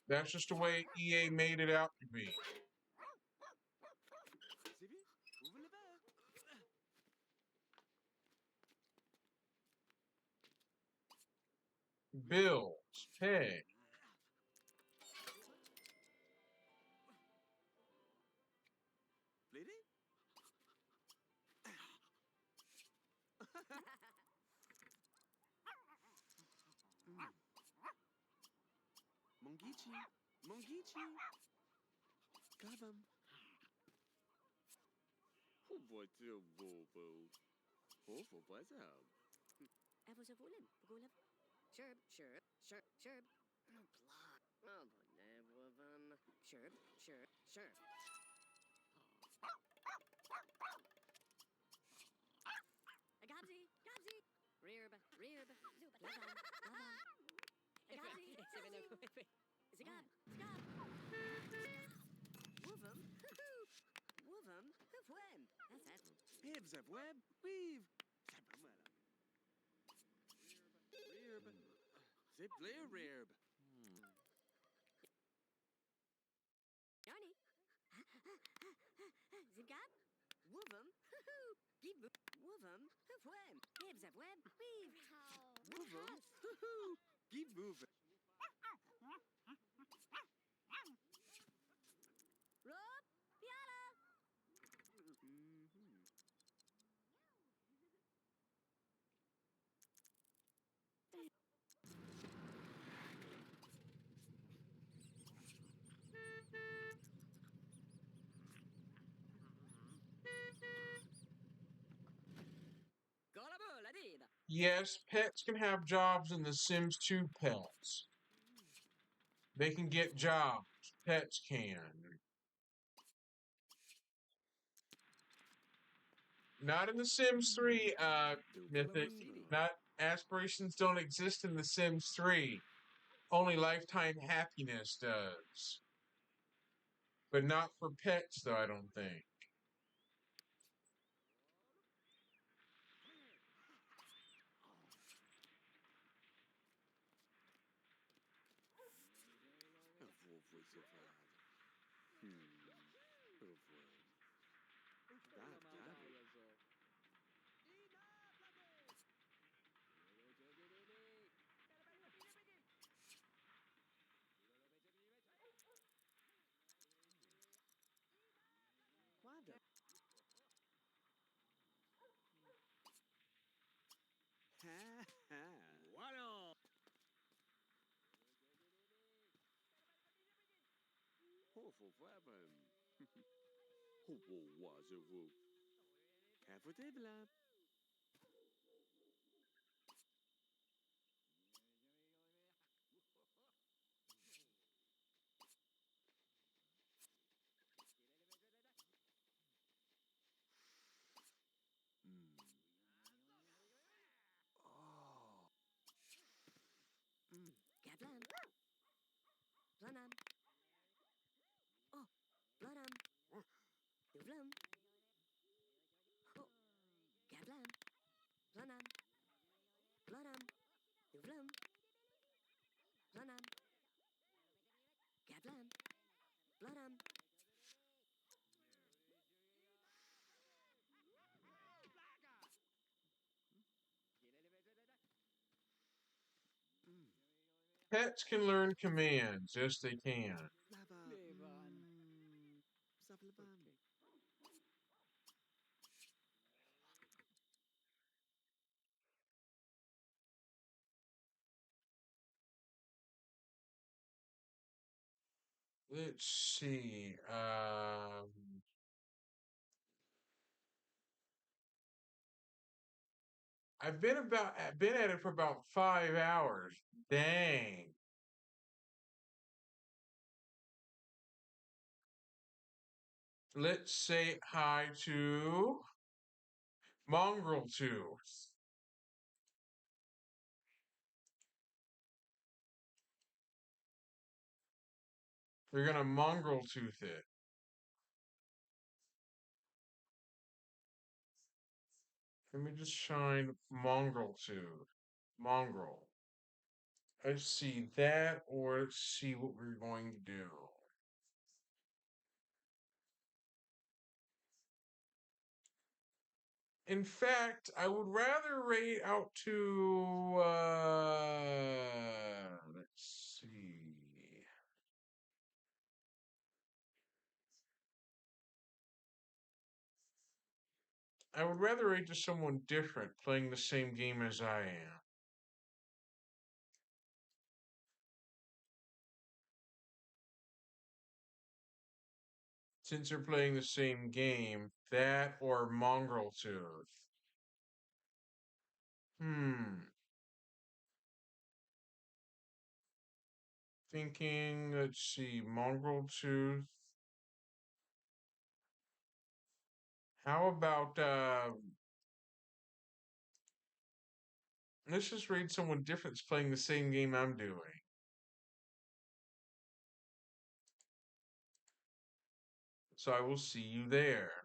That's just the way EA made it out to be. C'est bien. Ouvre le verre. Bills, pay. Lady? Mongichi. Mongichi. Kavam. Hoe wordt je bobo? Hoeveel was hem? Even zo voelen. Begonnen. Sherb, sherb, sherb, sherb. Oh, block. Oh, never van. Sherb, sherb, sherb. A gobsy, gobsy. Rearb, rearb. Lava, lava. A gobsy, gobsy. It's a gob, it's a gob. Woofum, woofum, hoofwem. That's that. Weave, zap web. Weave. Zap madam. Rearb. Zip leer rearb. Johnny. Zigab? Woofum. Give woofum. Hoofwem. Give zap web. Weave. Move him. Keep moving. Rob. Piala. Golabola diva. Yes, pets can have jobs in The Sims 2 Pets. They can get jobs. Pets can. Not in The Sims 3, Mythic. Not aspirations don't exist in The Sims 3. Only lifetime happiness does. But not for pets, though, I don't think. Quadra. Ha ha. Voilà. Hoeveel hebben? Hoeveel was er voor? Have a table. Oh. Gablam. Blanam. Oh, Blanam. Duvlam. Oh, Gablam. Blanam. Blanam. Duvlam. Blanam. Gablam. Blanam. Pets can learn commands. Yes, they can. Lava. Levan. Zavlaban. Let's see. I've been at it for about 5 hours. Dang. Let's say hi to Mongrel 2. They're gonna mongrel tooth it. Let me just shine mongrel tooth. Mongrel. Let's see that, or let's see what we're going to do. In fact, I would rather rate out to let's see. I would rather rate to someone different playing the same game as I am. Since they're playing the same game, that or Mongrel Tooth. Thinking, let's see, Mongrel Tooth. How about, let's just rate someone different that's playing the same game I'm doing. So I will see you there.